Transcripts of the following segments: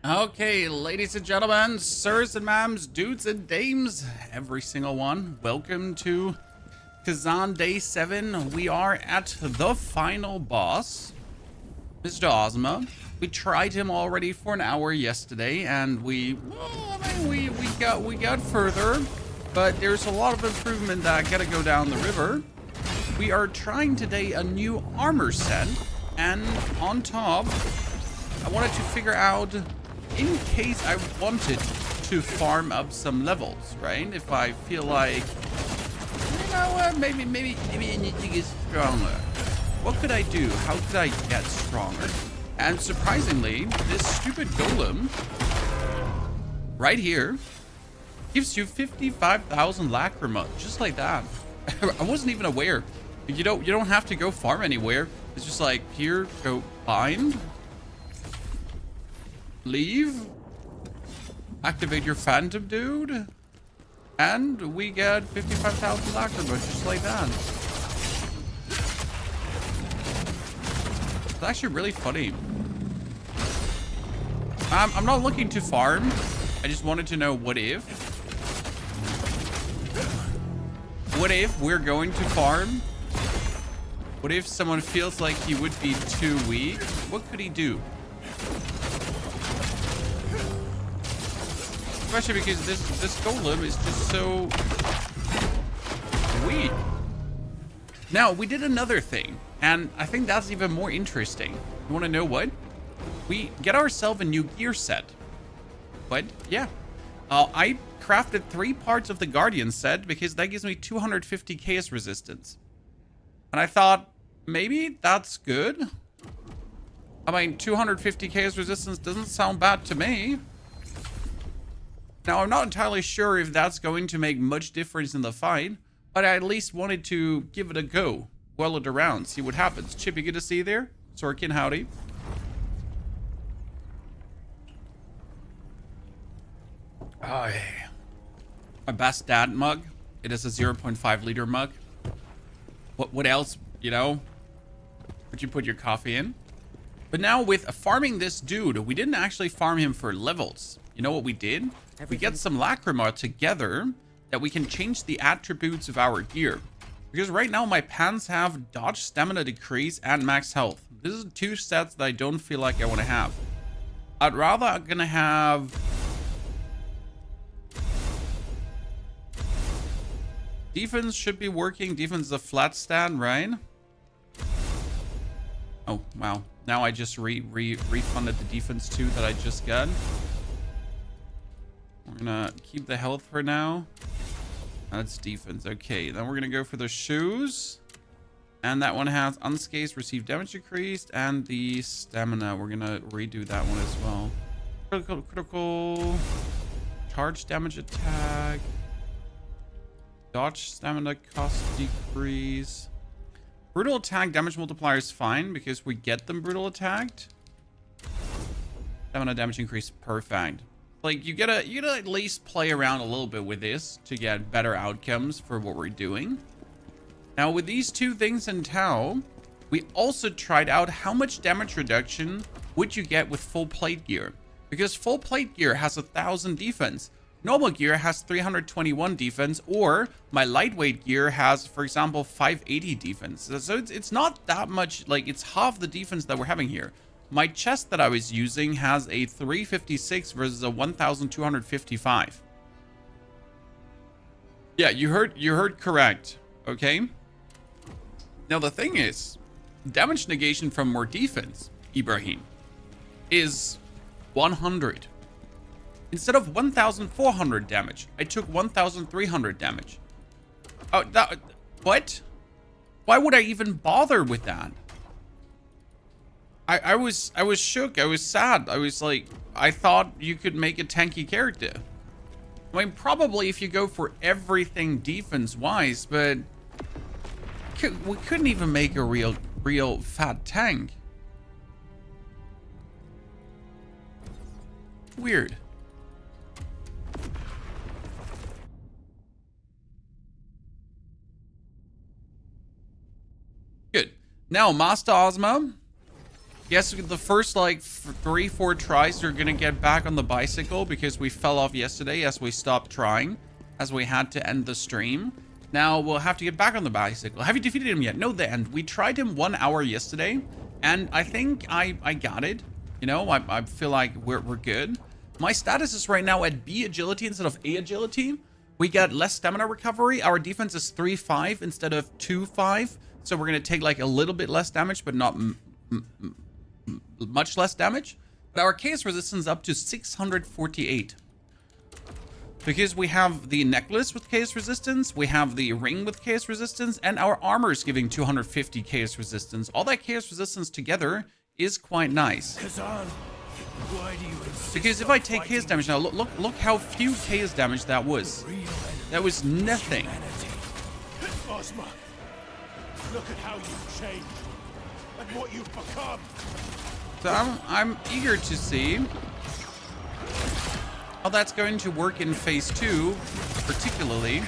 Okay, ladies and gentlemen, sirs and ma'ams, dudes and dames, every single one, welcome to Khazan Day 7. We are at the final boss, Mr. Ozma. We tried him already for an hour yesterday, and we got further, but there's a lot of improvement that gotta go down the river. We are trying today a new armor set, and on top, I wanted to figure out, in case I wanted to farm up some levels, right? If I feel like, you know what, maybe I need to get stronger. What could I do? How could I get stronger? And surprisingly, this stupid golem right here gives you 55,000 lacrima, just like that. I wasn't even aware. You don't have to go farm anywhere. It's just like, here, go bind. Leave, activate your phantom dude, and we get 55,000 lacrima just like that. It's actually really funny. I'm not looking to farm. I just wanted to know what if we're going to farm? What if someone feels like he would be too weak? What could he do? Especially because this golem is just so weak. Now, we did another thing, and I think that's even more interesting. You want to know what? We get ourselves a new gear set. But, yeah. I crafted 3 parts of the Guardian set because that gives me 250 chaos resistance. And I thought, maybe that's good. I mean, 250 chaos resistance doesn't sound bad to me. Now, I'm not entirely sure if that's going to make much difference in the fight, but I at least wanted to give it a go. Whirl it around, see what happens. Chippy, good to see you there. Sorkin, howdy. Oh, yeah. My best dad mug. It is a 0.5 liter mug. What else, you know? Would you put your coffee in? But now with farming this dude, we didn't actually farm him for levels. You know what we did? We get some lacrima together that we can change the attributes of our gear. Because right now my pants have dodge, stamina decrease, and max health. This is 2 stats that I don't feel like I want to have. I'd rather I'm gonna have defense should be working. Defense is a flat stat, right? Oh, wow. Now I just refunded the defense 2 that I just got. We're gonna keep the health for now. That's defense. Okay, then we're gonna go for the shoes. And that one has unscathed, receive damage decreased, and the stamina. We're gonna redo that one as well. Critical. Charge damage attack. Dodge stamina cost decrease. Brutal attack damage multiplier is fine because we get them brutal attacked. Stamina damage increase, perfect. Like, you gotta at least play around a little bit with this to get better outcomes for what we're doing. Now, with these 2 things in tow, we also tried out how much damage reduction would you get with full plate gear. Because full plate gear has 1,000 defense. Normal gear has 321 defense, or my lightweight gear has, for example, 580 defense. So it's not that much, like, it's half the defense that we're having here. My chest that I was using has a 356 versus a 1,255. Yeah, you heard correct. Okay. Now the thing is, damage negation from more defense, Ibrahim, is 100. Instead of 1,400 damage, I took 1,300 damage. Oh, what? Why would I even bother with that? I was shook. I was sad. I was like, I thought you could make a tanky character. I mean, probably if you go for everything defense-wise, but we couldn't even make a real fat tank. Weird. Good. Now, Master Ozma, Yes, the first like 3-4 tries you're gonna get back on the bicycle because we fell off yesterday as we stopped trying, as we had to end the stream. Now we'll have to get back on the bicycle. Have you defeated him yet? No, the end. We tried him 1 hour yesterday, and I think I got it. You know, I feel like we're good. My status is right now at B agility instead of A agility. We got less stamina recovery. Our defense is 3-5 instead of 2-5. So we're gonna take like a little bit less damage, but not much less damage. But our chaos resistance up to 648. Because we have the necklace with chaos resistance, we have the ring with chaos resistance, and our armor is giving 250 chaos resistance. All that chaos resistance together is quite nice. Khazan, why do you insist? Because if I take chaos damage now, look how few chaos damage that was. That was nothing. Ozma, look at how you've changed and what you've become. So I'm eager to see how that's going to work in phase 2, particularly.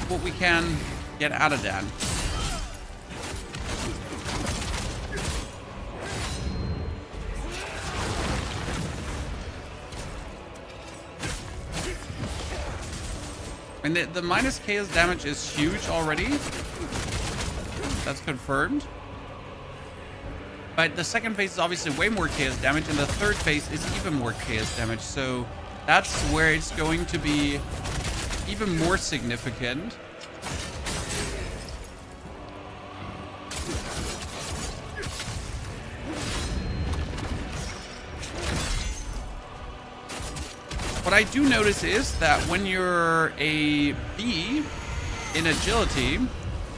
What we can get out of that. And the minus chaos damage is huge already. That's confirmed. But the second phase is obviously way more chaos damage, and the third phase is even more chaos damage. So that's where it's going to be even more significant. What I do notice is that when you're a B in agility,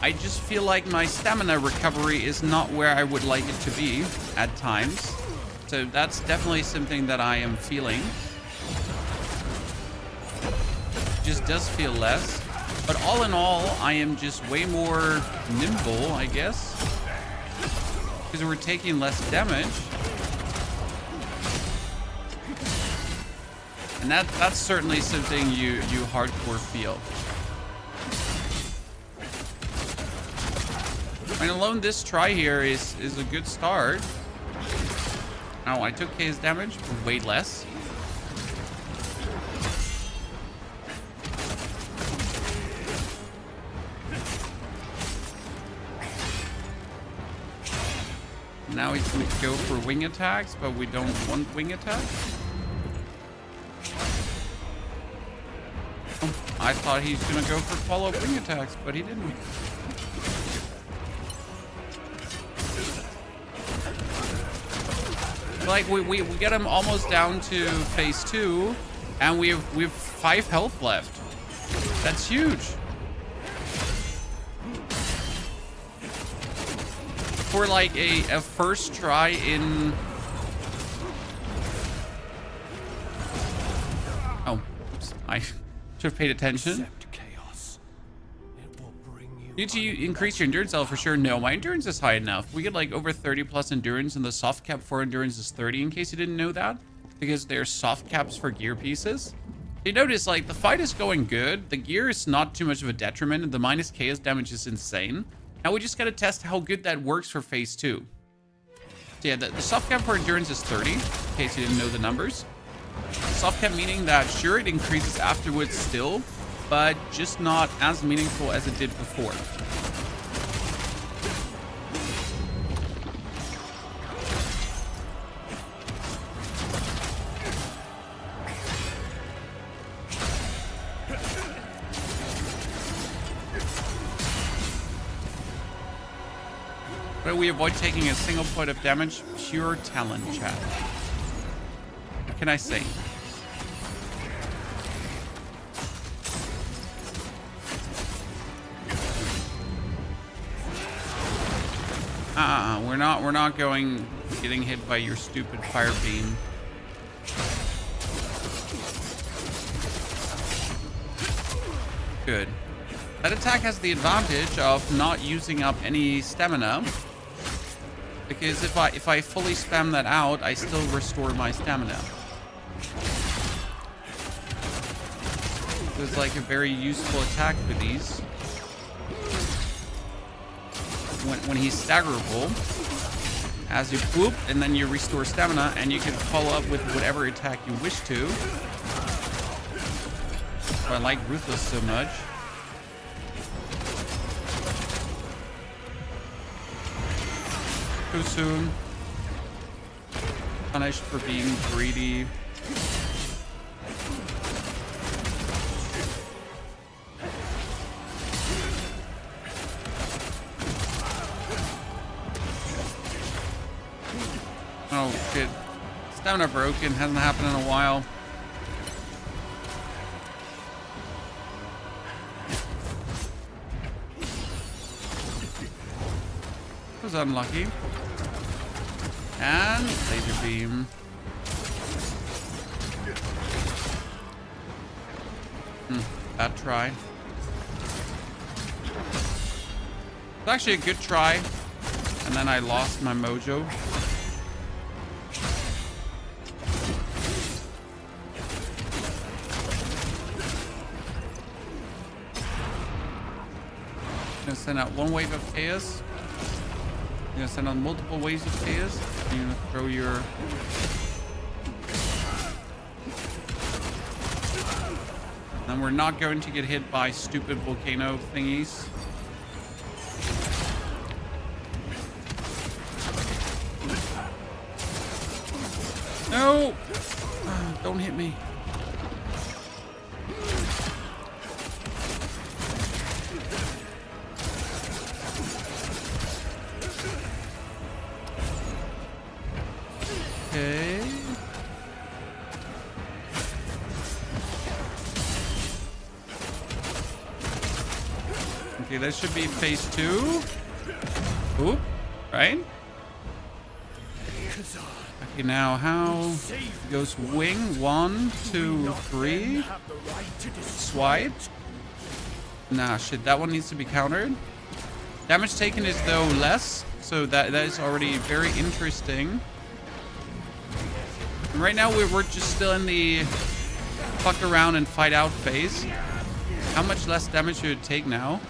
I just feel like my stamina recovery is not where I would like it to be at times. So that's definitely something that I am feeling. Just does feel less. But all in all, I am just way more nimble, I guess. Because we're taking less damage. And that's certainly something you hardcore feel. I mean, alone this try here is a good start. Oh, I took K's damage, but way less. Now we can go for wing attacks, but we don't want wing attacks. I thought he's gonna go for follow-up wing attacks, but he didn't. Like we get him almost down to phase 2, and we've 5 health left. That's huge. For like a first try in. Oh, oops. I should have paid attention. Need to increase your endurance level for sure. No, my endurance is high enough. We get like over 30 plus endurance, and the soft cap for endurance is 30, in case you didn't know that, because there's soft caps for gear pieces. You notice like the fight is going good. The gear is not too much of a detriment, and the minus chaos damage is insane. Now we just gotta test how good that works for phase 2. So yeah, the soft cap for endurance is 30, in case you didn't know the numbers. Soft cap meaning that sure, it increases afterwards still, but just not as meaningful as it did before. But we avoid taking a single point of damage. Pure talent, chat. What can I say? We're not getting hit by your stupid fire beam. Good. That attack has the advantage of not using up any stamina. Because if I fully spam that out, I still restore my stamina. So it's like a very useful attack for these. When he's staggerable, as you poop, and then you restore stamina, and you can follow up with whatever attack you wish to. I like Ruthless so much. Too soon. Punished for being greedy. Oh shit. Stamina broken. Hasn't happened in a while. Was unlucky. And laser beam. Bad try. It's actually a good try. And then I lost my mojo. Gonna send out one wave of chaos. You're gonna send out multiple waves of chaos. You're gonna throw your and we're not going to get hit by stupid volcano thingies. No! Don't hit me. Okay. Okay, that should be phase 2. Oop, right? Okay, now how goes wing? 1, 2, 3. Swipe. Nah, shit, that one needs to be countered. Damage taken is though less, so that is already very interesting. And right now we're just still in the fuck around and fight out phase. How much less damage should it take now?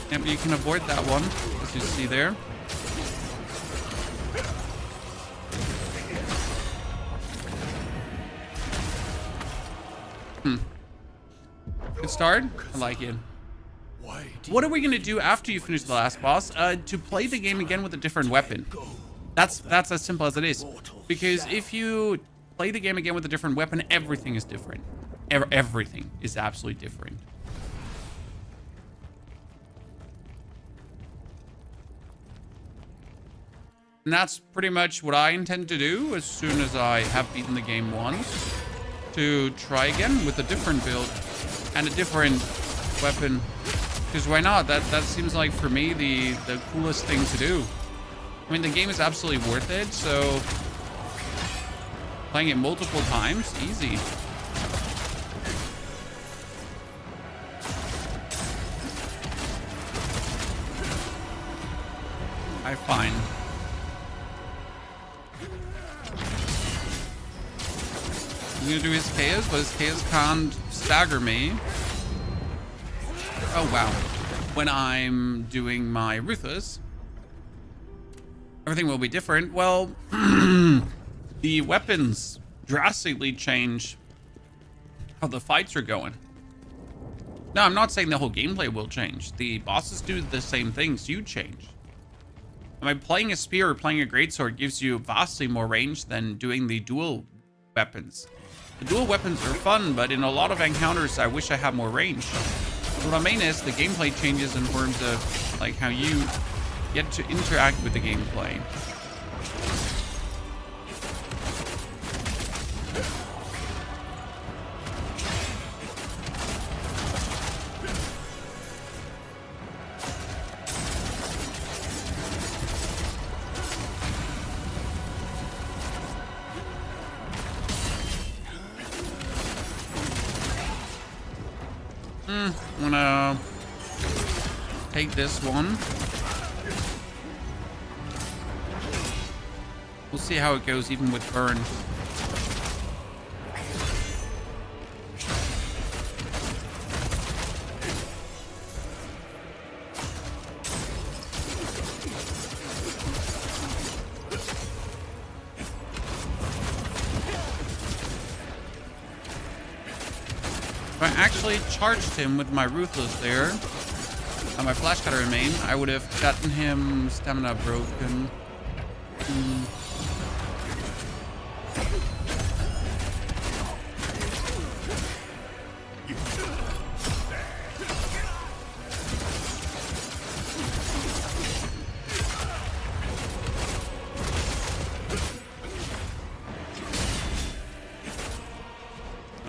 Yeah, but you can avoid that one, as you see there. Good start. I like it. What are we gonna do after you finish the last boss? To play the game again with a different weapon. That's as simple as it is. Because if you play the game again with a different weapon, everything is different. Everything is absolutely different. And that's pretty much what I intend to do as soon as I have beaten the game once. To try again with a different build and a different weapon. Because why not? That seems like, for me, the coolest thing to do. I mean, the game is absolutely worth it, so playing it multiple times, easy. I find. I'm gonna do his chaos, but his chaos can't stagger me. Oh wow. When I'm doing my Ruthless, everything will be different. Well, the weapons drastically change how the fights are going. No, I'm not saying the whole gameplay will change. The bosses do the same things, you change. I mean, playing a spear or playing a greatsword gives you vastly more range than doing the dual weapons. The dual weapons are fun, but in a lot of encounters, I wish I had more range. What I mean is the gameplay changes in terms of like how you get to interact with the gameplay. I'm gonna take this one. We'll see how it goes even with burn. If I actually charged him with my Ruthless there, and my Flash Cutter in main, I would have gotten him stamina broken.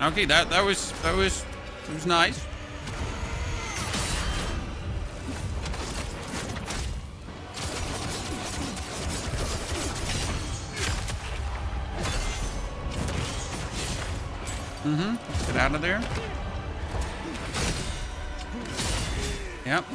Okay, that was nice. Let's get out of there. Yep.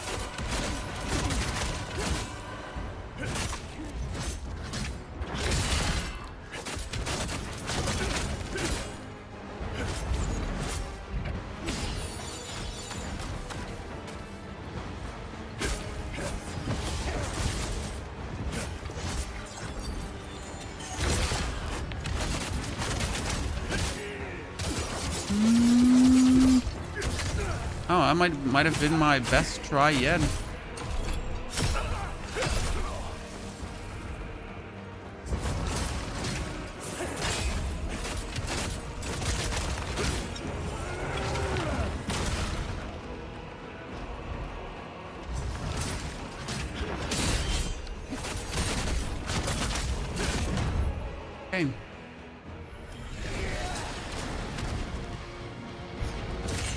Oh, that might have been my best try yet. Okay.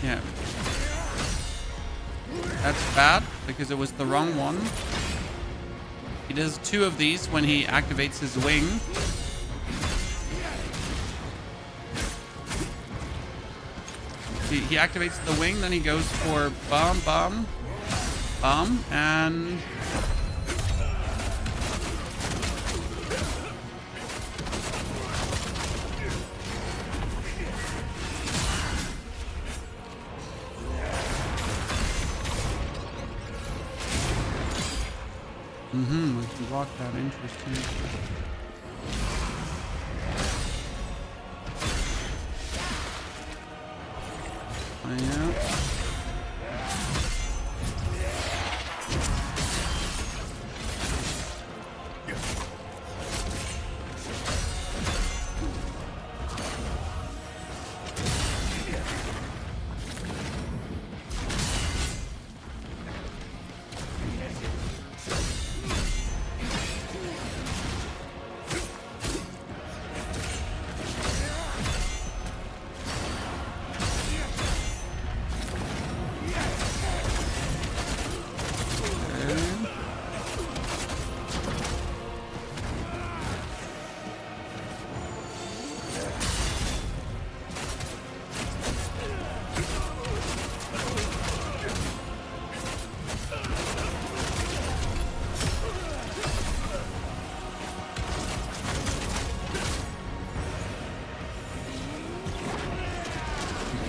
Yeah. That's bad, because it was the wrong one. He does 2 of these when he activates his wing. He activates the wing, then he goes for bomb, bomb, bomb, and... we can block that. Interesting. Yeah.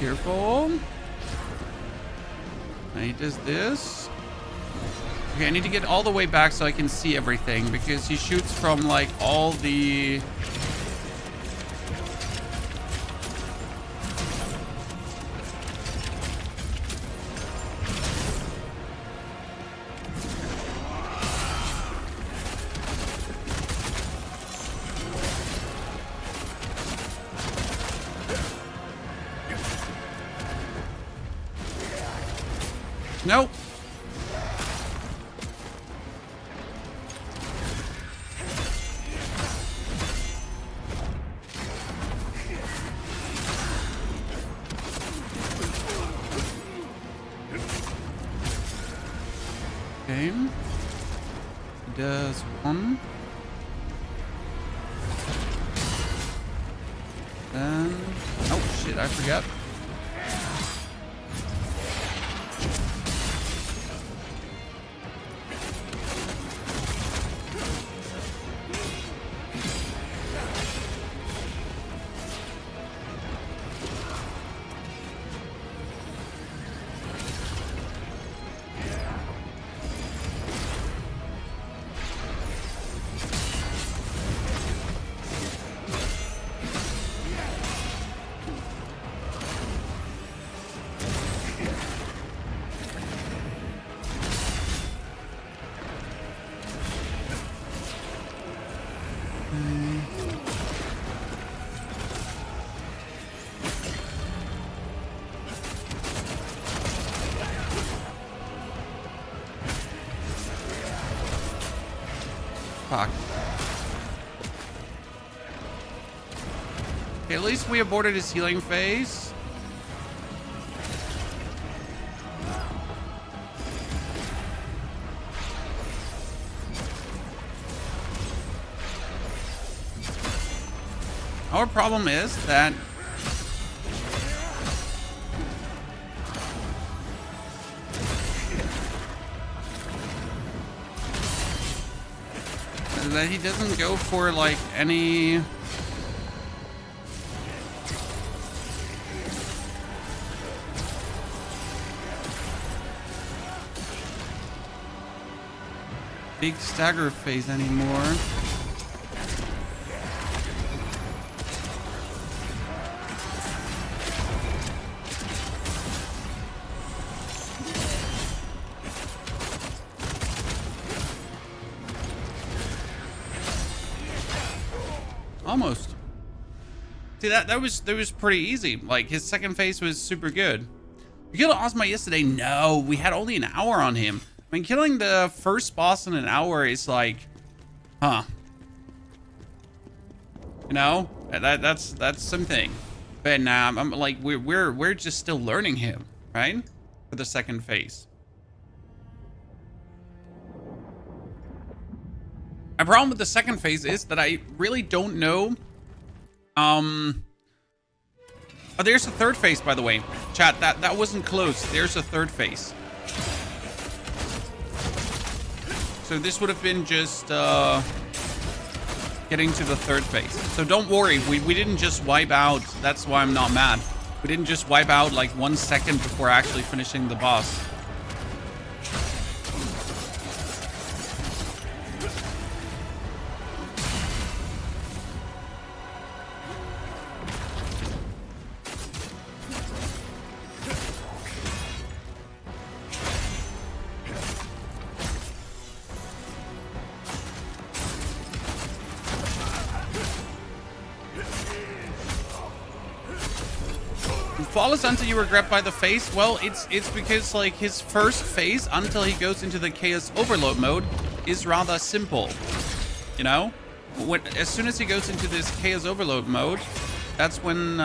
Careful. Now he does this. Okay, I need to get all the way back so I can see everything, because he shoots from like all the... Nope. Okay. Does 1. Then... Oh, shit, I forgot. pack. Okay, at least we aborted his healing phase. Our problem is that he doesn't go for like any big stagger phase anymore. Almost. See, that was pretty easy. Like, his second phase was super good. We killed Ozma yesterday. No, we had only an hour on him. I mean, killing the first boss in an hour is like, huh? You know, that's something. But now I'm like, we're just still learning him, right? For the second phase. My problem with the second phase is that I really don't know. Oh, there's a third phase, by the way. Chat, that wasn't close. There's a third phase. So this would have been just getting to the third phase. So don't worry, we didn't just wipe out. That's why I'm not mad. We didn't just wipe out like 1 second before actually finishing the boss. Flawless until you were grabbed by the face. Well, it's because like his first phase until he goes into the chaos overload mode is rather simple. You know, as soon as he goes into this chaos overload mode, that's when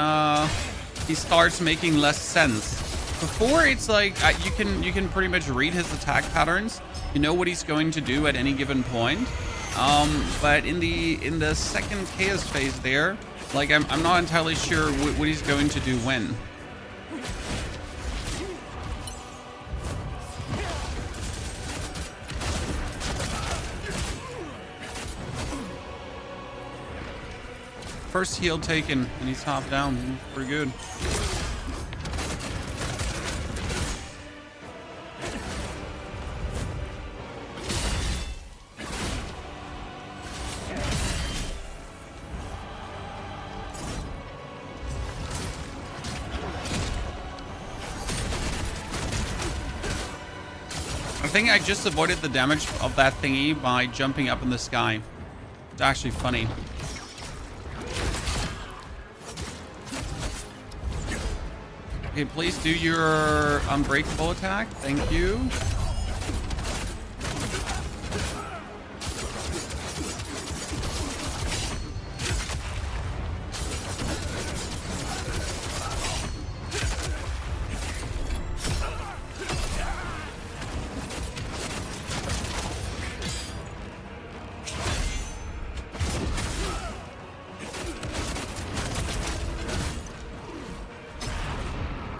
he starts making less sense. Before, it's like you can pretty much read his attack patterns. You know what he's going to do at any given point. But in the second chaos phase there, like I'm not entirely sure what he's going to do when. First heal taken, and he's top down. Pretty good. I think I just avoided the damage of that thingy by jumping up in the sky. It's actually funny. Okay, please do your unbreakable attack. Thank you.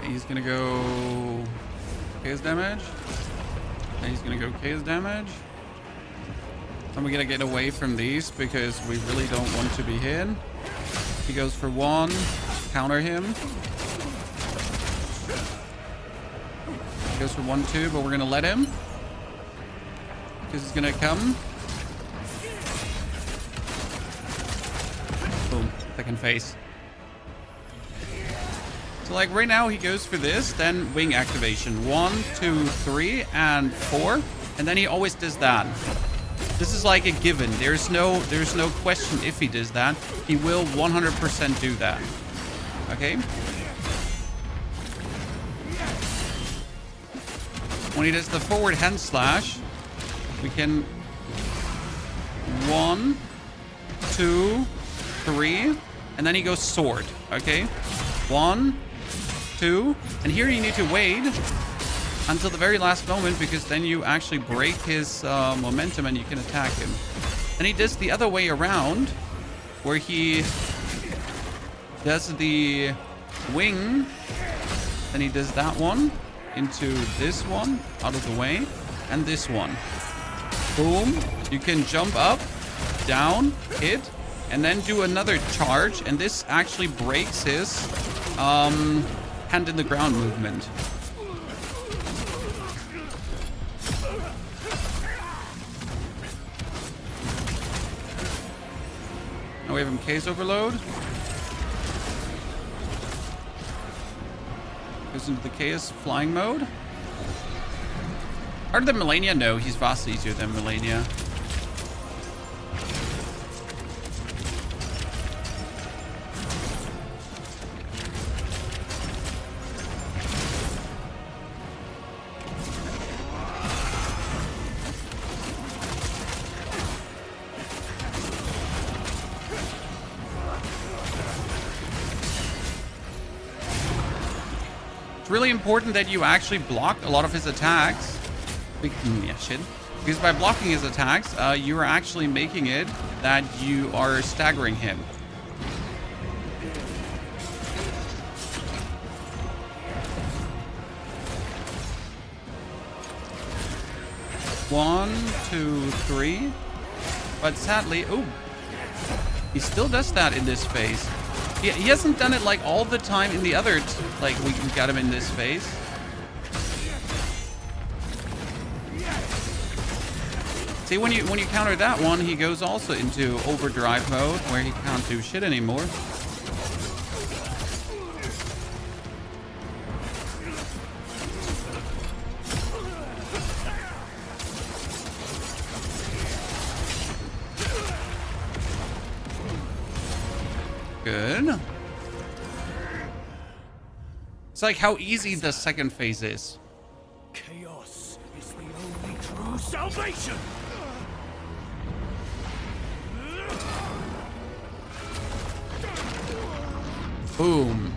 He's gonna go chaos damage. And he's gonna go chaos damage. And we're gonna get away from these because we really don't want to be hit. He goes for one. Counter him. He goes for 1-2, but we're gonna let him. Because he's gonna come. Boom. Second phase. So like right now he goes for this, then wing activation. 1, 2, 3, and 4. And then he always does that. This is like a given. There's no question if he does that. He will 100% do that. Okay? When he does the forward hand slash, we can 1, 2, 3, and then he goes sword. Okay, 1, 2, and here you need to wait until the very last moment, because then you actually break his momentum and you can attack him. And he does the other way around, where he does the wing, then he does that one into this one, out of the way, and this one. Boom. You can jump up, down, hit, and then do another charge, and this actually breaks his hand in the ground movement. Now we have him case overload. Goes into the chaos flying mode. Harder than Melania? No, he's vastly easier than Melania. It's really important that you actually block a lot of his attacks. Yeah, shit. Because by blocking his attacks, you are actually making it that you are staggering him. One, two, three. But sadly, oh, he still does that in this phase. He hasn't done it like all the time in the other, like we got him in this phase. See, when you counter that one, he goes also into overdrive mode where he can't do shit anymore. Good. It's like how easy the second phase is. Chaos is the only true salvation. Boom.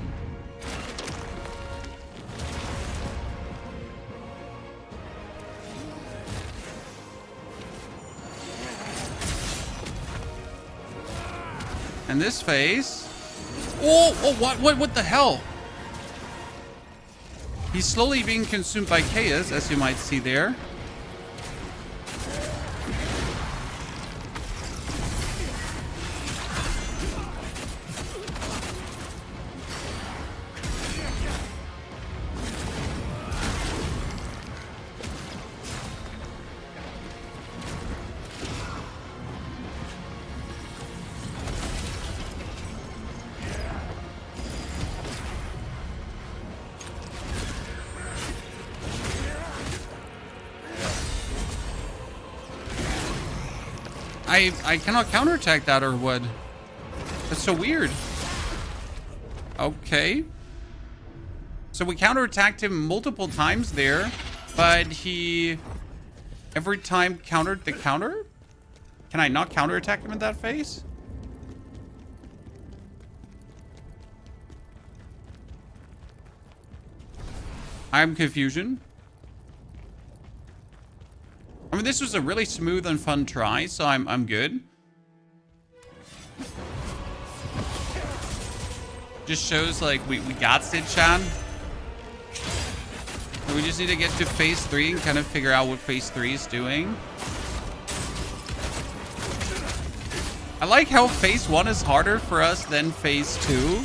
And this phase. Oh, what the hell? He's slowly being consumed by chaos, as you might see there. I cannot counterattack that, or what? That's so weird. Okay. So we counterattacked him multiple times there, but he every time countered the counter? Can I not counterattack him in that phase? I'm confusion. I mean, this was a really smooth and fun try, so I'm good. Just shows like we got it, Chan. And we just need to get to phase 3 and kind of figure out what phase 3 is doing. I like how phase 1 is harder for us than phase 2.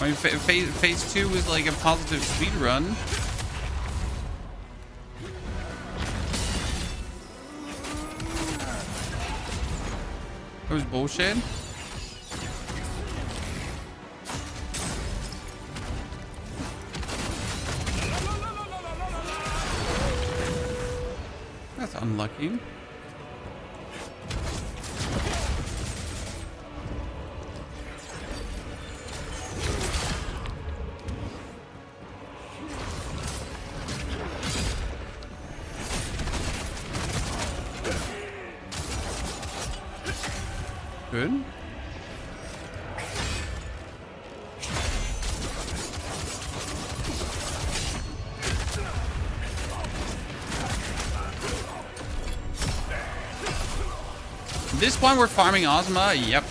I mean, phase 2 was like a positive speed run. That was bullshit. That's unlucky. Good. At this point, we're farming Ozma. Yep.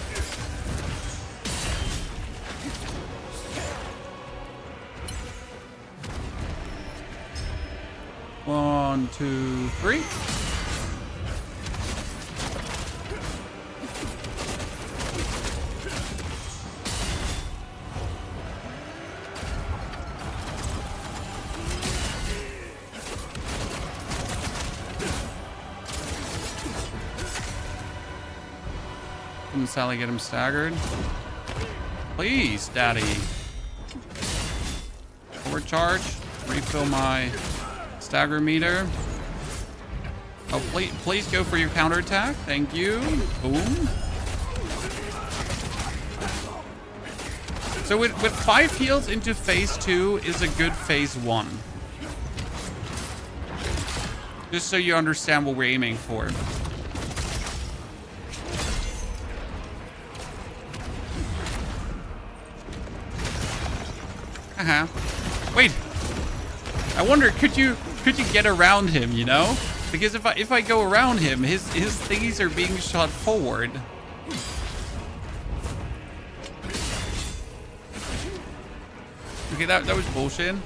One, two, three. Couldn't Sally get him staggered? Please, Daddy. Forward charge. Refill my stagger meter. Oh, please go for your counterattack. Thank you. Boom. So with 5 heals into phase 2 is a good phase 1. Just so you understand what we're aiming for. Wait. I wonder, could you get around him, you know? Because if I go around him, his thingies are being shot forward. Okay, that was bullshit.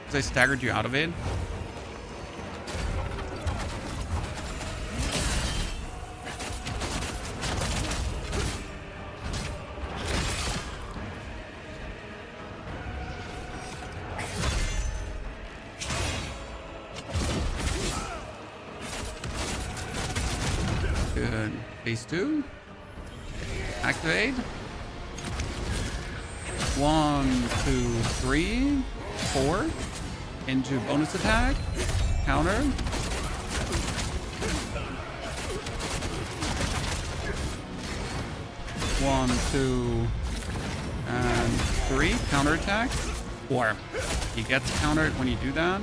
Because I staggered you out of it. Good. Phase 2. Activate. 1, 2, 3, 4. Into bonus attack. Counter. 1, 2, and 3. Counter attack. 4. He gets countered when you do that.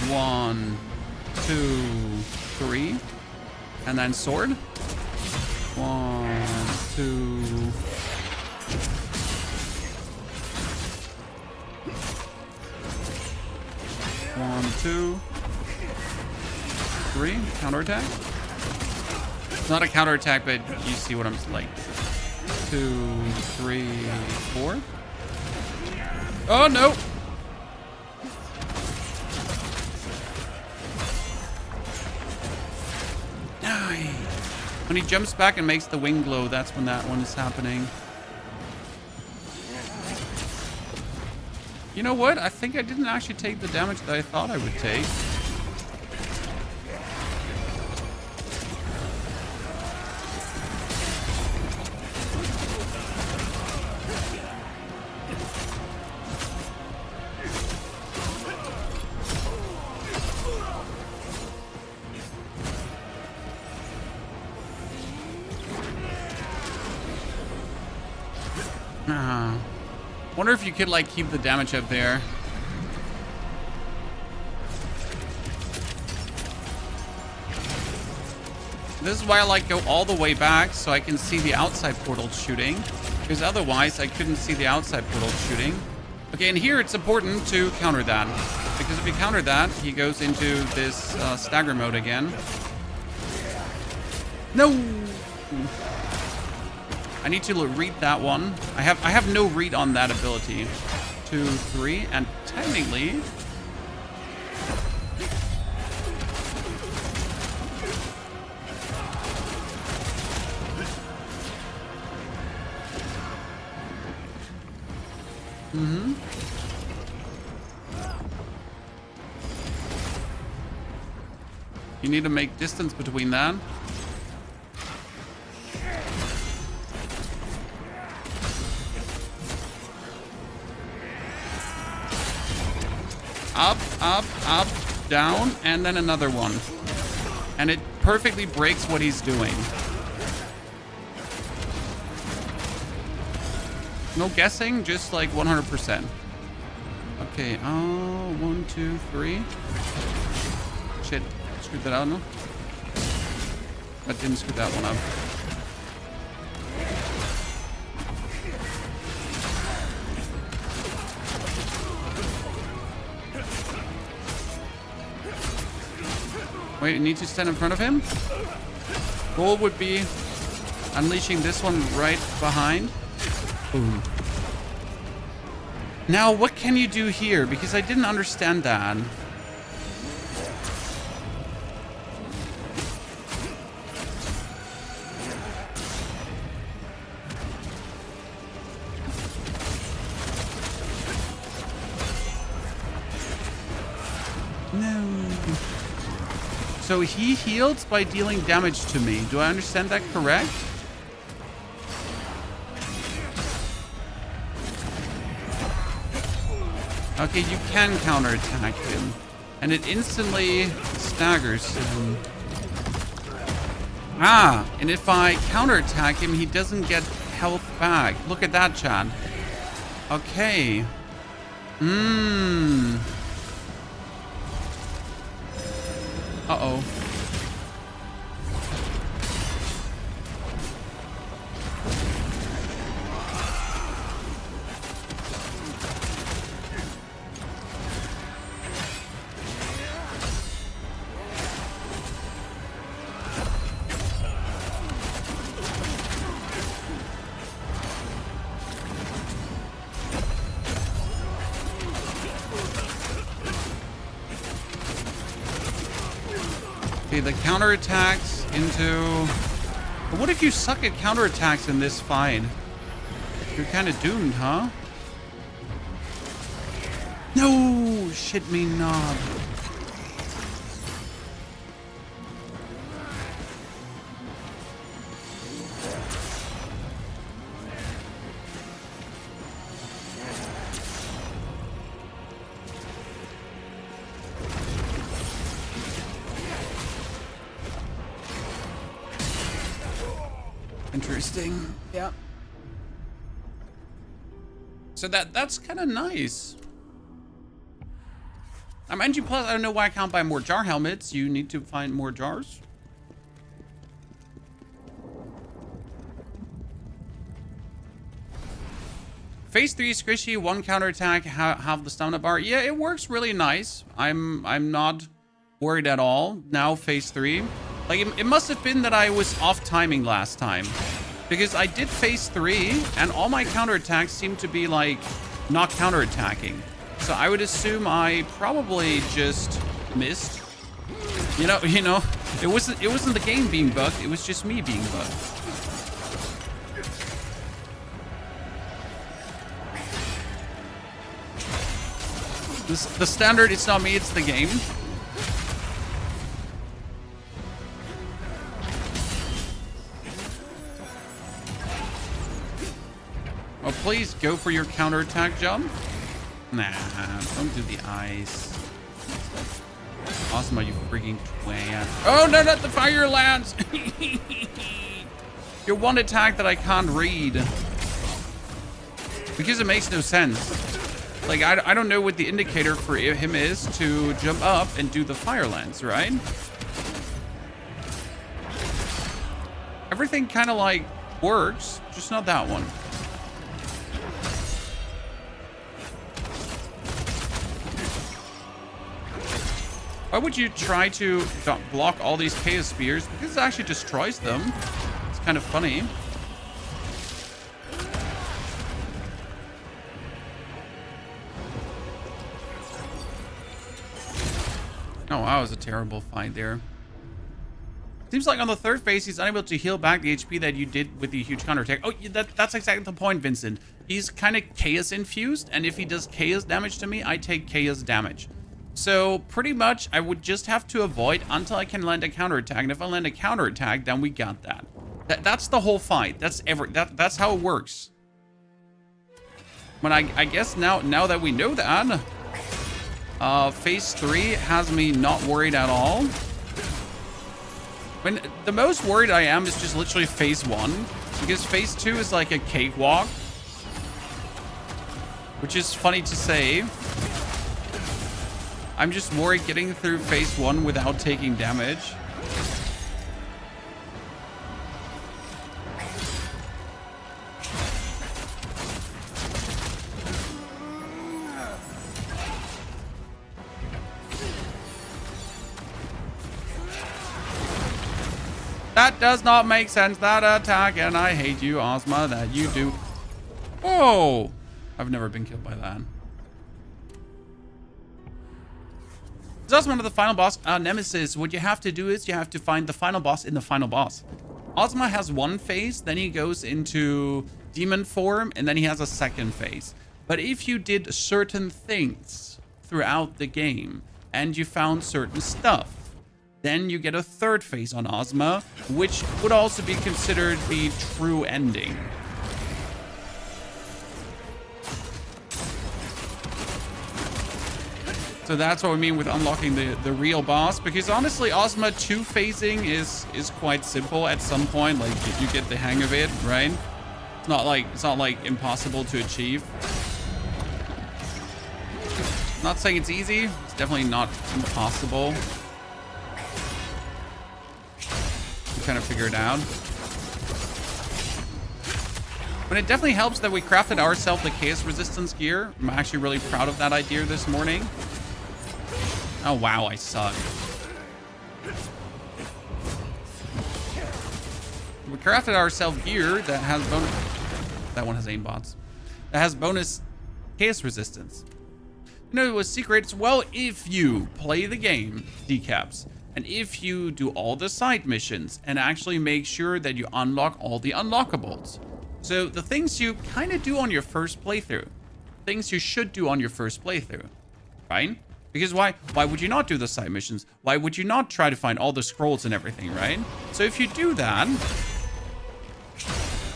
1, 2, 3. And then sword. 1, 2. 1, 2, 3. Counterattack. It's not a counterattack, but you see what I'm like. 2, 3, 4. Oh no! When he jumps back and makes the wing glow, that's when that one is happening. You know what? I think I didn't actually take the damage that I thought I would take. Wonder if you could like keep the damage up there. This is why I like go all the way back so I can see the outside portal shooting, because otherwise I couldn't see the outside portal shooting. Okay, and here it's important to counter that, because if you counter that, he goes into this stagger mode again. No. I need to read that one. I have no read on that ability. 2, 3, and technically... You need to make distance between that. Up, up, up, down, and then another one. And it perfectly breaks what he's doing. No guessing, just like 100%. Okay, 1, 2, 3. Shit, screwed that out, no? That didn't screw that one up. Wait, I need to stand in front of him? Goal would be unleashing this one right behind. Ooh. Now, what can you do here? Because I didn't understand that. No. So he heals by dealing damage to me. Do I understand that correct? Okay, you can counterattack him. And it instantly staggers him. Ah, and if I counterattack him, he doesn't get health back. Look at that, Chad. Okay. Uh-oh. Okay, the counterattacks into... But what if you suck at counterattacks in this fight? You're kind of doomed, huh? No! Shit me not. Interesting. Yeah. So that's kind of nice. Mind you, plus I don't know why I can't buy more jar helmets. You need to find more jars. Phase 3 squishy, 1 counterattack, have the stamina bar. Yeah, it works really nice. I'm not worried at all. Now phase 3. Like, it must have been that I was off timing last time. Because I did phase 3, and all my counterattacks seem to be, like, not counterattacking. So I would assume I probably just missed. You know, it wasn't the game being bugged, it was just me being bugged. The standard, it's not me, it's the game. Oh, please go for your counterattack jump. Nah, don't do the ice. Ozma, you freaking twat. Oh, no, not the fire lance. Your one attack that I can't read. Because it makes no sense. Like, I don't know what the indicator for him is to jump up and do the fire lance, right? Everything kind of, like, works, just not that one. Why would you try to block all these chaos spears? Because it actually destroys them. It's kind of funny. Oh, that was a terrible fight there. Seems like on the third phase, he's unable to heal back the HP that you did with the huge counterattack. Oh, that's exactly the point, Vincent. He's kind of chaos infused, and if he does chaos damage to me, I take chaos damage. So pretty much, I would just have to avoid until I can land a counterattack. And if I land a counterattack, then we got that. That's the whole fight. That's how it works. But I guess now that we know that, phase 3 has me not worried at all. When the most worried I am is just literally phase 1, because phase 2 is like a cakewalk, which is funny to say. I'm just worried getting through phase 1 without taking damage. That does not make sense. That attack, and I hate you, Ozma, that you do. Whoa! I've never been killed by that. It's also one of the final boss, Nemesis. What you have to do is you have to find the final boss in the final boss. Ozma has one phase, then he goes into demon form, and then he has a second phase. But if you did certain things throughout the game, and you found certain stuff, then you get a third phase on Ozma, which would also be considered the true ending. So that's what we mean with unlocking the real boss, because honestly, Ozma 2 phasing is quite simple at some point. Like, you get the hang of it, right? It's not like impossible to achieve. Not saying it's easy. It's definitely not impossible. To kind of figure it out. But it definitely helps that we crafted ourselves the chaos resistance gear. I'm actually really proud of that idea this morning. Oh wow, I suck. We crafted ourselves gear that has bonus. That one has aimbots. That has bonus chaos resistance. You know what's secret? Well, if you play the game, decaps, and if you do all the side missions and actually make sure that you unlock all the unlockables. So the things you kind of do on your first playthrough, things you should do on your first playthrough, right? Because why would you not do the side missions? Why would you not try to find all the scrolls and everything, right? So if you do that,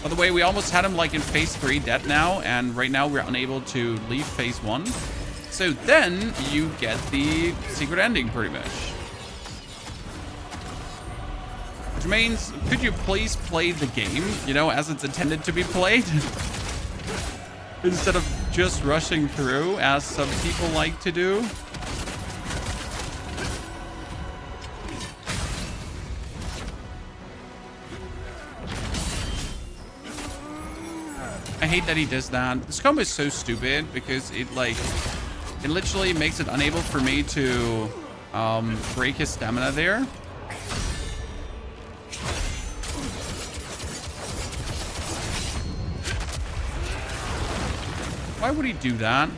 by the way, we almost had him like in phase 3 dead now, and right now we're unable to leave phase 1. So then you get the secret ending pretty much. Which means, could you please play the game, you know, as it's intended to be played? Instead of just rushing through, as some people like to do. I hate that he does that. This combo is so stupid because it literally makes it unable for me to break his stamina there. Why would he do that?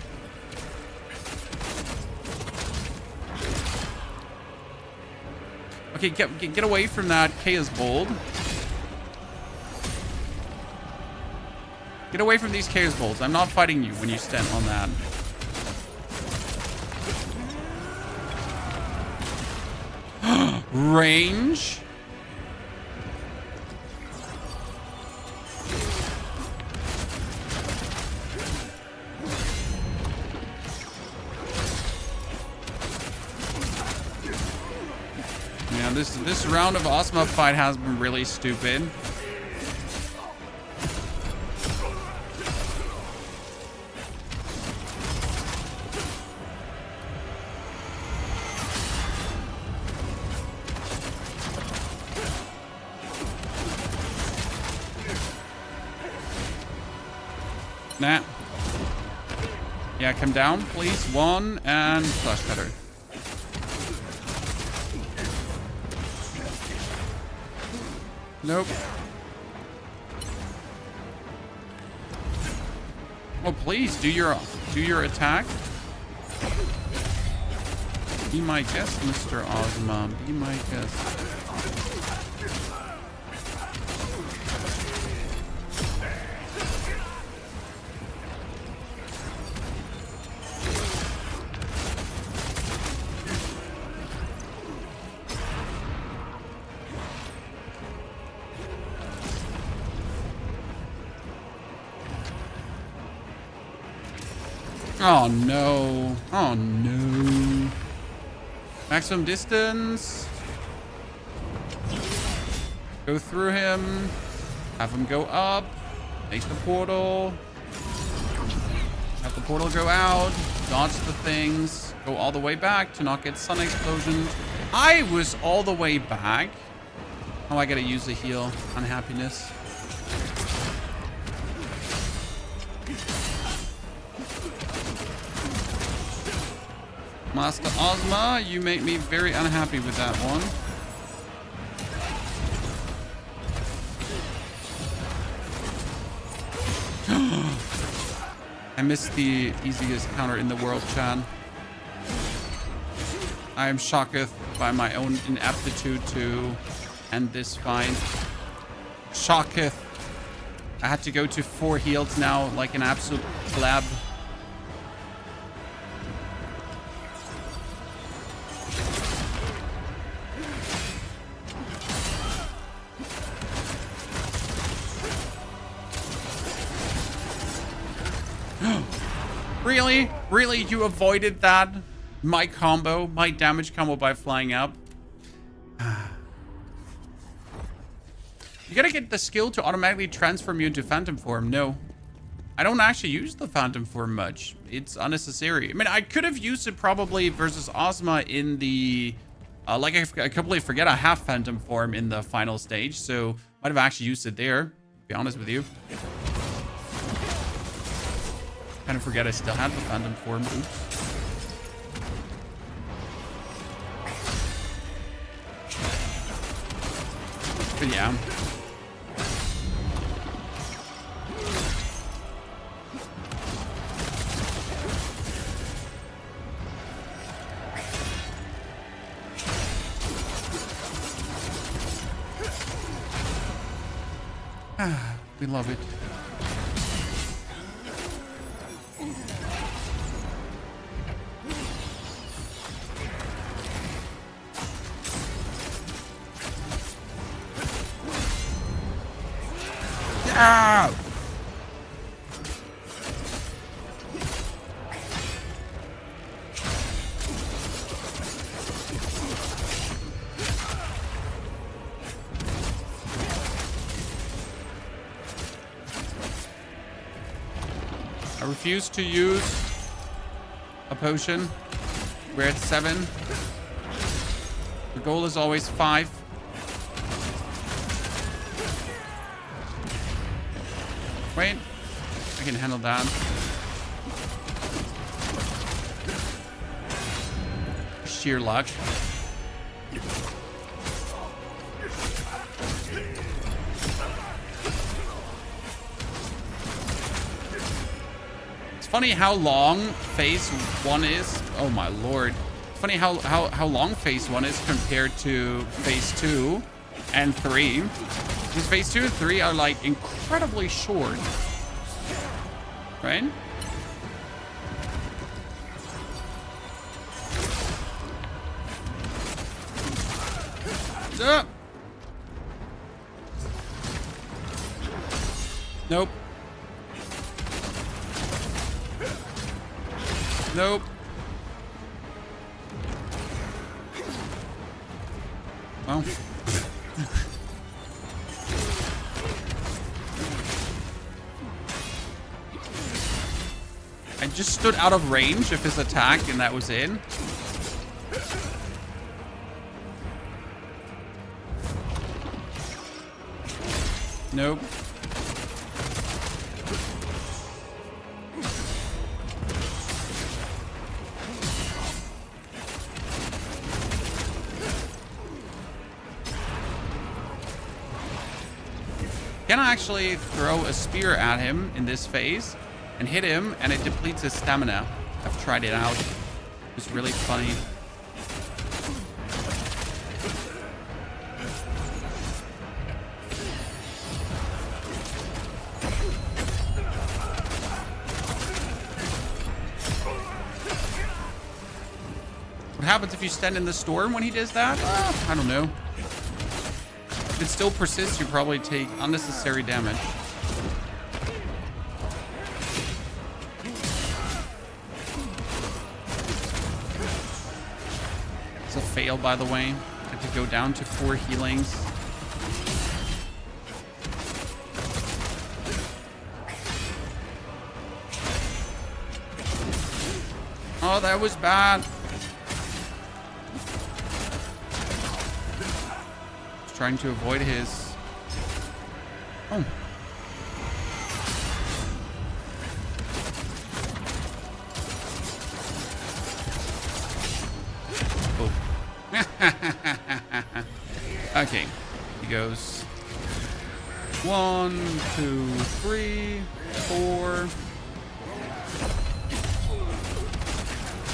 Okay, get away from that Chaos Bolt. Get away from these Chaos Bolts. I'm not fighting you when you stand on that. Range. Yeah, this round of Ozma fight has been really stupid. Nah. Yeah, come down, please. 1 and flash cutter. Nope. Oh, please do your attack. Be my guest, Mr. Ozma. Be my guest. Oh no. Oh no. Maximum distance. Go through him. Have him go up. Make the portal. Have the portal go out. Dodge the things. Go all the way back to not get sun explosions. I was all the way back. Oh, I gotta use the heal. Unhappiness. Master Ozma, you make me very unhappy with that one. I missed the easiest counter in the world, Chan. I am shocketh by my own inaptitude to end this fight. Shocketh. I had to go to 4 heals now, like an absolute pleb. Really? Really? You avoided that? My combo? My damage combo by flying up? You gotta get the skill to automatically transform you into phantom form. No. I don't actually use the phantom form much. It's unnecessary. I mean, I could have used it probably versus Ozma in the... like, I completely forget I have phantom form in the final stage, so might have actually used it there, to be honest with you. Kind of forget I still had the phantom form. Oops. But yeah. We love it. Ah! I refuse to use a potion. We're at 7. The goal is always 5. Wait, I can handle that. Sheer luck. It's funny how long phase 1 is. Oh my lord. It's funny how long phase 1 is compared to phase 2 and 3. Because phase 2 and 3 are like incredibly short. Right? Nope. Nope. Well. I just stood out of range of his attack and that was it. Nope. Can I actually throw a spear at him in this phase and hit him and it depletes his stamina? I've tried it out. It's really funny. What happens if you stand in the storm when he does that? I don't know. If it still persists, you probably take unnecessary damage. It's a fail, by the way. I had to go down to 4 healings. Oh, that was bad. Trying to avoid his... Oh. Oh. Okay. He goes 1, 2, 3, 4.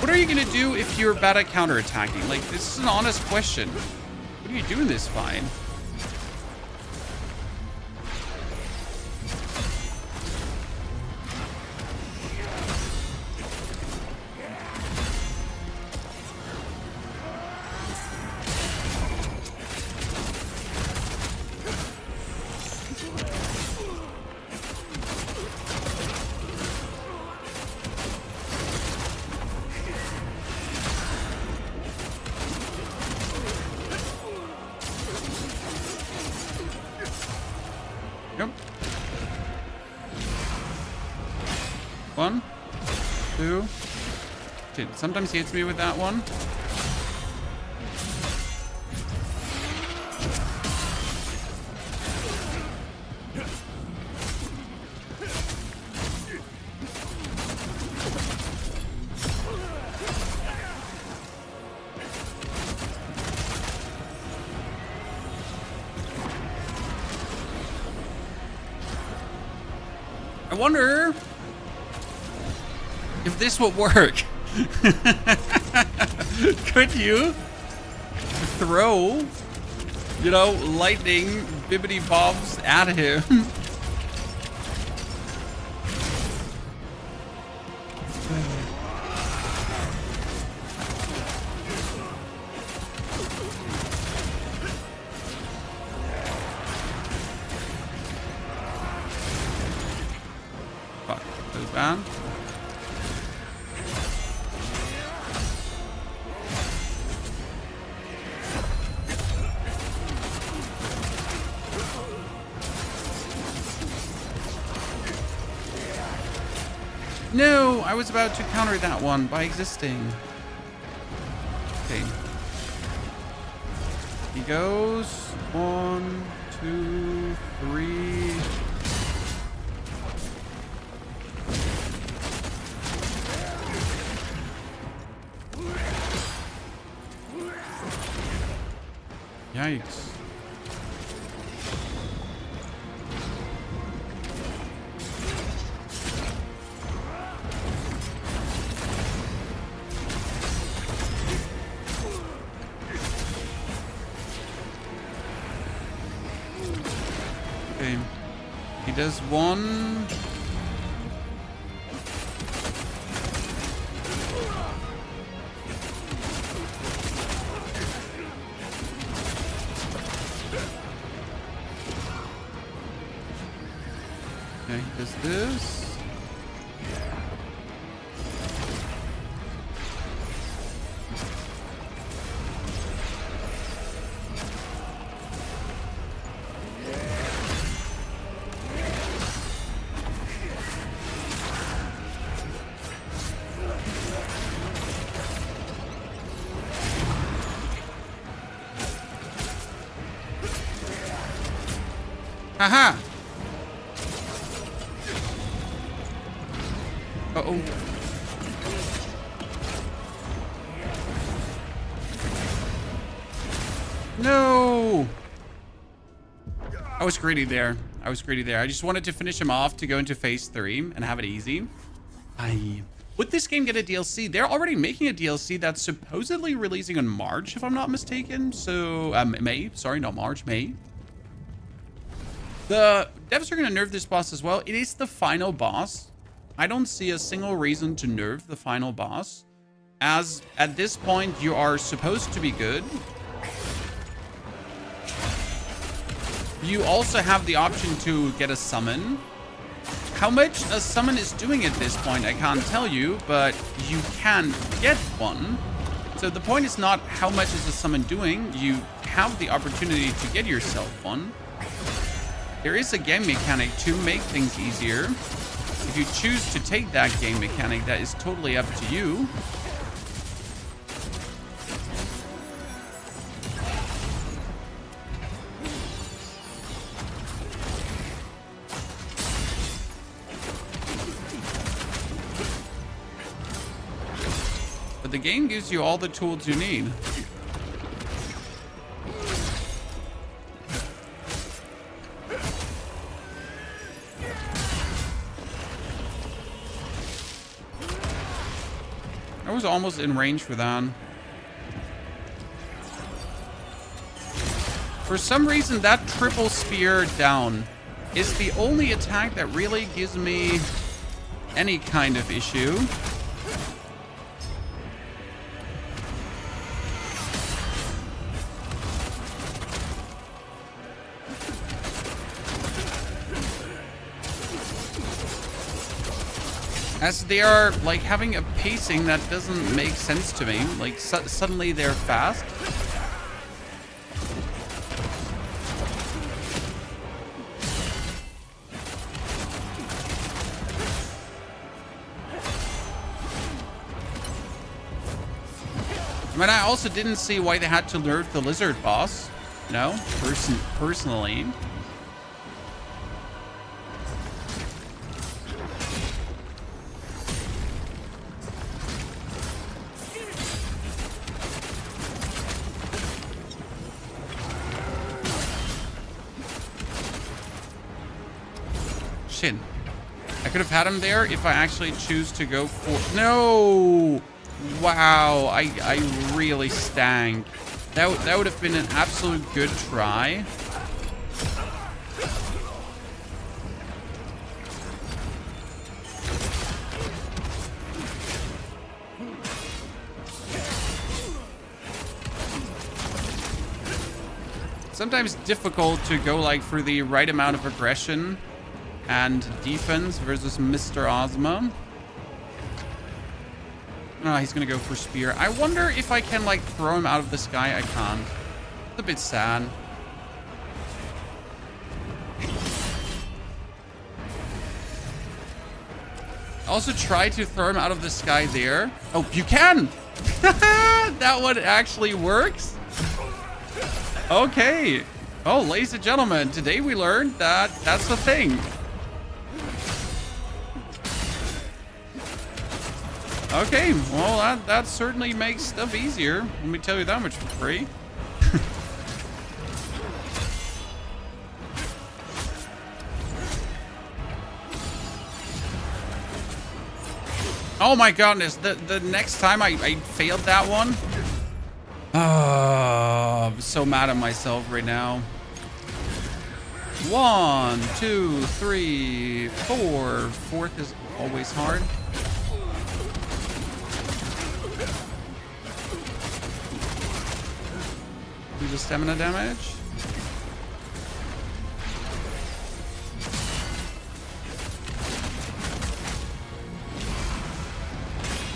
What are you gonna do if you're bad at counterattacking? Like, this is an honest question. What do you do in this fight? Yep. 1, 2. Okay, sometimes he hits me with that one. I wonder if this would work. Could you throw, you know, lightning bibbity bobs at him? Fuck, that was bad. No, I was about to counter that one by existing. Okay. He goes 1, 2, 3. Yikes. Okay. He does 1. Okay, he does this. Haha! Uh-oh. No! I was greedy there. I just wanted to finish him off to go into phase 3 and have it easy. Would this game get a DLC? They're already making a DLC that's supposedly releasing in March, if I'm not mistaken. So, May. Sorry, not March. May. The devs are going to nerf this boss as well. It is the final boss. I don't see a single reason to nerf the final boss, as at this point you are supposed to be good. You also have the option to get a summon. How much a summon is doing at this point, I can't tell you, but you can get one. So the point is not how much is the summon doing. You have the opportunity to get yourself one. There is a game mechanic to make things easier. If you choose to take that game mechanic, that is totally up to you. But the game gives you all the tools you need. I was almost in range for that. For some reason, that triple spear down is the only attack that really gives me any kind of issue. As they are, like, having a pacing that doesn't make sense to me. Like, suddenly they're fast. I mean, I also didn't see why they had to nerf the lizard boss. You know, personally. Shit. I could have had him there if I actually choose to go for... No! Wow, I really stank. That would have been an absolute good try. Sometimes difficult to go like for the right amount of aggression and defense versus Mr. Ozma. Oh, he's gonna go for spear. I wonder if I can like throw him out of the sky. I can't. It's a bit sad. Also try to throw him out of the sky there. Oh, you can! That one actually works. Okay. Oh, ladies and gentlemen, today we learned that that's the thing. Okay, well, that certainly makes stuff easier. Let me tell you that much for free. Oh my goodness, the next time I failed that one. Oh, I'm so mad at myself right now. 1, 2, 3, 4. Fourth is always hard. Do the stamina damage.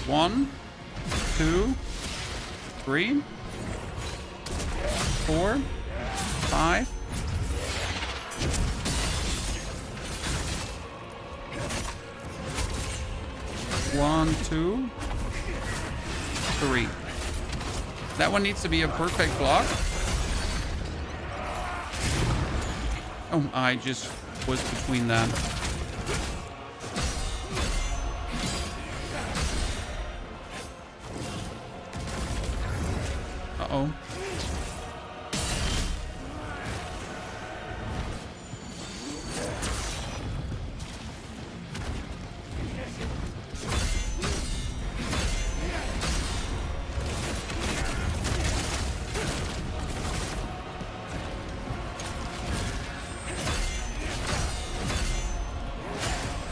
One, 2, 3, 4, 5. One, 2, 3. That one needs to be a perfect block. Oh, I just was between that. Uh-oh.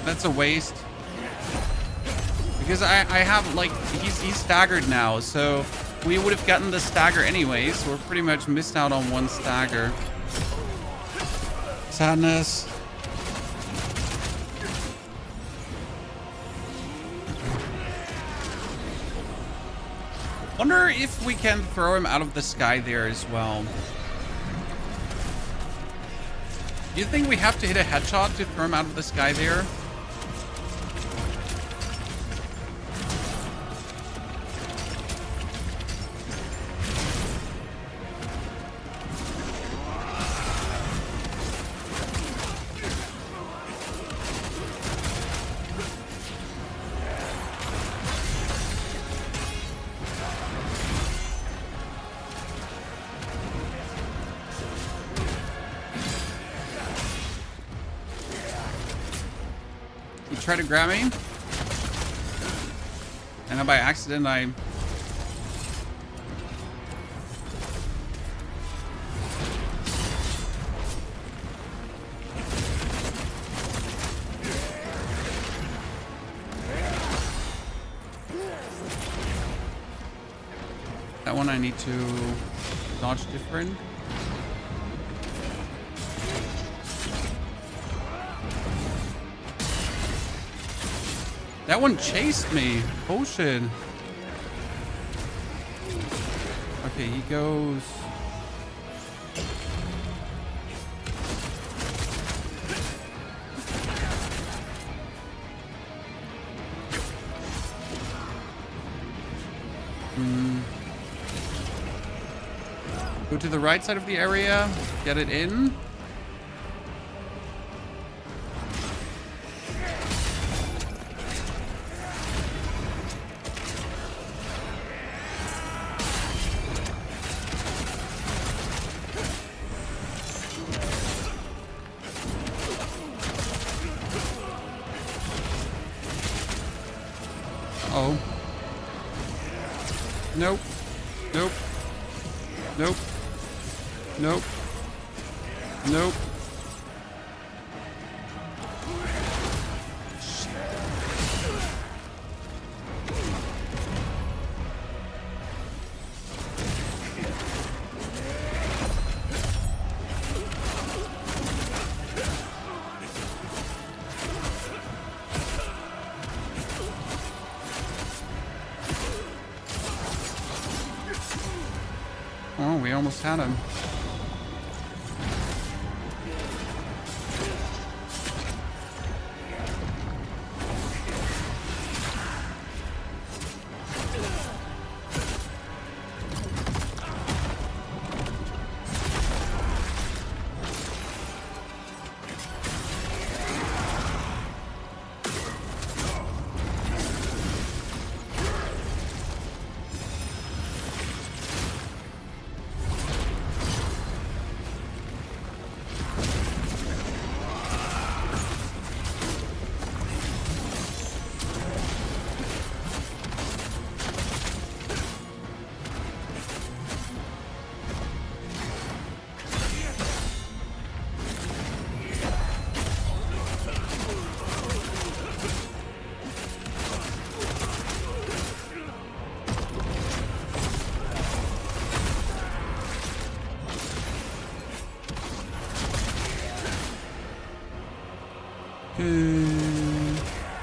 That's a waste. Because I have, like, he's staggered now, so we would have gotten the stagger anyways, so we're pretty much missed out on one stagger. Sadness. Wonder if we can throw him out of the sky there as well. Do you think we have to hit a headshot to throw him out of the sky there? Try to grab me. And then by accident, I... That one I need to dodge different. That one chased me. Bullshit. Okay, he goes... Go to the right side of the area, get it in. Oh. Nope. Nope. Nope. Nope. Nope. Oh, we almost had him.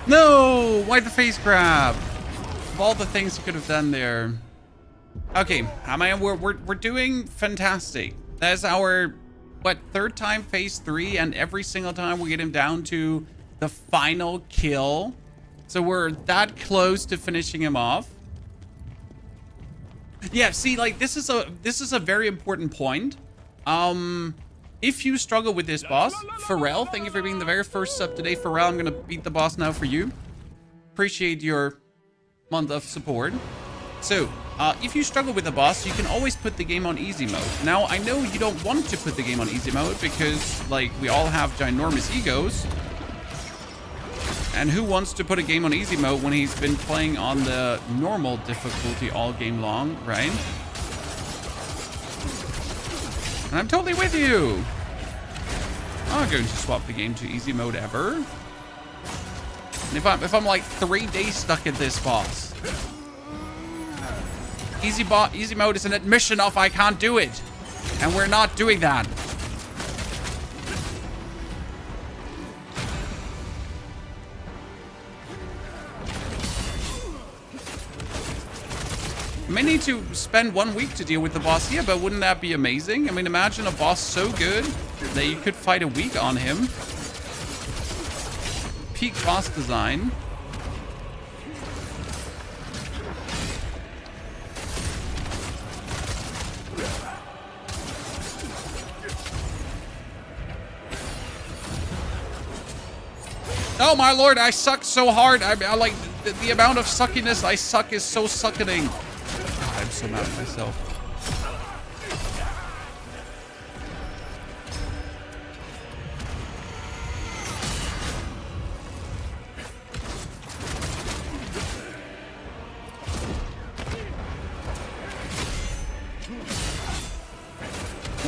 No! Why the face grab? Of all the things you could have done there. Okay, we're doing fantastic. That's our, what, third time phase 3, and every single time we get him down to the final kill. So we're that close to finishing him off. Yeah, see, like, this is a very important point. If you struggle with this boss, Pharrell, thank you for being the very first sub today. Pharrell, I'm gonna beat the boss now for you. Appreciate your month of support. So, if you struggle with the boss, you can always put the game on easy mode. Now, I know you don't want to put the game on easy mode because, like, we all have ginormous egos. And who wants to put a game on easy mode when he's been playing on the normal difficulty all game long, right? And I'm totally with you. I'm not going to swap the game to easy mode ever. And if I'm like 3 days stuck at this boss, easy mode is an admission of I can't do it, and we're not doing that. I may need to spend 1 week to deal with the boss here, but wouldn't that be amazing? I mean, imagine a boss so good that you could fight a week on him. Peak boss design. Oh my lord, I suck so hard. I like the amount of suckiness I suck is so suckening. I'm so mad at myself.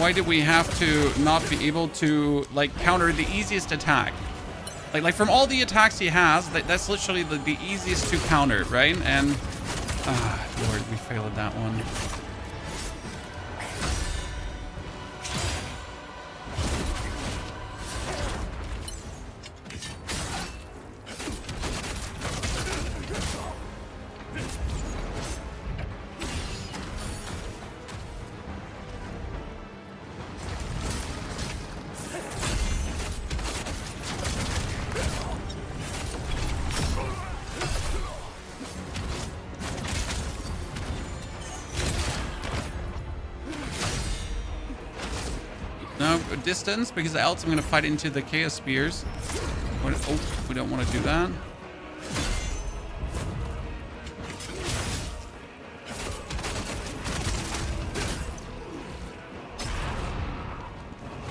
Why did we have to not be able to, like, counter the easiest attack? Like from all the attacks he has, that's literally the easiest to counter, right? And, Lord, we failed that one. No, distance, because else I'm going to fight into the Chaos Spears. What, oh, we don't want to do that.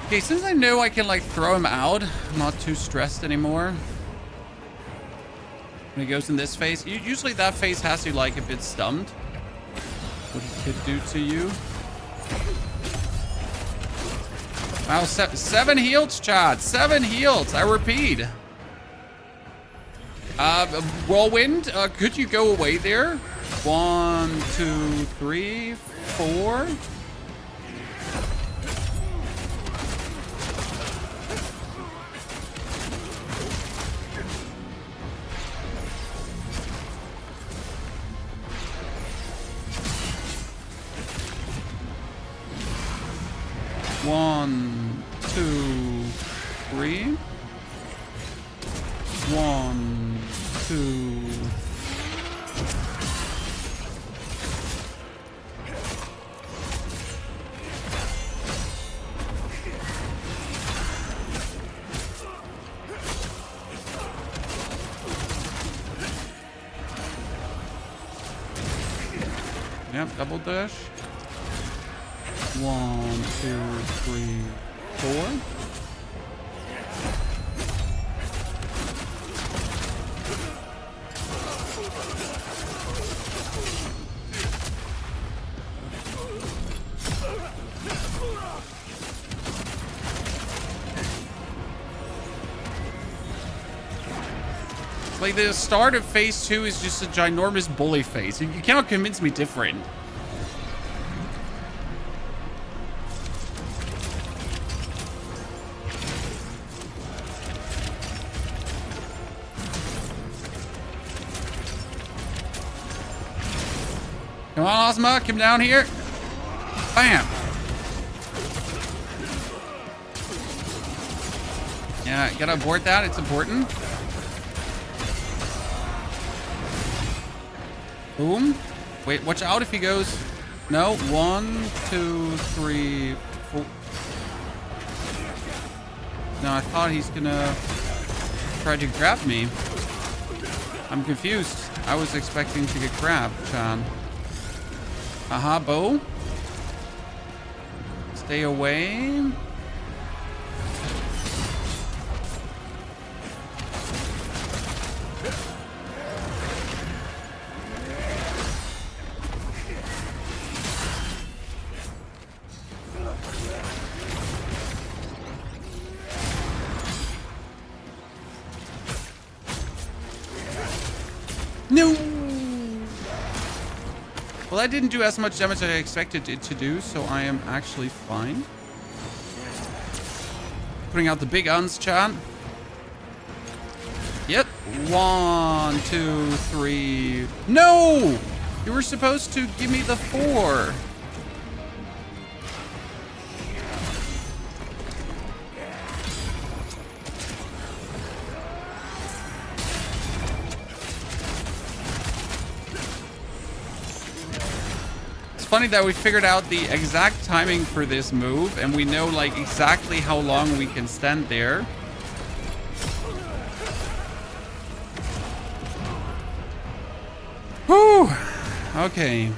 Okay, since I know I can, like, throw him out, I'm not too stressed anymore. When he goes in this phase, usually that phase has you, like, a bit stunned. What he could do to you. Wow, 7 heals, chat. 7 heals. I repeat. Whirlwind, could you go away there? 1, 2, 3, 4. One, 2, 3. 1, 2. Yep, double dash. 1, 2, 3, 4. Like, the start of phase 2 is just a ginormous bully phase. You cannot convince me different. Come on, Ozma, come down here. Bam. Yeah, gotta abort that. It's important. Boom. Wait, watch out if he goes. No. 1, 2, 3, 4. No, I thought he's gonna try to grab me. I'm confused. I was expecting to get grabbed, Chan. Aha, bow. Stay away. No! Well, I didn't do as much damage as I expected it to do, so I am actually fine. Putting out the big uns, chat. Yep. 1, 2, 3. No! You were supposed to give me the 4. Funny that we figured out the exact timing for this move, and we know like exactly how long we can stand there. Whew. Okay.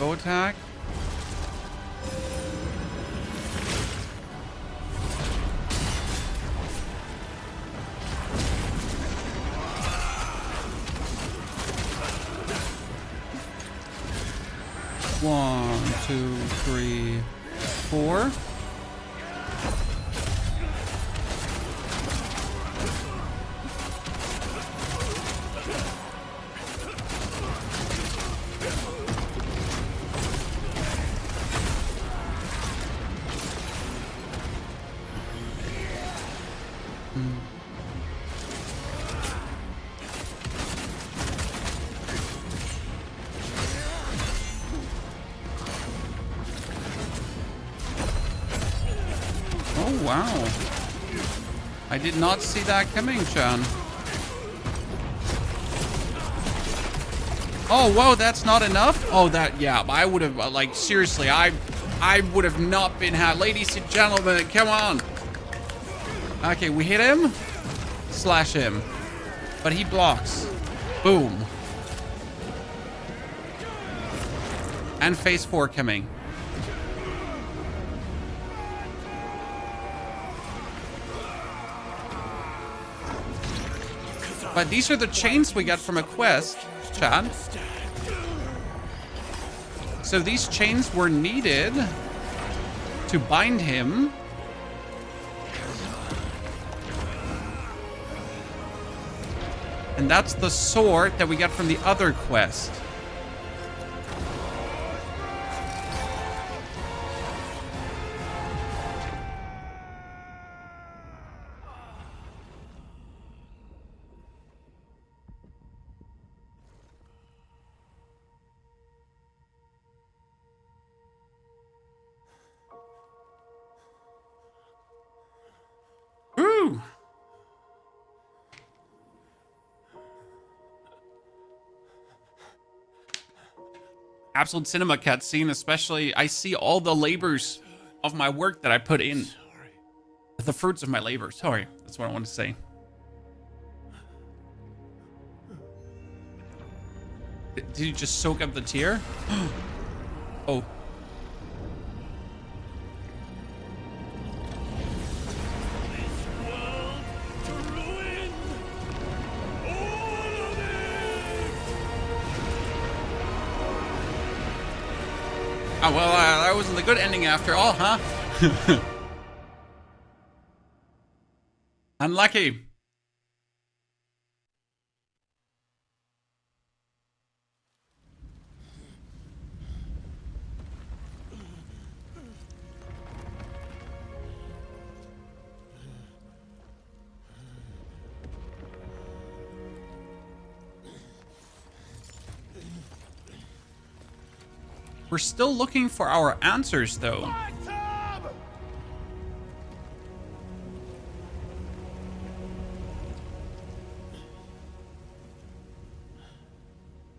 bow attack. One, two, three, four. Oh, wow. I did not see that coming, Chan. Oh, whoa, that's not enough? Oh, that, yeah, I would have, like, seriously, I would have not been had. Ladies and gentlemen, come on. Okay, we hit him. Slash him. But he blocks. Boom. And phase 4 coming. But these are the chains we get from a quest, Chad. So these chains were needed to bind him. And that's the sword that we get from the other quest. Ooh. Absolute cinema cutscene, especially. I see all the labors of my work that I put in. The fruits of my labor. Sorry, that's what I want to say. Did you just soak up the tear? Oh. Oh, well, that wasn't the good ending after all, huh? Unlucky. We're still looking for our answers, though.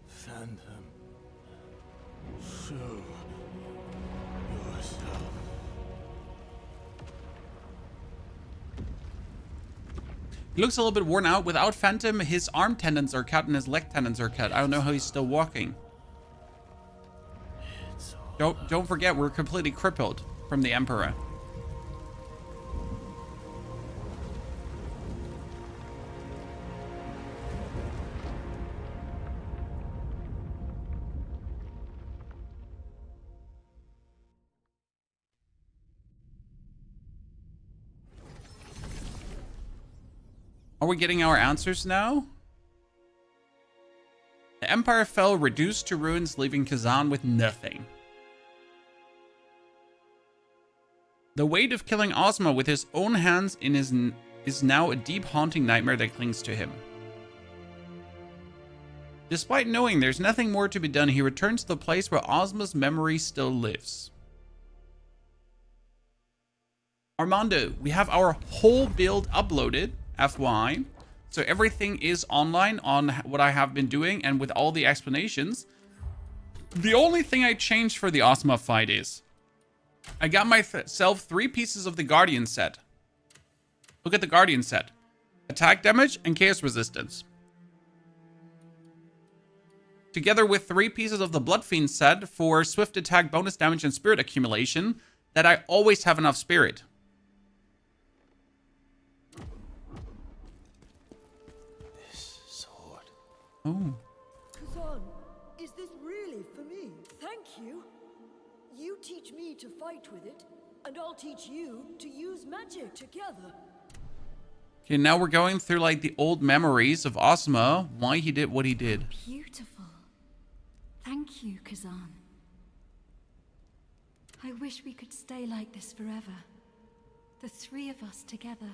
Phantom, show yourself. He looks a little bit worn out. Without Phantom, his arm tendons are cut and his leg tendons are cut. I don't know how he's still walking. Don't forget, we're completely crippled from the Emperor. Are we getting our answers now? The Empire fell, reduced to ruins, leaving Khazan with nothing. The weight of killing Ozma with his own hands is now a deep haunting nightmare that clings to him. Despite knowing there's nothing more to be done, he returns to the place where Ozma's memory still lives. Armando, we have our whole build uploaded, FYI. So everything is online on what I have been doing and with all the explanations. The only thing I changed for the Ozma fight is I got myself 3 pieces of the Guardian set. Look at the Guardian set. Attack damage and chaos resistance. together with 3 pieces of the Blood Fiend set for swift attack, bonus damage, and spirit accumulation, that I always have enough spirit. This sword. Oh. Khazan, is this really for me? Thank you. You teach me to fight with it, and I'll teach you to use magic together. Okay, now we're going through like the old memories of Ozma, why he did what he did. Beautiful. Thank you, Khazan. I wish we could stay like this forever. The 3 of us together.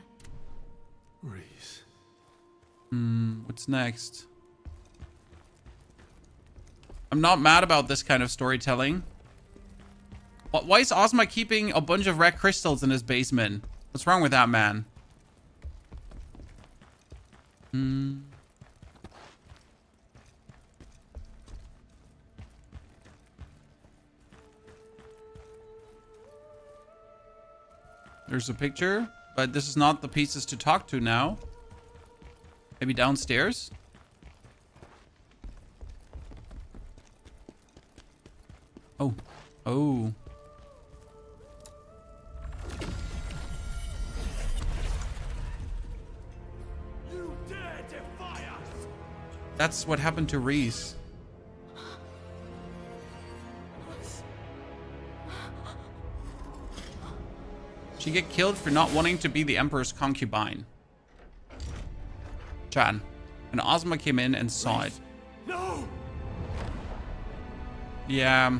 Reese. What's next? I'm not mad about this kind of storytelling. Why is Ozma keeping a bunch of red crystals in his basement? What's wrong with that man? There's a picture, but this is not the pieces to talk to now. Maybe downstairs? Oh. Oh. You dare defy us! That's what happened to Reese. She get killed for not wanting to be the Emperor's concubine. Chan. And Ozma came in and saw it. No! Yeah.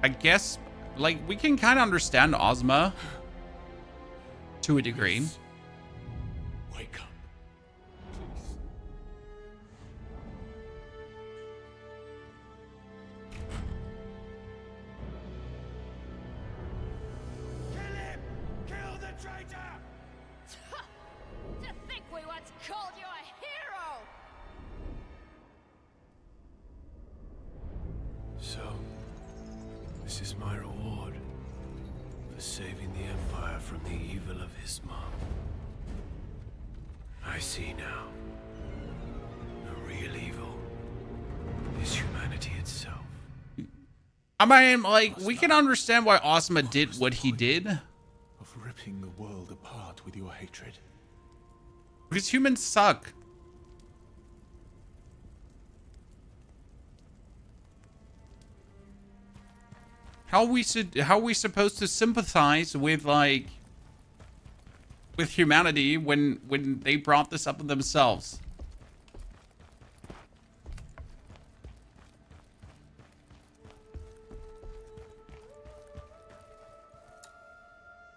I guess, like, we can kind of understand Ozma to a degree. Wake up. Please. Kill him! Kill the traitor! To think we once called you a hero! So, this is my reward for saving the Empire from the evil of Ozma. I see now. The real evil is humanity itself. I mean, like, we can understand why Ozma did what he did. Of ripping the world apart with your hatred. Because humans suck. How we supposed to sympathize with, like, with humanity when they brought this up themselves?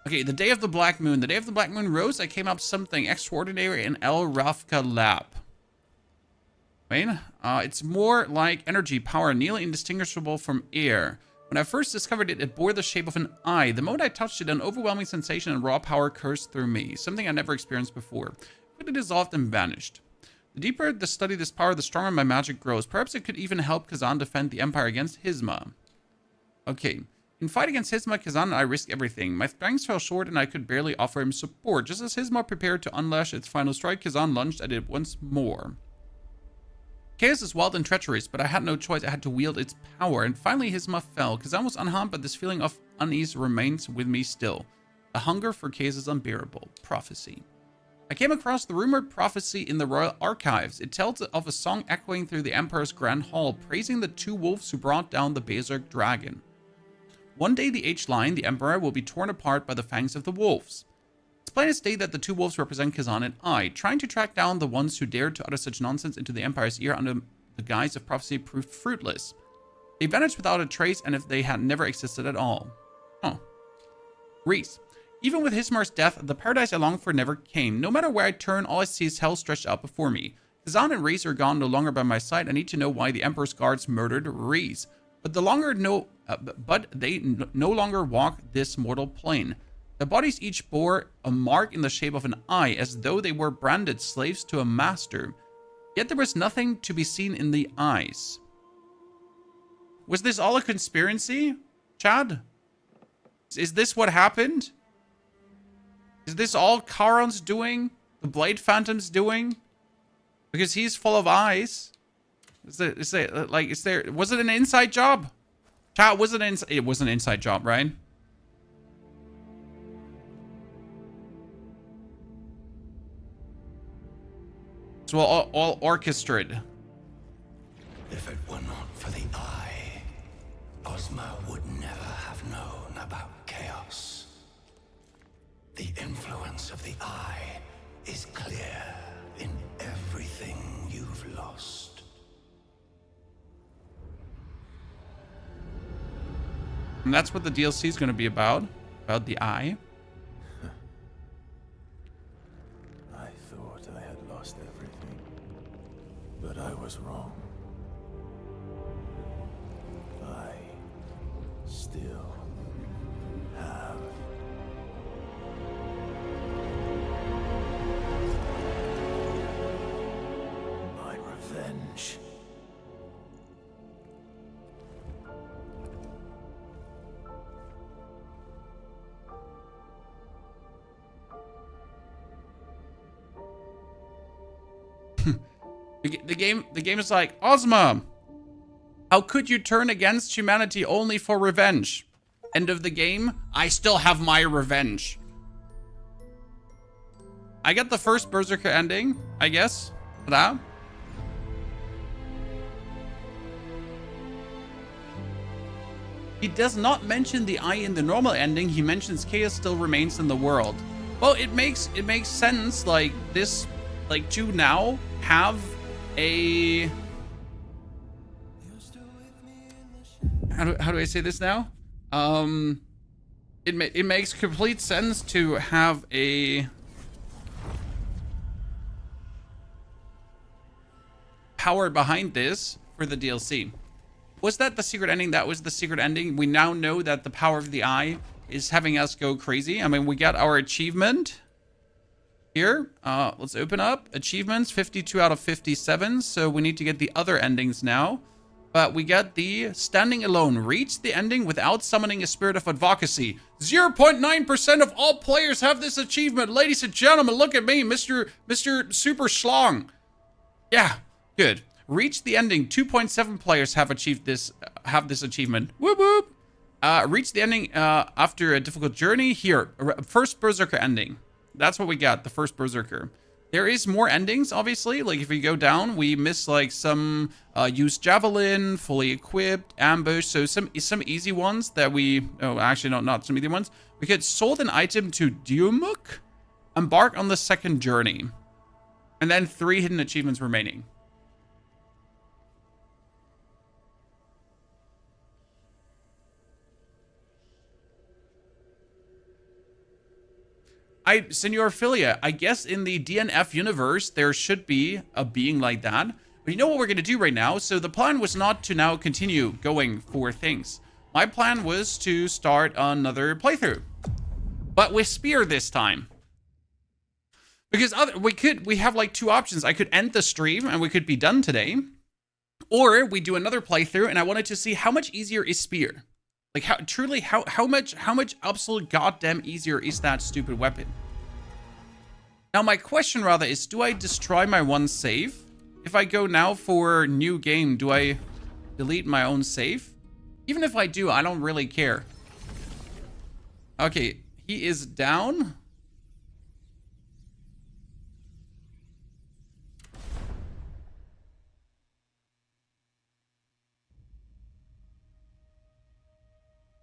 Okay, the day of the Black Moon. The day of the Black Moon rose, I came up something extraordinary in El Rafka Lab. Wait, it's more like energy, power, nearly indistinguishable from air. When I first discovered it, it bore the shape of an eye. The moment I touched it, an overwhelming sensation and raw power coursed through me, something I never experienced before. But it dissolved and vanished. The deeper I study this power, the stronger my magic grows. Perhaps it could even help Khazan defend the Empire against Ozma. Okay. In fight against Ozma, Khazan and I risked everything. My strength fell short and I could barely offer him support. Just as Ozma prepared to unleash its final strike, Khazan lunged at it once more. Chaos is wild and treacherous, but I had no choice. I had to wield its power, and finally Ozma fell. Khazan was unharmed, but this feeling of unease remains with me still. The hunger for chaos is unbearable. Prophecy. I came across the rumored prophecy in the royal archives. It tells of a song echoing through the Emperor's Grand Hall, praising the 2 wolves who brought down the Berserk dragon. One day the aged lion, the Emperor, will be torn apart by the fangs of the wolves. It's plain as day that the 2 wolves represent Khazan and I. Trying to track down the ones who dared to utter such nonsense into the Empire's ear under the guise of prophecy proved fruitless. They vanished without a trace, and if they had never existed at all. Oh. Reese. Even with Hismar's death, the paradise I longed for never came. No matter where I turn, all I see is hell stretched out before me. Khazan and Reese are gone, no longer by my side. I need to know why the Emperor's guards murdered Reese. But they no longer walk this mortal plane. The bodies each bore a mark in the shape of an eye, as though they were branded slaves to a master. Yet there was nothing to be seen in the eyes. Was this all a conspiracy, Chad? Is this what happened? Is this all Charon's doing? The Blade Phantom's doing? Because he's full of eyes. Was it an inside job? Chat, it was an inside job, right? It's all orchestrated. If it were not for the eye, Ozma would never have known about chaos. The influence of the eye is clear in everything you've lost. And that's what the DLC is going to be about the eye. I thought I had lost everything, but I was wrong. I still have. My revenge. The game is like, Ozma, how could you turn against humanity only for revenge? End of the game, I still have my revenge. I get the first Berserker ending, I guess, for that. He does not mention the eye in the normal ending. He mentions chaos still remains in the world. Well, it makes sense. Like this, like to now have a how do I say this now? It makes complete sense to have a power behind this for the DLC. Was that the secret ending? That was the secret ending. We now know that the power of the eye is having us go crazy. I mean, we got our achievement here. Let's open up achievements, 52 out of 57. So we need to get the other endings now. But we got the standing alone. Reach the ending without summoning a spirit of advocacy. 0.9% of all players have this achievement. Ladies and gentlemen, look at me, Mr. Super Schlong. Yeah, good. Reach the ending. 2.7 players have achieved this. Have this achievement. Whoop whoop. Reach the ending after a difficult journey. Here, first Berserker ending. That's what we got. The first Berserker. There is more endings, obviously. Like if we go down, we miss like some use javelin, fully equipped, ambush. So some easy ones that we. Oh, actually, not some easy ones. We could sold an item to Diumuk, embark on the second journey, and then 3 hidden achievements remaining. Senor Philia, I guess in the DNF universe, there should be a being like that. But you know what we're going to do right now? So the plan was not to now continue going for things. My plan was to start another playthrough. But with Spear this time. Because we have like 2 options. I could end the stream and we could be done today. Or we do another playthrough and I wanted to see how much easier is Spear. Like how much absolute goddamn easier is that stupid weapon? Now my question rather is, do I destroy my one save? If I go now for new game, do I delete my own save? Even if I do, I don't really care. Okay, he is down.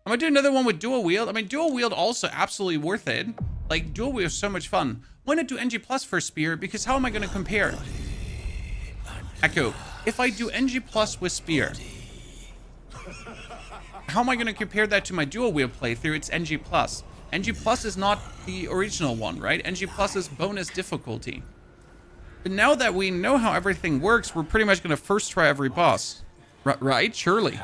I'm gonna do another one with dual wield. I mean, dual wield also absolutely worth it. Like, dual wield is so much fun. Why not do NG Plus for Spear? Because how am I gonna compare? Echo, if I do NG Plus with Spear, how am I gonna compare that to my dual wield playthrough? It's NG Plus. NG Plus is not the original one, right? NG Plus is bonus difficulty. But now that we know how everything works, we're pretty much gonna first try every boss. Right? Surely.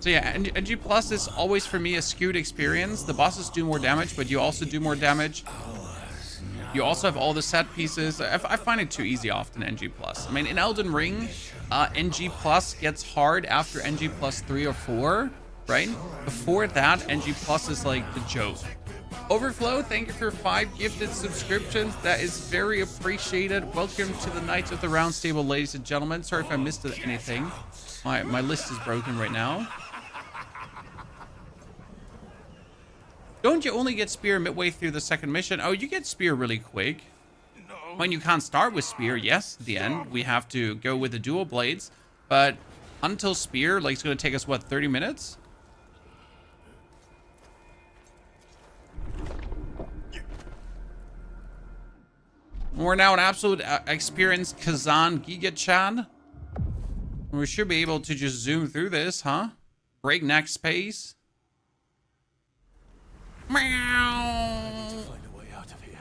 So yeah, NG Plus is always for me a skewed experience. The bosses do more damage, but you also do more damage. You also have all the set pieces. I find it too easy often, NG Plus. I mean, in Elden Ring, NG Plus gets hard after NG Plus 3 or 4. right? Before that, NG Plus is like the joke. Overflow, thank you for 5 gifted subscriptions. That is very appreciated. Welcome to the Knights of the Round Table, ladies and gentlemen. Sorry if I missed anything. My list is broken right now. Don't you only get spear midway through the second mission? Oh, you get spear really quick. When you can't start with spear, yes, at the end, we have to go with the dual blades. But until spear, like, it's going to take us, what, 30 minutes? We're now an absolute experienced Khazan Giga-chan. We should be able to just zoom through this, huh? Breakneck space. Meow. Find a way out of here.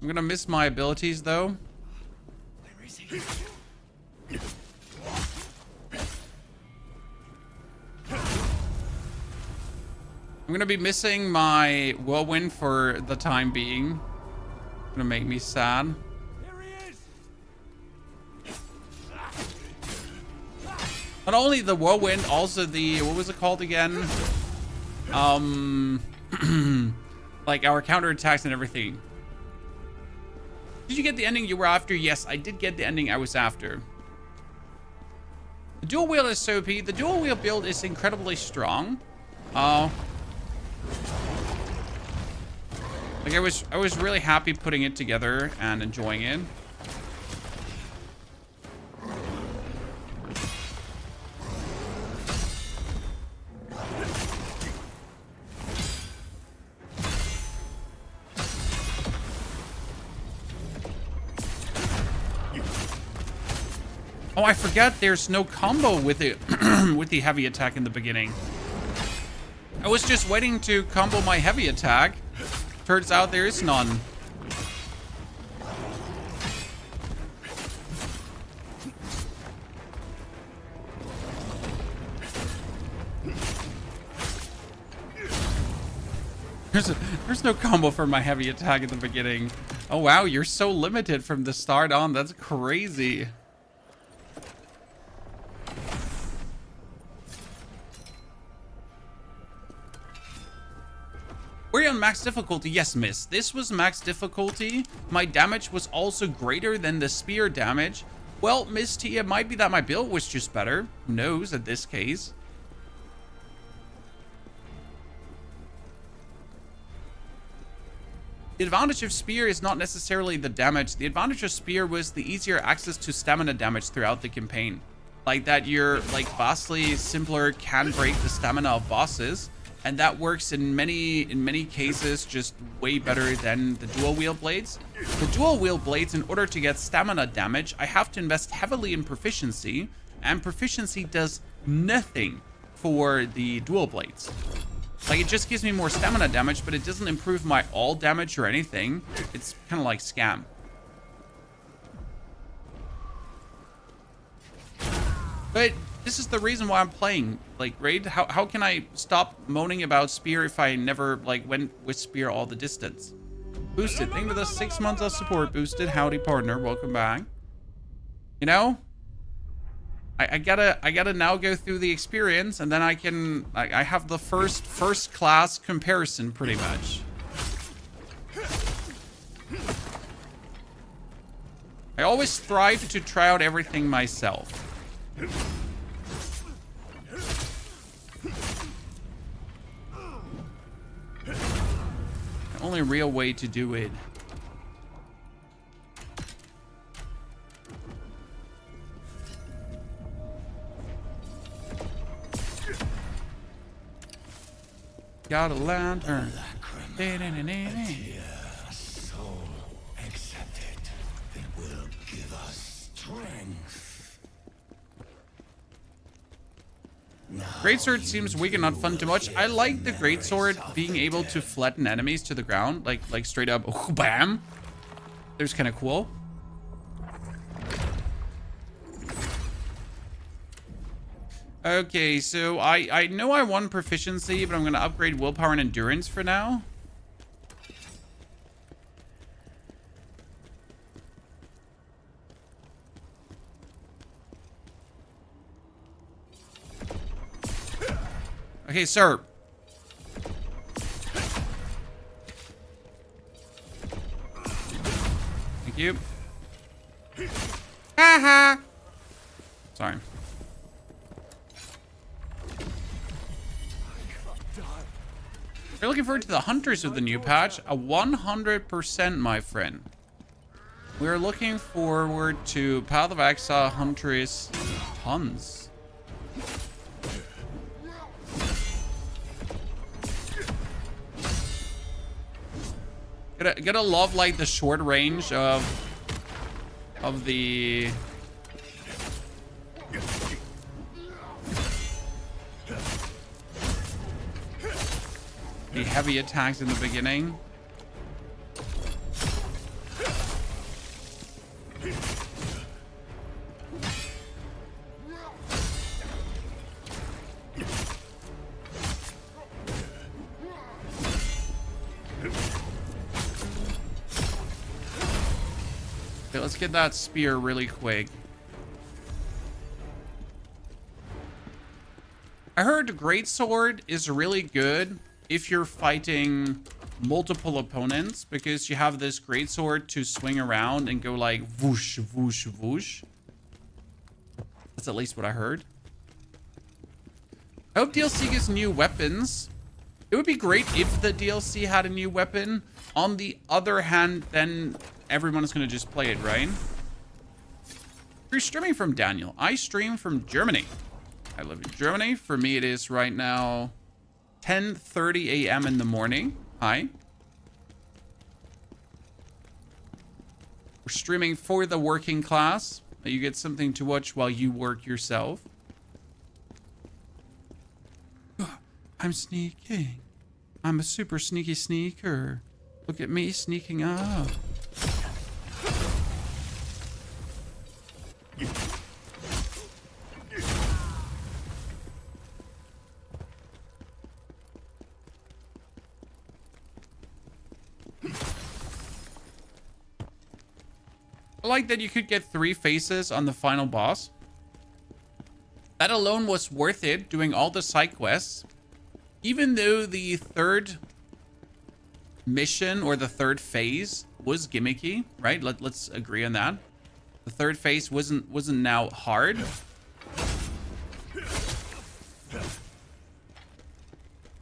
I'm gonna miss my abilities, though. Where is he? I'm gonna be missing my whirlwind for the time being. Gonna make me sad. Here he is. Not only the whirlwind, also the, what was it called again? Like our counterattacks and everything. Did you get the ending you were after? Yes, I did get the ending I was after. The dual wheel is so OP. The dual wheel build is incredibly strong. Like I was really happy putting it together and enjoying it. Oh, I forgot there's no combo with it with the heavy attack in the beginning. I was just waiting to combo my heavy attack. Turns out there is none. There's no combo for my heavy attack at the beginning. Oh wow, you're so limited from the start on. That's crazy. We're on max difficulty. Yes, miss. This was max difficulty. My damage was also greater than the spear damage. Well, Miss T, it might be that my build was just better. Who knows in this case? The advantage of spear is not necessarily the damage. The advantage of spear was the easier access to stamina damage throughout the campaign. Like that you're like vastly simpler can break the stamina of bosses. And that works in many cases just way better than the dual wheel blades. The dual wheel blades, in order to get stamina damage, I have to invest heavily in proficiency, and proficiency does nothing for the dual blades. Like, it just gives me more stamina damage, but it doesn't improve my all damage or anything. It's kind of like scam. But this is the reason why I'm playing, like, Raid. How can I stop moaning about spear if I never, like, went with spear all the distance? Boosted, thank you for the 6 months of support, Boosted. Howdy, partner, welcome back. You know, I gotta now go through the experience, and then I have the first class comparison, pretty much. I always strive to try out everything myself. The only real way to do it. Got a lantern. Soul, accept it. It will give us strength. Greatsword seems weak and not fun too much. I like the greatsword being able to flatten enemies to the ground, like straight up, oh, bam. There's kind of cool. Okay, so I know I won proficiency, but I'm gonna upgrade willpower and endurance for now. Okay, sir. Thank you. Haha. Sorry. We're looking forward to the hunters of the new patch. A 100%, my friend. We're looking forward to Path of Exile, Huntress, tons. Gotta love like the short range of the heavy attacks in the beginning. Okay, let's get that spear really quick. I heard Greatsword is really good if you're fighting multiple opponents, because you have this Greatsword to swing around and go like whoosh, whoosh, whoosh. That's at least what I heard. I hope DLC gets new weapons. It would be great if the DLC had a new weapon. On the other hand, then everyone is going to just play it, right? You're streaming from Daniel. I stream from Germany. I live in Germany. For me, it is right now 10:30 a.m. in the morning. Hi. We're streaming for the working class. You get something to watch while you work yourself. I'm sneaking. I'm a super sneaky sneaker. Look at me sneaking up. I like that you could get 3 faces on the final boss. That alone was worth it, doing all the side quests. Even though the third mission or the third phase was gimmicky, right? Let's agree on that. The third phase wasn't now hard.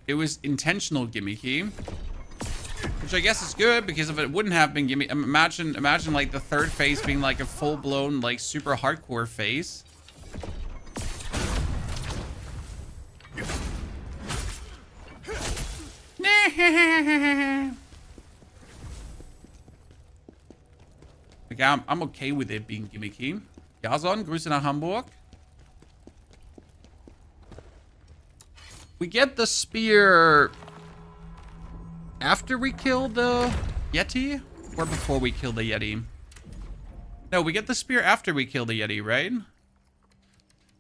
It was intentional gimmicky. Which I guess is good, because if it wouldn't have been gimmicky, imagine like the third phase being like a full-blown like super hardcore phase. Okay, I'm okay with it being gimmicky. Khazan, Grüße nach Hamburg. We get the spear after we kill the Yeti? Or before we kill the Yeti? No, we get the spear after we kill the Yeti, right?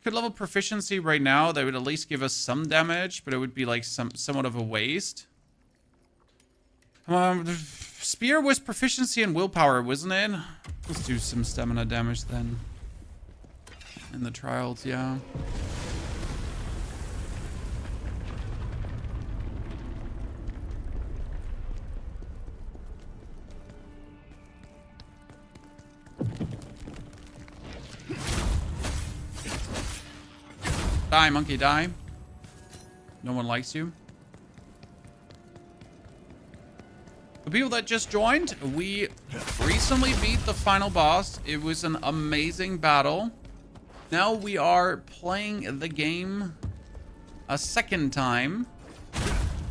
Could level proficiency right now. That would at least give us some damage, but it would be like somewhat of a waste. The spear was proficiency and willpower, wasn't it? Let's do some stamina damage then. In the trials, yeah. Die, monkey, die. No one likes you. The people that just joined, we recently beat the final boss. It was an amazing battle. Now we are playing the game a second time,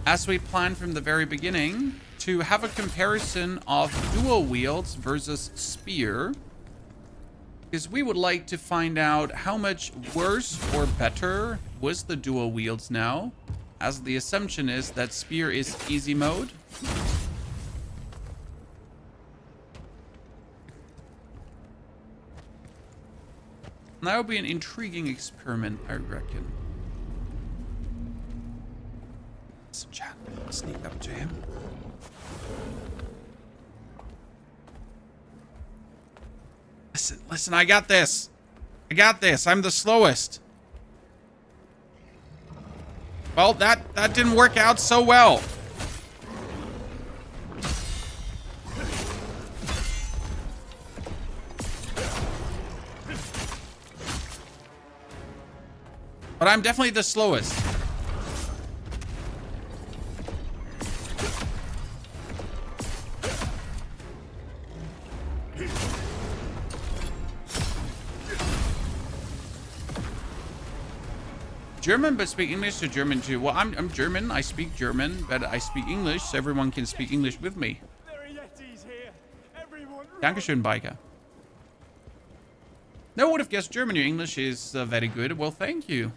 as we planned from the very beginning, to have a comparison of dual wields versus spear. Because we would like to find out how much worse or better was the dual wields now, as the assumption is that spear is easy mode. That would be an intriguing experiment, I reckon. So chat, sneak up to him. Listen, I got this. I got this. I'm the slowest. Well, that didn't work out so well. But I'm definitely the slowest. German, but speak English, or German too? Well, I'm German. I speak German, but I speak English, so everyone can speak English with me. Dankeschön, Biker. No one would have guessed German. Your English is very good. Well, thank you.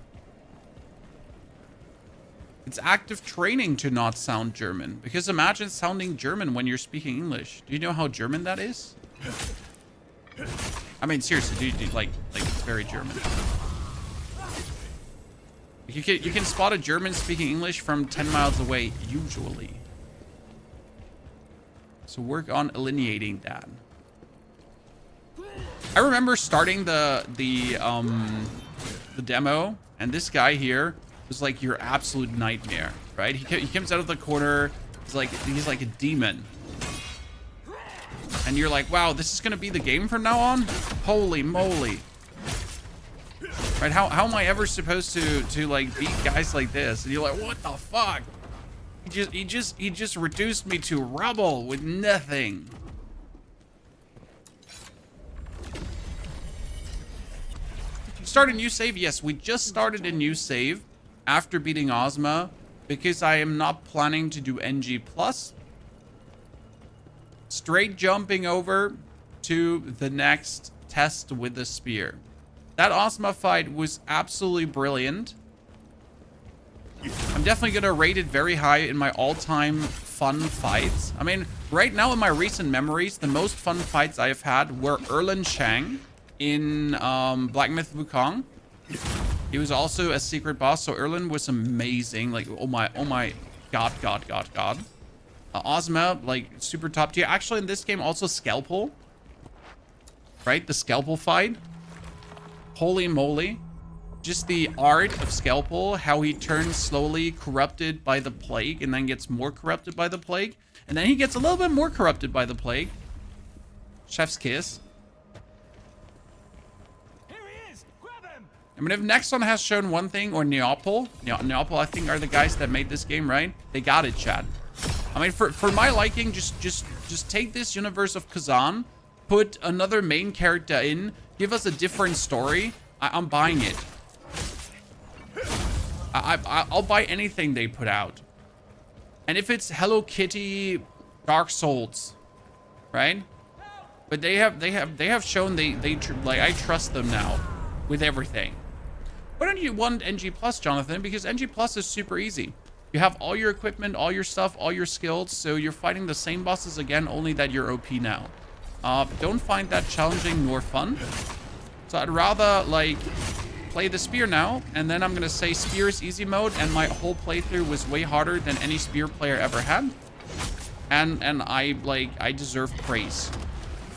It's active training to not sound German. Because imagine sounding German when you're speaking English. Do you know how German that is? I mean, seriously, like it's very German. You can spot a German speaking English from 10 miles away, usually. So work on eliminating that. I remember starting the demo, and this guy here was like your absolute nightmare, right? He comes out of the corner. He's like a demon, and you're like, wow, this is gonna be the game from now on. Holy moly! Right? How am I ever supposed to like beat guys like this? And you're like, what the fuck? He just reduced me to rubble with nothing. Start a new save? Yes, we just started a new save after beating Ozma because I am not planning to do NG+. Straight jumping over to the next test with the spear. That Ozma fight was absolutely brilliant. I'm definitely going to rate it very high in my all-time fun fights. I mean, right now in my recent memories, the most fun fights I've had were Erlen Shang in Black Myth Wukong. He was also a secret boss, so Erlen was amazing. Like, oh my god. Ozma, like, super top tier. Actually, in this game, also Scalpel. Right? The Scalpel fight. Holy moly. Just the art of Scalpel, how he turns slowly corrupted by the plague and then gets more corrupted by the plague. And then he gets a little bit more corrupted by the plague. Chef's kiss. Here he is! Grab him! I mean, if Nexon has shown one thing, or Neopol, I think are the guys that made this game, right? They got it, Chad. I mean, for my liking, just take this universe of Khazan, put another main character in, give us a different story. I'm buying it. I'll buy anything they put out. And if it's Hello Kitty, Dark Souls, right? But they have shown like I trust them now with everything. Why don't you want NG+, Jonathan? Because NG+ is super easy. You have all your equipment, all your stuff, all your skills, so you're fighting the same bosses again, only that you're OP now. Don't find that challenging nor fun. So I'd rather, like, play the spear now, and then I'm gonna say spear is easy mode, and my whole playthrough was way harder than any spear player ever had. And I deserve praise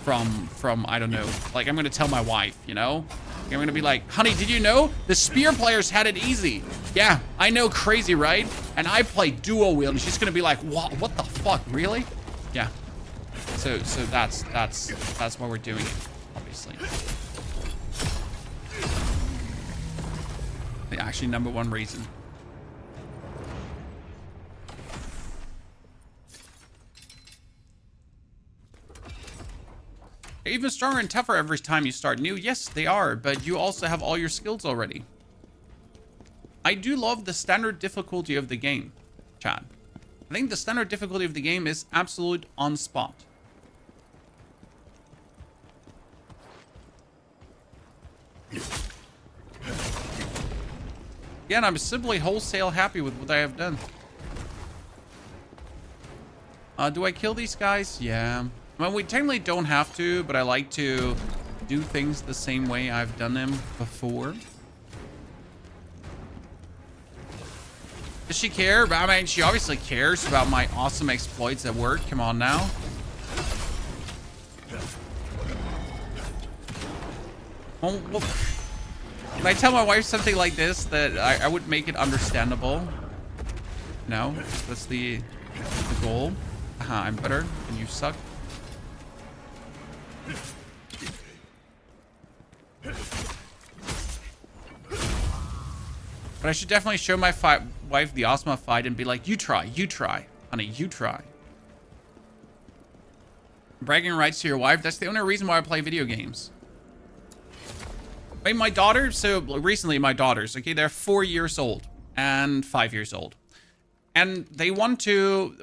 from I don't know. Like, I'm gonna tell my wife, you know? I'm gonna be like, honey, did you know the spear players had it easy? Yeah, I know, crazy, right? And I play dual wield, and she's gonna be like, what the fuck, really? Yeah. So that's why we're doing it, obviously. The actually #1 reason. They're even stronger and tougher every time you start new. Yes, they are, but you also have all your skills already. I do love the standard difficulty of the game, Chad. I think the standard difficulty of the game is absolute on spot. Again, I'm simply wholesale happy with what I have done. Do I kill these guys? Yeah. I mean, we technically don't have to, but I like to do things the same way I've done them before. Does she care? I mean, she obviously cares about my awesome exploits at work. Come on now. Well, can I tell my wife something like this that I would make it understandable? No, that's the goal. Haha, I'm better and you suck. But I should definitely show my wife the Ozma fight and be like, you try, honey, you try. Bragging rights to your wife, that's the only reason why I play video games. Wait, my daughter, so recently my daughters, okay, they're 4 years old and 5 years old. And they want to,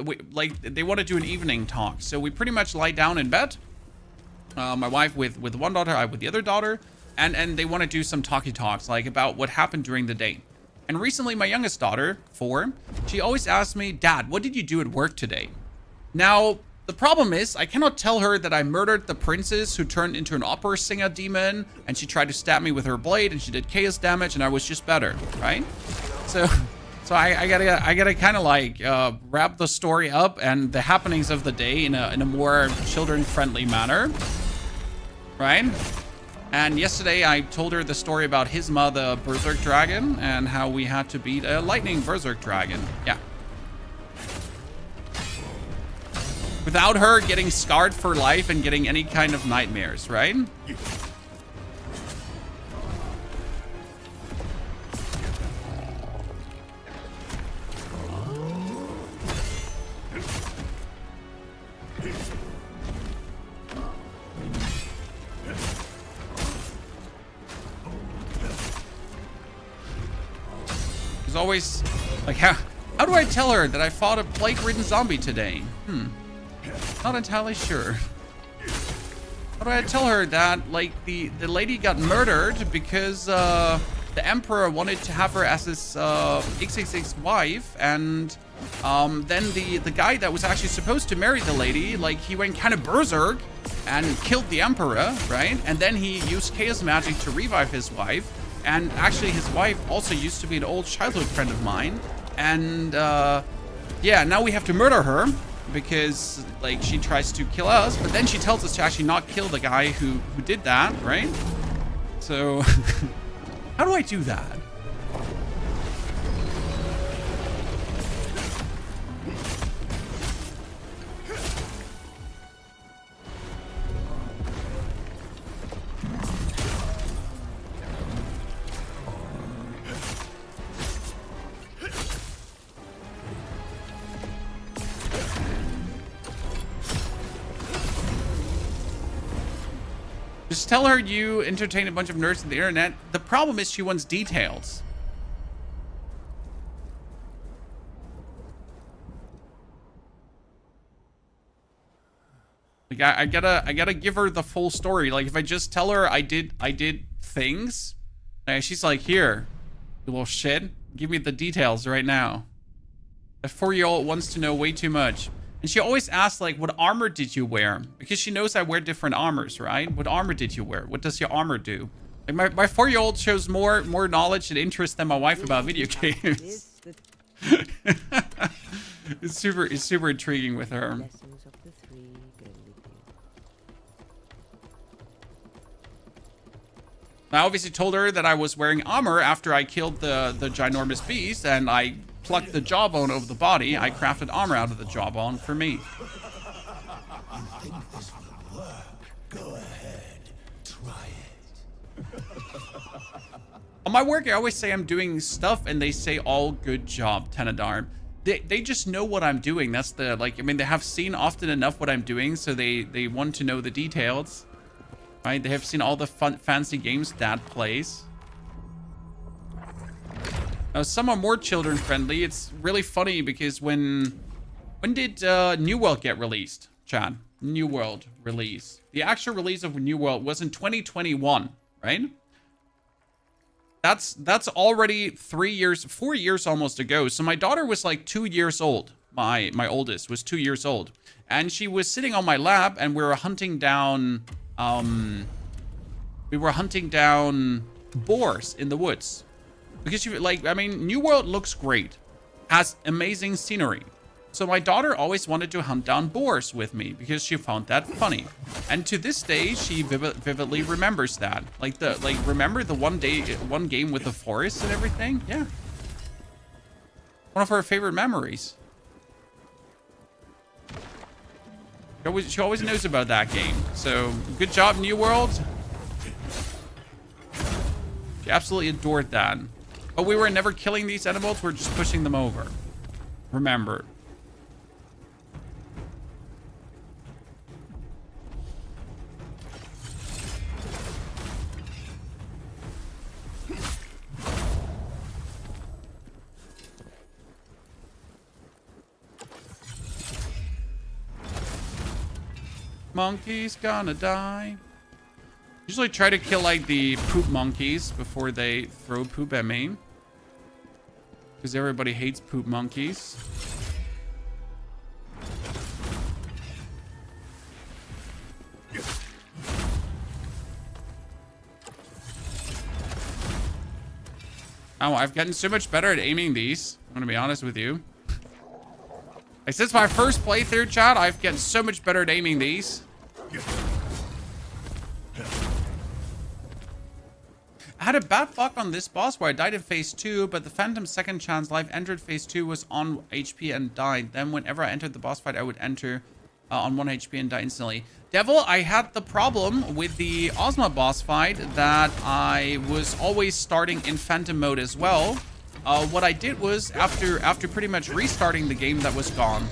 they want to do an evening talk. So we pretty much lie down in bed. My wife with one daughter, I with the other daughter. And they want to do some talkie talks, like about what happened during the day. And recently, my youngest daughter, 4, she always asks me, Dad, what did you do at work today? Now, the problem is, I cannot tell her that I murdered the princess who turned into an opera singer demon, and she tried to stab me with her blade, and she did chaos damage, and I was just better, right? So I gotta kind of like wrap the story up and the happenings of the day in a more children-friendly manner, right? And yesterday I told her the story about Ozma, the Berserk dragon, and how we had to beat a lightning Berserk dragon. Yeah. Without her getting scarred for life and getting any kind of nightmares, right? Always like, how do I tell her that I fought a plague-ridden zombie today? Not entirely sure. How do I tell her that like the lady got murdered because the emperor wanted to have her as his XXX wife, and then the guy that was actually supposed to marry the lady, like, he went kind of berserk and killed the emperor, right? And then he used chaos magic to revive his wife. And actually, his wife also used to be an old childhood friend of mine. And, yeah, now we have to murder her because, like, she tries to kill us. But then she tells us to actually not kill the guy who did that, right? So, how do I do that? Just tell her you entertain a bunch of nerds on the internet. The problem is she wants details. Like I gotta give her the full story. Like if I just tell her I did things, she's like, here, you little shit, give me the details right now. A 4-year-old wants to know way too much. And she always asks, like, what armor did you wear? Because she knows I wear different armors, right? What armor did you wear? What does your armor do? Like, my 4-year-old shows more knowledge and interest than my wife about video games. It's super intriguing with her. I obviously told her that I was wearing armor after I killed the ginormous beast, and I plucked the jawbone over the body. I crafted armor out of the jawbone for me. You think this will work? Go ahead, try it. On my work, I always say I'm doing stuff, and they say, all good job, Tenadar. They just know what I'm doing. That's the, like, I mean, they have seen often enough what I'm doing, so they want to know the details. Right? They have seen all the fancy games Dad plays. Now, some are more children friendly. It's really funny because when did New World get released, Chad? New World release. The actual release of New World was in 2021, right? That's already 4 years almost ago. So my daughter was like 2 years old. My oldest was 2 years old, and she was sitting on my lap, and we were hunting down boars in the woods. Because she, like, I mean, New World looks great, has amazing scenery. So my daughter always wanted to hunt down boars with me because she found that funny. And to this day, she vividly remembers that. Like remember the one game with the forest and everything? Yeah. One of our favorite memories. She always knows about that game. So, good job, New World. She absolutely adored that. But we were never killing these animals. We're just pushing them over. Remember. Monkey's gonna die. Usually try to kill like the poop monkeys before they throw poop at me. Because everybody hates poop monkeys. Oh, I've gotten so much better at aiming these. I'm gonna be honest with you. Like, since my first playthrough, chat, I've gotten so much better at aiming these. I had a bad luck on this boss where I died in phase 2, but the Phantom second chance life entered phase 2 was on HP and died. Then whenever I entered the boss fight, I would enter on 1 HP and die instantly. Devil, I had the problem with the Ozma boss fight that I was always starting in Phantom mode as well. What I did was, after pretty much restarting the game, that was gone.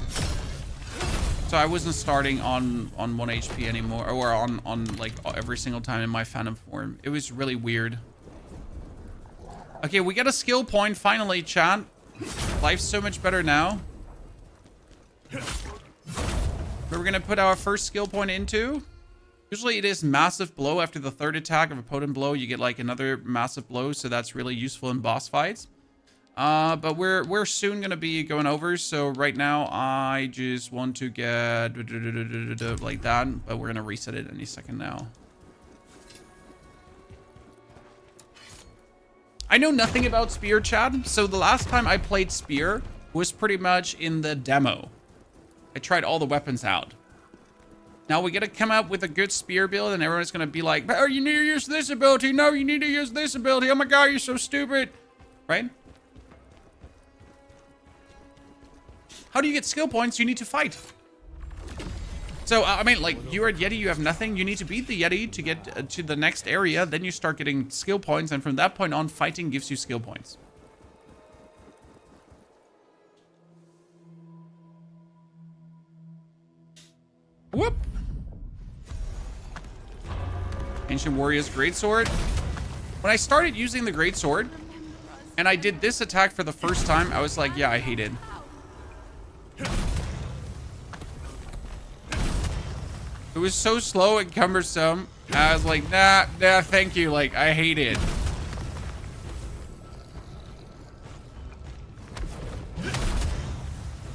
So I wasn't starting on 1 HP anymore, or on like every single time in my Phantom form. It was really weird. Okay, we get a skill point finally, chat. Life's so much better now. We're gonna put our first skill point into. Usually it is massive blow. After the third attack of a potent blow, you get like another massive blow, so that's really useful in boss fights. But we're soon gonna be going over, so right now I just want to get like that, but we're gonna reset it any second now. I know nothing about Spear, Chad, so the last time I played Spear was pretty much in the demo. I tried all the weapons out. Now we gotta come up with a good Spear build, and everyone's gonna be like, oh, you need to use this ability, no, you need to use this ability, oh my god, you're so stupid, right? How do you get skill points? You need to fight. So, I mean, like, you're at Yeti, you have nothing. You need to beat the Yeti to get to the next area. Then you start getting skill points. And from that point on, fighting gives you skill points. Whoop. Ancient Warrior's Greatsword. When I started using the Greatsword, and I did this attack for the first time, I was like, yeah, I hate it. It was so slow and cumbersome. I was like, nah, thank you. Like, I hate it.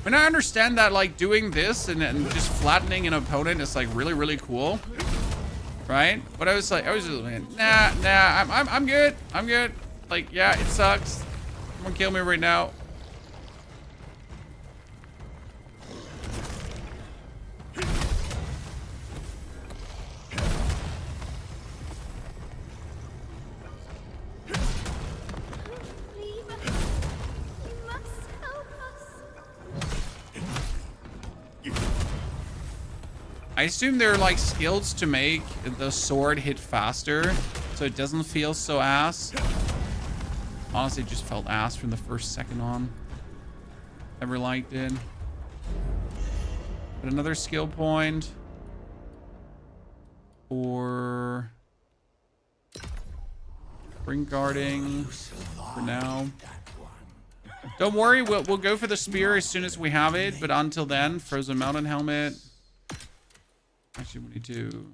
And I understand that, like, doing this and just flattening an opponent is, like, really, really cool. Right? But I was just like, nah, I'm good. I'm good. Like, yeah, it sucks. Someone kill me right now. I assume there are like skills to make the sword hit faster, so it doesn't feel so ass. Honestly, it just felt ass from the first second on. Never liked it. But another skill point for ring guarding for now. Don't worry, we'll go for the spear as soon as we have it, but until then, Frozen Mountain Helmet. Actually, we need to...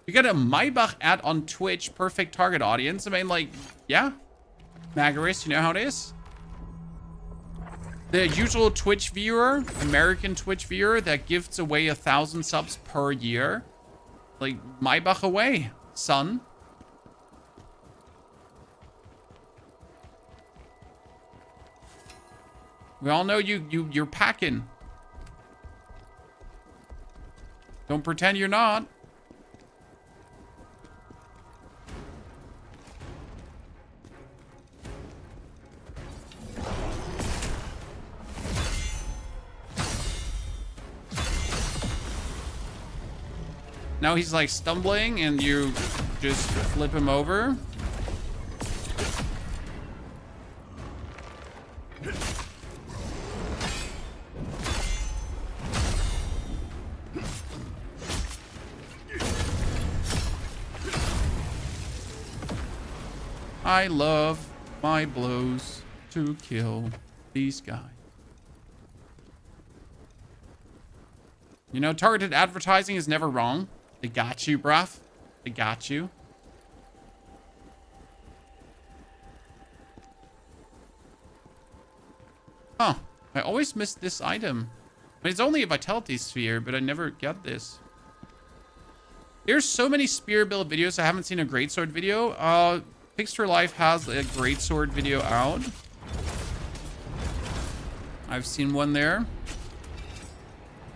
You got a Maybach ad on Twitch, perfect target audience. I mean, like, yeah. Magaris, you know how it is? The usual Twitch viewer, American Twitch viewer that gives away 1,000 subs per year. Like, Maybach away, son. We all know you're packing. Don't pretend you're not. Now he's like stumbling and you just flip him over. I love my blows to kill these guys. You know, targeted advertising is never wrong. They got you, bruv. They got you. Huh. I always miss this item. I mean, it's only a vitality sphere, but I never get this. There's so many spear build videos. I haven't seen a greatsword video. Pixter Life has a greatsword video out. I've seen one there.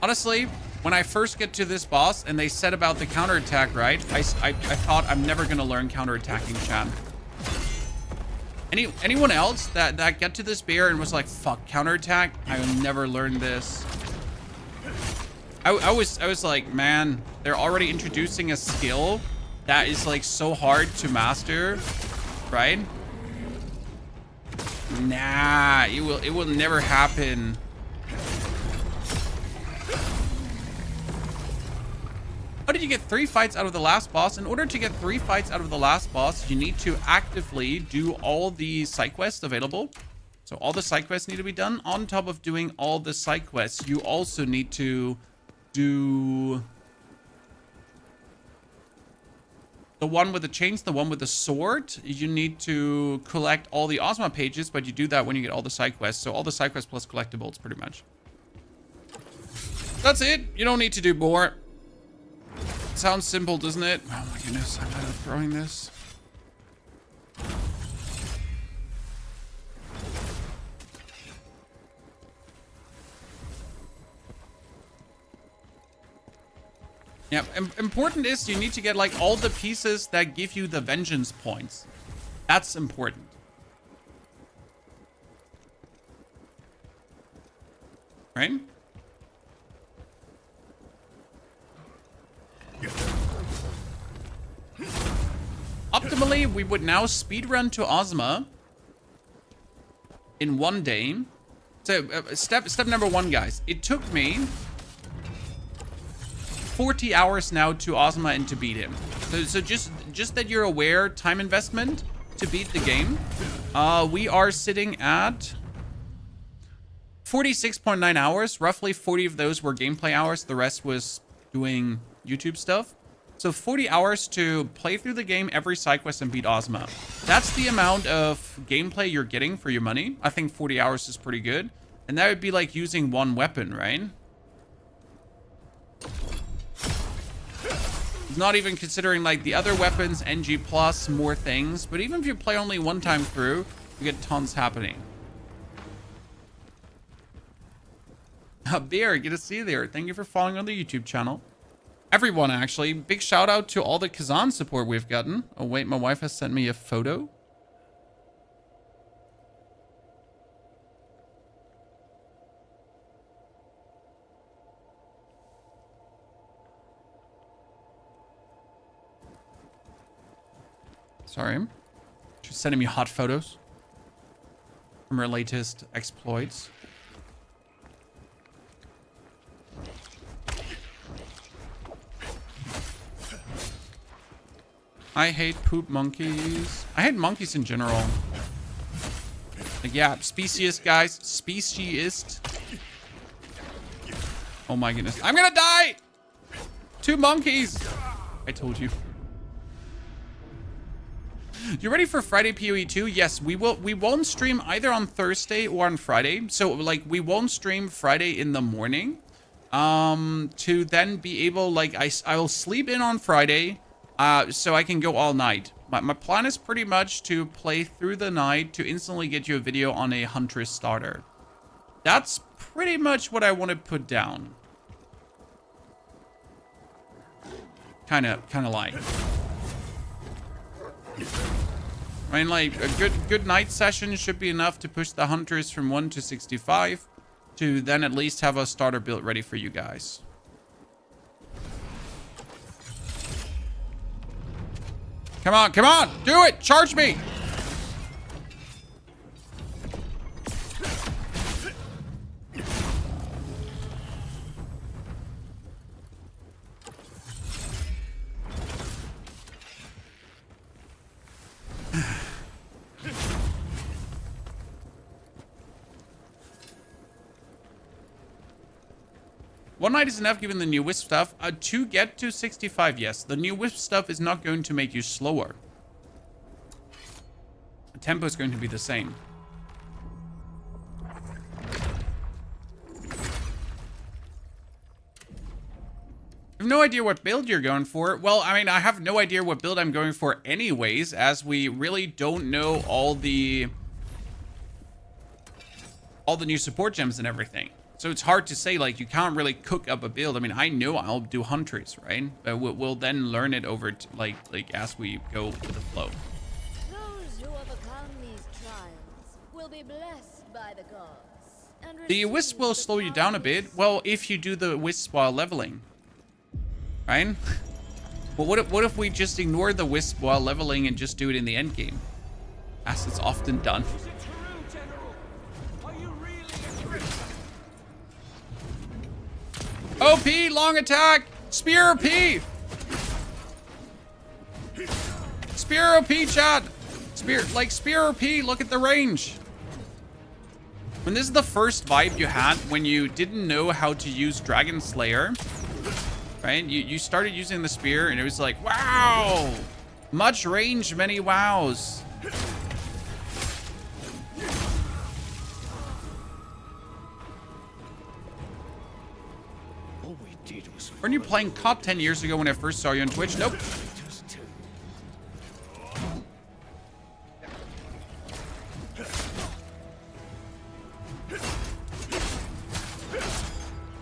Honestly, when I first get to this boss and they said about the counterattack, right? I thought I'm never gonna learn counterattacking, chat. Anyone else that get to this bear and was like, fuck, counterattack? I will never learn this. I was like, man, they're already introducing a skill that is like so hard to master, right? Nah, it will never happen. How did you get 3 fights out of the last boss? In order to get 3 fights out of the last boss, you need to actively do all the side quests available. So all the side quests need to be done. On top of doing all the side quests, you also need to do the one with the chains, the one with the sword. You need to collect all the Ozma pages, but you do that when you get all the side quests. So all the side quests plus collectibles, pretty much. That's it. You don't need to do more. Sounds simple, doesn't it? Oh my goodness, I'm out of throwing this. Yeah, important is you need to get like all the pieces that give you the vengeance points. That's important. Right? Optimally, we would now speedrun to Ozma in 1 day. So step number 1, guys. It took me 40 hours now to Ozma and to beat him. So just that you're aware, time investment to beat the game. We are sitting at 46.9 hours. Roughly 40 of those were gameplay hours. The rest was doing YouTube stuff. So 40 hours to play through the game, every side quest, and beat Ozma. That's the amount of gameplay you're getting for your money. I think 40 hours is pretty good. And that would be like using 1 weapon, right? Not even considering like the other weapons, NG+, more things. But even if you play only 1 time through, you get tons happening. Bear, good to see you there. Thank you for following on the YouTube channel. Everyone, actually. Big shout out to all the Khazan support we've gotten. Oh, wait, my wife has sent me a photo. Sorry. She's sending me hot photos from her latest exploits. I hate poop monkeys. I hate monkeys in general. Like, yeah, speciest, guys. Speciest. Oh my goodness. I'm gonna die! 2 monkeys! I told you. You ready for Friday PoE 2? Yes, we will. We won't stream either on Thursday or on Friday. So, like, we won't stream Friday in the morning. To then be able, like, I will sleep in on Friday. So I can go all night. My plan is pretty much to play through the night to instantly get you a video on a Huntress starter. That's pretty much what I want to put down. kind of like. I mean, like, a good night session should be enough to push the hunters from 1 to 65 to then at least have a starter build ready for you guys. Come on, come on! Do it! Charge me! One night is enough given the new Wisp stuff. To get to 65, yes. The new Wisp stuff is not going to make you slower. The tempo is going to be the same. I have no idea what build you're going for. Well, I mean, I have no idea what build I'm going for anyways, as we really don't know all the new support gems and everything. So it's hard to say, like, you can't really cook up a build. I mean, I know I'll do Hunters, right? But we'll then learn it over, like as we go with the flow. Those who overcome these trials will be blessed by the gods. And The Wisp will slow you down a bit. Well, if you do the Wisp while leveling. Right? Well, what if we just ignore the Wisp while leveling and just do it in the end game? As it's often done. Is it true, General? Are you really a traitor? OP, long attack! Spear OP! Spear OP, chat! Spear OP, look at the range. When this is the first vibe you had when you didn't know how to use Dragon Slayer, right? You started using the spear and it was like, wow! Much range, many wows. Weren't you playing COD 10 years ago when I first saw you on Twitch? Nope.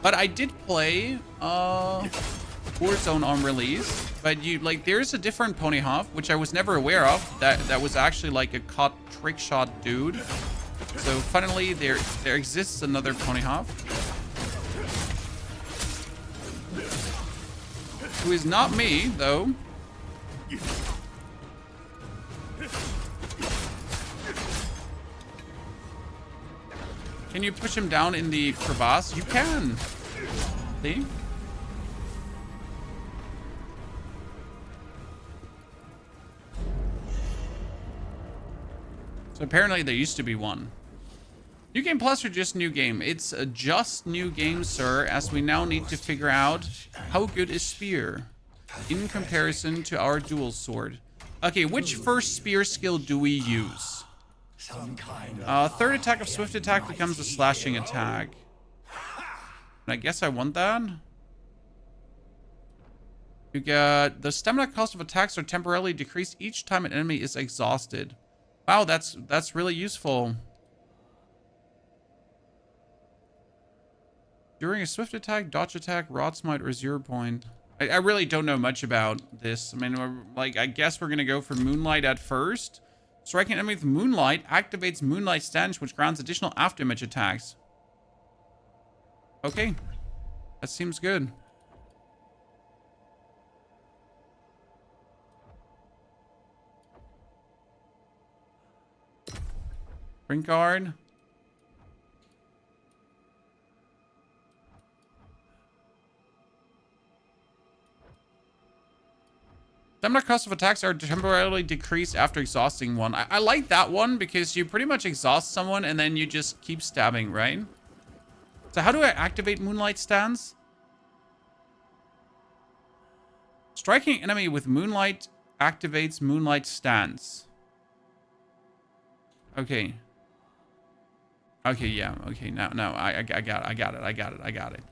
But I did play Warzone on release. But there's a different pony hop, which I was never aware of, that was actually like a COD trick shot dude. So funnily, there exists another pony hop. Who is not me, though. Can you push him down in the crevasse? You can. See? So apparently there used to be one. New Game Plus or just New Game? It's just New Game, sir, as we now need to figure out how good is Spear in comparison to our dual sword. Okay, which first Spear skill do we use? Third attack of Swift Attack becomes a slashing attack. And I guess I want that. You get the stamina cost of attacks are temporarily decreased each time an enemy is exhausted. Wow, that's really useful. During a swift attack, dodge attack, rod smite, or 0 point. I really don't know much about this. I mean, I guess we're gonna go for Moonlight at first. Striking an enemy with Moonlight activates Moonlight Stench, which grants additional afterimage attacks. Okay, that seems good. Ring guard. Stamina cost of attacks are temporarily decreased after exhausting one. I like that one because you pretty much exhaust someone and then you just keep stabbing, right? So how do I activate Moonlight Stance? Striking enemy with Moonlight activates Moonlight Stance. Okay. Okay, yeah. Okay, now I got it.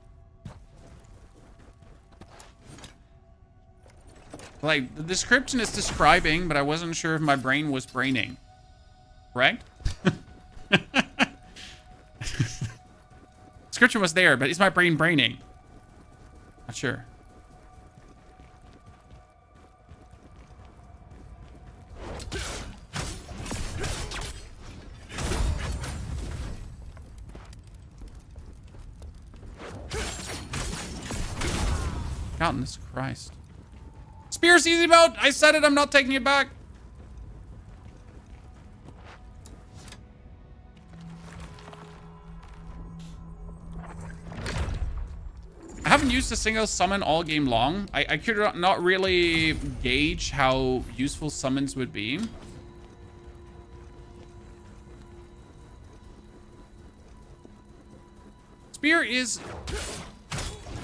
Like, the description is describing, but I wasn't sure if my brain was braining. Correct? Description was there, but is my brain braining? Not sure. Goodness Christ. Spear's easy mode! I said it, I'm not taking it back. I haven't used a single summon all game long. I could not really gauge how useful summons would be. Spear is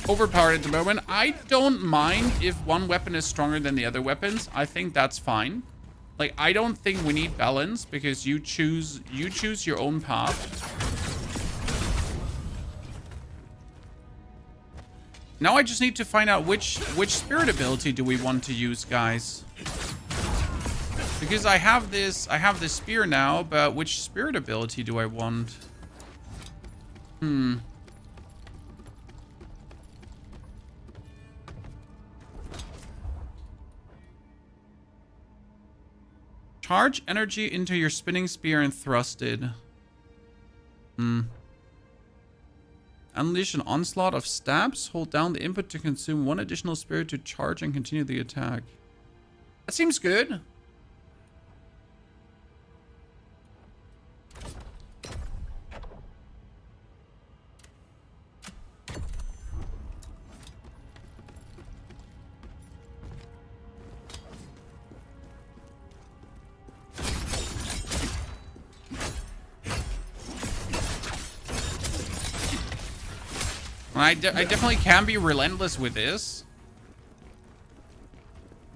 overpowered at the moment. I don't mind if one weapon is stronger than the other weapons. I think that's fine. Like, I don't think we need balance because you choose your own path. Now I just need to find out which spirit ability do we want to use, guys. Because I have this spear now, but which spirit ability do I want? Charge energy into your spinning spear and thrust it. Unleash an onslaught of stabs. Hold down the input to consume one additional spirit to charge and continue the attack. That seems good. I definitely can be relentless with this.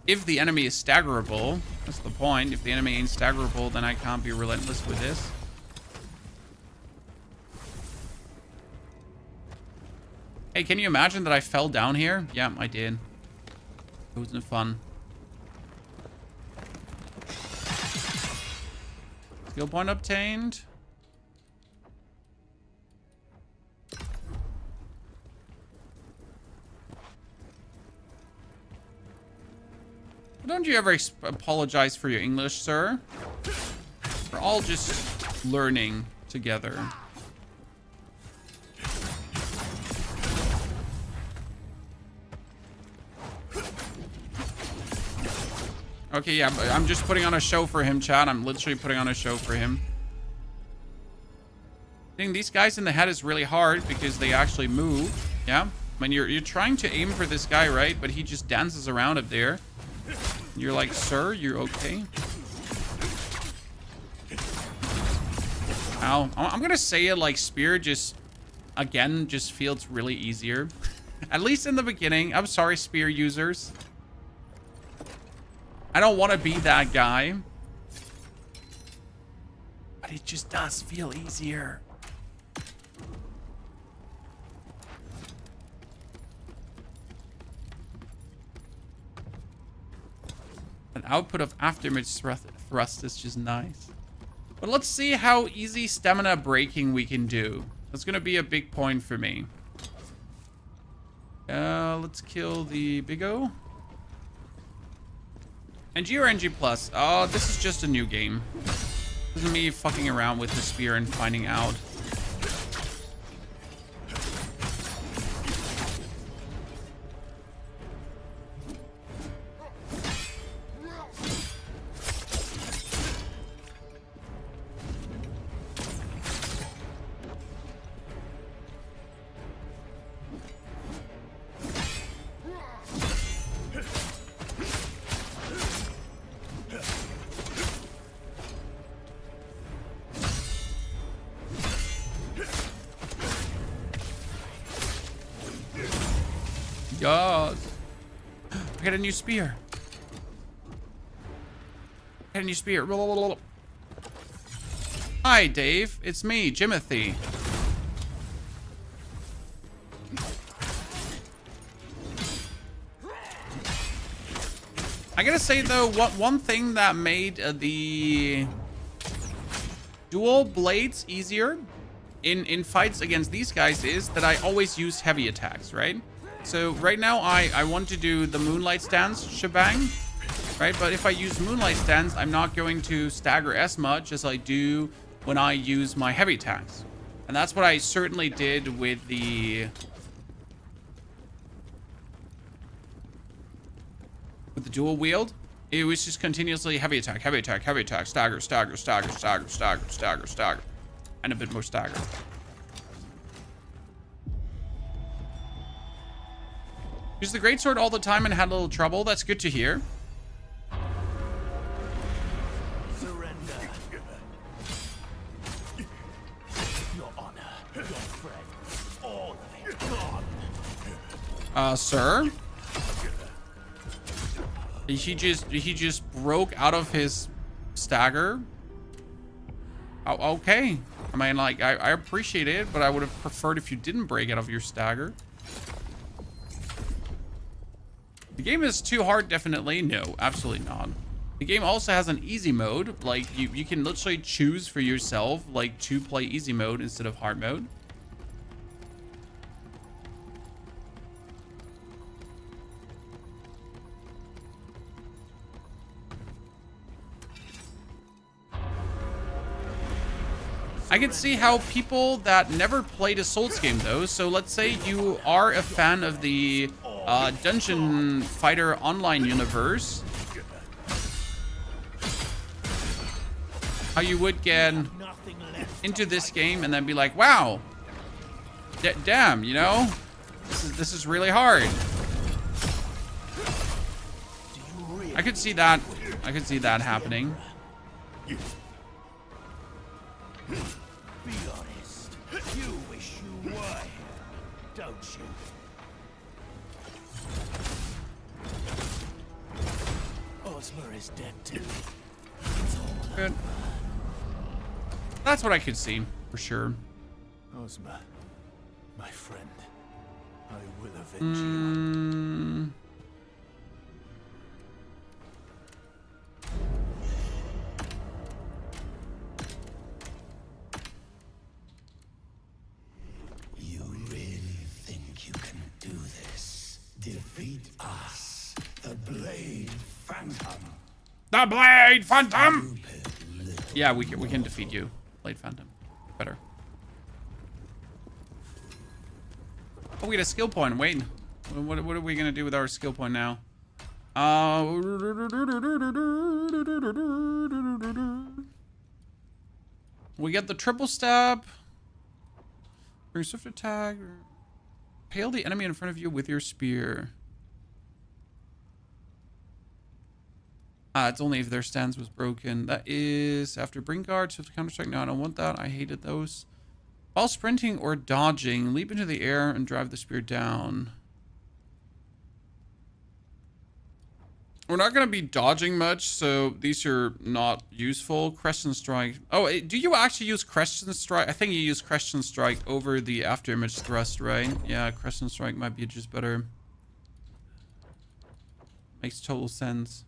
If the enemy is staggerable. That's the point. If the enemy ain't staggerable, then I can't be relentless with this. Hey, can you imagine that I fell down here? Yeah, I did. It wasn't fun. Skill point obtained. Don't you ever apologize for your English, sir? We're all just learning together. Okay, yeah, but I'm just putting on a show for him, chat. I'm literally putting on a show for him. Hitting these guys in the head is really hard because they actually move. Yeah, I mean, you're trying to aim for this guy, right? But he just dances around up there. You're like, sir, you're okay? Ow. I'm gonna say it like spear just feels really easier. At least in the beginning. I'm sorry, spear users. I don't want to be that guy. But it just does feel easier. An output of afterimage thrust is just nice. But let's see how easy stamina breaking we can do. That's going to be a big point for me. Let's kill the Big O. NG or NG+? Oh, this is just a new game. This is me fucking around with the spear and finding out. God. I got a new spear. I got a new spear. Hi, Dave. It's me, Jimothy. I gotta say, though, one thing that made the dual blades easier in fights against these guys is that I always use heavy attacks, right? So right now I want to do the Moonlight Stance shebang, right? But if I use Moonlight Stance, I'm not going to stagger as much as I do when I use my heavy attacks. And that's what I certainly did with the with the dual wield, it was just continuously heavy attack, heavy attack, heavy attack, stagger, stagger, stagger, stagger, stagger, stagger, stagger, and a bit more stagger. Used the greatsword all the time and had a little trouble. That's good to hear. Surrender. Your honor, your friend, all of it gone. Sir? He just broke out of his stagger. Oh, okay. I mean, like, I appreciate it, but I would have preferred if you didn't break out of your stagger. The game is too hard, definitely. No, absolutely not. The game also has an easy mode. Like, you can literally choose for yourself, like, to play easy mode instead of hard mode. I can see how people that never played a Souls game, though, so let's say you are a fan of the Dungeon Fighter Online universe, how you would get into this game and then be like, wow, damn, you know, this is really hard. I could see that. I could see that happening. Be honest. You wish you were, don't you? Ozma is dead too. It's all Good. That's what I could see, for sure. Ozma, my friend, I will avenge you. You really think you can do this? Defeat us, the Blade Phantom. The Blade Phantom! Yeah, we can defeat you, Blade Phantom. Better. Oh, we get a skill point. Wait. What are we going to do with our skill point now? We get the triple stab. Bring swift attack. Impale the enemy in front of you with your spear. It's only if their stance was broken. That is after bring guard, swift counter-strike. No, I don't want that. I hated those. While sprinting or dodging, leap into the air and drive the spear down. We're not going to be dodging much, so these are not useful. Crescent Strike. Oh, do you actually use Crescent Strike? I think you use Crescent Strike over the after image thrust, right? Yeah, Crescent Strike might be just better. Makes total sense.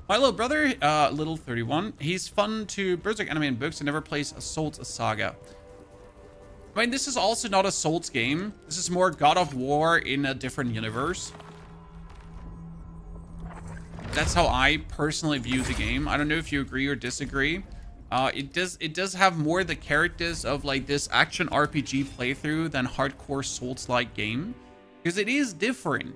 My little brother, Little 31, he's fun to Berserk anime and books and never plays a Souls saga. I mean, this is also not a Souls game. This is more God of War in a different universe. That's how I personally view the game. I don't know if you agree or disagree. It does have more the characters of like this action RPG playthrough than hardcore Souls-like game, because it is different.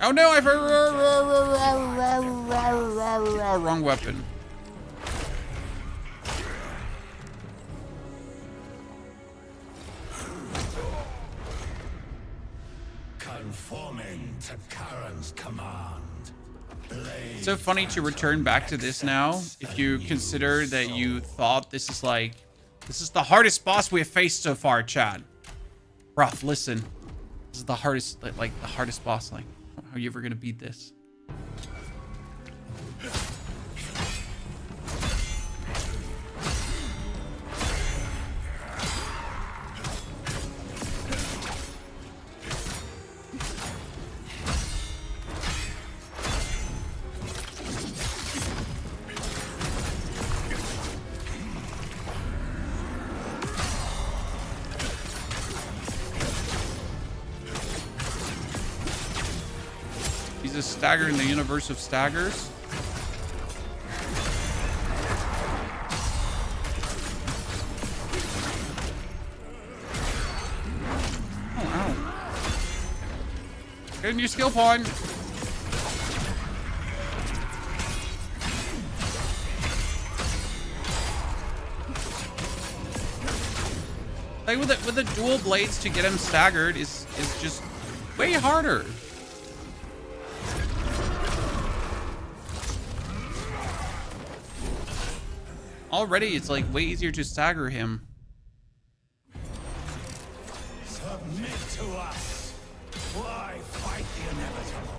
Oh no, I've wrong weapon. Conforming to Karen's command. It's so funny to return back to this now, if you consider that you thought this is the hardest boss we have faced so far, Chad. Bruh, listen. This is the hardest, like the hardest boss, like, how are you ever gonna beat this? fastest stagger in the universe of staggers. Oh, ow. Get a new skill point. Like with the dual blades to get him staggered is just way harder. Already it's like way easier to stagger him. Submit to us. Why fight the inevitable?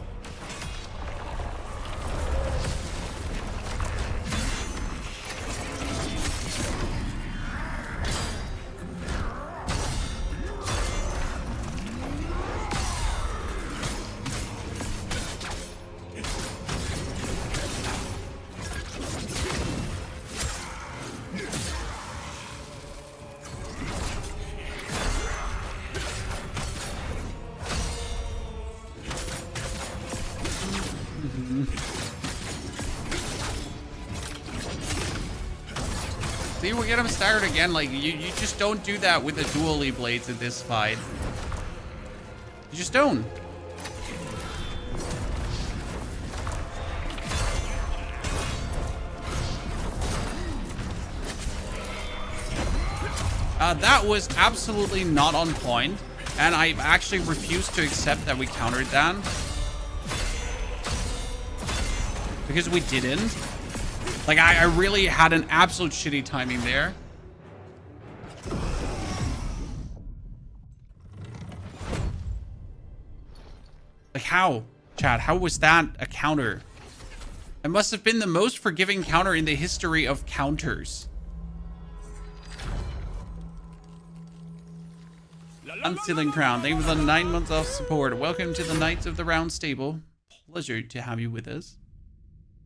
See, we'll get him staggered again. Like, you just don't do that with the dually blades in this fight. You just don't. That was absolutely not on point, and I actually refuse to accept that we countered that. Because we didn't. Like, I really had an absolute shitty timing there. Like, how? Chad, how was that a counter? It must have been the most forgiving counter in the history of counters. Unsealing Crown, thank you for the 9 months of support. Welcome to the Knights of the Round Stable. Pleasure to have you with us.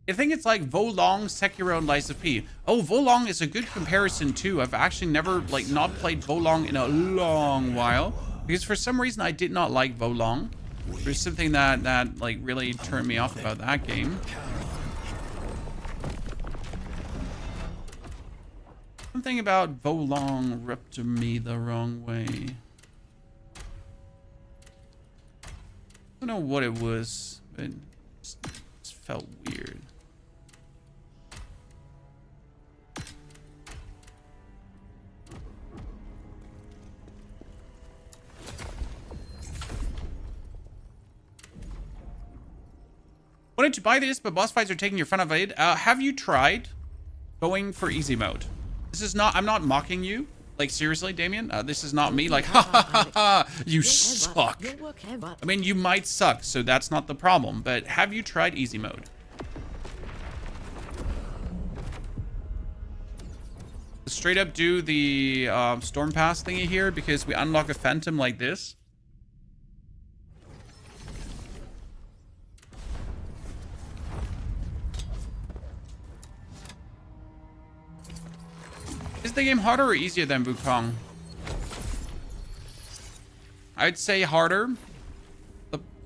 I think it's like Volong, Sekiro, and Lies of P. Oh, Volong is a good comparison too. I've actually never like not played Volong in a long while because for some reason I did not like Volong. There's something that like really turned me off about that game. Something about Volong rubbed me the wrong way. I don't know what it was, but it just felt weird. Wanted to buy this, but boss fights are taking your fun of it. Have you tried going for easy mode? This is not, I'm not mocking you. Like, seriously, Damien? This is not me like, ha ha ha ha, you suck. I mean, you might suck, so that's not the problem. But have you tried easy mode? Straight up do the storm pass thingy here because we unlock a phantom like this. Is the game harder or easier than Wukong? I'd say harder.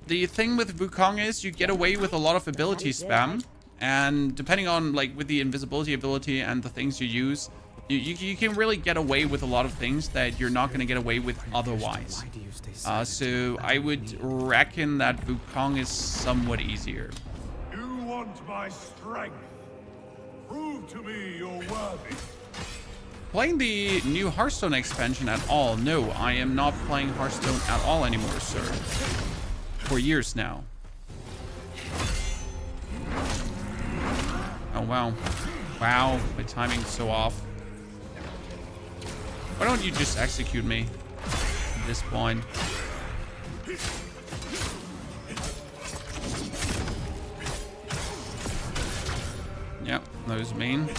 The thing with Wukong is you get away with a lot of ability spam. And depending on, like, with the invisibility ability and the things you use, you can really get away with a lot of things that you're not going to get away with otherwise. So I would reckon that Wukong is somewhat easier. You want my strength? Prove to me you're worthy. Playing the new Hearthstone expansion at all? No, I am not playing Hearthstone at all anymore, sir. For years now. Oh, wow. Wow, my timing's so off. Why don't you just execute me at this point? Yep, that was mean.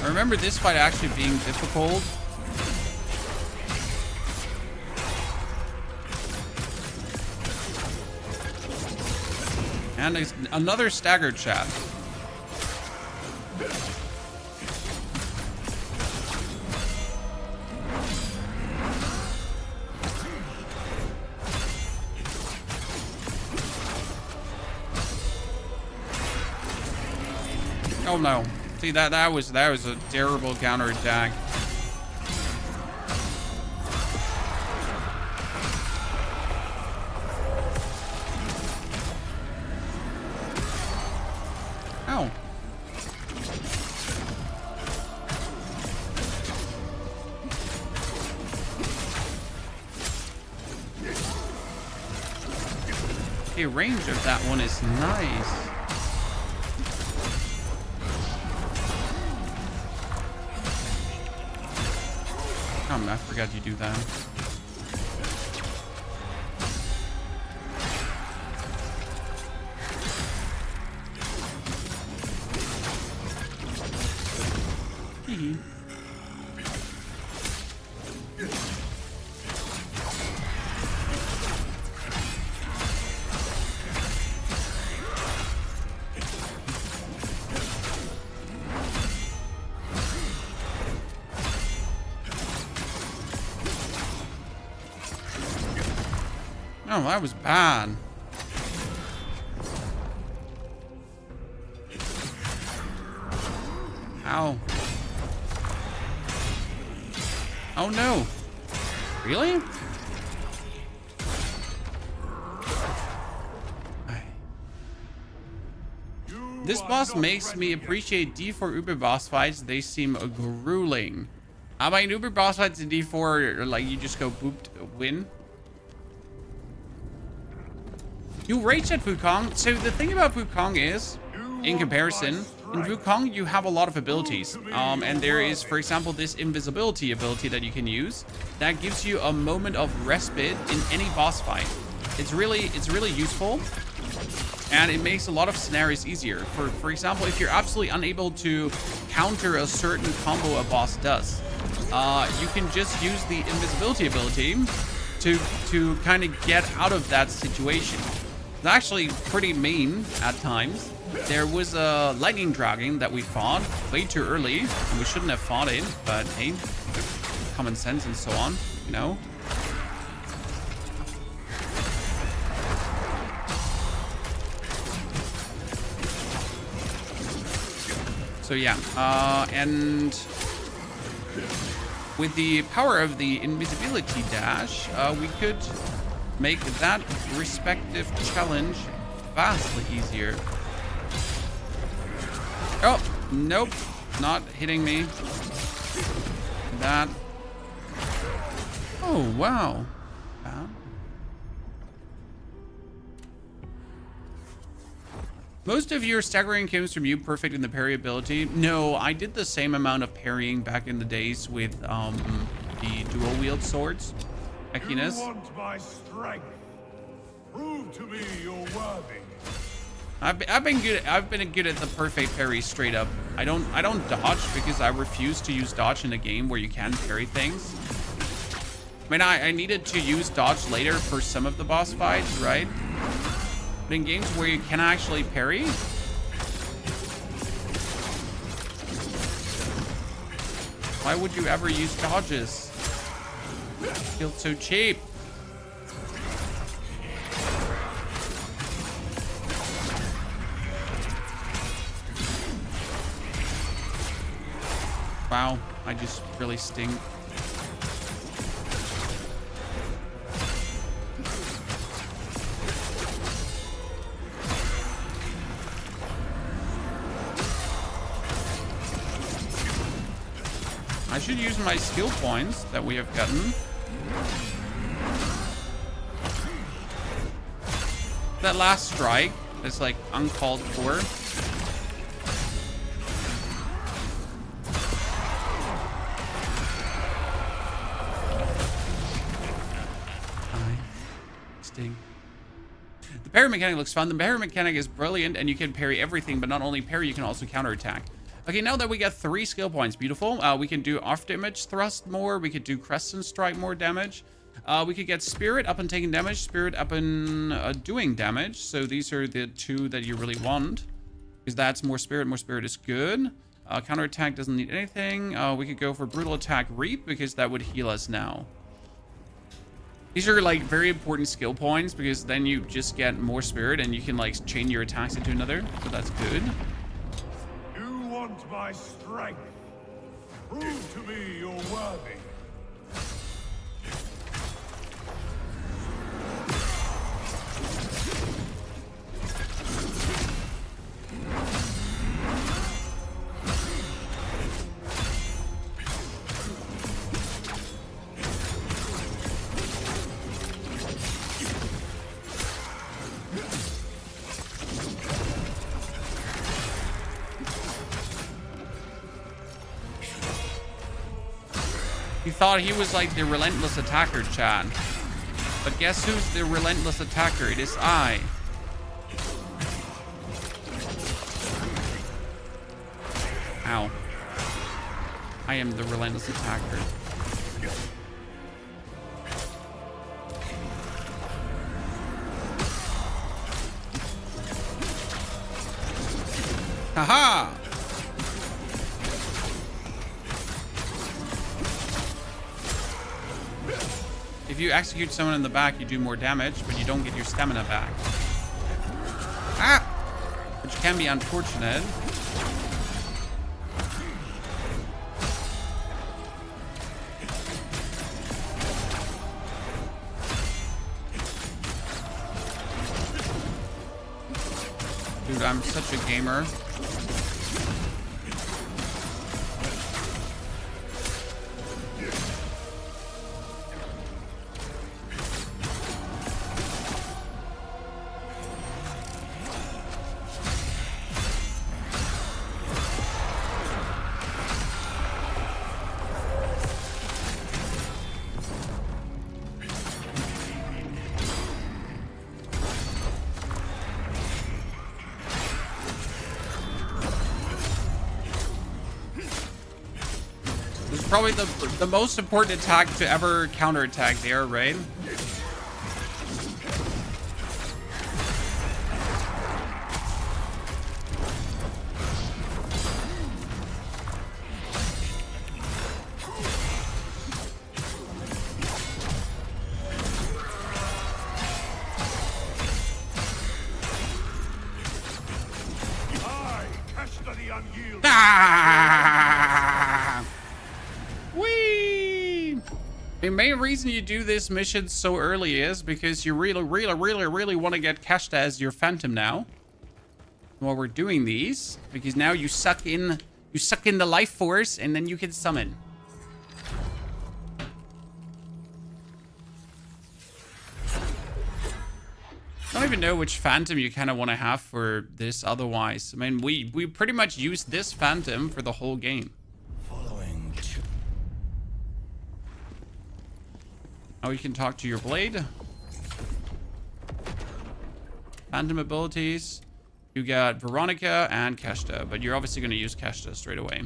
I remember this fight actually being difficult. And another staggered shot. Oh no. See, that was a terrible counterattack. Ow. The range of that one is nice. I forgot you do that. Hee. Oh, that was bad. Ow. Oh no. Really? This boss makes me appreciate D4 Uber boss fights. They seem grueling. I mean, Uber boss fights in D4 are like you just go boop to win. You rage at Wukong. So the thing about Wukong is, in comparison, in Wukong you have a lot of abilities. And there is, for example, this invisibility ability that you can use that gives you a moment of respite in any boss fight. It's really useful, and it makes a lot of scenarios easier. For example, if you're absolutely unable to counter a certain combo a boss does, you can just use the invisibility ability to kind of get out of that situation. It's actually pretty mean at times. There was a lightning dragon that we fought way too early, and we shouldn't have fought it, but hey, common sense and so on, you know. So yeah, and with the power of the invisibility dash, we could make that respective challenge vastly easier. Oh, nope, not hitting me. That. Oh, wow. Most of your staggering comes from you perfecting the parry ability. No, I did the same amount of parrying back in the days with the dual wield swords. Equinus. You want my strength? Prove to me you're worthy. I've been good at the perfect parry straight up. I don't dodge because I refuse to use dodge in a game where you can parry things. I mean, I needed to use dodge later for some of the boss fights, right? But in games where you can actually parry, why would you ever use dodges? It feels so cheap. Wow, I just really stink. I should use my skill points that we have gotten. That last strike is like uncalled for. Sting. The parry mechanic looks fun. The parry mechanic is brilliant, and you can parry everything, but not only parry, you can also counterattack. Okay, now that we got 3 skill points, beautiful. We can do off damage thrust more. We could do crescent strike more damage. We could get spirit up and taking damage, spirit up and doing damage. So these are the 2 that you really want, because that's more spirit. More spirit is good. Counterattack doesn't need anything. We could go for brutal attack reap, because that would heal us now. These are like very important skill points, because then you just get more spirit and you can like chain your attacks into another. So that's good. You my strength. Prove to me you're worthy. He thought he was like the relentless attacker, Chad. But guess who's the relentless attacker? It is I. Ow. I am the relentless attacker. Haha! If you execute someone in the back, you do more damage, but you don't get your stamina back. Ah! Which can be unfortunate. Dude, I'm such a gamer. Probably the most important attack to ever counterattack there, right? The main reason you do this mission so early is because you really want to get Kashta as your phantom now. While we're doing these, because now you suck in the life force and then you can summon. I don't even know which phantom you kind of want to have for this otherwise. I mean, we pretty much use this phantom for the whole game. Now you can talk to your blade. Phantom abilities. You got Veronica and Keshta, but you're obviously going to use Keshta straight away.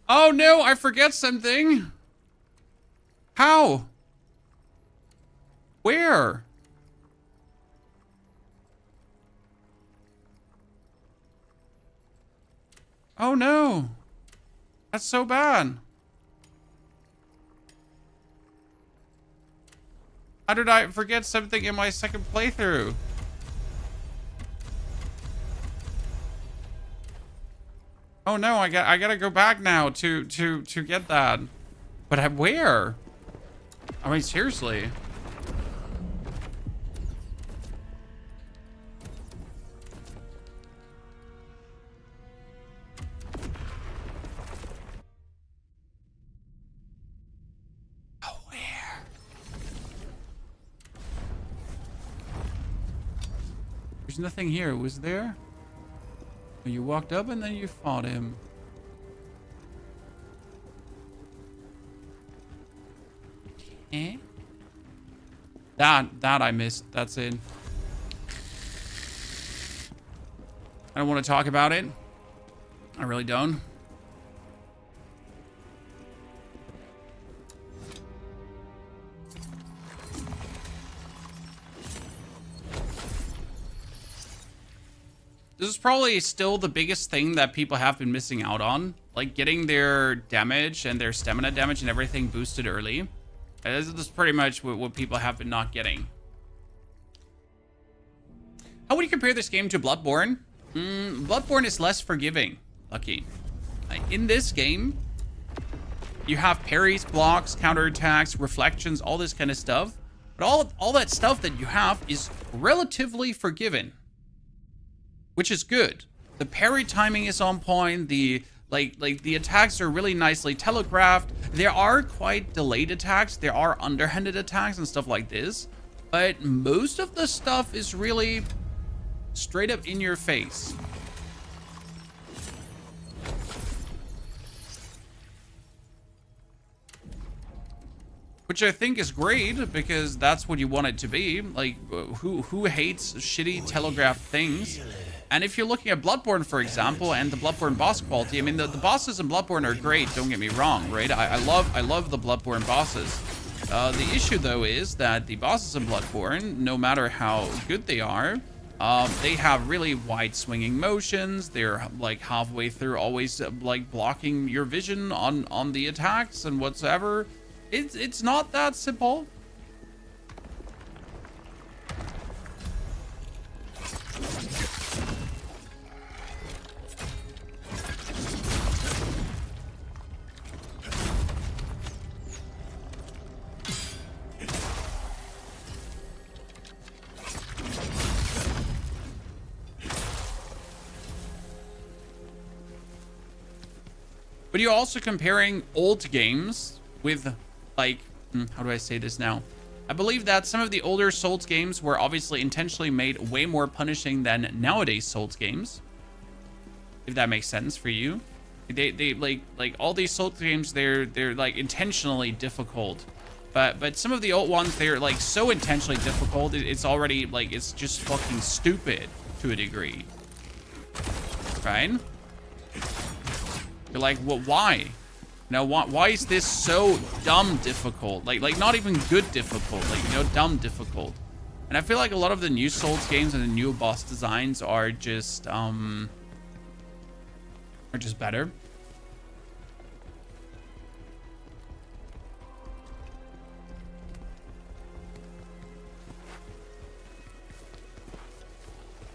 Oh no, I forget something. How? Where? Oh no. That's so bad. How did I forget something in my second playthrough? Oh no, I gotta go back now to get that. But where? I mean, seriously. There's nothing here, was there? You walked up and then you fought him. Eh? That I missed. That's it. I don't want to talk about it. I really don't. This is probably still the biggest thing that people have been missing out on. Like getting their damage and their stamina damage and everything boosted early. This is pretty much what people have been not getting. How would you compare this game to Bloodborne? Bloodborne is less forgiving. lucky. In this game, you have parries, blocks, counterattacks, reflections, all this kind of stuff. But all that stuff that you have is relatively forgiven, which is good. The parry timing is on point. The the attacks are really nicely telegraphed. There are quite delayed attacks. There are underhanded attacks and stuff like this. But most of the stuff is really straight up in your face. Which I think is great, because that's what you want it to be. Like, who hates shitty telegraphed things? And if you're looking at Bloodborne, for example, and the Bloodborne boss quality, I mean, the bosses in Bloodborne are great, don't get me wrong, right? I love the Bloodborne bosses. The issue, though, is that the bosses in Bloodborne, no matter how good they are, they have really wide swinging motions. They're like halfway through always like blocking your vision on the attacks and whatsoever. It's not that simple. But you're also comparing old games with, like, how do I say this now? I believe that some of the older Souls games were obviously intentionally made way more punishing than nowadays Souls games. If that makes sense for you. They like all these Souls games, they're like intentionally difficult. But some of the old ones, they're like so intentionally difficult, it's already like, it's just fucking stupid to a degree. Right? You're like, well, why? Now, why is this so dumb difficult? Like not even good difficult, like, you know, dumb difficult. And I feel like a lot of the new Souls games and the new boss designs are just better.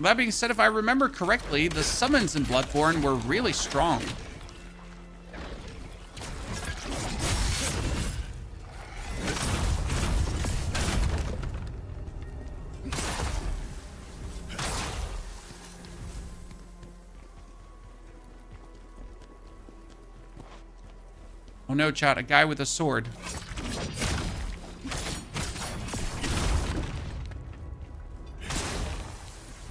That being said, if I remember correctly, the summons in Bloodborne were really strong. Oh no, chat, a guy with a sword.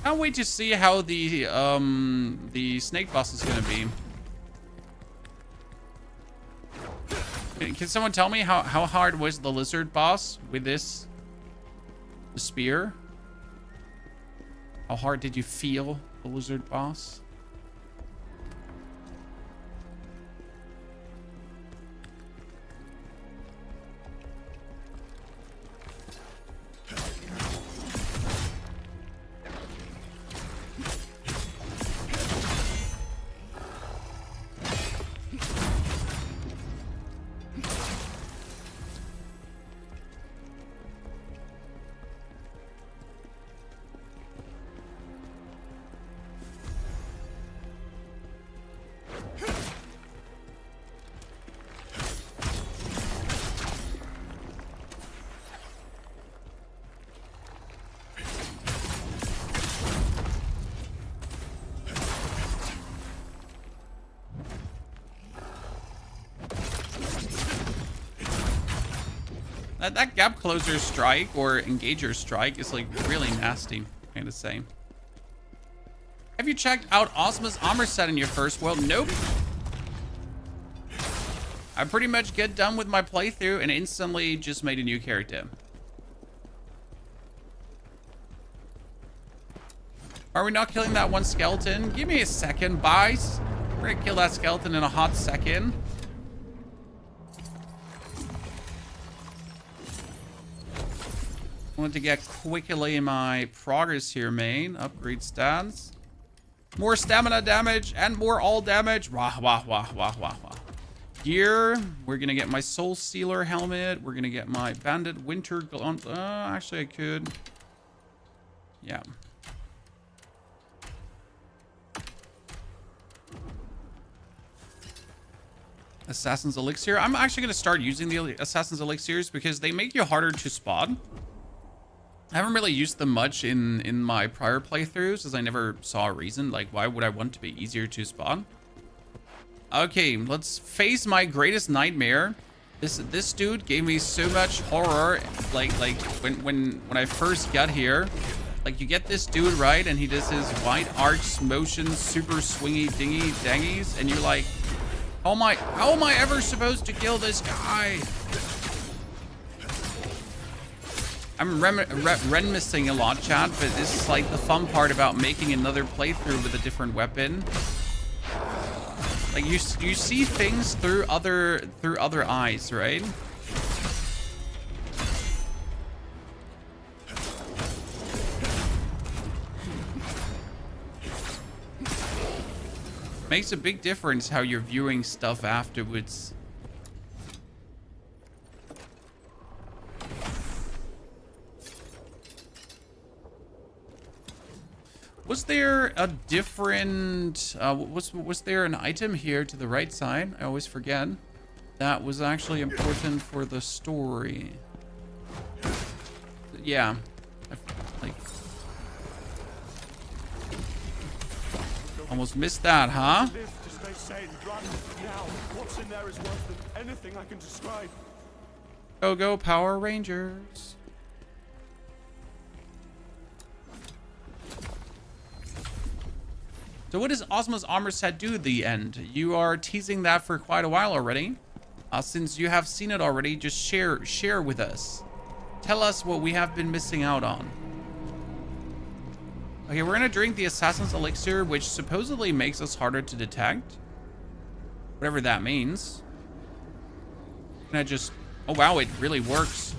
Can't wait to see how the snake boss is gonna be. Can someone tell me how hard was the lizard boss with the spear? How hard did you feel the lizard boss? That gap closer strike or engager strike is like really nasty, I'm gonna say. Have you checked out Ozma's armor set in your first world? Nope. I pretty much get done with my playthrough and instantly just made a new character. Are we not killing that one skeleton? Give me a second, boys. We're gonna kill that skeleton in a hot second. I want to get quickly my progress here, main. Upgrade stats. More stamina damage and more all damage. Wah, wah, wah, wah, wah, wah. Gear. We're going to get my Soul Sealer helmet. We're going to get my Bandit Winter Gauntlet. Actually, I could. Yeah. Assassin's Elixir. I'm actually going to start using the Assassin's Elixirs because they make you harder to spawn. I haven't really used them much in my prior playthroughs, as I never saw a reason. Like, why would I want to be easier to spawn? Okay, let's face my greatest nightmare. This dude gave me so much horror. Like when I first got here, like you get this dude right, and he does his wide arch motion, super swingy dingy dangies, and you're like, how am I ever supposed to kill this guy? I'm reminiscing a lot, chat, but this is like the fun part about making another playthrough with a different weapon. Like you see things through other eyes, right? Makes a big difference how you're viewing stuff afterwards. Was there a different was there an item here to the right side? I always forget. That was actually important for the story. Yeah. Like almost missed that, huh? Live to stay sane. Run now. What's in there is worse than anything I can describe. Go Power Rangers. So what does Ozma's armor set do at the end? You are teasing that for quite a while already. Since you have seen it already, just share with us. Tell us what we have been missing out on. Okay, we're gonna drink the Assassin's Elixir, which supposedly makes us harder to detect. Whatever that means. Can I just... Oh wow, it really works.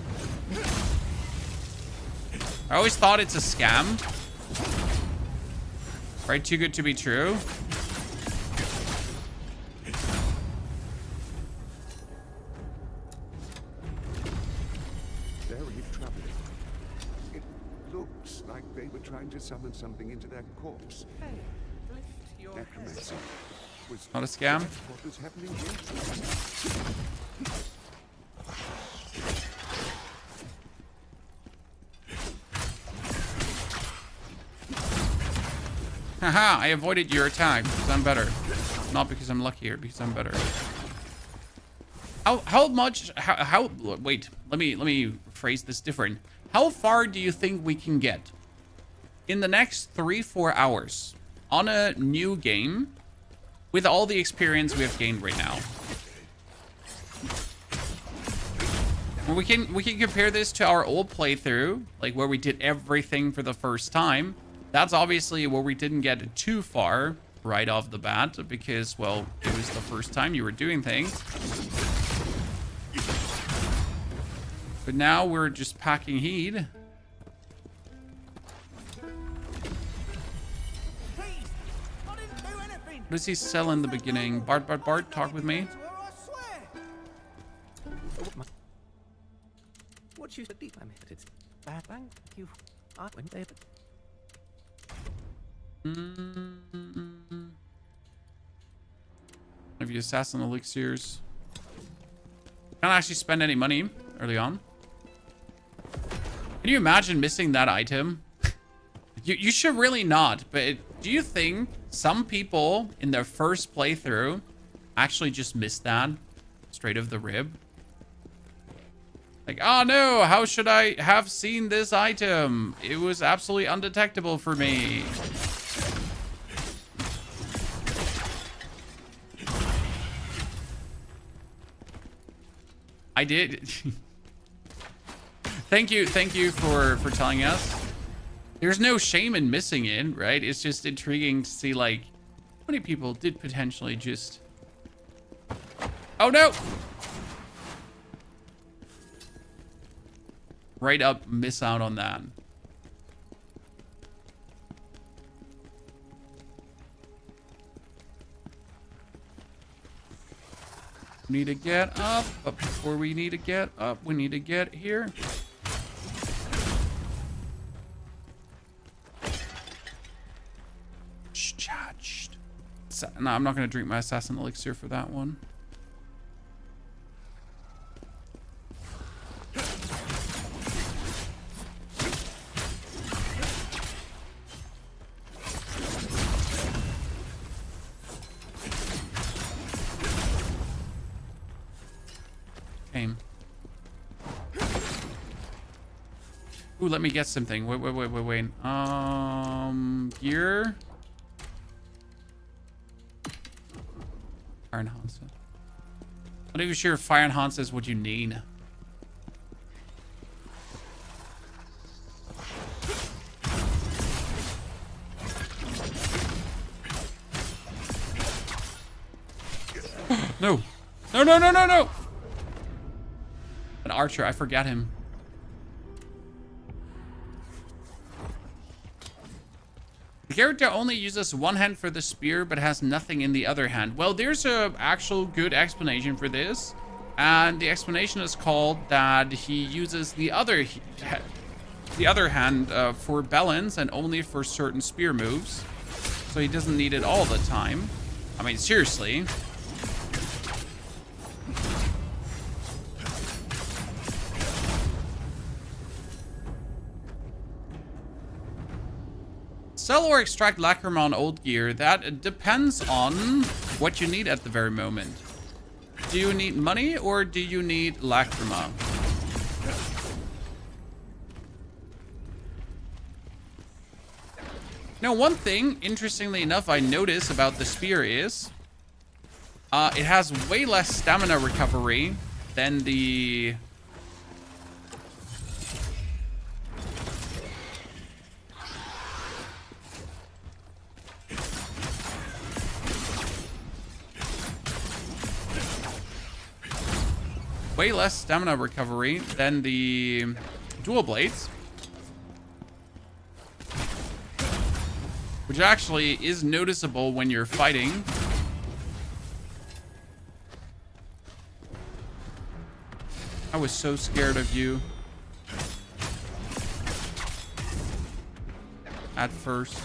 I always thought it's a scam. Right, too good to be true. Very troubling. It looks like they were trying to summon something into their corpse. Necromancy. Was Not a scam. what was happening here? Haha, I avoided your attack because I'm better. Not because I'm luckier, because I'm better. Wait, let me phrase this different. How far do you think we can get in the next 3-4 hours on a new game with all the experience we have gained right now? Well, we can compare this to our old playthrough, like where we did everything for the first time. That's obviously where we didn't get too far right off the bat because, well, it was the first time you were doing things. But now we're just packing heat. What does he sell in the beginning? Bart, talk with me. What you said, it's bad. Thank you. I went there. Have you assassin elixirs? Can't actually spend any money early on. Can you imagine missing that item? You should really not, but do you think some people in their first playthrough actually just missed that straight off the rib? Like, oh no, how should I have seen this item? It was absolutely undetectable for me. I did. Thank you for telling us. There's no shame in missing it, right? It's just intriguing to see, like, how many people did potentially just... Oh no! Right up, miss out on that. We need to get up, but before we need to get up, we need to get here. No, I'm not going to drink my assassin elixir for that one. Okay. Ooh, let me get something. Wait. Gear. Fire enhancer. Not even sure if fire enhancer is what you need. No. No. An archer, I forgot him. The character only uses one hand for the spear, but has nothing in the other hand. Well, there's a actual good explanation for this. And the explanation is called that he uses the other hand for balance and only for certain spear moves. So he doesn't need it all the time. I mean, seriously. Sell or extract lacrima on old gear. That depends on what you need at the very moment. Do you need money or do you need lacrima? Now, one thing, interestingly enough, I notice about the spear is it has way less stamina recovery than the... way less stamina recovery than the dual blades, which actually is noticeable when you're fighting. I was so scared of you at first.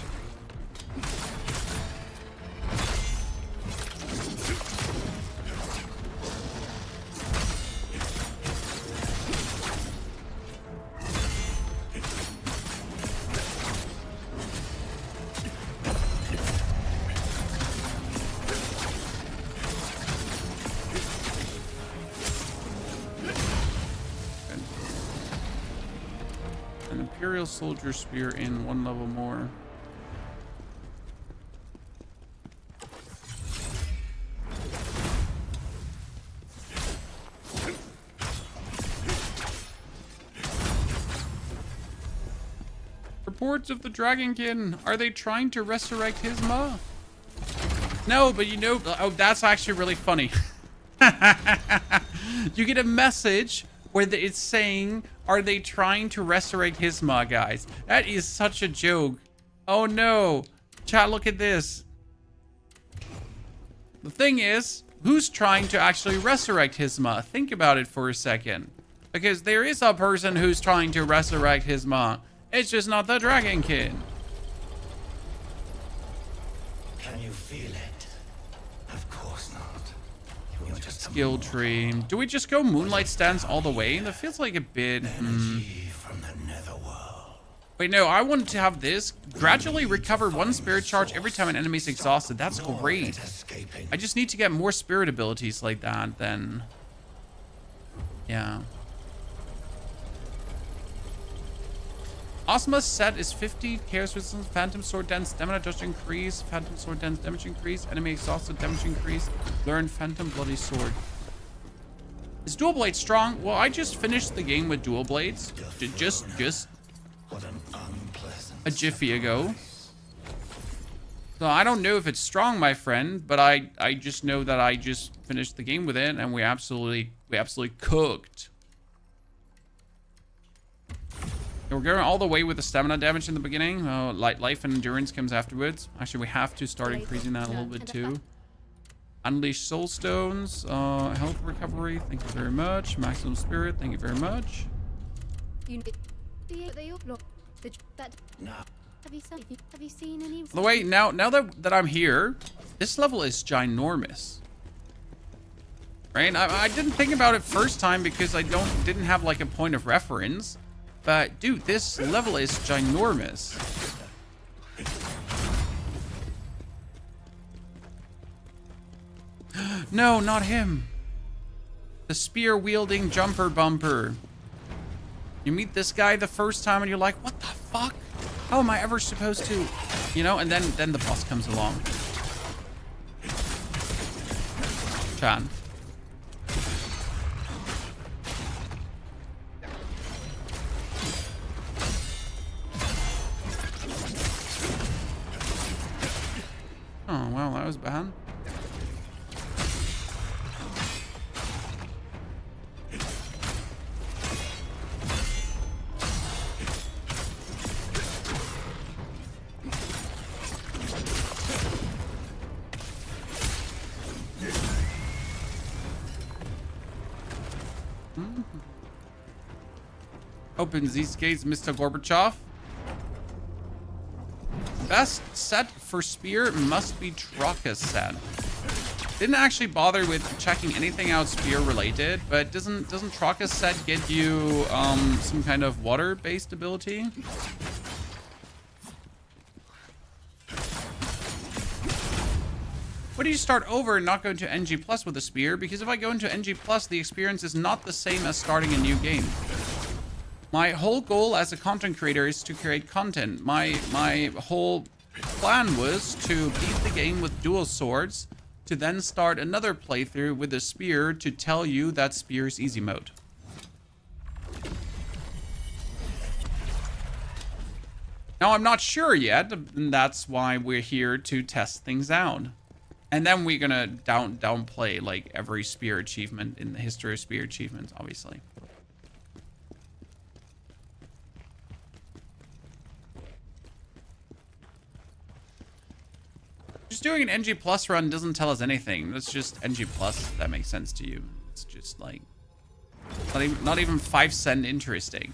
Imperial soldier spear in one level more. Reports of the Dragonkin. Are they trying to resurrect his ma? No, but you know, oh, that's actually really funny. You get a message where it's saying, are they trying to resurrect Hisma, guys? That is such a joke. Oh no. Chat, look at this. The thing is, who's trying to actually resurrect Hisma? Think about it for a second. Because there is a person who's trying to resurrect Hisma. It's just not the Dragonkin. Can you feel it? Of course not. You're just Skill tree. Do we just go Moonlight Stance all the way? That feels like a bit... energy from the netherworld. Wait, no, I want to have this. Gradually recover one spirit charge every time an enemy is exhausted. That's great. I just need to get more spirit abilities like that, then... yeah. Ozma's set is 50, Chaos Resistance, Phantom Sword Dance, Stamina Dodge increase, Phantom Sword Dance damage increase, Enemy Exhausted damage increase, Learn Phantom Bloody Sword. Is Dual Blade strong? Well, I just finished the game with Dual Blades. Just What an unpleasant a jiffy ago. So I don't know if it's strong, my friend, but I just know that I just finished the game with it and we absolutely cooked. We're going all the way with the stamina damage in the beginning. Life and endurance comes afterwards. Actually, we have to start increasing that a little bit too. Unleash soul stones. Health recovery. Thank you very much. Maximum spirit. Thank you very much. Have you seen any? By the way, now that I'm here, this level is ginormous. Right? I didn't think about it first time because I didn't have like a point of reference. But dude, this level is ginormous. No, not him. The spear-wielding jumper bumper. You meet this guy the first time and you're like, what the fuck? How am I ever supposed to, you know? And then the boss comes along. Chan. Oh, well, that was bad. Opens these gates, Mr. Gorbachev. Best set for spear must be Traka's set. Didn't actually bother with checking anything out spear related, but doesn't Traka's set get you some kind of water-based ability? Why do you start over and not go into NG Plus with a spear? Because if I go into NG Plus, the experience is not the same as starting a new game. My whole goal as a content creator is to create content. My whole plan was to beat the game with dual swords, to then start another playthrough with a spear to tell you that spear is easy mode. Now, I'm not sure yet, and that's why we're here to test things out. And then we're gonna downplay like every spear achievement in the history of spear achievements, obviously. Just doing an NG Plus run doesn't tell us anything. That's just NG Plus, if that makes sense to you. It's just like not even 5 cent interesting.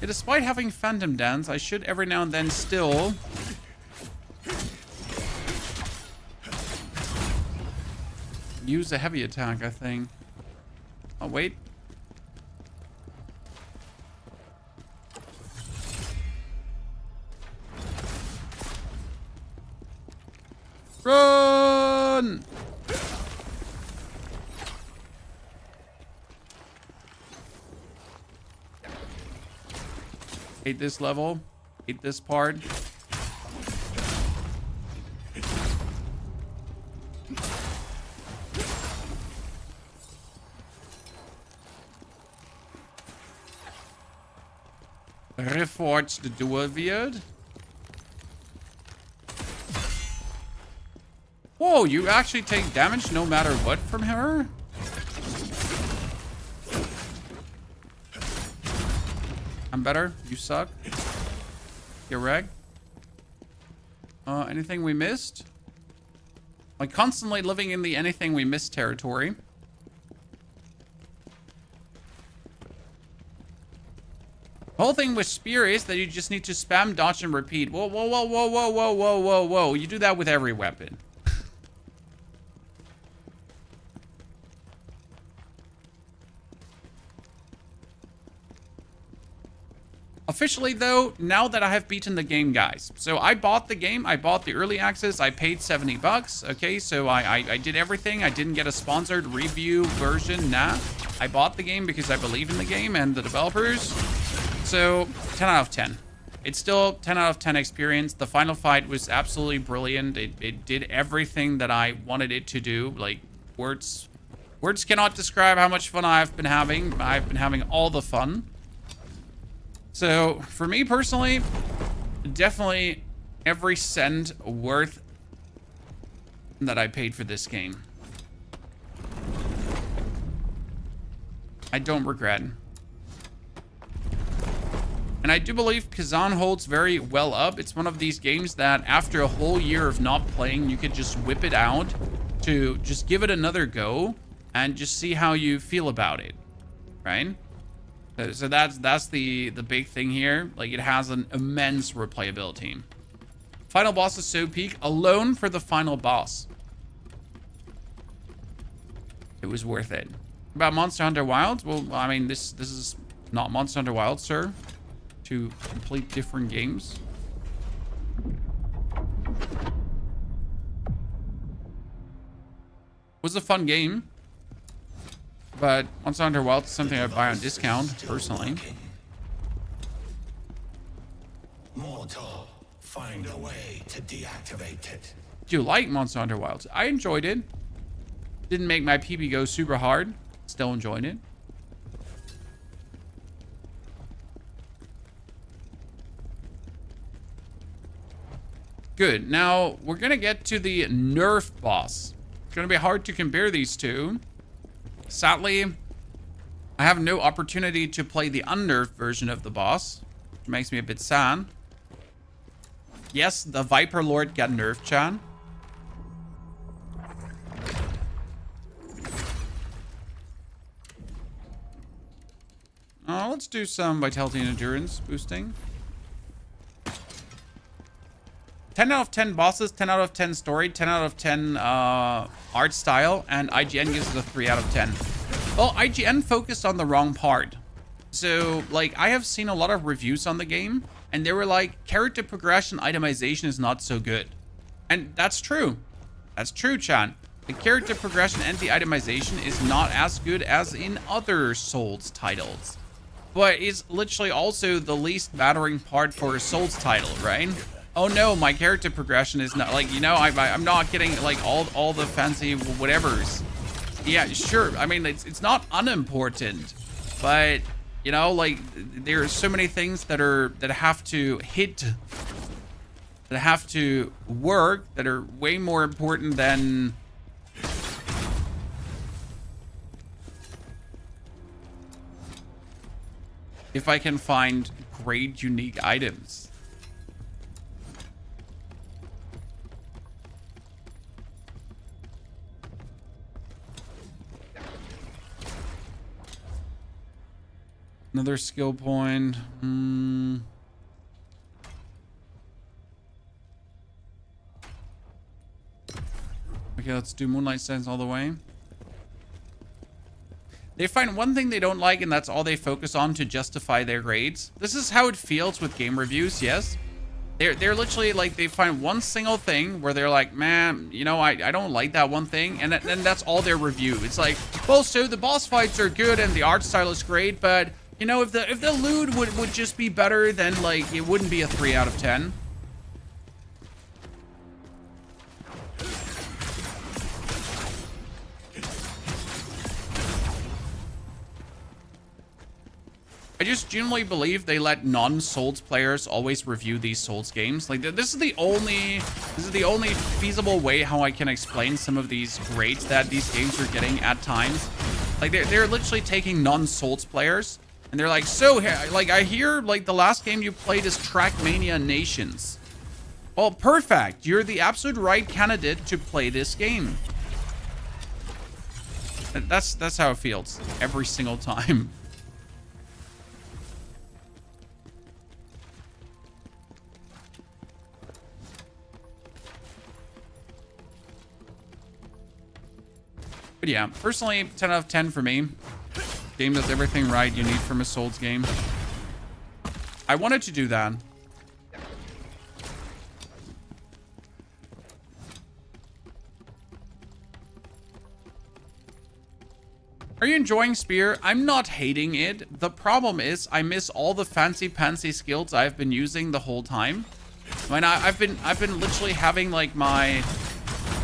Yeah, despite having Phantom Dance, I should every now and then still use a heavy attack, I think. Oh, wait. Run! Hate this level. Hate this part. Reforged the dual wield. Whoa, you actually take damage no matter what from her? I'm better. You suck. You're reg. Anything we missed? Like constantly living in the anything we missed territory. The whole thing with spear is that you just need to spam, dodge, and repeat. Whoa, whoa, whoa, whoa, whoa, whoa, whoa, whoa, whoa. You do that with every weapon. Officially, though, now that I have beaten the game, guys. So I bought the game. I bought the early access. I paid $70. Okay, so I did everything. I didn't get a sponsored review version. Nah. I bought the game because I believe in the game and the developers. So 10 out of 10. It's still 10 out of 10 experience. The final fight was absolutely brilliant. It did everything that I wanted it to do. Like, words cannot describe how much fun I've been having. I've been having all the fun. So, for me personally, definitely every cent worth that I paid for this game. I don't regret. And I do believe Khazan holds very well up. It's one of these games that after a whole year of not playing, you could just whip it out to just give it another go and just see how you feel about it, right? So that's the big thing here. Like, it has an immense replayability. Final boss is so peak alone for the final boss. It was worth it. About Monster Hunter Wilds? Well, I mean, this is not Monster Hunter Wilds, sir. Two complete different games. Was a fun game. But Monster Hunter Wilds is something I buy on discount, personally. Mortal, find a way to deactivate it. Do you like Monster Hunter Wilds? I enjoyed it. Didn't make my PB go super hard. Still enjoyed it. Good. Now, we're going to get to the Nerf boss. It's going to be hard to compare these two. Sadly, I have no opportunity to play the unnerfed version of the boss, which makes me a bit sad. Yes, the Viper Lord got nerfed, Chan. Let's do some vitality and endurance boosting. 10 out of 10 bosses, 10 out of 10 story, 10 out of 10 art style, and IGN gives it a 3 out of 10. Well, IGN focused on the wrong part. So, like, I have seen a lot of reviews on the game, and they were like, character progression itemization is not so good. And that's true. That's true, Chan. The character progression and the itemization is not as good as in other Souls titles. But it's literally also the least mattering part for a Souls title, right? Oh no, my character progression is not, like, you know, I'm not getting, like, all the fancy whatevers. Yeah, sure. I mean, it's not unimportant, but, you know, like, there are so many things that have to hit, that have to work, that are way more important than... if I can find great unique items. Another skill point. Okay, let's do Moonlight Sands all the way. They find one thing they don't like, and that's all they focus on to justify their grades. This is how it feels with game reviews, yes? They're literally like, they find one single thing where they're like, man, you know, I don't like that one thing, and then that's all their review. It's like, well, so the boss fights are good and the art style is great, but you know, if the loot would just be better, then like it wouldn't be a 3 out of 10. I just genuinely believe they let non-Souls players always review these Souls games. Like, this is the only feasible way how I can explain some of these grades that these games are getting at times. Like, they're literally taking non-Souls players, and they're like, so, like, I hear, like, the last game you played is Trackmania Nations. Well, perfect. You're the absolute right candidate to play this game. That's how it feels every single time. But yeah, personally, 10 out of 10 for me. Game does everything right you need from a Souls game. I wanted to do that. Are you enjoying Spear? I'm not hating it. The problem is I miss all the fancy skills I've been using the whole time. When I've been literally having like my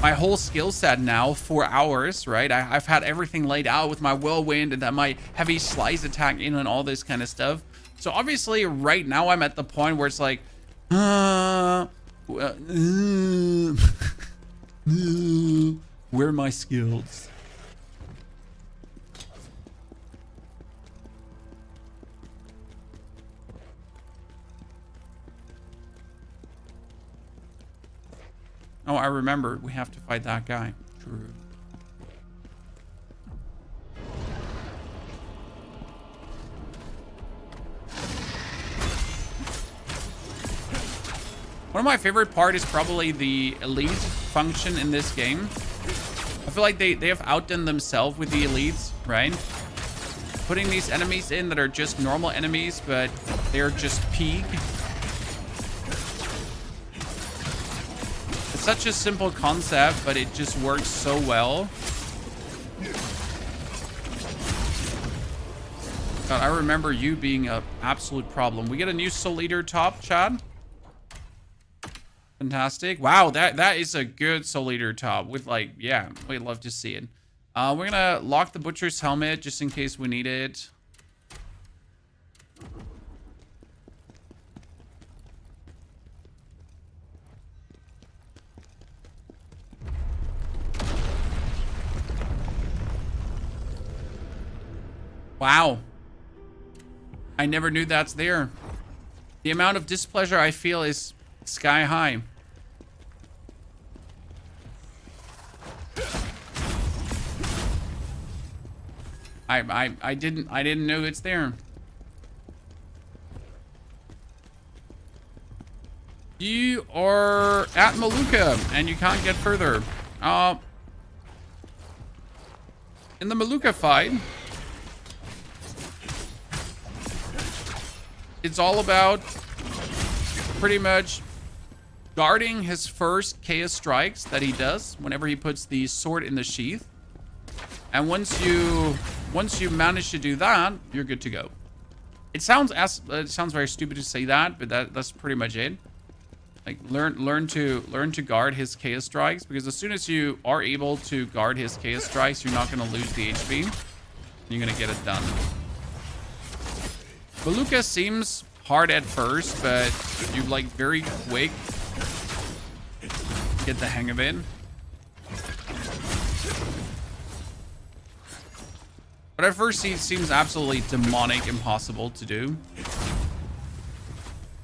whole skill set now for hours, right? I've had everything laid out with my whirlwind and then my heavy slice attack in and all this kind of stuff. So obviously right now I'm at the point where it's like, where are my skills? Oh, I remember. We have to fight that guy. True. One of my favorite part is probably the elite function in this game. I feel like they have outdone themselves with the elites, right? Putting these enemies in that are just normal enemies, but they're just peak. Such a simple concept, but it just works so well. God, I remember you being an absolute problem. We get a new Soul Eater top, Chad. Fantastic. Wow, that is a good Soul Eater top with like, yeah, we'd love to see it. We're gonna lock the Butcher's helmet just in case we need it. Wow. I never knew that's there. The amount of displeasure I feel is sky high. I didn't know it's there. You are at Maluka and you can't get further. In the Maluka fight, it's all about pretty much guarding his first chaos strikes that he does whenever he puts the sword in the sheath. And once you manage to do that, you're good to go. It sounds very stupid to say that, but that's pretty much it. Like learn to guard his chaos strikes, because as soon as you are able to guard his chaos strikes, you're not going to lose the HP. You're going to get it done. Maluka seems hard at first, but you like very quick get the hang of it. But at first he seems absolutely demonic, impossible to do.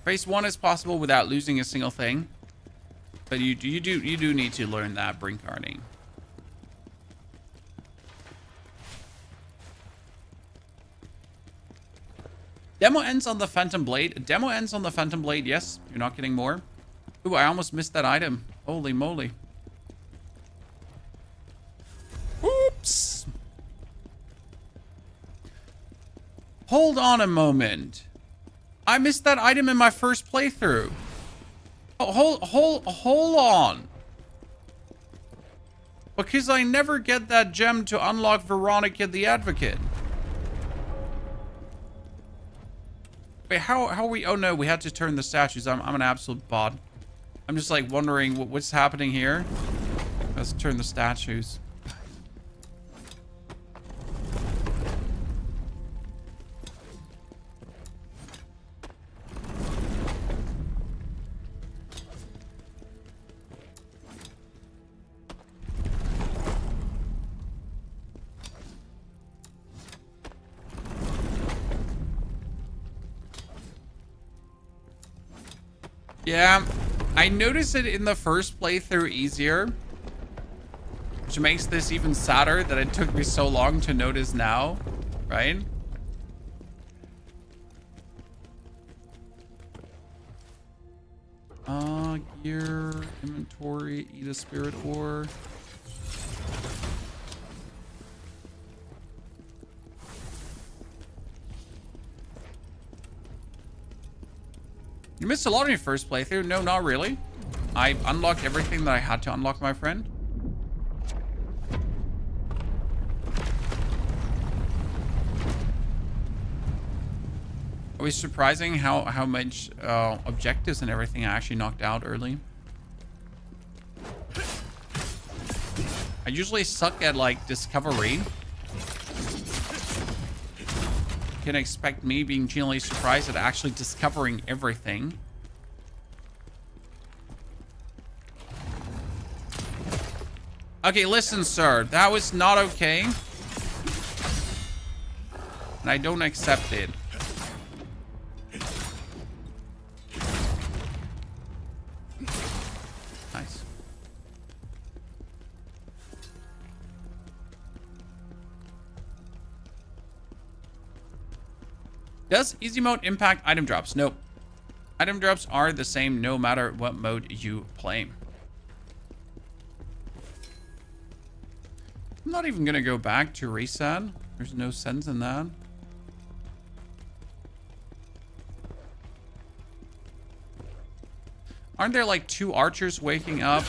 Phase 1 is possible without losing a single thing, but you do need to learn that brink guarding. Demo ends on the Phantom Blade. Demo ends on the Phantom Blade, yes. You're not getting more. Ooh, I almost missed that item. Holy moly. Oops. Hold on a moment. I missed that item in my first playthrough. Oh, hold on. Because I never get that gem to unlock Veronica the Advocate. Wait, how are we? Oh no, we had to turn the statues. I'm an absolute bot. I'm just like wondering what's happening here. Let's turn the statues. Yeah, I noticed it in the first playthrough easier, which makes this even sadder that it took me so long to notice now, right? Gear, inventory, eat a spirit ore. You missed a lot in your first playthrough. No, not really. I unlocked everything that I had to unlock, my friend. It was surprising how much objectives and everything I actually knocked out early. I usually suck at like discovery. You can expect me being genuinely surprised at actually discovering everything. Okay, listen, sir. That was not okay. And I don't accept it. Nice. Does easy mode impact item drops? Nope. Item drops are the same no matter what mode you play. I'm not even gonna go back to reset. There's no sense in that. Aren't there like 2 archers waking up?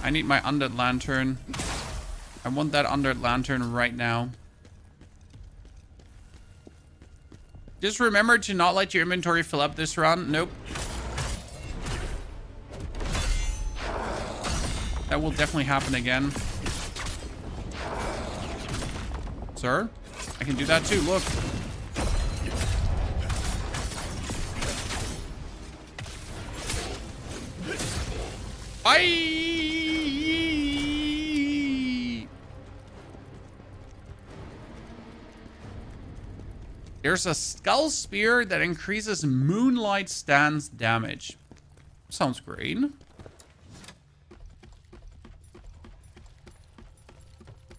I need my undead lantern. I want that undead lantern right now. Just remember to not let your inventory fill up this run. Nope. That will definitely happen again. Sir, I can do that too. Look. There's a skull spear that increases moonlight stance damage. Sounds great.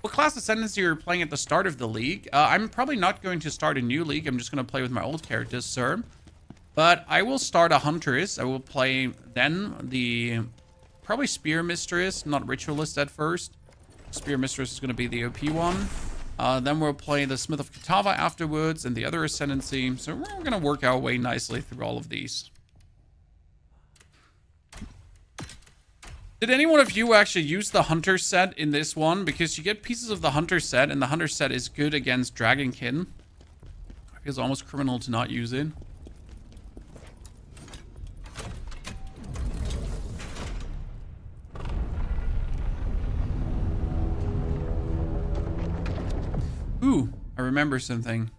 What class ascendancy are you playing at the start of the league? I'm probably not going to start a new league. I'm just going to play with my old characters, sir. But I will start a huntress. I will play then the probably spear mistress, not ritualist at first. Spear mistress is going to be the OP one. Then we'll play the Smith of Katava afterwards and the other ascendancy. So we're going to work our way nicely through all of these. Did any one of you actually use the hunter set in this one? Because you get pieces of the hunter set, and the hunter set is good against dragonkin. It feels almost criminal to not use it. Ooh, I remember something.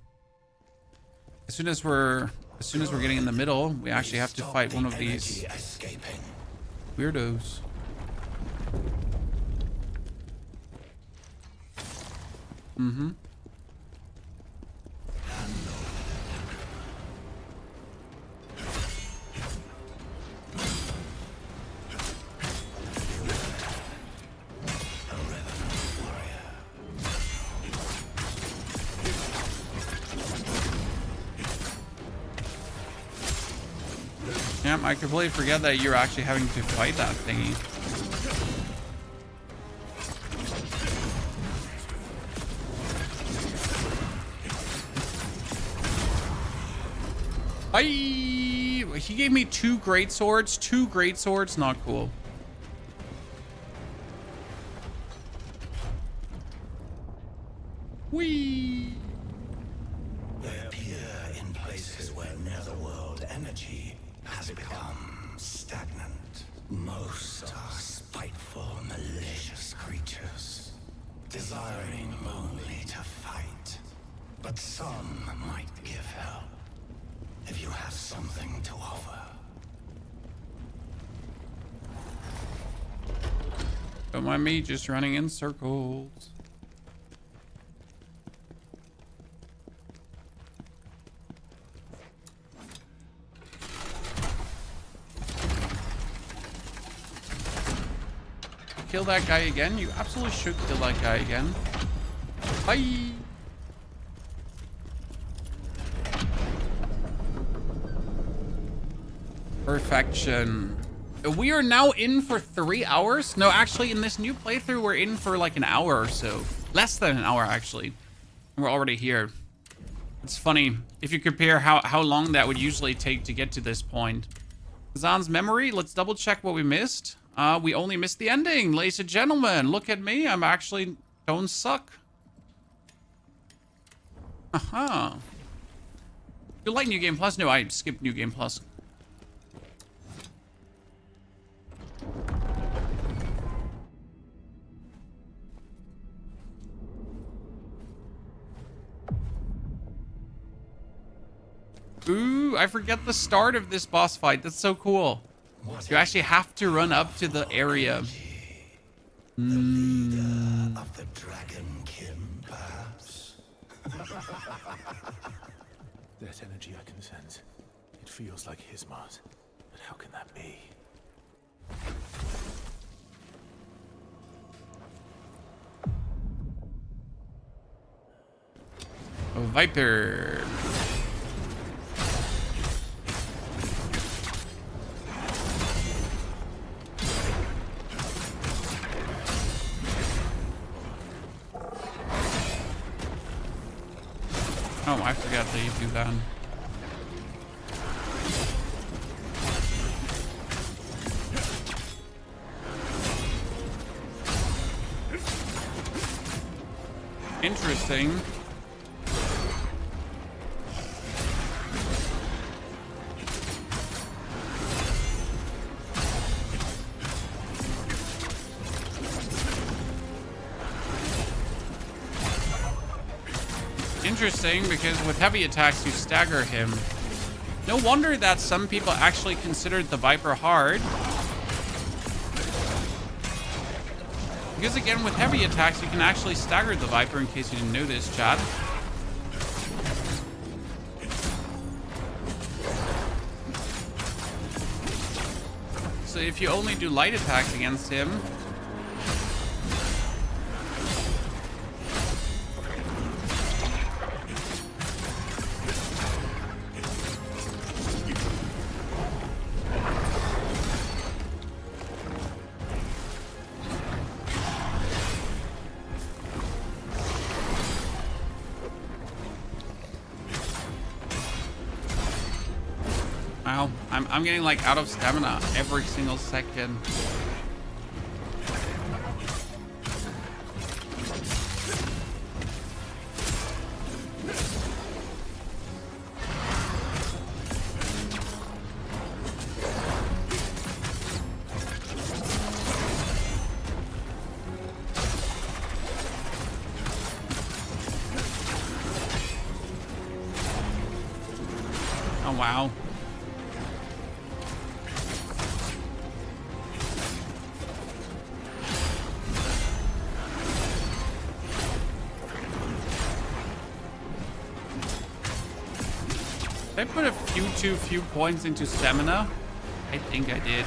As soon as we're getting in the middle, we actually have to fight one of these weirdos. Mm-hmm. Yeah, I completely forget that you're actually having to fight that thingy. He gave me two great swords. Not cool. Whee! They appear in places where netherworld energy has become stagnant. Most are spiteful, malicious creatures, desiring only to fight. But some might give help if you have something to offer. Don't mind me just running in circles. Kill that guy again? You absolutely should kill that guy again. Bye! Perfection. We are now in for 3 hours. No, actually, in this new playthrough, we're in for like an hour or so. Less than an hour, actually. We're already here. It's funny. If you compare how long that would usually take to get to this point. Khazan's memory. Let's double check what we missed. We only missed the ending, ladies and gentlemen. Look at me. I'm actually don't suck. Aha. You like New Game Plus? No, I skipped New Game Plus. Ooh, I forget the start of this boss fight. That's so cool. You actually have to run up to the area. The leader of the dragonkin, perhaps? That energy I can sense. It feels like Hismar's. But how can that be? A Viper. Oh, I forgot that you do that. Interesting. Interesting, because with heavy attacks, you stagger him. No wonder that some people actually considered the Viper hard. Because again, with heavy attacks, you can actually stagger the Viper, in case you didn't know this, chat. So if you only do light attacks against him, wow, I'm getting like out of stamina every single second. Oh, wow. Did I put a few points into stamina? I think I did.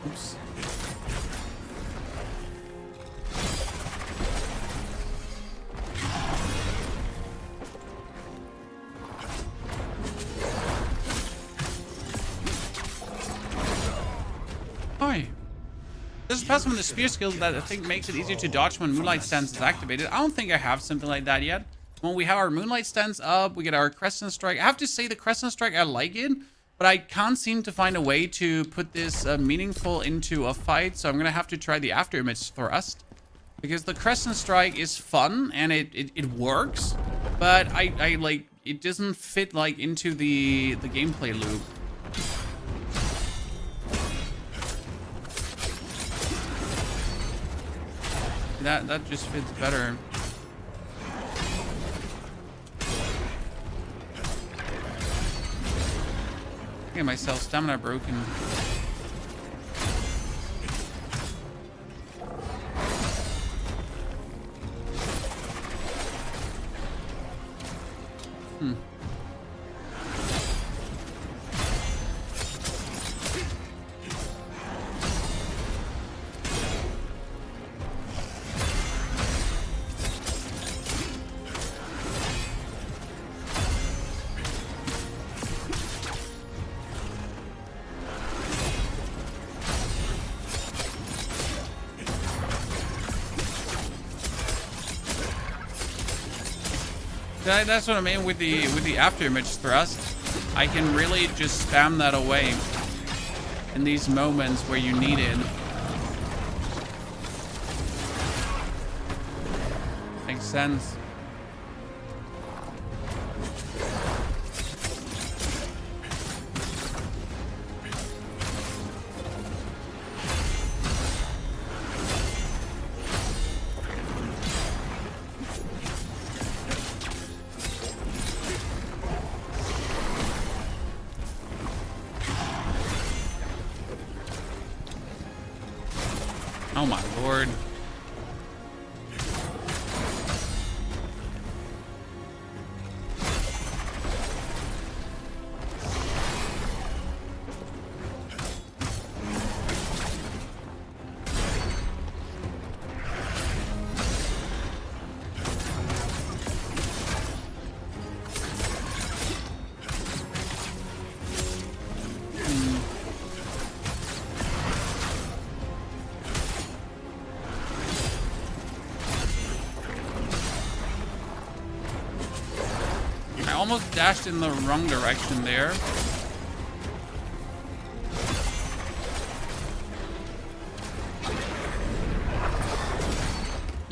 Oops. Hi. This is passive on the spear skill that I think makes it easier to dodge when Moonlight Stance is activated. I don't think I have something like that yet. When we have our Moonlight Stance up, we get our Crescent Strike. I have to say the Crescent Strike, I like it, but I can't seem to find a way to put this meaningful into a fight. So I'm going to have to try the After Image Thrust, because the Crescent Strike is fun and it works, but I like, it doesn't fit like into the gameplay loop. That just fits better. Get myself stamina broken. That's what I mean with the After Image Thrust. I can really just spam that away in these moments where you need it. Makes sense. Oh my lord. Almost dashed in the wrong direction there.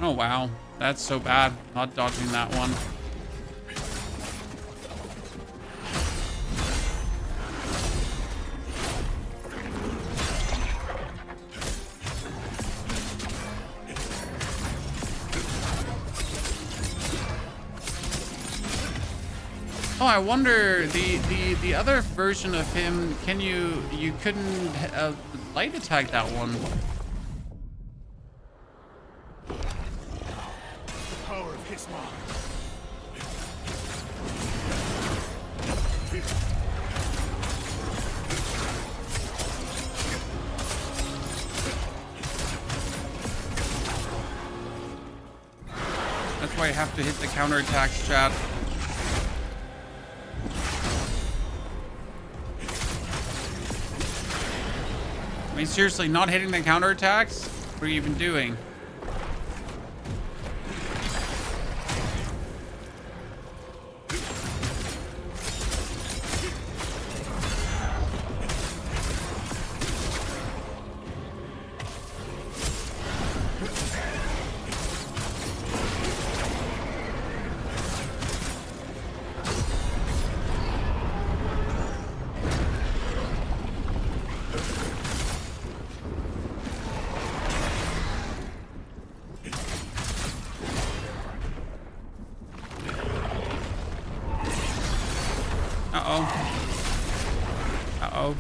Oh wow. That's so bad. Not dodging that one. Oh, I wonder the other version of him. Can you couldn't light attack that one? The power of his mark. That's why I have to hit the counterattacks, chat. I mean, seriously, not hitting the counterattacks? What are you even doing? Uh-oh.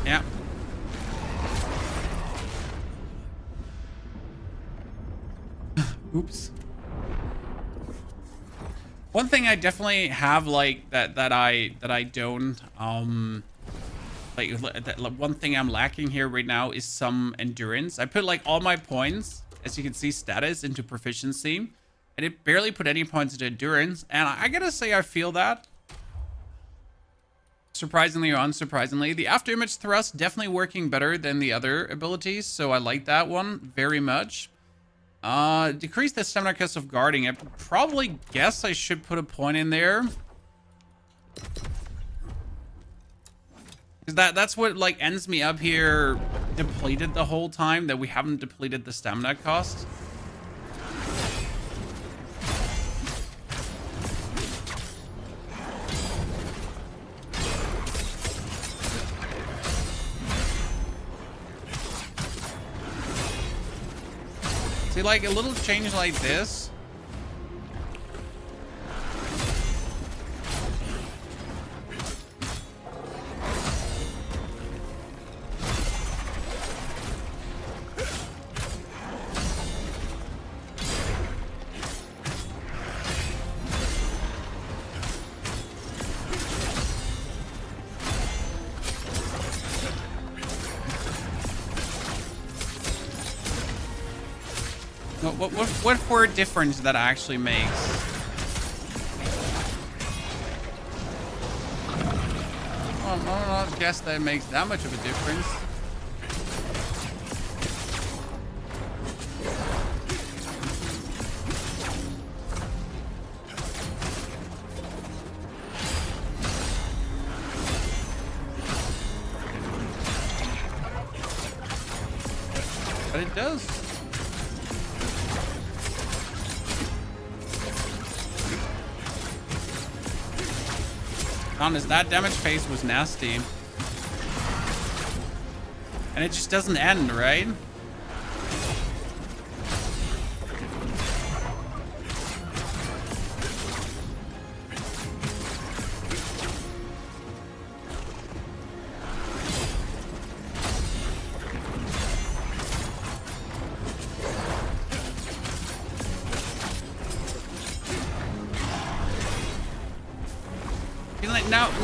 Yeah. Oops. One thing I definitely have like that I don't like one thing I'm lacking here right now is some endurance. I put like all my points, as you can see, status into proficiency. And it barely put any points into endurance. And I gotta say, I feel that. Surprisingly or unsurprisingly. The after image thrust definitely working better than the other abilities. So I like that one very much. Decrease the stamina cost of guarding. I probably guess I should put a point in there. Because that's what like ends me up here depleted the whole time. That we haven't depleted the stamina cost. See, like a little change like this. What for a difference that actually makes? I don't guess that makes that much of a difference. But it does. Honest, that damage phase was nasty. And it just doesn't end, right?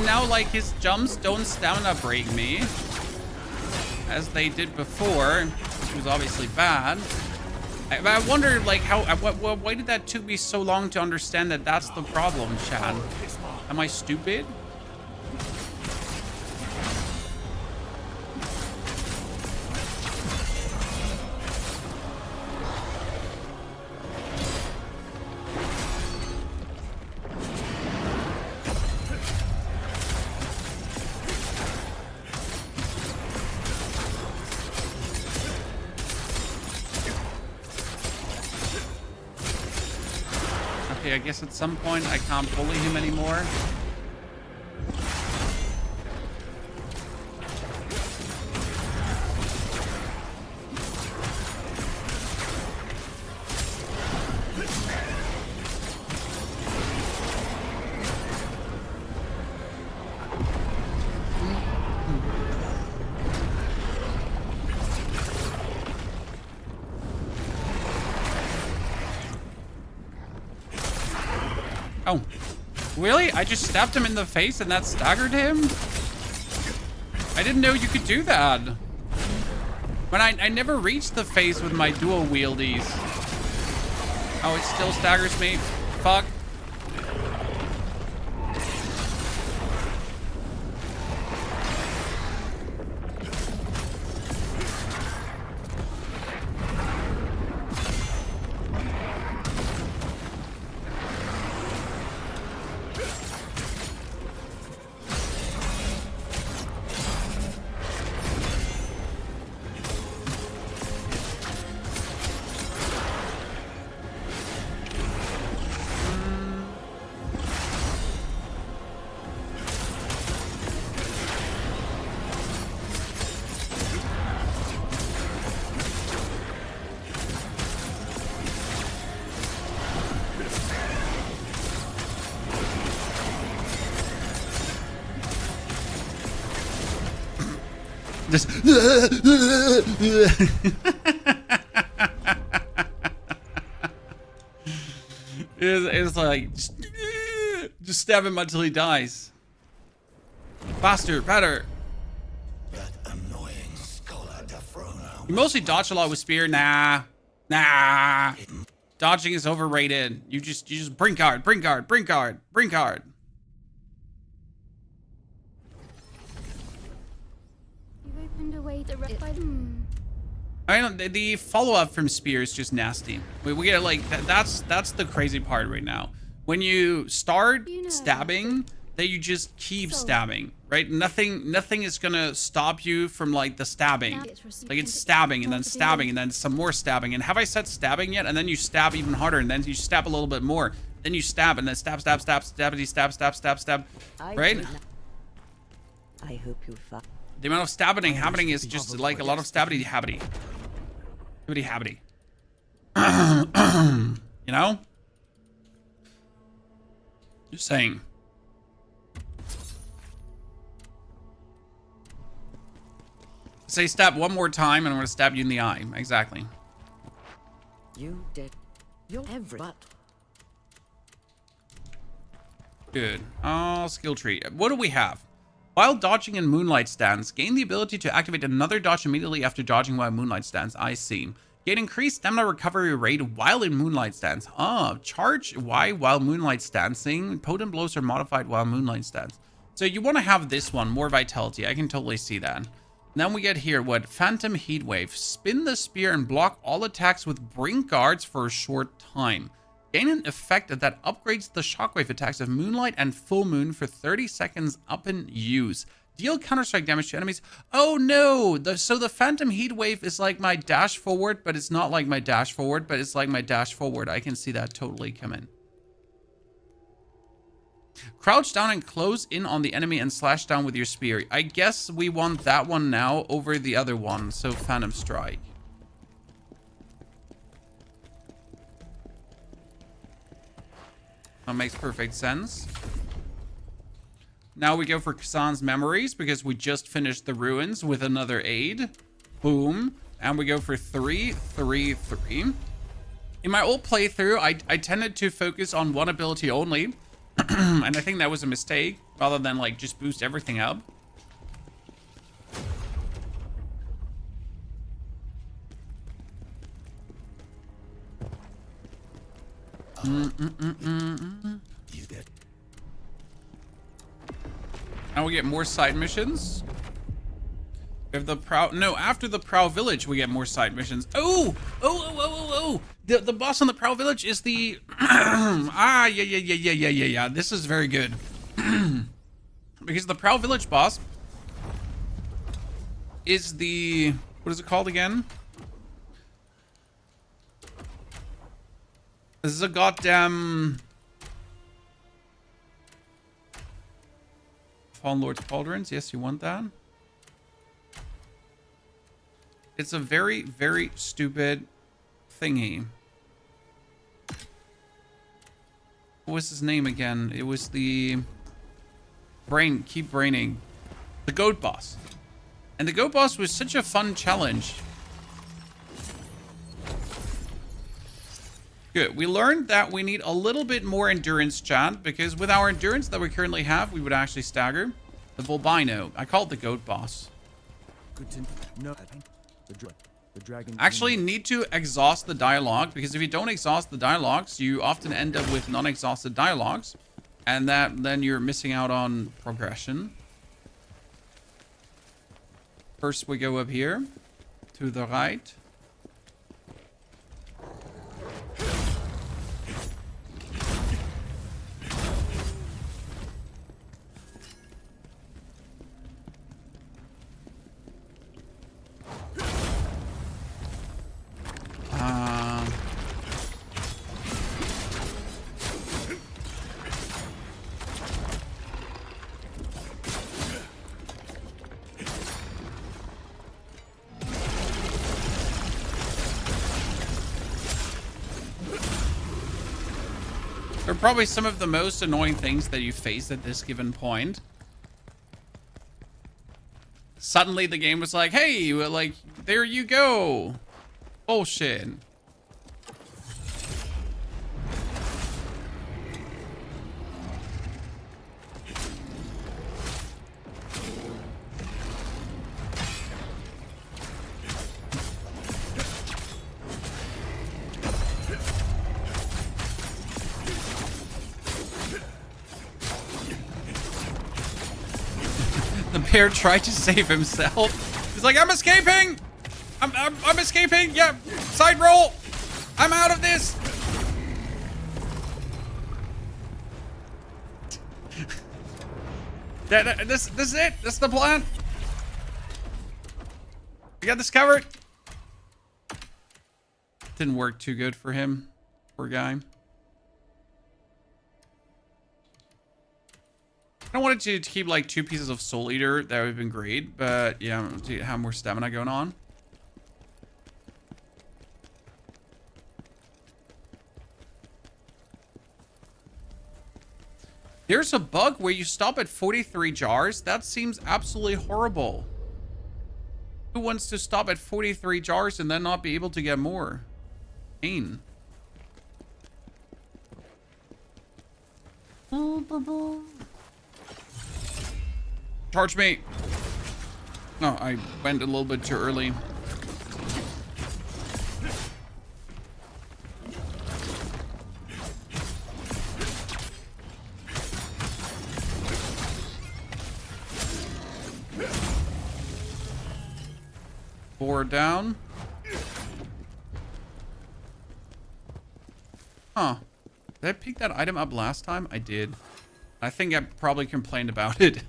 Now, like, his jumps don't stamina break me, as they did before, which was obviously bad. I wonder, like, why did that took me so long to understand that that's the problem, Chad? Am I stupid? Okay, I guess at some point I can't bully him anymore. Oh, really? I just stabbed him in the face and that staggered him? I didn't know you could do that. But I never reached the face with my dual wieldies. Oh, it still staggers me. Fuck. Just it's like just stab him until he dies. Faster, better. That annoying scholar Defrona. You mostly dodge a lot with spear. Nah. Dodging is overrated. You just bring guard. I don't. The follow-up from spear is just nasty. We get like that's the crazy part right now. When you start stabbing, that you just keep stabbing, right? Nothing is gonna stop you from like the stabbing. Like it's stabbing and then stabbing and then some more stabbing. And have I said stabbing yet? And then you stab even harder and then you stab a little bit more. Then you stab and then stab, right? I hope you fuck. The amount of stabbing happening is just like a lot of stabbity habity. You know? Just saying. Say stab one more time and I'm gonna stab you in the eye. Exactly. You did. You're every butt. Good. Oh, skill tree. What do we have? While dodging in Moonlight Stance, gain the ability to activate another dodge immediately after dodging while Moonlight Stance. I see. Gain increased stamina recovery rate while in Moonlight Stance. Charge Y while Moonlight Stancing. Potent blows are modified while Moonlight Stance. So you want to have this one, more vitality. I can totally see that. Then we get here, what? Phantom Heatwave. Spin the spear and block all attacks with Brink Guards for a short time. Gain an effect that upgrades the shockwave attacks of Moonlight and Full Moon for 30 seconds up in use. Deal counterstrike damage to enemies. Oh no! So the Phantom Heatwave is like my dash forward, but it's not like my dash forward, but it's like my dash forward. I can see that totally come in. Crouch down and close in on the enemy and slash down with your spear. I guess we want that one now over the other one, so Phantom Strike. That makes perfect sense. Now we go for Khazan's Memories because we just finished the ruins with another aid. Boom. And we go for 3, 3, 3. In my old playthrough, I tended to focus on one ability only. And I think that was a mistake, rather than like just boost everything up. Now we get more side missions. We have the Prow. No, after the Prow Village, we get more side missions. Oh! The boss on the Prow Village is the. Yeah. This is very good. Because the Prow Village boss is the. What is it called again? This is a goddamn Fallen Lord's Pauldrons. Yes, you want that. It's a very, very stupid thingy. What was his name again? It was the keep braining. The goat boss. And the goat boss was such a fun challenge. Good. We learned that we need a little bit more endurance, chat, because with our endurance that we currently have, we would actually stagger. The Volbino. I call it the goat boss. Good to know. The dragon Actually need to exhaust the dialogue, because if you don't exhaust the dialogues, you often end up with non-exhausted dialogues, and then you're missing out on progression. First we go up here to the right. They're probably some of the most annoying things that you face at this given point. Suddenly the game was like, hey, like, there you go. Bullshit. The bear tried to save himself. He's like, I'm escaping. I'm escaping. Yeah, side roll. I'm out of this. This is it. This is the plan. We got this covered. Didn't work too good for him. Poor guy. I wanted to keep like 2 pieces of Soul Eater. That would have been great. But yeah, to have more stamina going on. There's a bug where you stop at 43 jars. That seems absolutely horrible. Who wants to stop at 43 jars and then not be able to get more? Pain. Charge me. No, I went a little bit too early. Four down. Huh. Did I pick that item up last time? I did. I think I probably complained about it.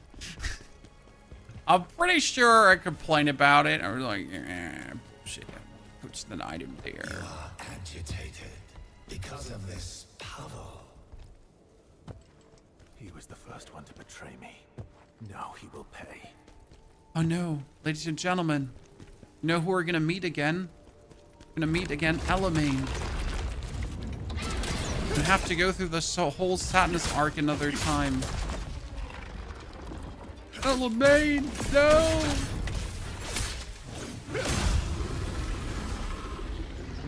I'm pretty sure I complained about it. I was like, shit, puts the item there. You are agitated because of this Pavel. He was the first one to betray me. Now he will pay. Oh no, ladies and gentlemen. You know who we're gonna meet again? We're gonna meet again, Elamane. We have to go through this whole sadness arc another time. Elamane, no!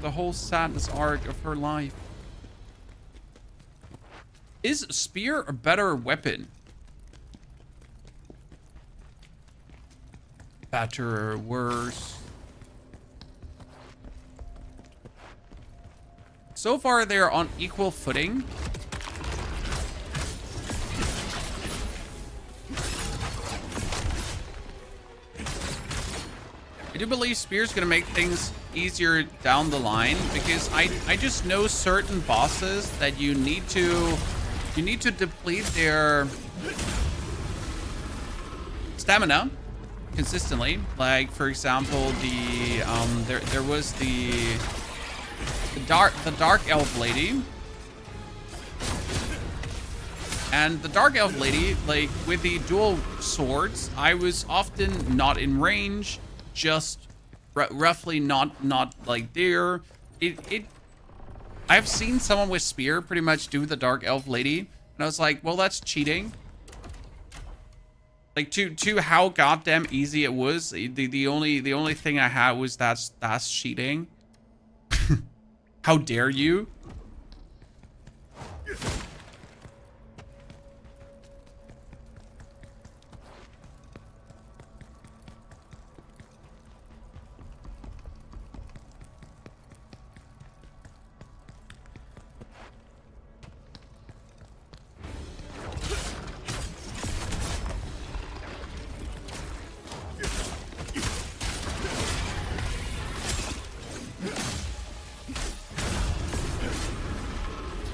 The whole sadness arc of her life. Is spear a better weapon? Better or worse? So far, they are on equal footing. I do believe Spear's gonna make things easier down the line because I just know certain bosses that you need to deplete their stamina consistently. Like for example, there was the dark elf lady. And the Dark Elf lady, like with the dual swords, I was often not in range, just roughly not like there. I've seen someone with spear pretty much do the Dark Elf lady, and I was like, well, that's cheating. Like to how goddamn easy it was. The only thing I had was that's cheating. How dare you?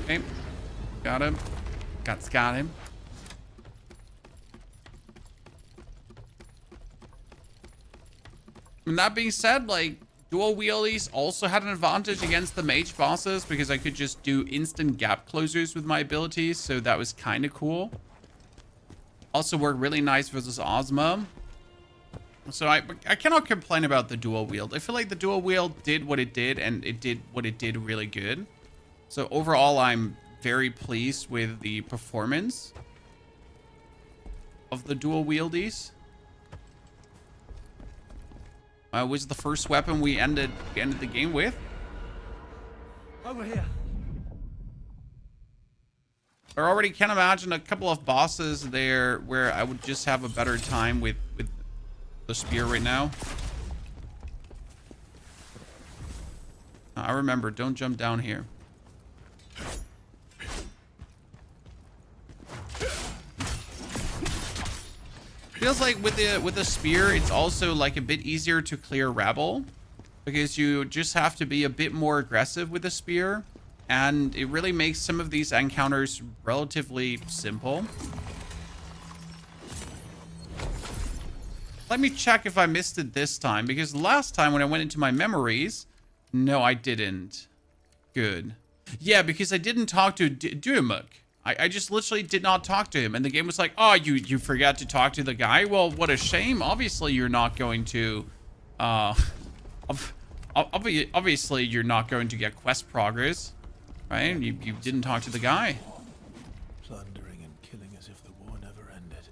Okay, got him. Got him. And that being said, like, dual wieldies also had an advantage against the mage bosses because I could just do instant gap closers with my abilities, so that was kind of cool. Also worked really nice versus Ozma. So I cannot complain about the dual wield. I feel like the dual wield did what it did, and it did what it did really good. So overall, I'm very pleased with the performance of the dual wieldies. Was the first weapon we ended the game with. Over here. I already can imagine a couple of bosses there where I would just have a better time with the spear right now. I remember, don't jump down here. Feels like with the spear, it's also like a bit easier to clear rabble because you just have to be a bit more aggressive with the spear, and it really makes some of these encounters relatively simple. Let me check if I missed it this time, because last time when I went into my memories, no, I didn't. Good. Yeah, because I didn't talk to Duamuk. I just literally did not talk to him, and the game was like, oh, you forgot to talk to the guy? Well, what a shame. Obviously, you're not going to, obviously, you're not going to get quest progress, right? You didn't talk to the guy. Plundering and killing as if the war never ended.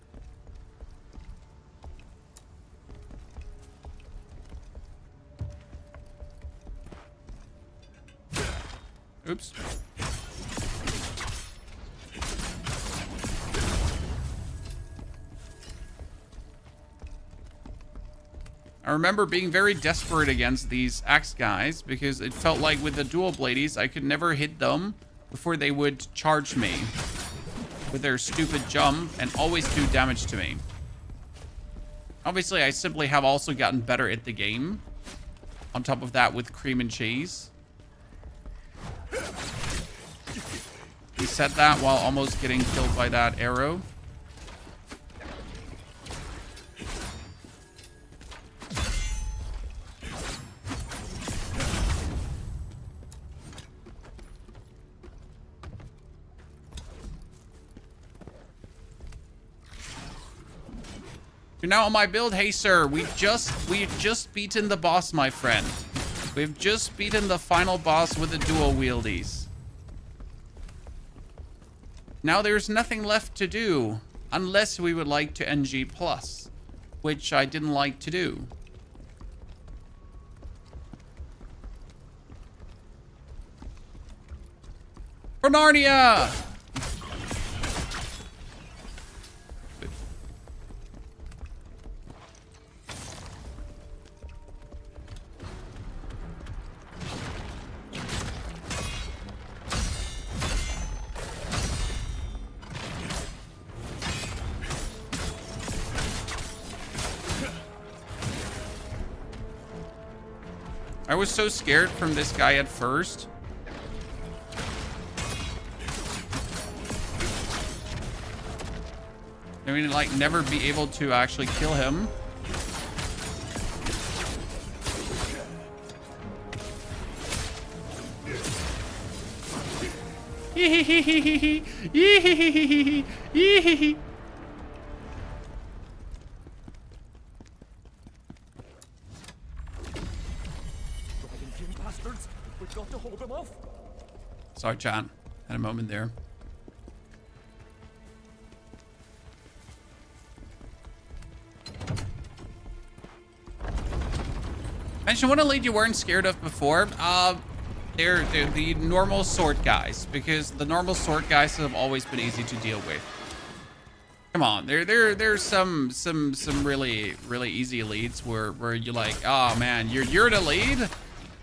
Oops. I remember being very desperate against these axe guys because it felt like with the dual bladies, I could never hit them before they would charge me with their stupid jump and always do damage to me. Obviously, I simply have also gotten better at the game. On top of that, with cream and cheese. He said that while almost getting killed by that arrow. You're now on my build. Hey, sir, we've just beaten the boss, my friend. We've just beaten the final boss with the dual wieldies. Now there's nothing left to do unless we would like to NG+, which I didn't like to do. For Narnia! I was so scared from this guy at first. I mean, like, never be able to actually kill him. We've got to hold them off. Sorry, chat. Had a moment there. Mention what elite you weren't scared of before. They're the normal sword guys, because the normal sword guys have always been easy to deal with. Come on, there's some really easy elites where you're like, oh man, you're an elite?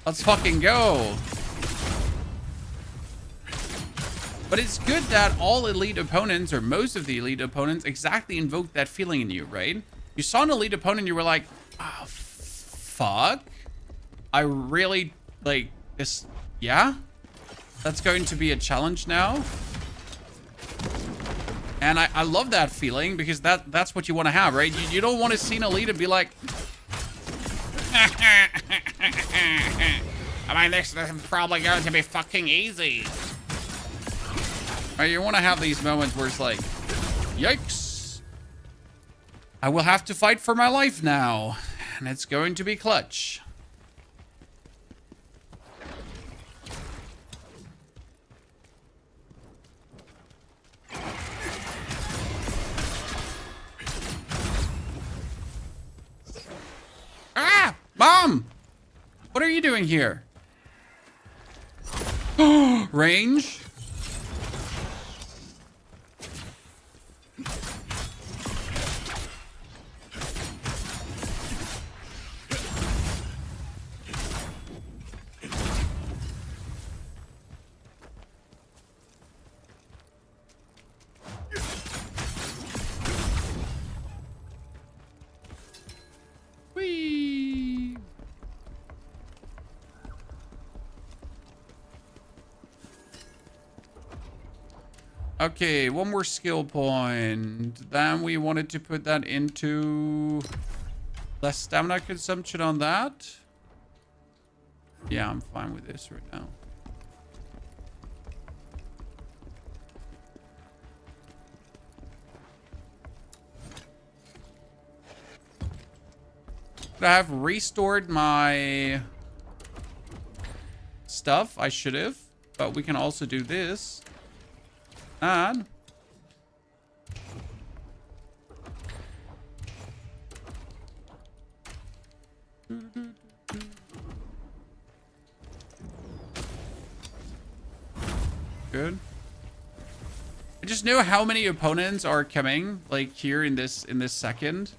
Let's fucking go. But it's good that all elite opponents, or most of the elite opponents, exactly invoke that feeling in you, right? You saw an elite opponent, you were like, oh, fuck. I really, like, this, yeah? That's going to be a challenge now. And I love that feeling, because that's what you want to have, right? You don't want to see an elite and be like, I mean, this is probably going to be fucking easy. Right, you want to have these moments where it's like, yikes. I will have to fight for my life now. And it's going to be clutch. Ah! Mom! What are you doing here? Range? Whee! Okay, one more skill point. Then we wanted to put that into less stamina consumption on that. Yeah, I'm fine with this right now. I have restored my stuff. I should have, but we can also do this. And good. I just know how many opponents are coming, like here in this second.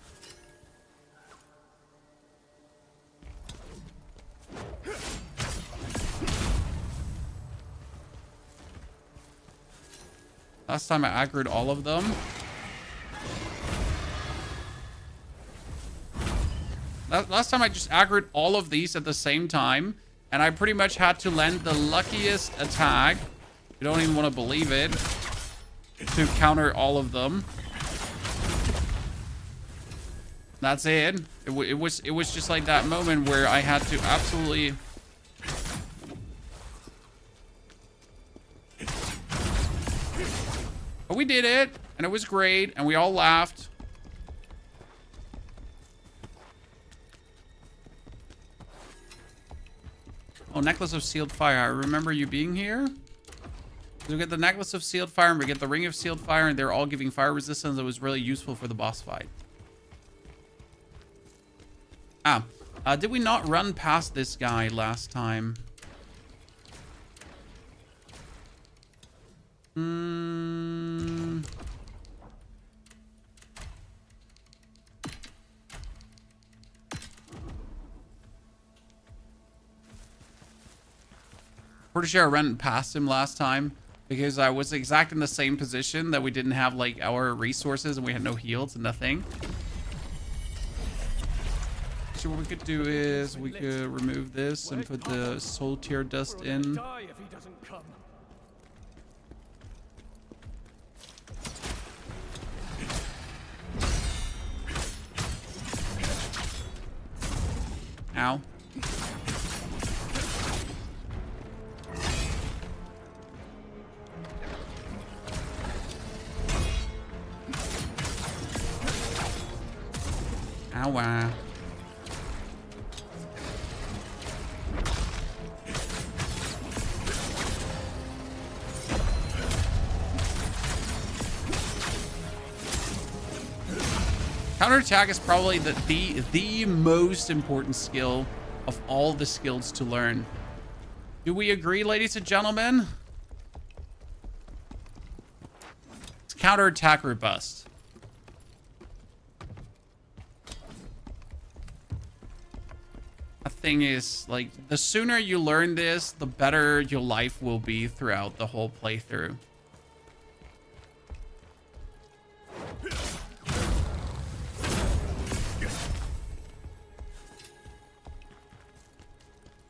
Last time I aggroed all of them. Last time I just aggroed all of these at the same time. And I pretty much had to land the luckiest attack. You don't even want to believe it. To counter all of them. That's it. It was just like that moment where I had to absolutely... But we did it, and it was great, and we all laughed. Oh, Necklace of Sealed Fire. I remember you being here. We get the Necklace of Sealed Fire, and we get the Ring of Sealed Fire, and they're all giving fire resistance. That was really useful for the boss fight. Did we not run past this guy last time? Pretty sure I ran past him last time because I was exactly in the same position that we didn't have like our resources and we had no heals and nothing. So what we could do is we could remove this and put the soul tear dust in. Ow. Ow. Counterattack is probably the most important skill of all the skills to learn. Do we agree, ladies and gentlemen? It's counterattack or bust. The thing is, like, the sooner you learn this, the better your life will be throughout the whole playthrough.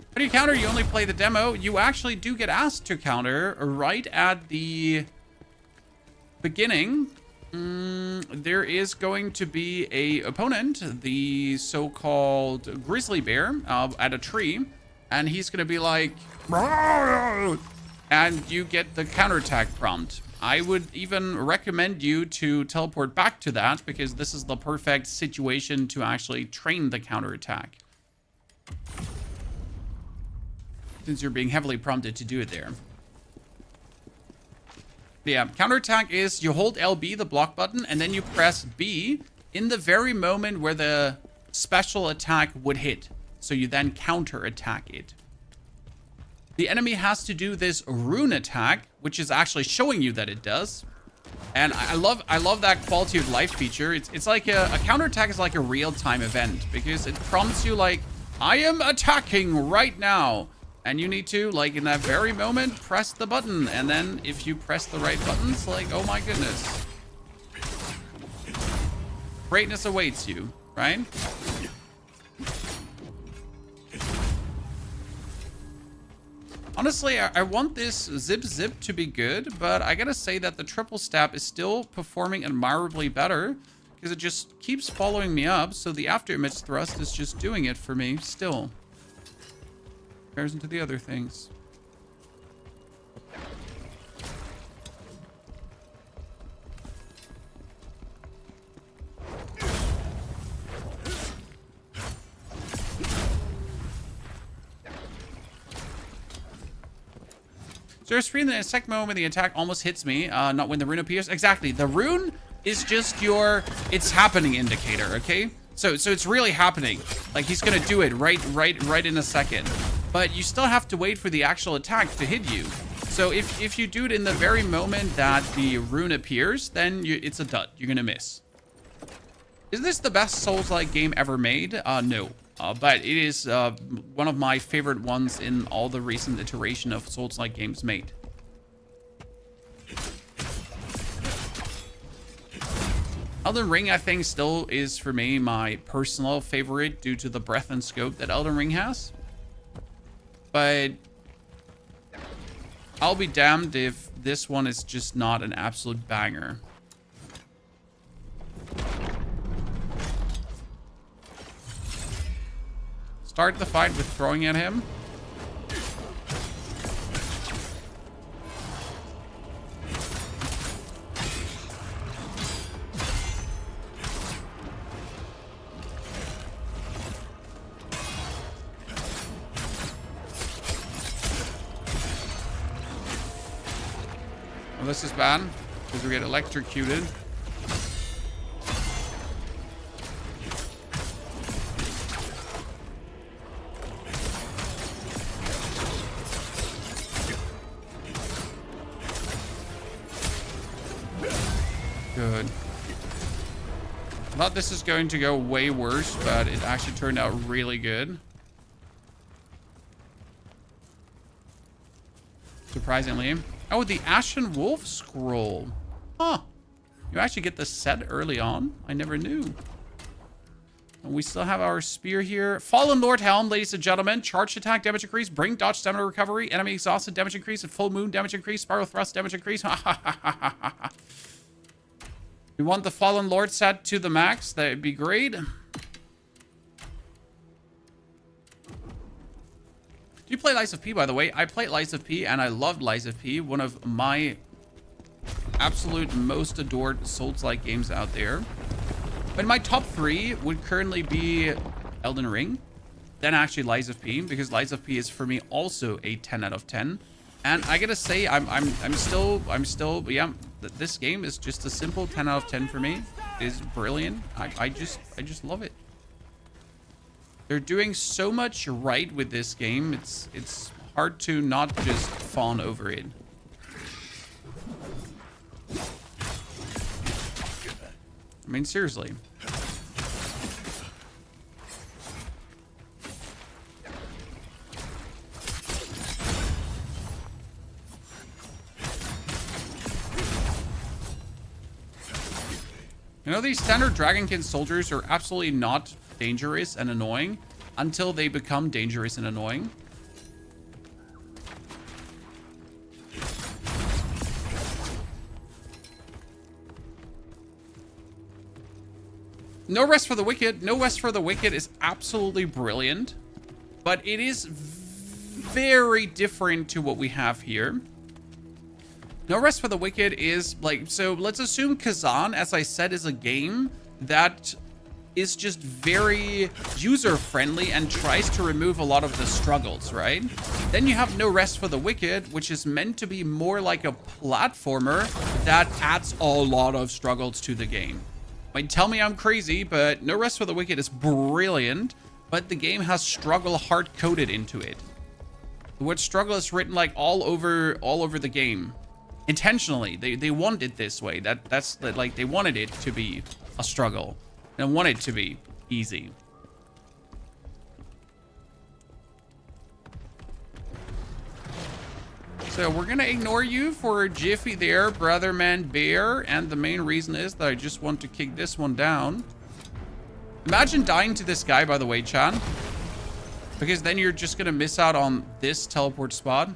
How do you counter? You only play the demo. You actually do get asked to counter right at the beginning. There is going to be a opponent, the so-called grizzly bear, at a tree, and he's going to be like, "Rawr!" And you get the counterattack prompt. I would even recommend you to teleport back to that, because this is the perfect situation to actually train the counterattack, since you're being heavily prompted to do it there. Yeah, counterattack is you hold LB, the block button, and then you press B in the very moment where the special attack would hit. So you then counterattack it. The enemy has to do this rune attack, which is actually showing you that it does. And I love that quality of life feature. It's like a counterattack is like a real-time event, because it prompts you like, I am attacking right now. And you need to, like, in that very moment, press the button. And then if you press the right buttons, like, oh my goodness. Greatness awaits you, right? Honestly, I want this zip to be good, but I gotta say that the triple stab is still performing admirably better, because it just keeps following me up. So the after image thrust is just doing it for me still. Comparison to the other things. So there's in a second moment when the attack almost hits me, not when the rune appears. Exactly. The rune is just your it's happening indicator, okay? So it's really happening. Like, he's gonna do it right in a second. But you still have to wait for the actual attack to hit you. So if you do it in the very moment that the rune appears, then it's a dud. You're gonna miss. Is this the best Souls-like game ever made? No. But it is one of my favorite ones in all the recent iteration of Souls-like games made. Elden Ring, I think, still is, for me, my personal favorite due to the breadth and scope that Elden Ring has. But I'll be damned if this one is just not an absolute banger. Start the fight with throwing at him. Well, this is bad because we get electrocuted. Good. I thought this is going to go way worse, but it actually turned out really good. Surprisingly. Oh, the Ashen Wolf scroll. Huh. You actually get the set early on. I never knew. And we still have our spear here. Fallen Lord Helm, ladies and gentlemen. Charged attack damage increase. Bring dodge stamina recovery. Enemy exhausted damage increase. And full moon damage increase. Spiral thrust damage increase. We want the Fallen Lord set to the max. That would be great. Do you play Lies of P, by the way? I played Lies of P, and I loved Lies of P. One of my absolute most adored Souls-like games out there. But my top 3 would currently be Elden Ring, then actually Lies of P, because Lies of P is for me also a 10 out of 10. And I gotta say, I'm still, yeah, this game is just a simple 10 out of 10 for me. It is brilliant. I just love it. They're doing so much right with this game. It's hard to not just fawn over it. I mean, seriously. You know, these standard Dragonkin soldiers are absolutely not dangerous and annoying until they become dangerous and annoying. No Rest for the Wicked. No Rest for the Wicked is absolutely brilliant, but it is very different to what we have here. No Rest for the Wicked is like, so let's assume Khazan, as I said, is a game that is just very user-friendly and tries to remove a lot of the struggles, right? Then you have No Rest for the Wicked, which is meant to be more like a platformer that adds a lot of struggles to the game. I mean, tell me I'm crazy, but No Rest for the Wicked is brilliant, but the game has struggle hard-coded into it. The word struggle is written like all over the game. Intentionally, they want it this way. That's like they wanted it to be a struggle and want it to be easy. So we're gonna ignore you for a jiffy there, brother man bear, and the main reason is that I just want to kick this one down. Imagine dying to this guy, by the way, Chan, because then you're just gonna miss out on this teleport spot.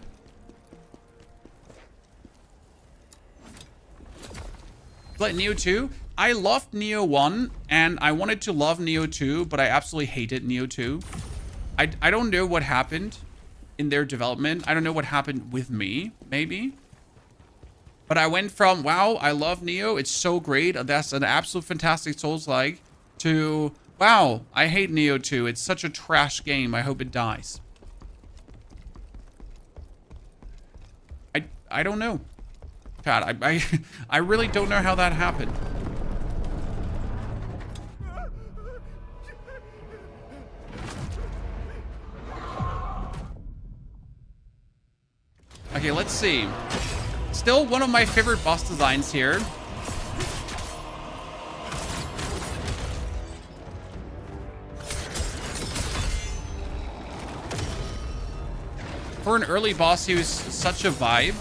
Like Neo 2, I loved Neo 1 and I wanted to love Neo 2, but I absolutely hated Neo 2. I don't know what happened in their development. I don't know what happened with me, maybe. But I went from, wow, I love Neo, it's so great, that's an absolute fantastic Souls-like, to, wow, I hate Neo 2, it's such a trash game, I hope it dies. I don't know. God, I really don't know how that happened. Okay, let's see. Still one of my favorite boss designs here. For an early boss, he was such a vibe.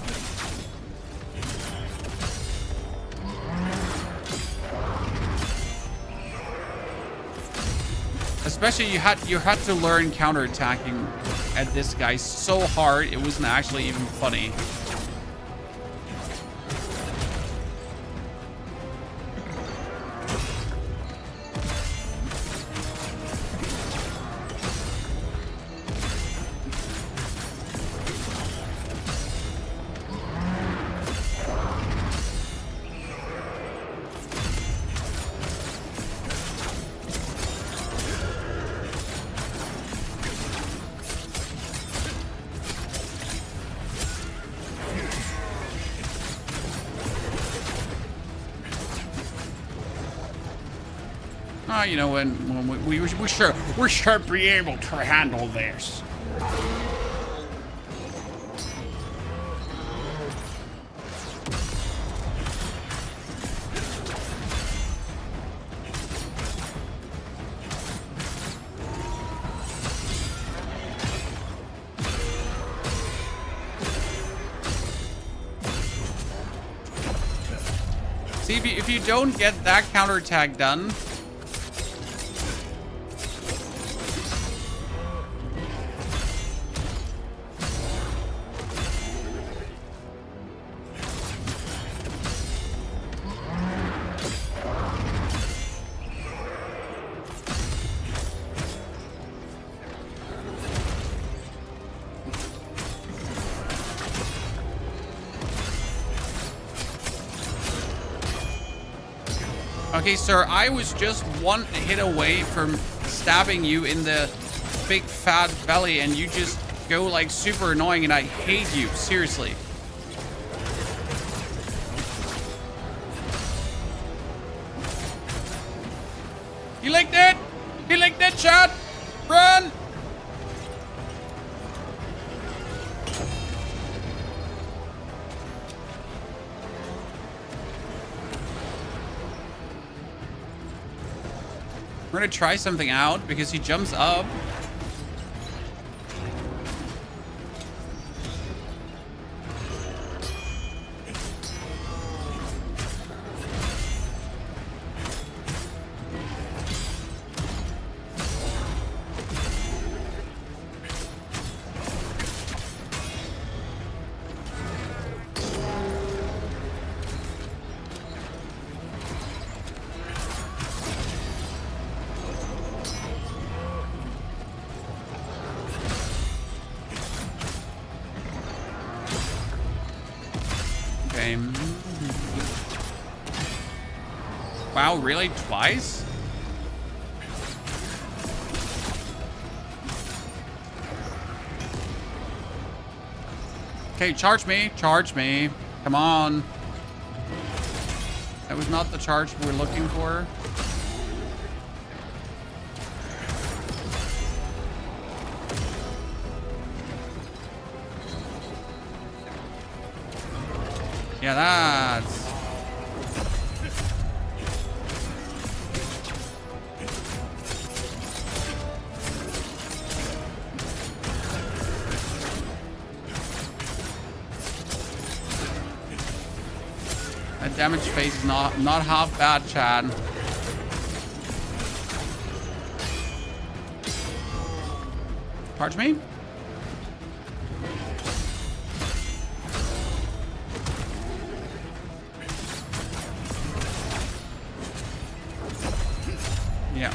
Especially you had to learn counterattacking at this guy so hard it wasn't actually even funny. You know, when we're sure be able to handle this. See, if you don't get that counterattack done, Okay, sir, I was just one hit away from stabbing you in the big fat belly, and you just go like super annoying, and I hate you, seriously. He licked it! He licked it, chat! Run! We're gonna try something out because he jumps up. Wow, really? Twice? Okay, charge me. Charge me. Come on. That was not the charge we're looking for. Yeah, that's... That damage phase is not half bad, Chad. Charge me? Yeah.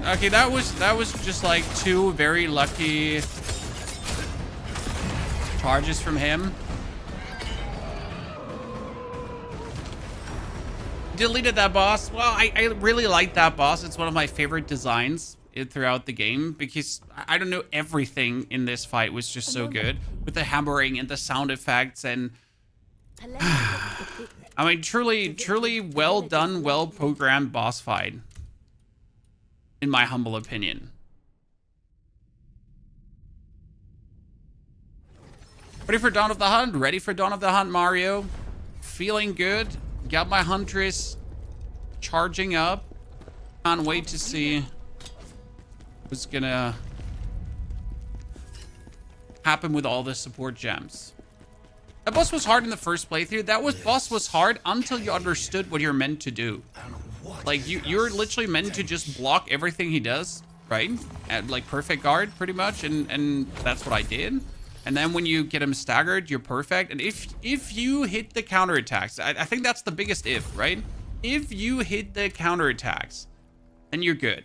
Okay, that was just like two very lucky charges from him. Deleted that boss. Well, I really like that boss. It's one of my favorite designs throughout the game because I don't know, everything in this fight was just so good with the hammering and the sound effects, and I mean, truly well done, well programmed boss fight, in my humble opinion. Ready for Dawn of the Hunt? Ready for Dawn of the Hunt, Mario. Feeling good. Got my Huntress charging up. Can't wait to see what's gonna happen with all the support gems. That boss was hard in the first playthrough. Boss was hard until you understood what you're meant to do. Like, you're literally meant to just block everything he does, right? At like perfect guard, pretty much, and that's what I did. And then when you get him staggered, you're perfect. And if you hit the counterattacks, I think that's the biggest if, right? If you hit the counterattacks, then you're good.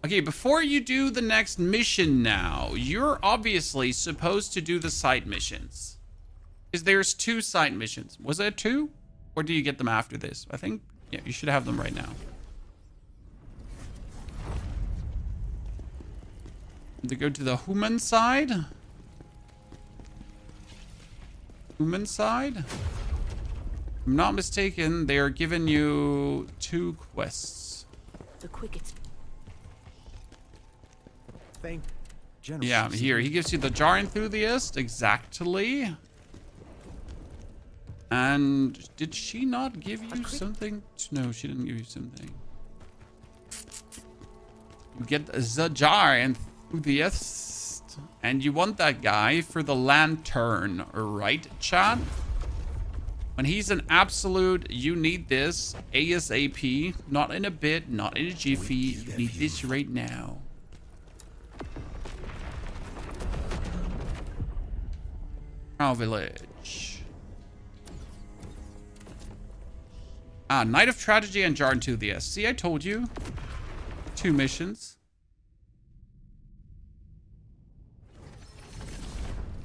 Okay, before you do the next mission now, you're obviously supposed to do the side missions. Because there's 2 side missions. Was there 2? Or do you get them after this? I think, yeah, you should have them right now. To go to the human side. Human side? If I'm not mistaken, they are giving you 2 quests. The quickest. Thank General. Yeah, here, he gives you the Jar Enthusiast, exactly. And did she not give you something? No, she didn't give you something. You get the Jar Enthusiast, and you want that guy for the lantern, right, chat? When he's an absolute, you need this ASAP, not in a bit, not in a jiffy. You need this right now. Crown Village. Ah, Night of Tragedy and Jar Enthusiast. See, I told you. 2 missions.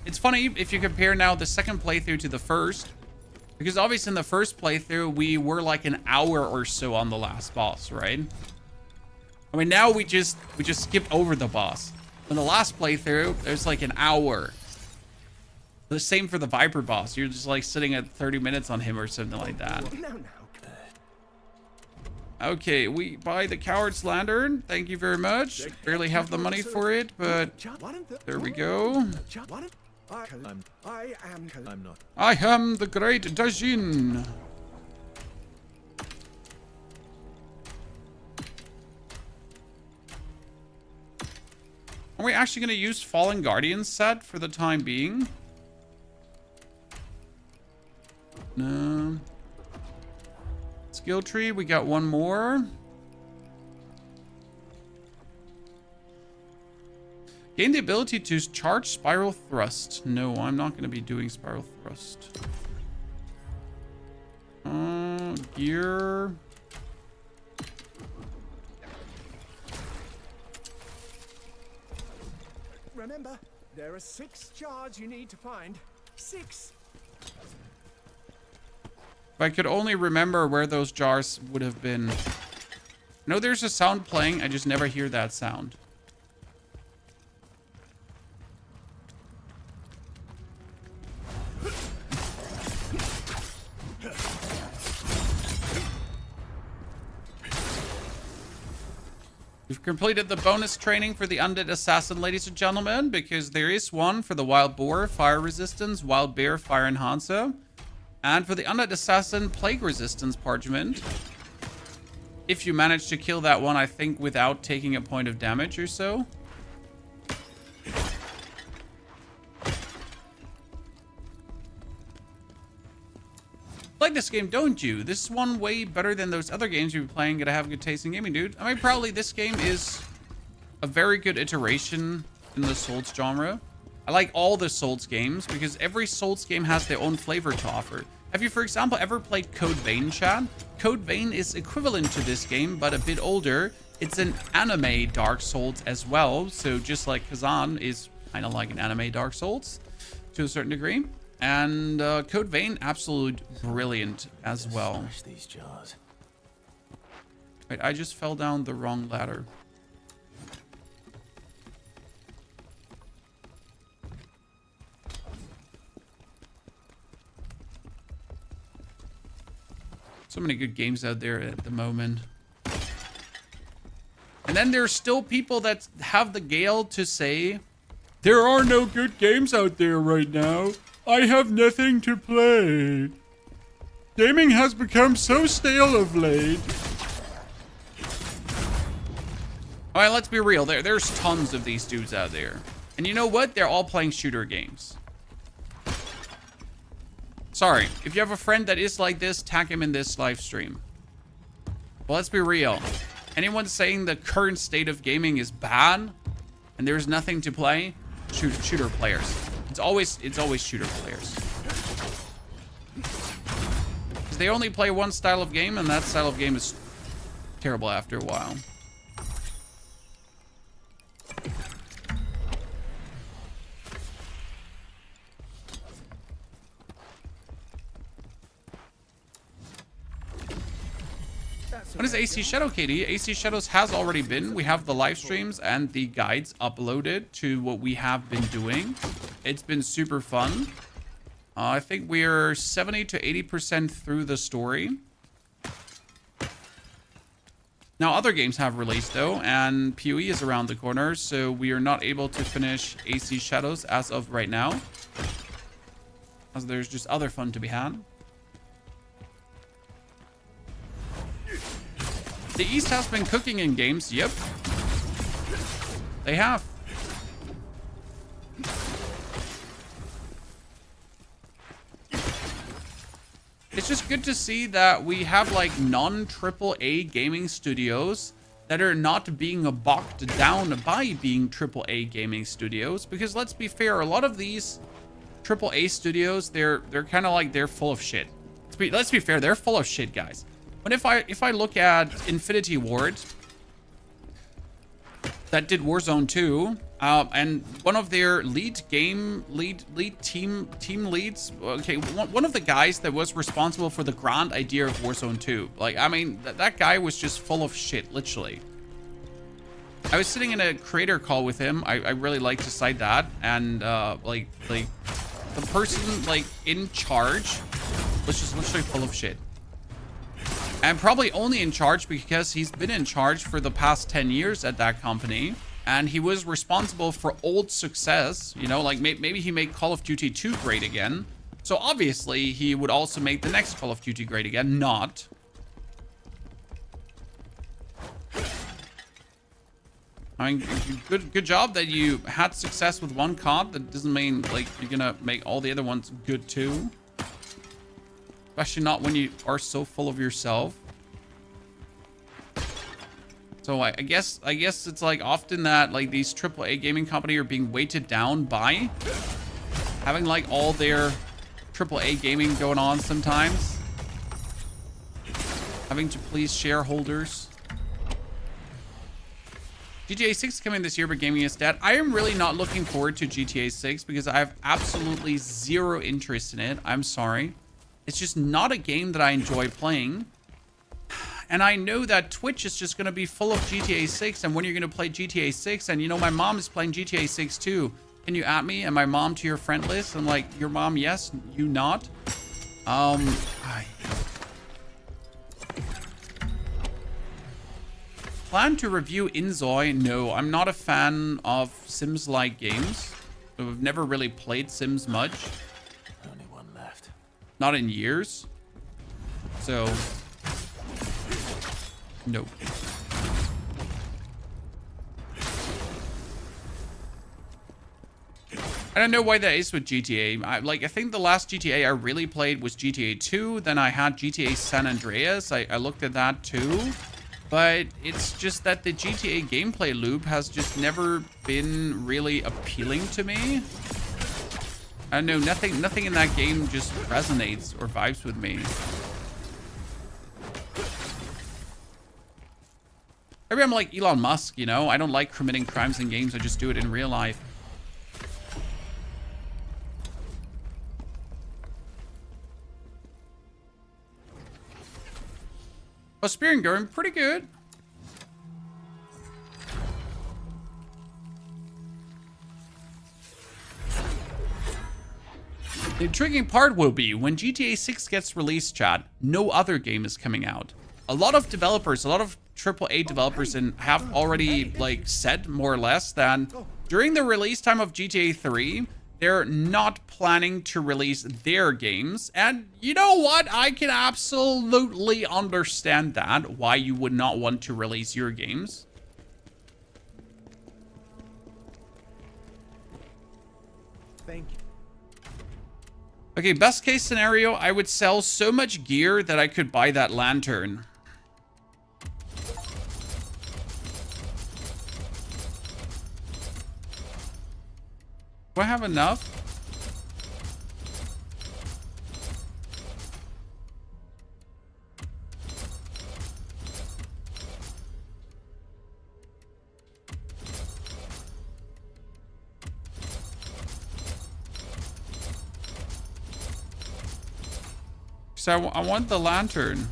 It's funny if you compare now the second playthrough to the first. Because obviously in the first playthrough, we were like an hour or so on the last boss, right? I mean, now we just skip over the boss. In the last playthrough, there's like an hour. The same for the Viper boss. You're just like sitting at 30 minutes on him or something like that. Okay, we buy the Coward's Lantern. Thank you very much. Barely have the money for it, but there we go. I am the Great Dajin. Are we actually going to use Fallen Guardian set for the time being? No. Skill tree, we got one more. Gain the ability to charge Spiral Thrust. No, I'm not going to be doing Spiral Thrust. Gear. Remember, there are 6 jars you need to find. 6. If I could only remember where those jars would have been. I know there's a sound playing, I just never hear that sound. We've completed the bonus training for the Undead Assassin, ladies and gentlemen, because there is one for the Wild Boar, Fire Resistance, Wild Bear, Fire Enhancer. And for the Undead Assassin, Plague Resistance Parchment. If you manage to kill that one, I think, without taking a point of damage or so. Like this game, don't you? This is one way better than those other games you've been playing. Gotta have good taste in gaming, dude. I mean, probably this game is a very good iteration in the Souls genre. I like all the Souls games because every Souls game has their own flavor to offer. Have you, for example, ever played Code Vein, Chad? Code Vein is equivalent to this game, but a bit older. It's an anime Dark Souls as well. So just like Khazan is kind of like an anime Dark Souls to a certain degree. And Code Vein, absolute brilliant as well. Smash these jars. Wait, I just fell down the wrong ladder. So many good games out there at the moment. And then there's still people that have the gale to say, there are no good games out there right now. I have nothing to play. Gaming has become so stale of late. All right, let's be real. There's tons of these dudes out there. And you know what? They're all playing shooter games. Sorry, if you have a friend that is like this, tag him in this live stream. Well, let's be real. Anyone saying the current state of gaming is bad and there's nothing to play, shooter players. It's always shooter players. Because they only play one style of game, and that style of game is terrible after a while. What is AC Shadow, Katie? AC Shadows has already been. We have the live streams and the guides uploaded to what we have been doing. It's been super fun. I think we're 70 to 80% through the story. Now, other games have released, though, and PoE is around the corner, so we are not able to finish AC Shadows as of right now, as there's just other fun to be had. The East has been cooking in games. Yep. They have. It's just good to see that we have like non-AAA gaming studios that are not being bogged down by being AAA gaming studios. Because let's be fair, a lot of these AAA studios, they're kind of like, they're full of shit. Let's be fair, they're full of shit, guys. But if I look at Infinity Ward, that did Warzone 2, and one of their lead team leads, okay, one of the guys that was responsible for the grand idea of Warzone 2, like, I mean, that guy was just full of shit, literally. I was sitting in a creator call with him. I really like to cite that, and like the person like in charge was just literally full of shit. And probably only in charge because he's been in charge for the past 10 years at that company. And he was responsible for old success. You know, like maybe he made Call of Duty 2 great again. So obviously he would also make the next Call of Duty great again. Not. I mean, good job that you had success with one COD. That doesn't mean like you're gonna make all the other ones good too. Especially not when you are so full of yourself. So I guess it's like often that like these AAA gaming companies are being weighted down by having like all their AAA gaming going on sometimes. Having to please shareholders. GTA 6 coming this year, but gaming is dead. I am really not looking forward to GTA 6 because I have absolutely zero interest in it. I'm sorry. It's just not a game that I enjoy playing. And I know that Twitch is just going to be full of GTA 6. And when you're going to play GTA 6, and you know, my mom is playing GTA 6 too. Can you add me and my mom to your friend list? I'm like, your mom, yes, you not. Plan to review Inzoi? No, I'm not a fan of Sims-like games. I've never really played Sims much. Only one left. Not in years. So, no. I don't know why that is with GTA. I think the last GTA I really played was GTA 2. Then I had GTA San Andreas. I looked at that too. But it's just that the GTA gameplay loop has just never been really appealing to me. I don't know, nothing in that game just resonates or vibes with me. Maybe I'm like Elon Musk, you know? I don't like committing crimes in games, I just do it in real life. Oh, Spearing going pretty good. The intriguing part will be when GTA 6 gets released, chat, no other game is coming out. A lot of developers, a lot of AAA developers have already like said more or less that during the release time of GTA 3, they're not planning to release their games. And you know what? I can absolutely understand that, why you would not want to release your games. Thank you. Okay, best case scenario, I would sell so much gear that I could buy that lantern. Do I have enough? So I want the lantern.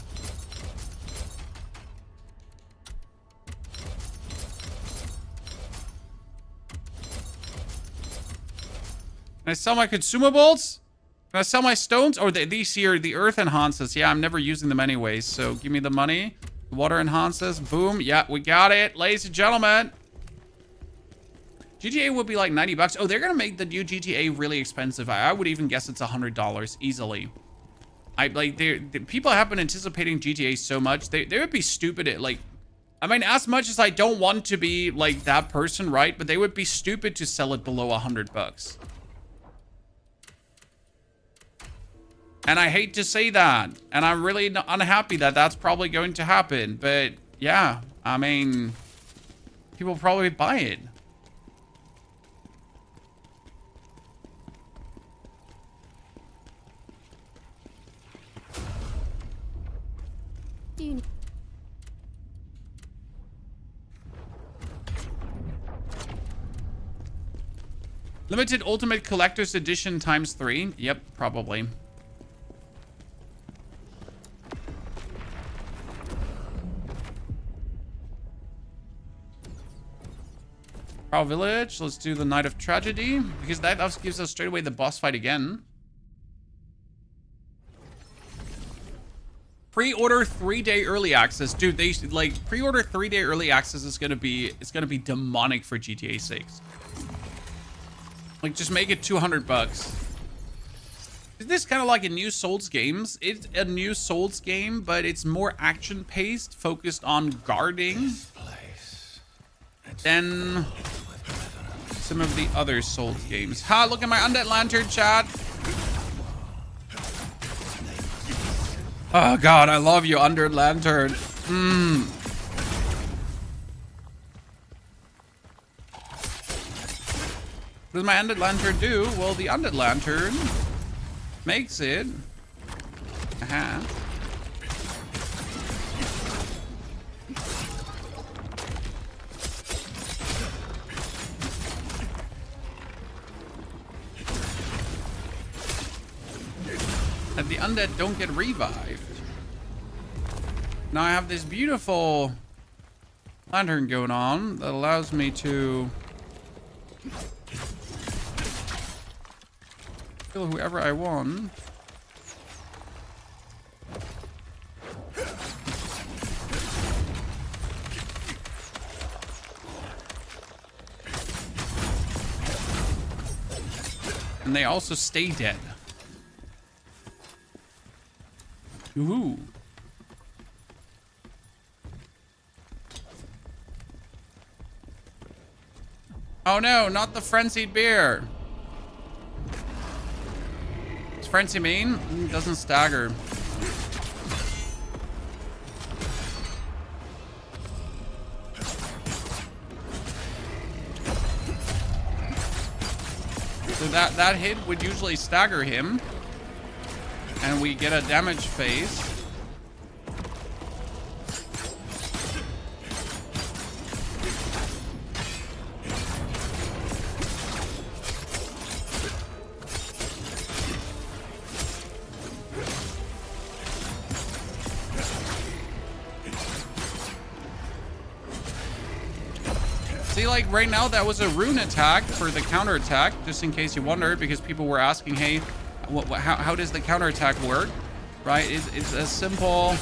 Can I sell my consumables? Can I sell my stones? Or these here, the earth enhances. Yeah, I'm never using them anyways. So give me the money. Water enhances. Boom. Yeah, we got it. Ladies and gentlemen. GTA would be like 90 bucks. Oh, they're going to make the new GTA really expensive. I would even guess it's $100 easily. People have been anticipating GTA so much. They would be stupid at like, I mean, as much as I don't want to be like that person, right? But they would be stupid to sell it below 100 bucks. And I hate to say that. And I'm really unhappy that that's probably going to happen. But yeah, I mean, people probably buy it. Limited Ultimate Collector's Edition ×3. Yep, probably. Prowl Village. Let's do the Night of Tragedy, because that also gives us straight away the boss fight again. Pre-order 3-day early access. Dude, they like pre-order 3-day early access is gonna be, it's gonna be demonic for GTA 6. Like, just make it $200. Is this kind of like a new Souls games? It's a new Souls game, but it's more action-paced, focused on guarding than some of the other Souls games. Ha, look at my Undead Lantern, chat. Oh god, I love you, Undead Lantern. What does my Undead Lantern do? Well, the Undead Lantern makes it. Aha. That the undead don't get revived. Now I have this beautiful lantern going on that allows me to kill whoever I want. And they also stay dead. Ooh. Oh no, not the frenzied beer. Does frenzy mean? Doesn't stagger. So that hit would usually stagger him. And we get a damage phase. See, like right now, that was a rune attack for the counterattack, just in case you wondered, because people were asking, hey, how does the counterattack work? Right? It's as simple.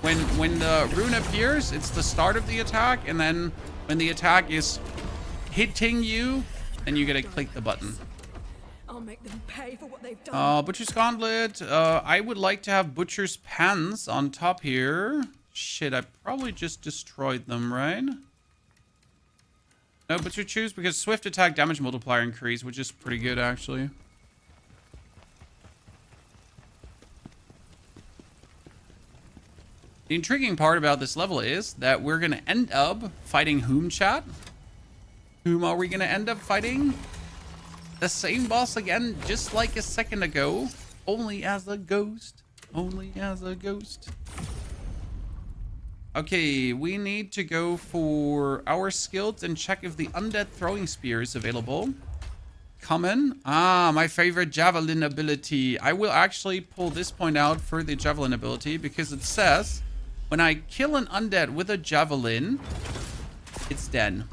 When the rune appears, it's the start of the attack, and then when the attack is hitting you, then you gotta click the button. I'll make them pay for what they've done. Butcher's Gauntlet. I would like to have Butcher's Pants on top here. Shit, I probably just destroyed them, right? No, Butcher choose because swift attack damage multiplier increase, which is pretty good actually. The intriguing part about this level is that we're gonna end up fighting whom, chat? Whom are we gonna end up fighting? The same boss again, just like a second ago, only as a ghost. Only as a ghost. Okay, we need to go for our skills and check if the undead throwing spear is available. Common. Ah, my favorite javelin ability. I will actually pull this point out for the javelin ability because it says when I kill an undead with a javelin, it's dead.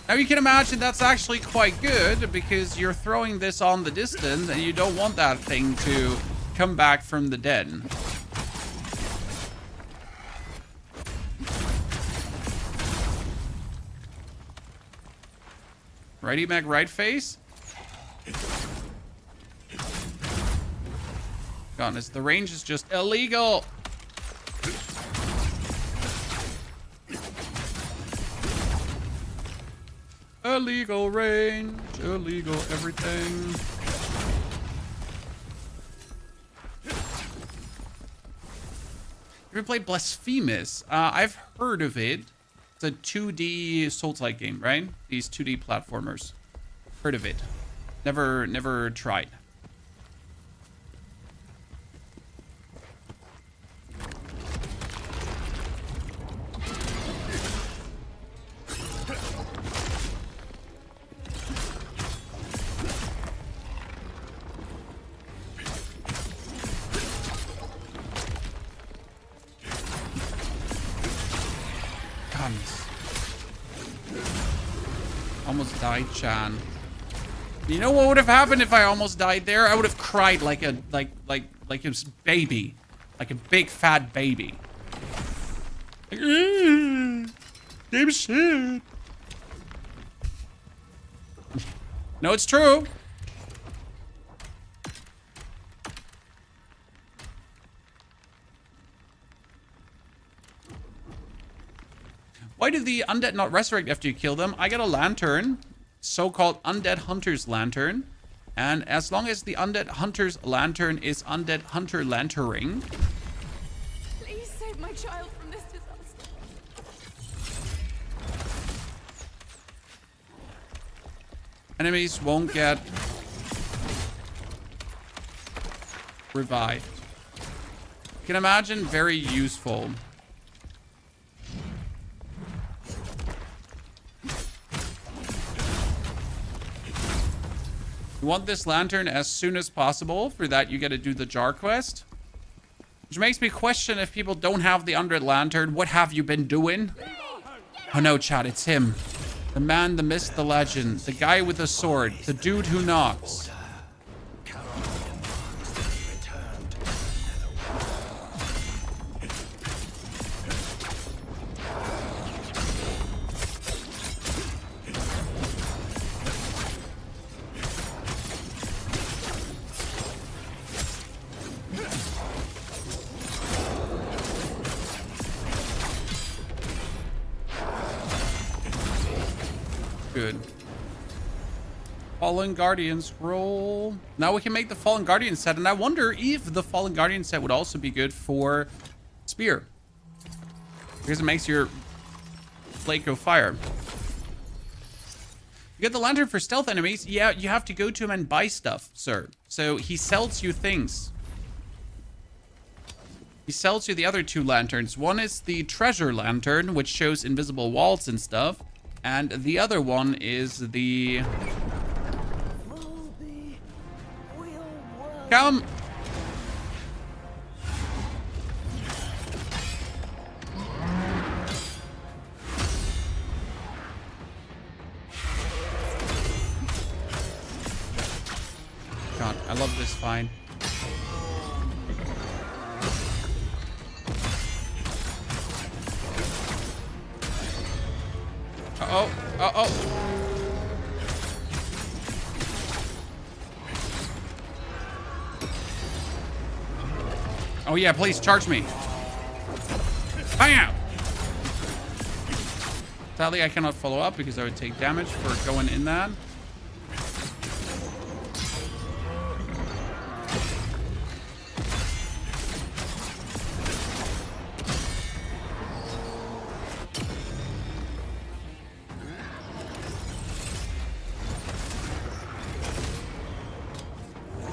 Now you can imagine that's actually quite good because you're throwing this on the distance and you don't want that thing to come back from the dead. Righty Mac right face. Goodness, the range is just illegal. Illegal range, illegal everything. You ever played Blasphemous? I've heard of it. It's a 2D Souls-like game, right? These 2D platformers. Heard of it. Never tried. Almost died, Chan. You know what would have happened if I almost died there? I would have cried like a baby. Like a big fat baby. Like, game shit. No, it's true. Why do the undead not resurrect after you kill them? I got a lantern, so-called Undead Hunter's Lantern. And as long as the Undead Hunter's Lantern is Undead Hunter Lantering. Please save my child from this disaster. Enemies won't get revived. You can imagine very useful. You want this lantern as soon as possible. For that, you got to do the jar quest. Which makes me question if people don't have the Undead Lantern. What have you been doing? Oh no, chat, it's him. The man, the myth, the legend. The guy with the sword. The dude who knocks. Good. Fallen Guardian scroll. Now we can make the Fallen Guardian set, and I wonder if the Fallen Guardian set would also be good for Spear. Because it makes your flake go fire. You get the lantern for stealth enemies. Yeah, you have to go to him and buy stuff, sir. So he sells you things. He sells you the other two lanterns. One is the treasure lantern, which shows invisible walls and stuff. And the other one is the... Come! God, I love this fight. Uh-oh. Uh-oh. Oh, yeah, please charge me. Bam! Sadly, I cannot follow up because I would take damage for going in that.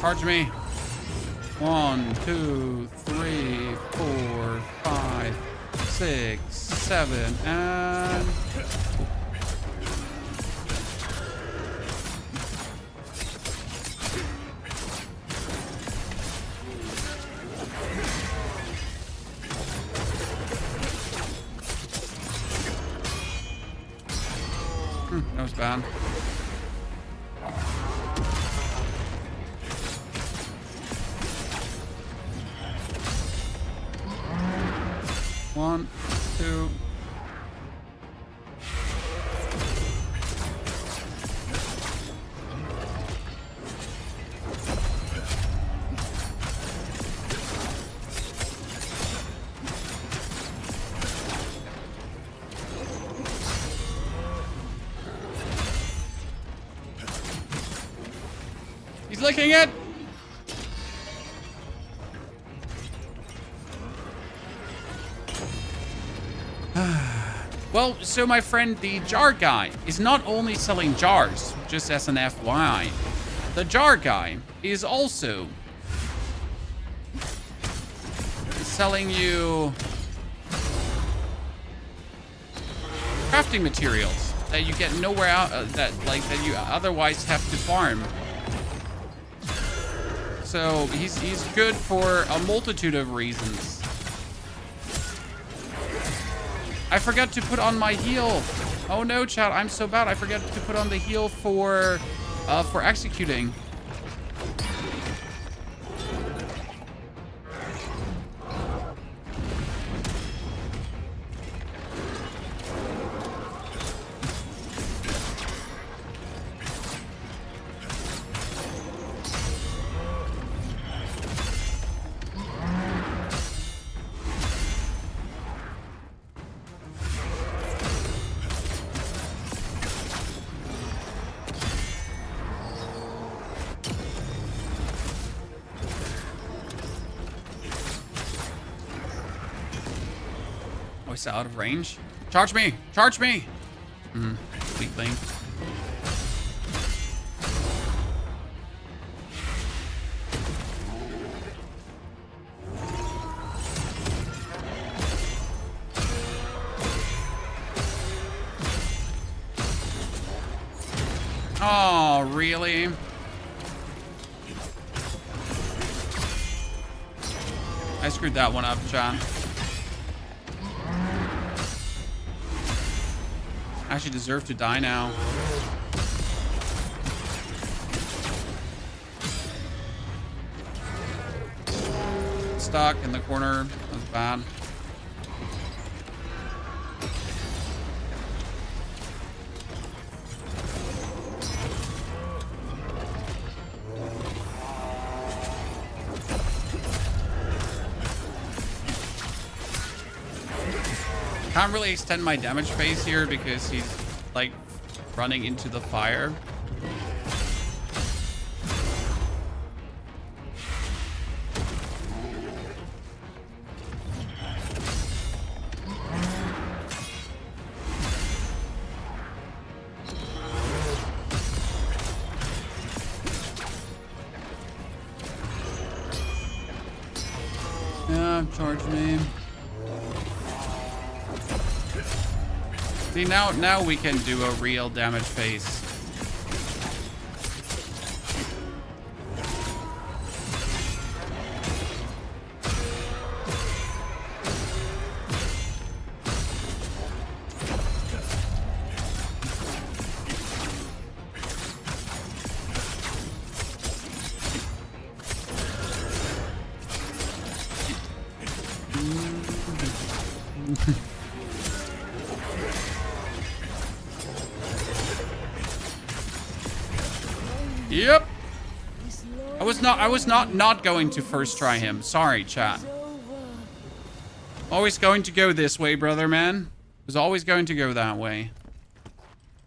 Charge me. 1, 2, 3, 4, 5, 6, 7, and... that was bad. One, two. He's licking it. Well, so my friend, the jar guy, is not only selling jars, just as an FYI. The jar guy is also selling you crafting materials that you get nowhere out, that you otherwise have to farm. So he's good for a multitude of reasons. I forgot to put on my heal. Oh no, chat, I'm so bad. I forget to put on the heal for executing. He's out of range. Charge me! Charge me! Weakling. Oh, really? I screwed that one up, John. I actually deserve to die now. Stuck in the corner. That was bad. Can't really extend my damage phase here because he's like running into the fire. Yeah, charge me. See, now we can do a real damage phase. Yep. I was not going to first try him. Sorry, chat. Always going to go this way, brother man. Was always going to go that way.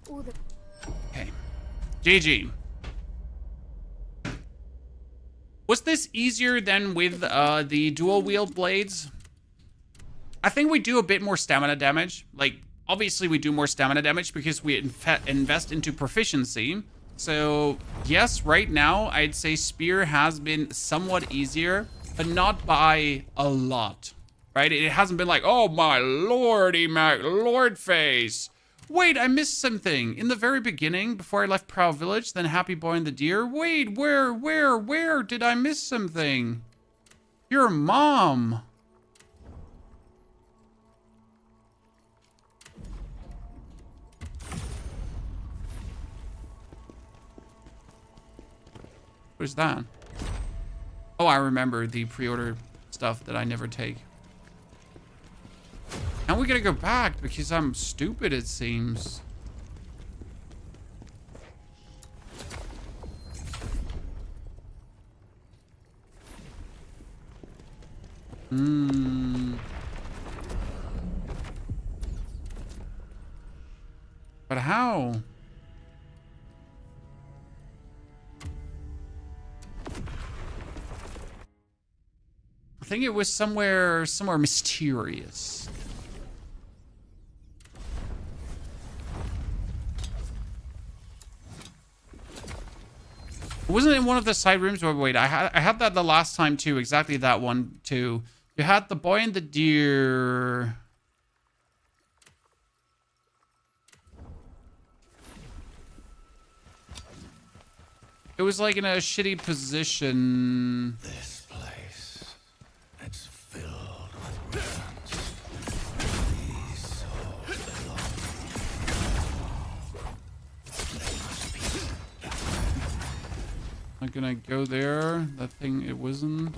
Okay. GG. Was this easier than with the dual wield blades? I think we do a bit more stamina damage. Like, obviously we do more stamina damage because we invest into proficiency. So, yes, right now, I'd say Spear has been somewhat easier, but not by a lot, right? It hasn't been like, oh my lordy mac lord face. Wait, I missed something. In the very beginning, before I left Prow Village, then Happy Boy and the Deer. Wait, where did I miss something? Your mom. Where's that? Oh, I remember the pre-order stuff that I never take. And we gotta go back because I'm stupid, it seems. But how? I think it was somewhere mysterious. Wasn't it in one of the side rooms? Wait, I had that the last time too. Exactly that one too. You had the boy and the deer. It was like in a shitty position. This place, it's filled with ruins. These souls belong. Not gonna go there. That thing, it wasn't.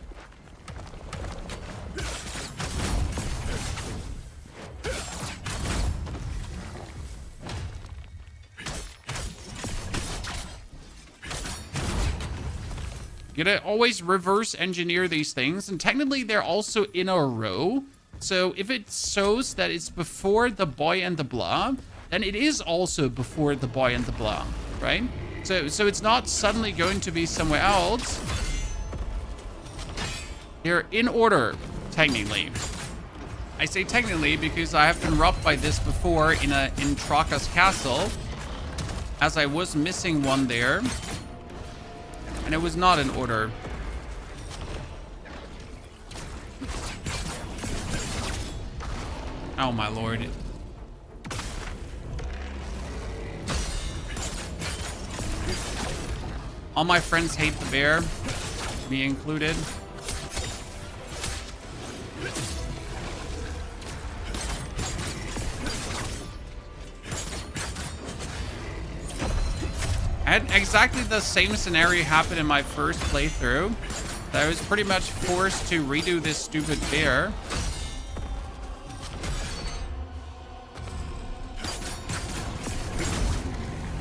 You gotta always reverse engineer these things, and technically they're also in a row. So if it shows that it's before the boy and the blah, then it is also before the boy and the blah, right? So it's not suddenly going to be somewhere else. They're in order, technically. I say technically because I have been robbed by this before in Traka's castle, as I was missing one there. And it was not in order. Oh my lord. All my friends hate the bear, me included. I had exactly the same scenario happen in my first playthrough. I was pretty much forced to redo this stupid bear.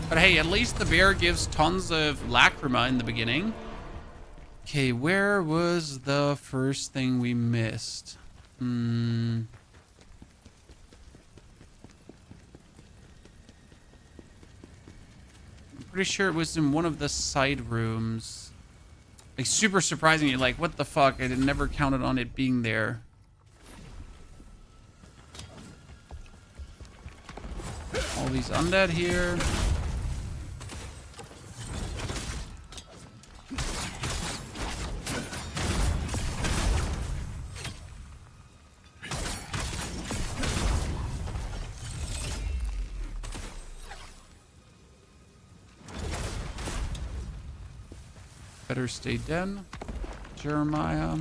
But hey, at least the bear gives tons of lacrima in the beginning. Okay, where was the first thing we missed? Pretty sure it was in one of the side rooms. Like, super surprising. You're like, what the fuck? I never counted on it being there. All these undead here. Better stay dead, Jeremiah.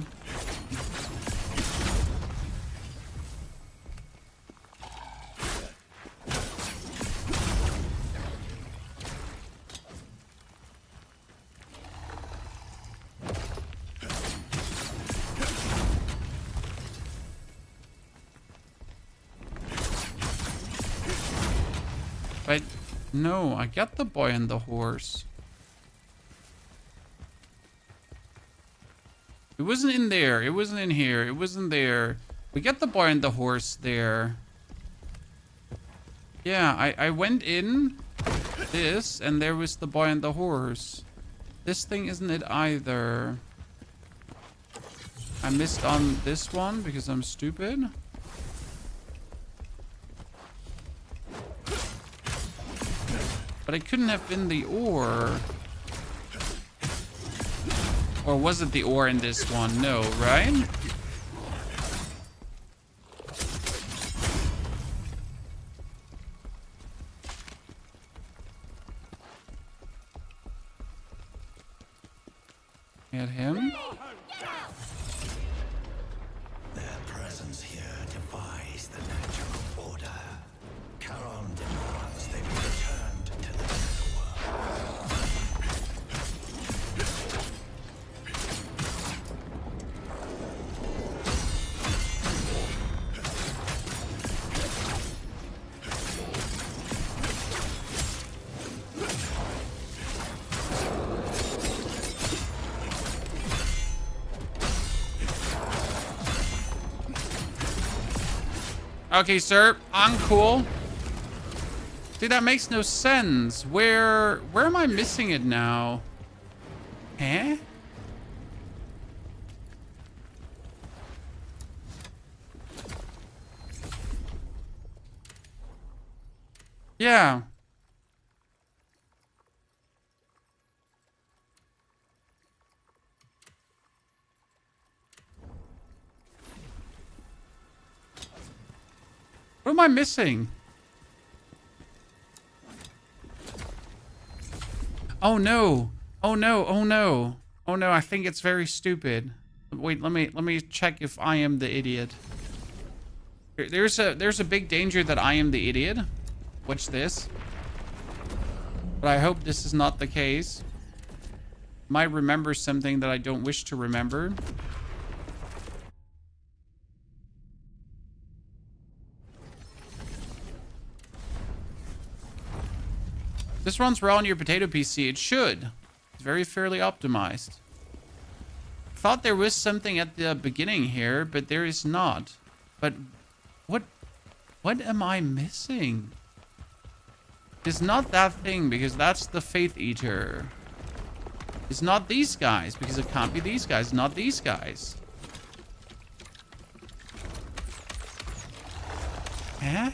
But no, I got the boy and the horse. It wasn't in there. It wasn't in here. It wasn't there. We got the boy and the horse there. Yeah, I went in this, and there was the boy and the horse. This thing isn't it either. I missed on this one because I'm stupid. But it couldn't have been the ore. Or was it the ore in this one? No, right? At him? Their presence here defies the natural order. Charon demands they be returned to the netherworld. Okay, sir. I'm cool. Dude, that makes no sense. Where am I missing it now? Huh? Yeah. What am I missing? Oh no. Oh no. Oh no. Oh no, I think it's very stupid. Wait, let me check if I am the idiot. There's a big danger that I am the idiot. Watch this. But I hope this is not the case. Might remember something that I don't wish to remember. This runs well on your potato PC. It should. It's very fairly optimized. Thought there was something at the beginning here, but there is not. But what am I missing? It's not that thing, because that's the Faith Eater. It's not these guys, because it can't be these guys. Not these guys. Huh?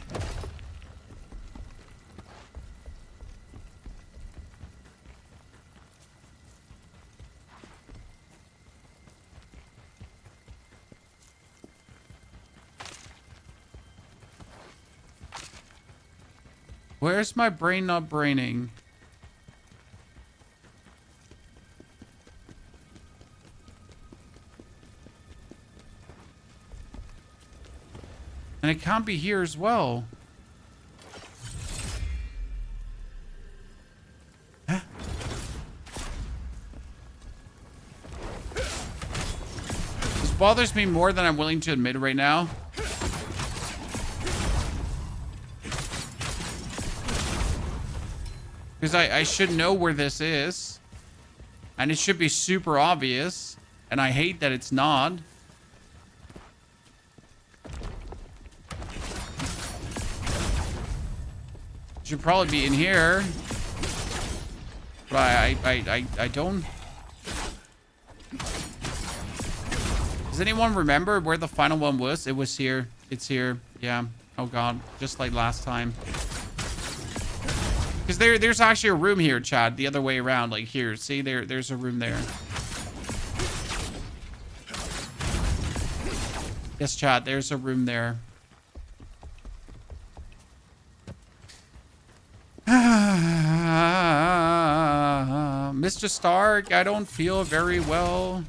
Where's my brain not braining? And it can't be here as well. Huh? This bothers me more than I'm willing to admit right now. Because I should know where this is. And it should be super obvious. And I hate that it's not. It should probably be in here. But I don't... Does anyone remember where the final one was? It was here. It's here. Yeah. Oh god. Just like last time. Because there's actually a room here, Chad. The other way around. Like here. See, there's a room there. Yes, Chad. There's a room there. Mr. Stark, I don't feel very well.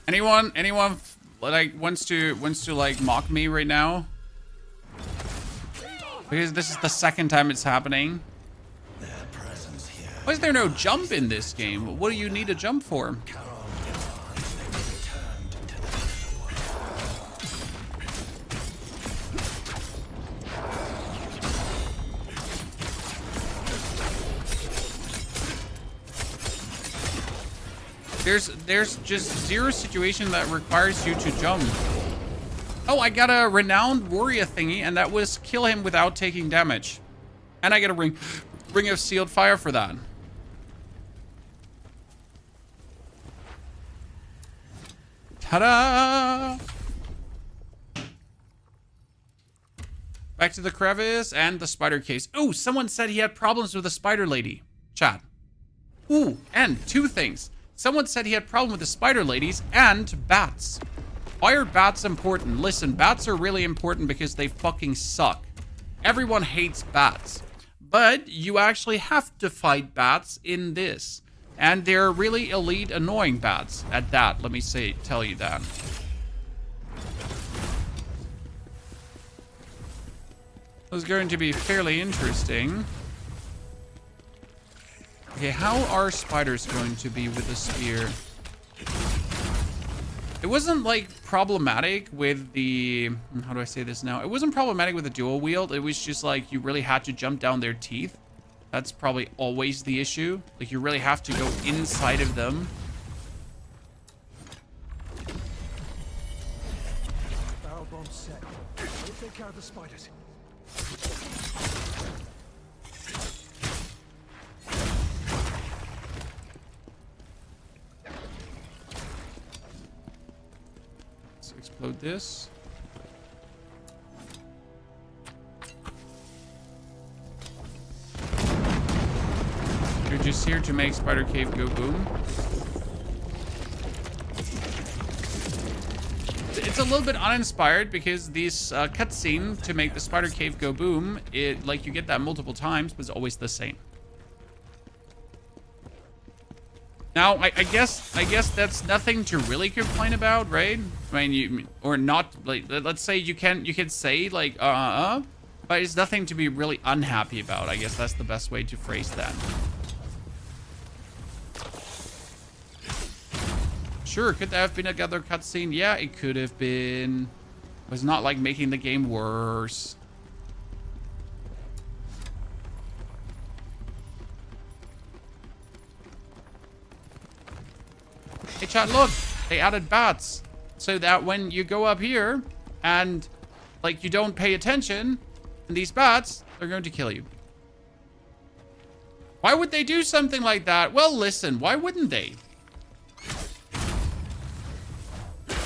Anyone like wants to like mock me right now? Because this is the second time it's happening. Why is there no jump in this game? What do you need a jump for? There's just zero situation that requires you to jump. Oh, I got a renowned warrior thingy, and that was kill him without taking damage. And I get a ring of sealed fire for that. Ta-da! Back to the crevice and the spider case. Oh, someone said he had problems with the spider lady. Chat. Ooh, and two things. Someone said he had problem with the spider ladies and bats. Why are bats important? Listen, bats are really important because they fucking suck. Everyone hates bats. But you actually have to fight bats in this. And they're really elite annoying bats at that. Let me tell you that. It was going to be fairly interesting. Okay, how are spiders going to be with a spear? It wasn't like problematic with the, how do I say this now? It wasn't problematic with the dual wield. It was just like you really had to jump down their teeth. That's probably always the issue. Like you really have to go inside of them. Barrel bomb set. We'll take care of the spiders. Let's explode this. You're just here to make Spider Cave go boom. It's a little bit uninspired because this cutscene to make the Spider Cave go boom, like you get that multiple times, was always the same. Now, I guess that's nothing to really complain about, right? I mean, or not, like, let's say you can say, like, but it's nothing to be really unhappy about. I guess that's the best way to phrase that. Sure, could there have been another cutscene? Yeah, it could have been. It was not, like, making the game worse. Hey chat, look, they added bats so that when you go up here and like you don't pay attention, and these bats, they're going to kill you. Why would they do something like that? Well, listen, why wouldn't they? You're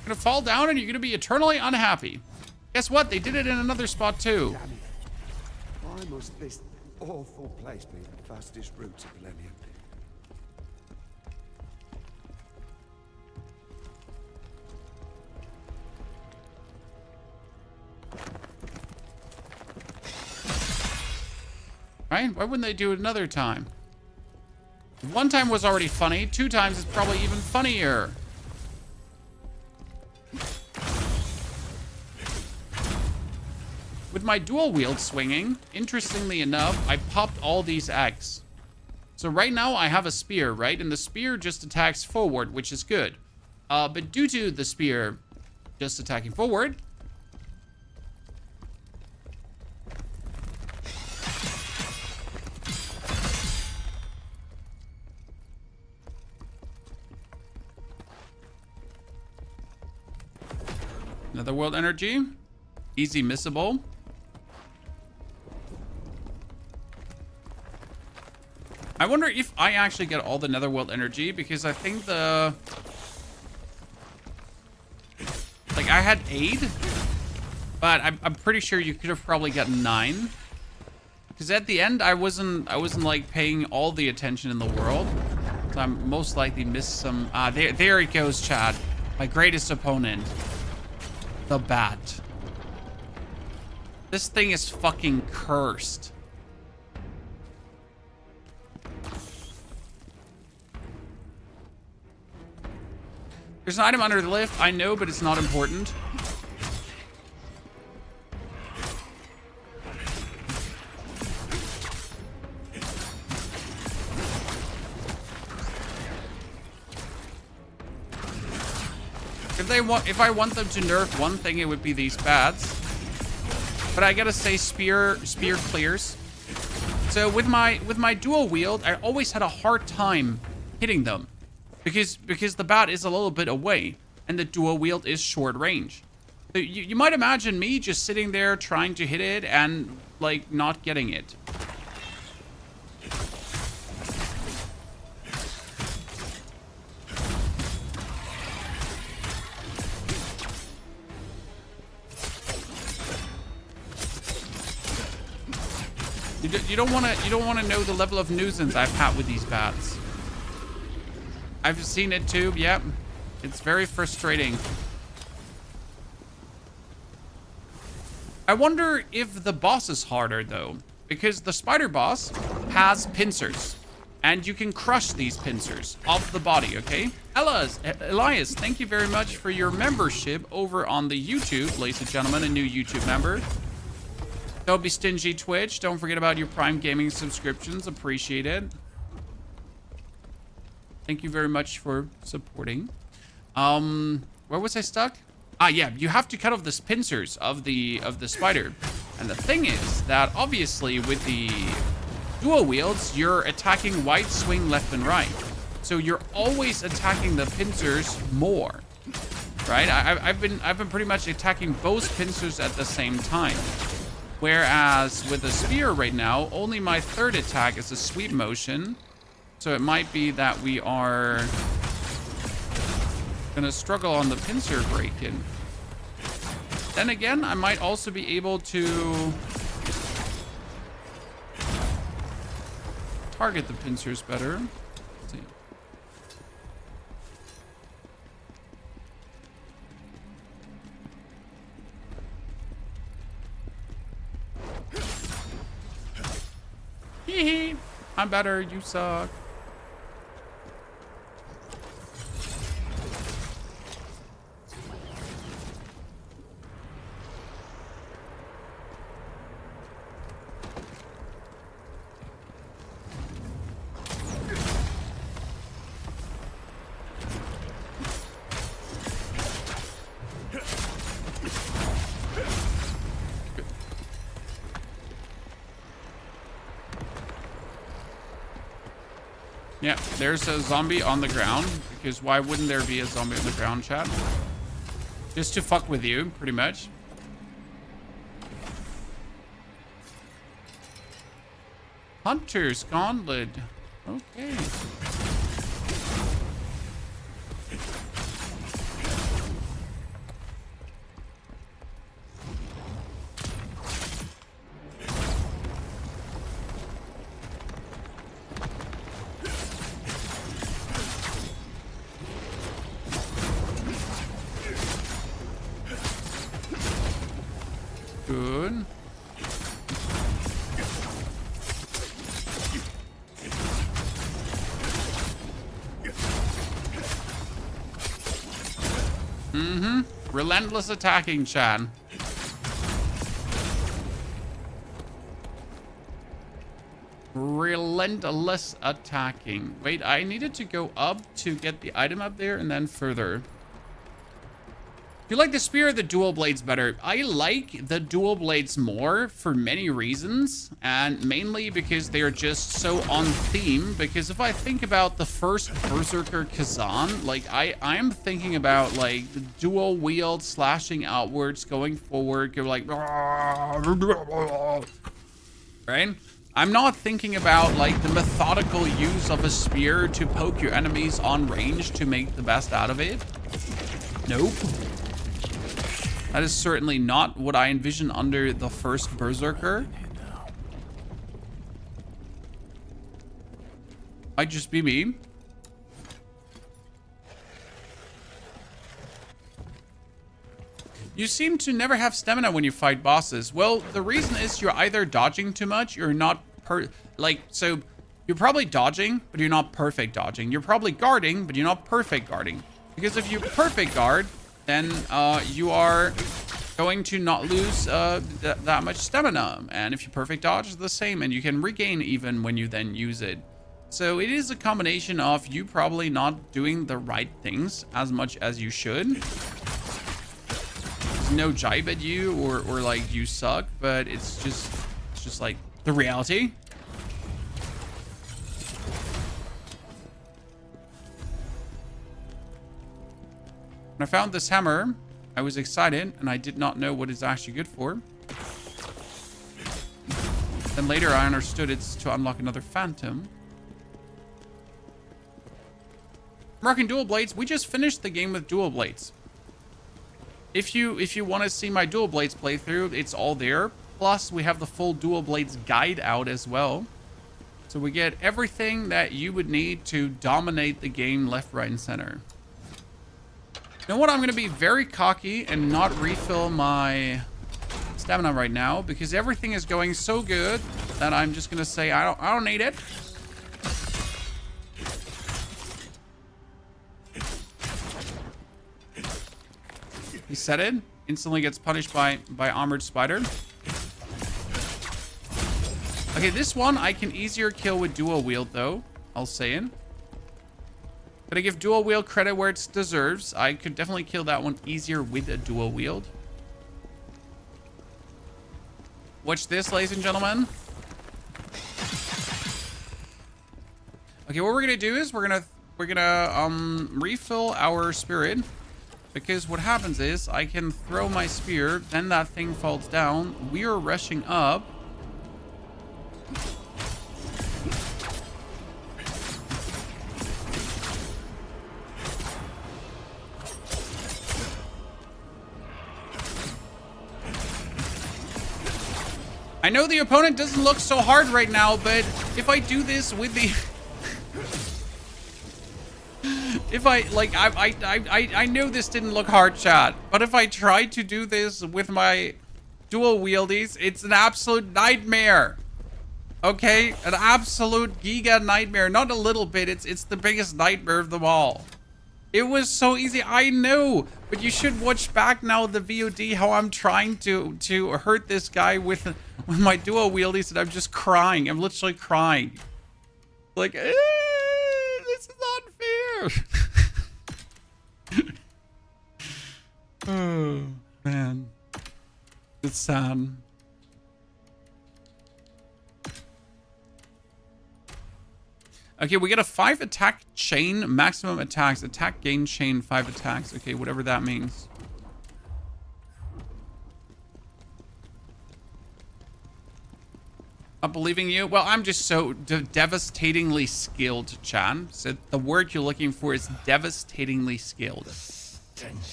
gonna fall down and you're gonna be eternally unhappy. Guess what? They did it in another spot too. Damn it. Why must this awful place be the fastest route to Millennium? Right? Why wouldn't they do it another time? One time was already funny. 2 times is probably even funnier. With my dual wield swinging, interestingly enough, I popped all these eggs. So right now I have a spear, right? And the spear just attacks forward, which is good. But due to the spear just attacking forward, Netherworld energy. Easy missable. I wonder if I actually get all the Netherworld energy, because I think the... Like, I had 8, but I'm pretty sure you could have probably gotten 9. Because at the end, I wasn't like paying all the attention in the world. So I'm most likely missed some... there it goes, Chad. My greatest opponent. The bat. This thing is fucking cursed. There's an item under the lift. I know, but it's not important. If I want them to nerf one thing, it would be these bats. But I gotta say, spear clears. So with my dual wield, I always had a hard time hitting them, because the bat is a little bit away, and the dual wield is short range. So you might imagine me just sitting there trying to hit it and like not getting it. You don't want to know the level of nuisance I've had with these bats. I've seen it too. Yep, it's very frustrating. I wonder if the boss is harder though, because the spider boss has pincers, and you can crush these pincers off the body. Okay, Elias, thank you very much for your membership over on the YouTube, ladies and gentlemen, a new YouTube member. Don't be stingy, Twitch. Don't forget about your Prime Gaming subscriptions. Appreciate it. Thank you very much for supporting. Where was I stuck? Ah, yeah. You have to cut off the pincers of the spider. And the thing is that obviously with the dual wields, you're attacking right, swing left and right. So you're always attacking the pincers more, right? I've been pretty much attacking both pincers at the same time. Whereas with the spear right now, only my third attack is a sweep motion. So it might be that we are gonna struggle on the pincer break-in. Then again, I might also be able to target the pincers better. Let's see. Hee hee. I'm better. You suck. Yeah, there's a zombie on the ground, because why wouldn't there be a zombie on the ground, chat? Just to fuck with you, pretty much. Hunter's Gauntlet. Okay. Good. Relentless attacking, Chan. Relentless attacking. Wait, I needed to go up to get the item up there and then further. Do you like the spear or the dual blades better? I like the dual blades more for many reasons, and mainly because they're just so on theme. Because if I think about the first Berserker Khazan, like I'm thinking about like the dual wield slashing outwards, going forward, you're like, right? I'm not thinking about like the methodical use of a spear to poke your enemies on range to make the best out of it. Nope. That is certainly not what I envision under the first Berserker. Might just be me. You seem to never have stamina when you fight bosses. Well, the reason is you're either dodging too much, you're not so you're probably dodging, but you're not perfect dodging. You're probably guarding, but you're not perfect guarding. Because if you perfect guard, then you are going to not lose that much stamina. And if you perfect dodge, the same, and you can regain even when you then use it. So it is a combination of you probably not doing the right things as much as you should. There's no jibe at you or like you suck, but it's just like the reality. When I found this hammer, I was excited, and I did not know what it's actually good for. Then later I understood it's to unlock another phantom. I'm rocking dual blades. We just finished the game with dual blades. If you want to see my dual blades playthrough, it's all there. Plus, we have the full dual blades guide out as well. So we get everything that you would need to dominate the game left, right, and center. You know what? I'm going to be very cocky and not refill my stamina right now because everything is going so good that I'm just going to say I don't need it. He said it. Instantly gets punished by Armored Spider. Okay, this one I can easier kill with dual wield though. I'll say it. Gotta give dual wield credit where it deserves. I could definitely kill that one easier with a dual wield. Watch this, ladies and gentlemen. Okay, what we're gonna do is we're gonna refill our spirit, because what happens is I can throw my spear, then that thing falls down. We are rushing up. I know the opponent doesn't look so hard right now, but if I do this with the... if I, like, I know this didn't look hard, chat, but if I try to do this with my dual wieldies, it's an absolute nightmare. Okay? An absolute giga nightmare. Not a little bit, it's the biggest nightmare of them all. It was so easy, I know, but you should watch back now the VOD how I'm trying to hurt this guy with my dual wieldies, and I'm just crying. I'm literally crying. Like, this is unfair. Oh, man. It's sad. Okay, we get a 5 attack chain, maximum attacks. Attack gain chain, 5 attacks. Okay, whatever that means. Not believing you? Well, I'm just so devastatingly skilled, Chan. So the word you're looking for is devastatingly skilled.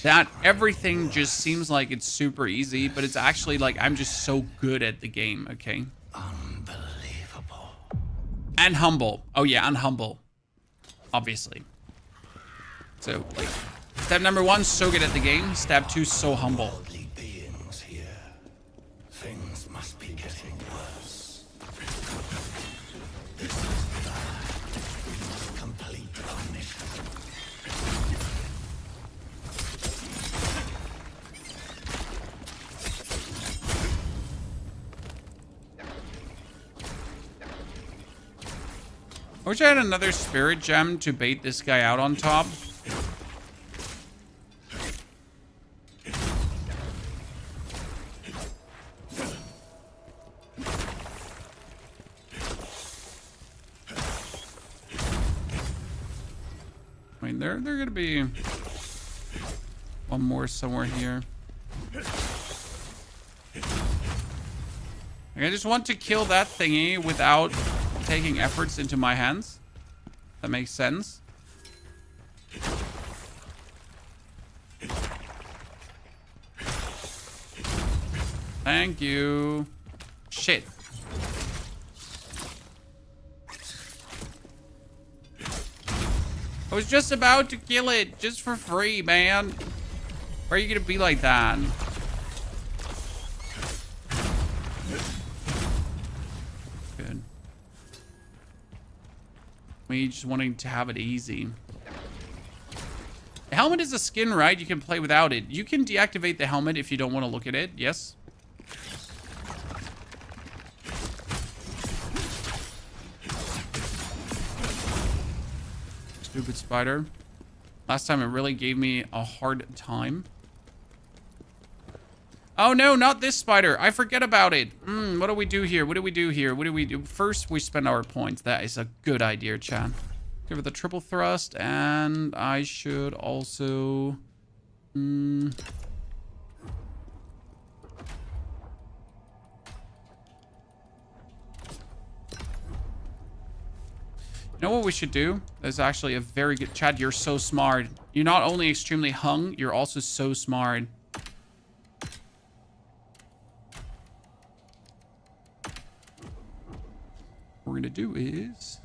That everything just seems like it's super easy, but it's actually like I'm just so good at the game, okay? Unbelievable. And humble. Oh yeah, and humble. Obviously. So, like, step number 1, so good at the game. Step 2, so humble. Worldly beings here. Things must be getting worse. This is bad. Complete omniscience. I wish I had another spirit gem to bait this guy out on top. I mean, they're gonna be one more somewhere here. Like, I just want to kill that thingy without taking efforts into my hands. That makes sense. Thank you. Shit. I was just about to kill it just for free, man. Why are you gonna be like that? Good. Me just wanting to have it easy. The helmet is a skin, right? You can play without it. You can deactivate the helmet if you don't want to look at it. Yes. Stupid spider. Last time it really gave me a hard time. Oh no, not this spider. I forget about it. What do we do here? What do we do here? What do we do? First, we spend our points. That is a good idea, Chan. Give it the triple thrust, and I should also... You know what we should do? That's actually a very good... Chad, you're so smart. You're not only extremely hung, you're also so smart. What we're gonna do is...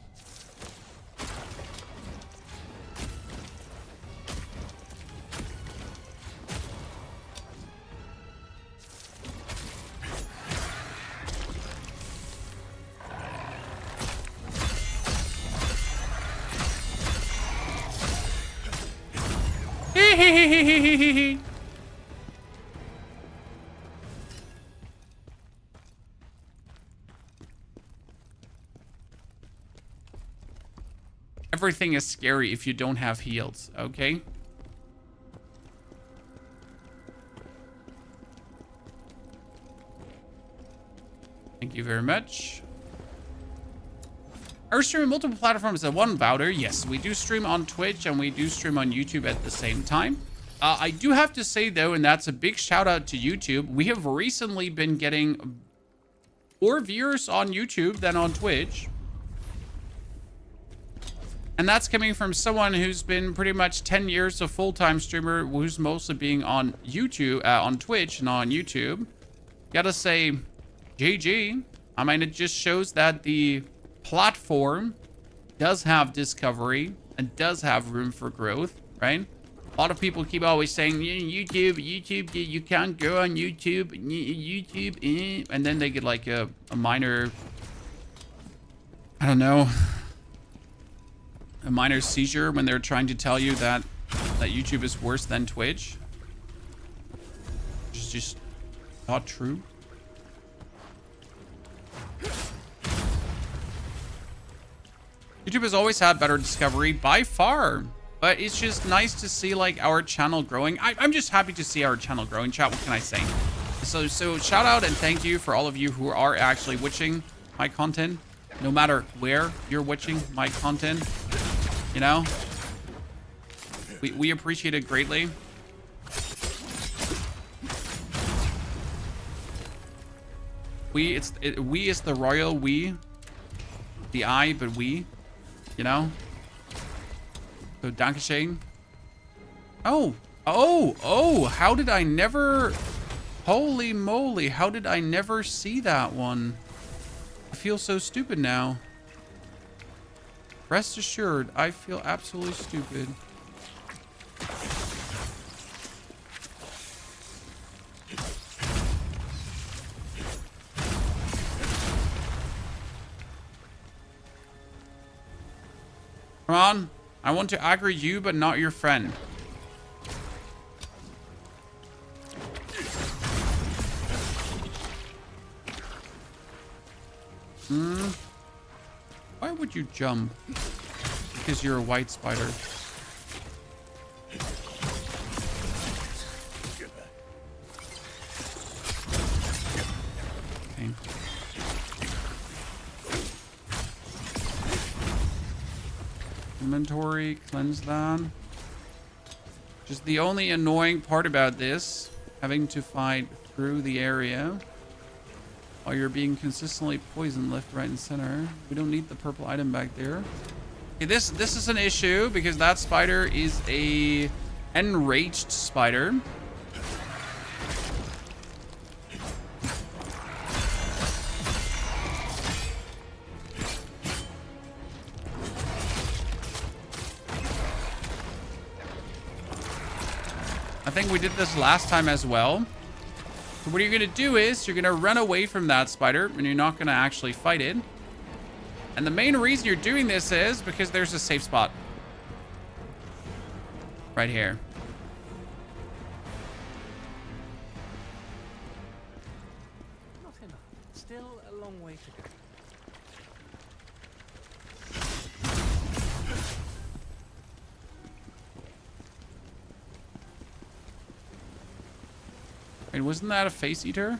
Everything is scary if you don't have heals, okay? Thank you very much. Are we streaming multiple platforms at one, Bowder? Yes, we do stream on Twitch and we do stream on YouTube at the same time. I do have to say, though, and that's a big shout out to YouTube, we have recently been getting more viewers on YouTube than on Twitch. And that's coming from someone who's been pretty much 10 years a full-time streamer who's mostly being on YouTube, on Twitch, not on YouTube. Gotta say, GG. I mean, it just shows that the platform does have discovery and does have room for growth, right? A lot of people keep always saying, YouTube, you can't go on YouTube, and then they get like a minor, I don't know, a minor seizure when they're trying to tell you that YouTube is worse than Twitch. Which is just not true. YouTube has always had better discovery by far, but it's just nice to see like our channel growing. I'm just happy to see our channel growing, chat. What can I say? So shout out and thank you for all of you who are actually watching my content. no matter where you're watching my content, you know? We appreciate it greatly. We is the royal we. The I, but we. You know? So, Dankeschön. Oh! How did I never... Holy moly, how did I never see that one? I feel so stupid now. Rest assured, I feel absolutely stupid. Come on. I want to aggro you, but not your friend. Why would you jump? Because you're a white spider. Okay. Inventory, cleanse that. Just the only annoying part about this, having to fight through the area while you're being consistently poisoned left, right, and center. We don't need the purple item back there. Okay, this is an issue because that spider is a enraged spider. I think we did this last time as well. So what you're going to do is you're going to run away from that spider and you're not going to actually fight it. And the main reason you're doing this is because there's a safe spot. Right here. Not enough. Still a long way to go. Wait, wasn't that a face eater?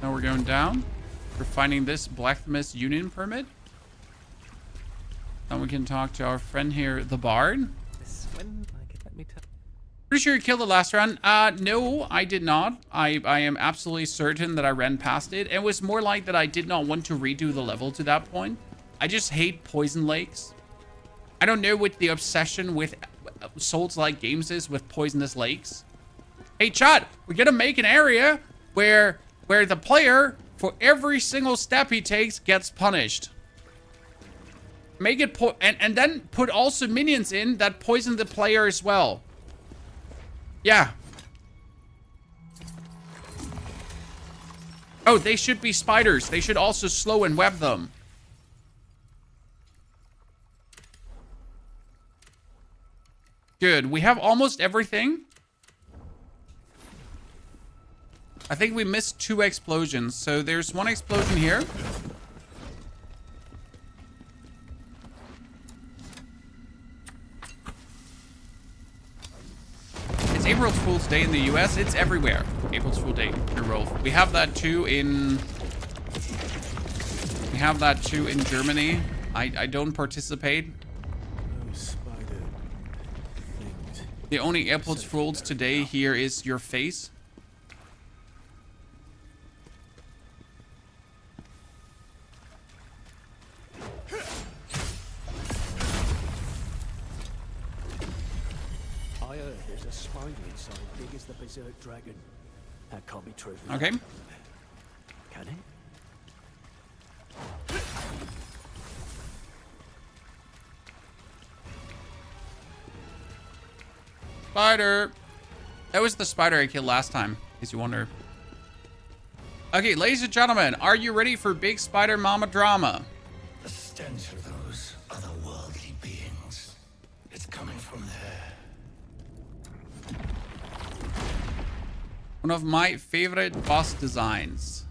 Now we're going down. We're finding this blacksmith union permit. Then we can talk to our friend here, the bard. This when I get let me tell. Pretty sure you killed the last round. No, I did not. I am absolutely certain that I ran past it. It was more like that I did not want to redo the level to that point. I just hate poison lakes. I don't know what the obsession with Souls-like games is with poisonous lakes. Hey, chat, we're gonna make an area where the player, for every single step he takes, gets punished. Make it and then put also minions in that poison the player as well. Yeah. Oh, they should be spiders. They should also slow and web them. Good. We have almost everything. I think we missed 2 explosions. So there's 1 explosion here. It's April Fool's Day in the US. It's everywhere. April Fool's Day. We have that too in... We have that too in Germany. I don't participate. The only April Fool's today here is your face. I heard there's a spider inside big as the Berserk dragon. That can't be true. Okay. Can it? Spider. That was the spider I killed last time, in case you wonder. Okay, ladies and gentlemen, are you ready for big spider mama drama? The stench of those otherworldly beings. It's coming from there. One of my favorite boss designs.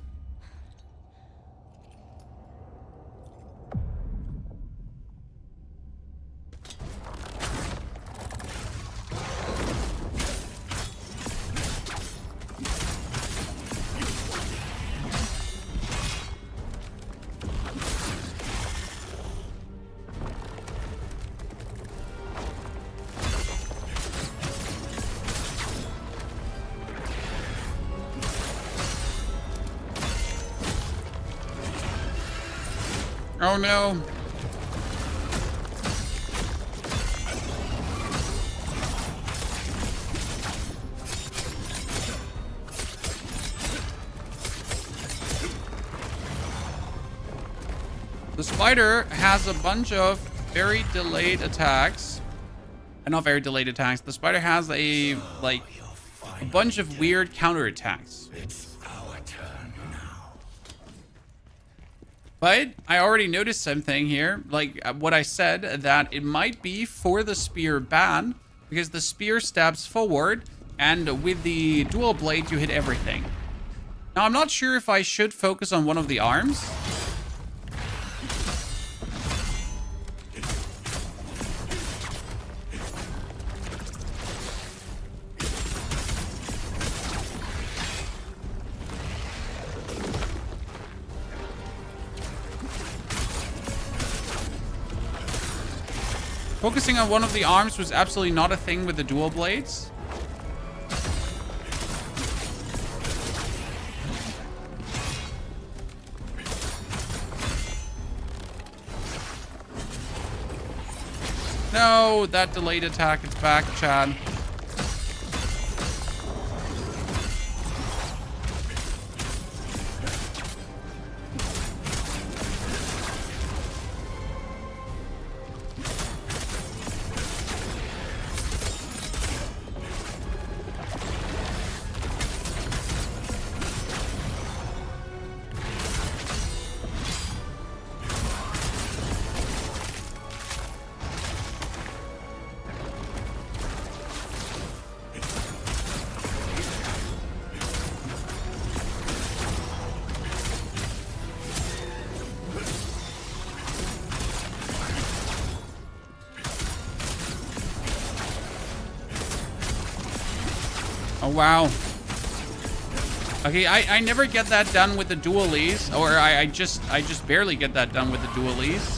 Oh no. The spider has a bunch of very delayed attacks. Not very delayed attacks. The spider has a bunch of weird counterattacks. It's our turn now. But I already noticed something here, like what I said, that it might be for the spear ban, because the spear stabs forward, and with the dual blade you hit everything. Now I'm not sure if I should focus on one of the arms. Focusing on one of the arms was absolutely not a thing with the dual blades. No, that delayed attack is back, Chad. Oh, wow. Okay, I never get that done with the dualies, or I just barely get that done with the dualies.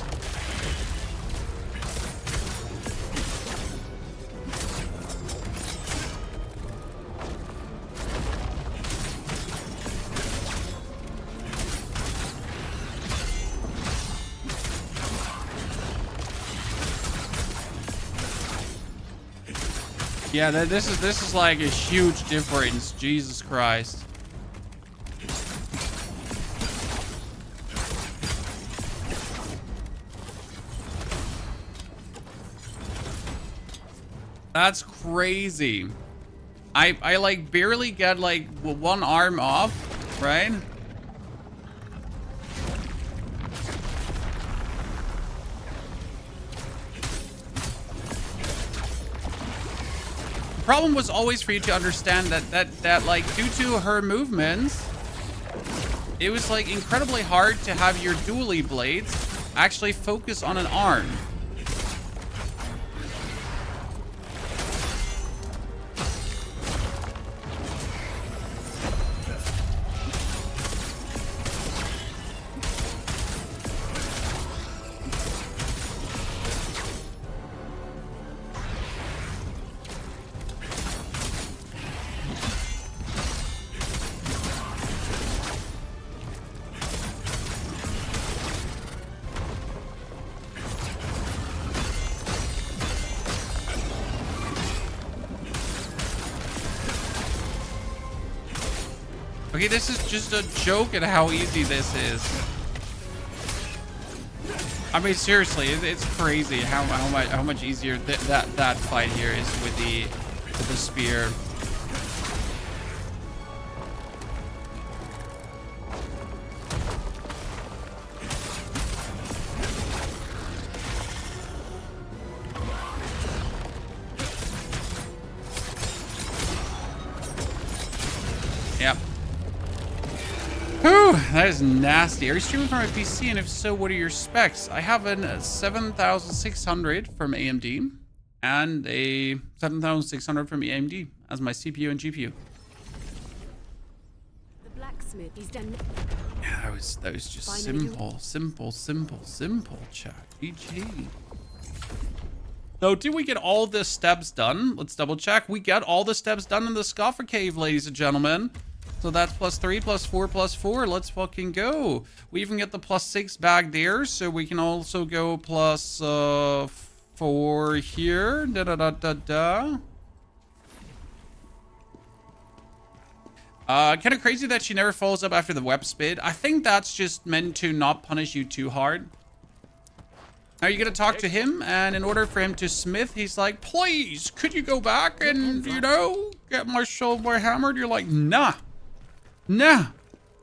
Yeah, this is like a huge difference. Jesus Christ. That's crazy. I like barely get like one arm off, right? The problem was always for you to understand that like due to her movements, it was like incredibly hard to have your dually blades actually focus on an arm. Okay, this is just a joke at how easy this is. I mean, seriously, it's crazy how much easier that fight here is with the spear. Yep. Whew, that is nasty. Are you streaming from a PC? And if so, what are your specs? I have a 7600 from AMD and a 7600 from AMD as my CPU and GPU. The blacksmith, he's done. Yeah, that was just simple, chat. GG. So, did we get all the steps done? Let's double check. We got all the steps done in the Scoffer Cave, ladies and gentlemen. So that's +3, +4, +4. Let's fucking go. We even get the +6 back there, so we can also go +4 here. Da da da da da. Kind of crazy that she never follows up after the web spit. I think that's just meant to not punish you too hard. Now you're gonna talk to him, and in order for him to smith, he's like, please, could you go back and, you know, get my shoulder hammered? You're like, nah. Nah.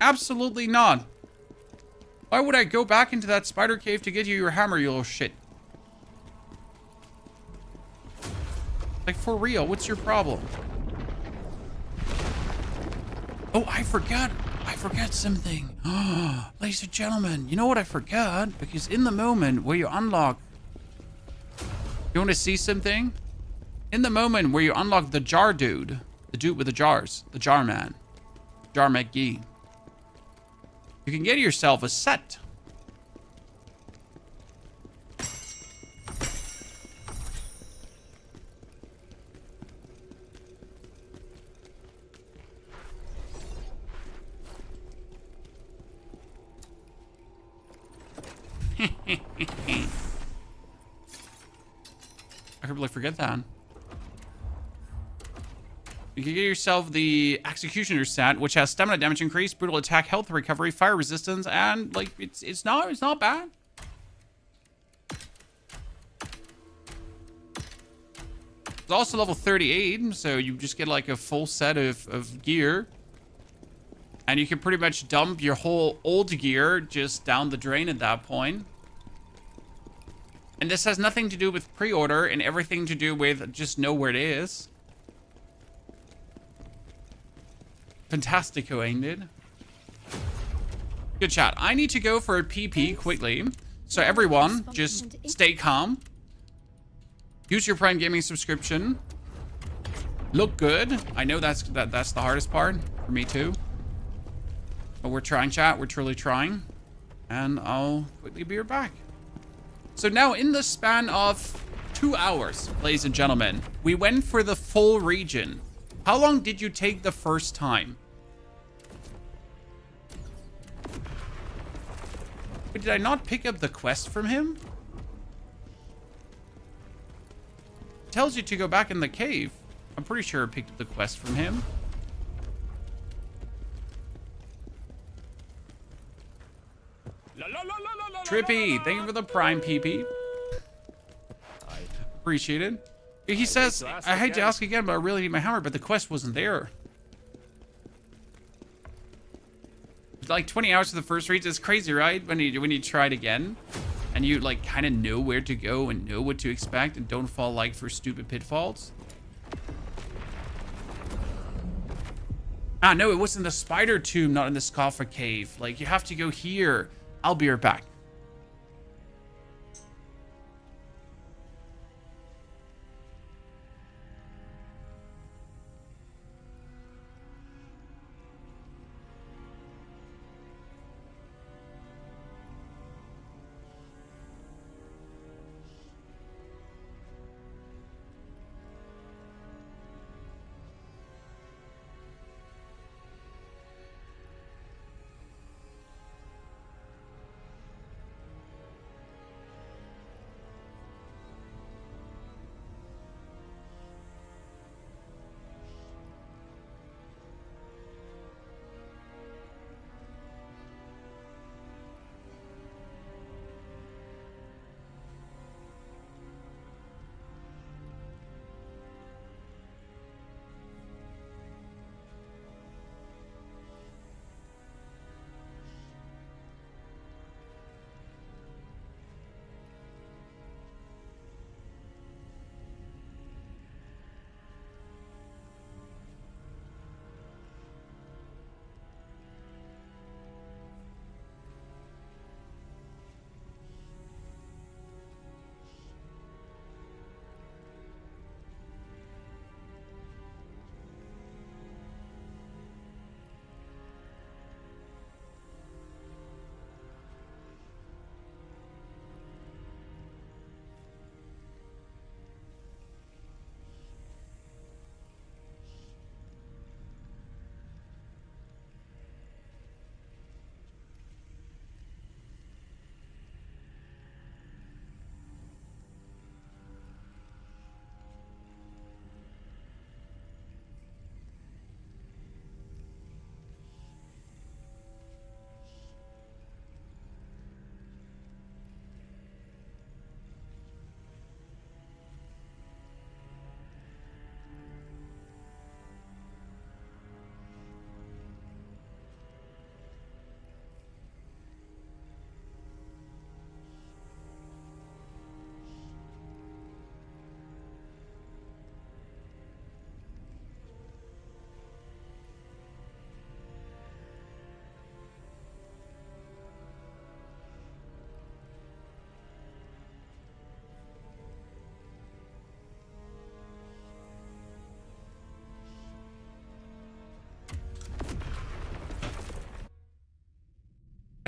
Absolutely not. Why would I go back into that spider cave to get you your hammer, you little shit? Like, for real, what's your problem? Oh, I forgot something. Ladies and gentlemen, you know what I forgot? Because in the moment where you unlock... You want to see something? In the moment where you unlock the jar dude, the dude with the jars, the jar man, Jar McGee, you can get yourself a set. I could really forget that. You can get yourself the Executioner set, which has stamina damage increase, brutal attack, health recovery, fire resistance, and like it's not bad. It's also level 38, so you just get like a full set of gear. And you can pretty much dump your whole old gear just down the drain at that point. And this has nothing to do with pre-order and everything to do with just know where it is. Fantastico, ain't it? Good shot. I need to go for a PP quickly. So everyone, just stay calm. Use your Prime Gaming subscription. Look good. I know that's the hardest part for me too. But we're trying, chat. We're truly trying. And I'll quickly be right back. So now in the span of 2 hours, ladies and gentlemen, we went for the full region. How long did you take the first time? But did I not pick up the quest from him? It tells you to go back in the cave. I'm pretty sure I picked up the quest from him. Trippy, thank you for the Prime PP. Appreciate it. He says, I hate to ask again, but I really need my hammer, but the quest wasn't there. Like 20 hours for the first read. It's crazy, right? When you try it again and you like kind of know where to go and know what to expect and don't fall like for stupid pitfalls. Ah, no, it was in the spider tomb, not in the Scoffer cave. Like, you have to go here. I'll be right back.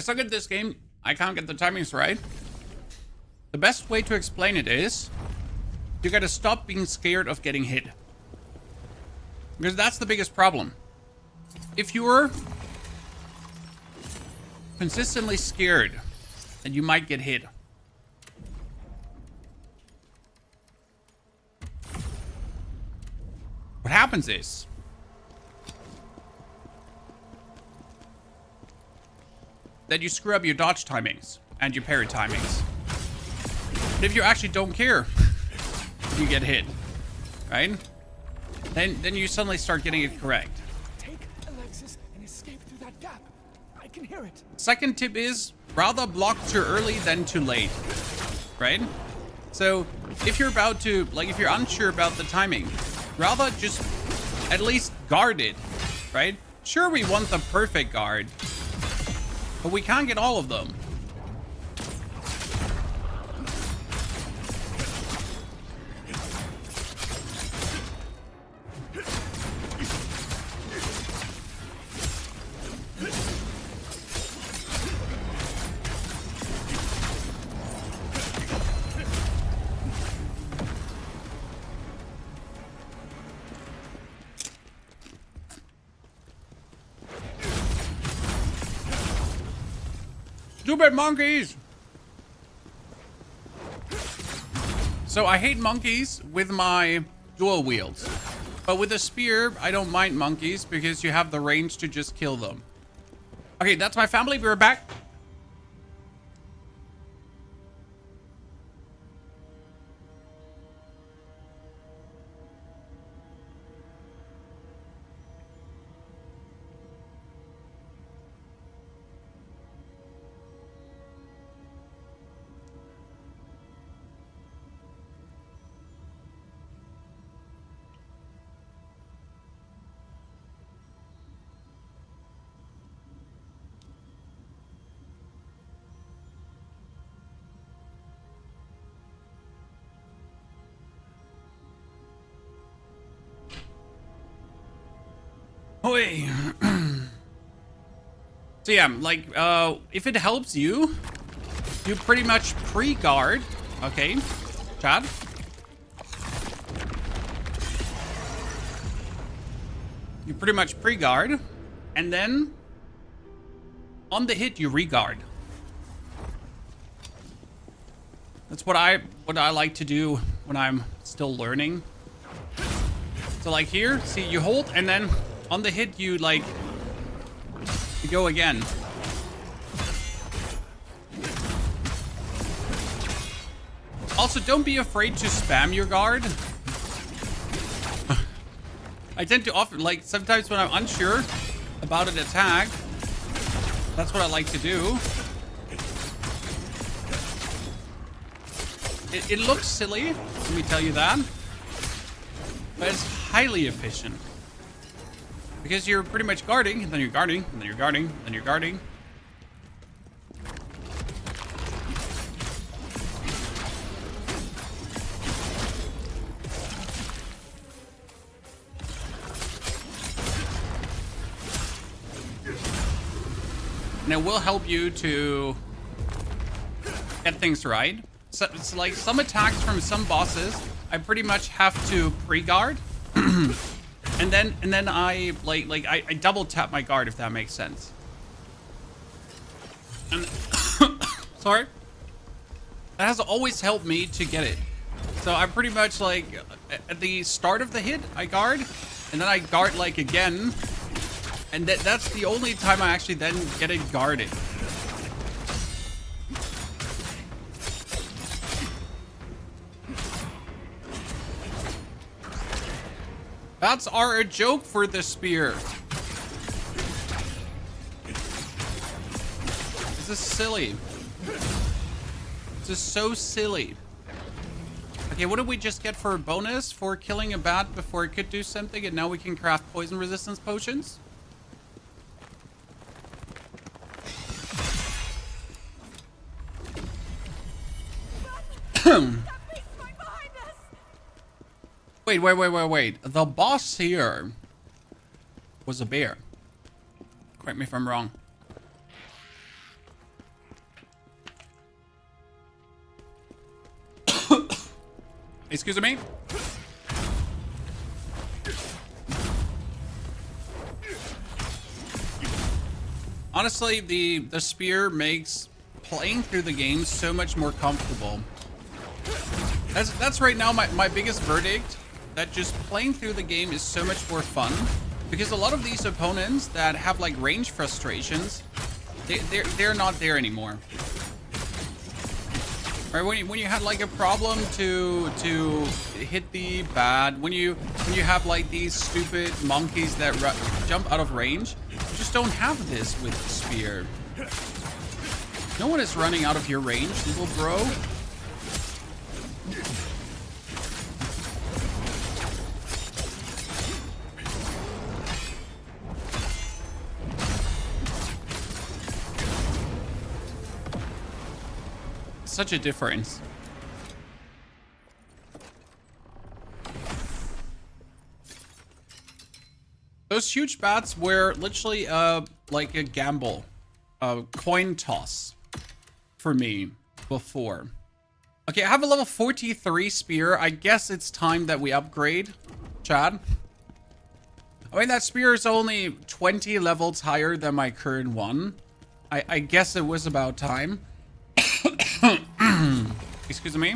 I suck at this game. I can't get the timings right. The best way to explain it is you gotta stop being scared of getting hit. Because that's the biggest problem. If you're consistently scared that you might get hit, what happens is that you screw up your dodge timings and your parry timings. But if you actually don't care if you get hit, right? Then you suddenly start getting it correct. Take Alexis and escape through that gap. I can hear it. Second tip is rather block too early than too late, right? So if you're about to, like if you're unsure about the timing, rather just at least guard it, right? Sure, we want the perfect guard, but we can't get all of them. Stupid monkeys! So I hate monkeys with my dual wields. But with a spear, I don't mind monkeys because you have the range to just kill them. Okay, that's my family. We're back. Oi. So yeah, like, if it helps you, you pretty much pre-guard. Okay, Chad. You pretty much pre-guard, and then on the hit you re-guard. That's what I like to do when I'm still learning. So like here, see, you hold, and then on the hit you like you go again. Also, don't be afraid to spam your guard. I tend to often, like, sometimes when I'm unsure about an attack, that's what I like to do. It looks silly, let me tell you that, but it's highly efficient. Because you're pretty much guarding, and then you're guarding, and then you're guarding, and then you're guarding. And it will help you to get things right. So it's like some attacks from some bosses, I pretty much have to pre-guard. And then I I double tap my guard, if that makes sense. And sorry. That has always helped me to get it. So I pretty much like at the start of the hit, I guard, and then I guard like again. And that's the only time I actually then get it guarded. That's a joke for the spear. This is silly. This is so silly. Okay, what did we just get for a bonus for killing a bat before it could do something, and now we can craft poison resistance potions? Wait. The boss here was a bear. Correct me if I'm wrong. Excuse me? Honestly, the spear makes playing through the game so much more comfortable. That's right now my biggest verdict, that just playing through the game is so much more fun, because a lot of these opponents that have like range frustrations, they're not there anymore. Right, when you had like a problem to hit the bat, when you have like these stupid monkeys that jump out of range, you just don't have this with the spear. No one is running out of your range, little bro. Such a difference. Those huge bats were literally like a gamble, a coin toss for me before. Okay, I have a level 43 spear. I guess it's time that we upgrade, Chad. I mean, that spear is only 20 levels higher than my current one. I guess it was about time. Excuse me.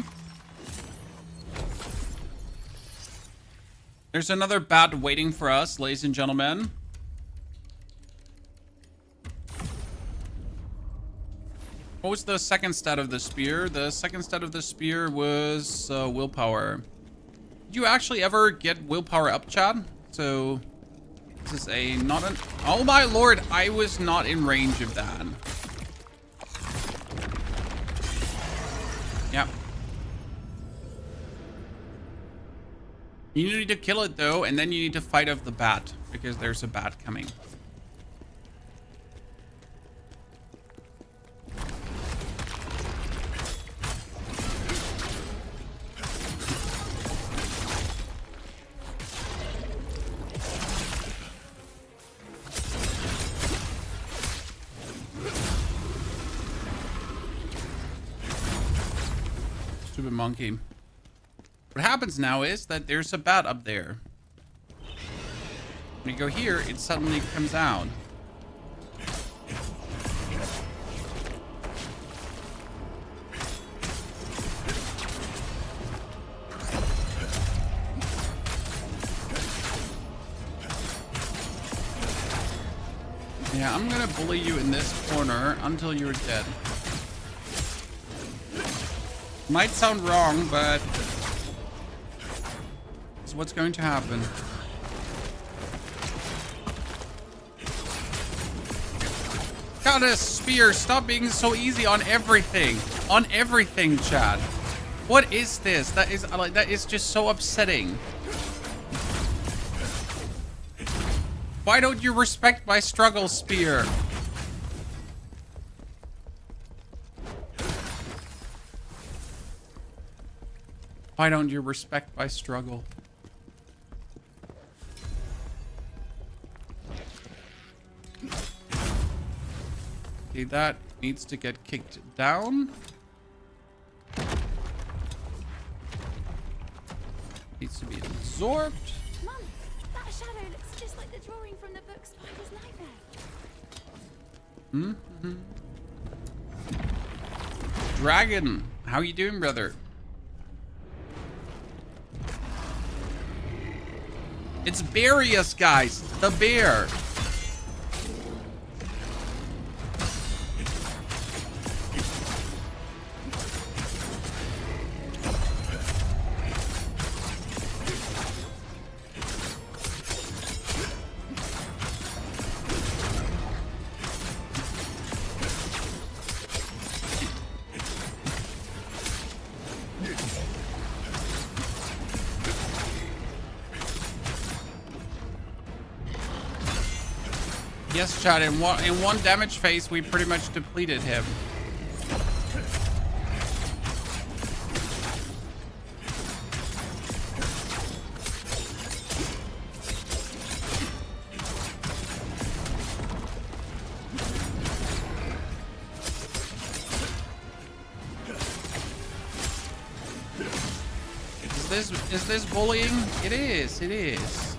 There's another bat waiting for us, ladies and gentlemen. What was the second stat of the spear? The second stat of the spear was willpower. Did you actually ever get willpower up, Chad? So this is not an... Oh my lord, I was not in range of that. Yep. You need to kill it though, and then you need to fight off the bat, because there's a bat coming. Stupid monkey. What happens now is that there's a bat up there. When you go here, it suddenly comes out. Yeah, I'm gonna bully you in this corner until you're dead. Might sound wrong, but it's what's going to happen. Got a spear. Stop being so easy on everything. On everything, Chad. What is this? That is just so upsetting. Why don't you respect my struggle, spear? Why don't you respect my struggle? Okay, that needs to get kicked down. Needs to be absorbed. Mum, that shadow looks just like the drawing from the book Spider's Nightmare. Dragon, how you doing, brother? It's Barius, guys. The bear. Yes, Chad, in one damage phase, we pretty much depleted him. this bullying? It is. It is.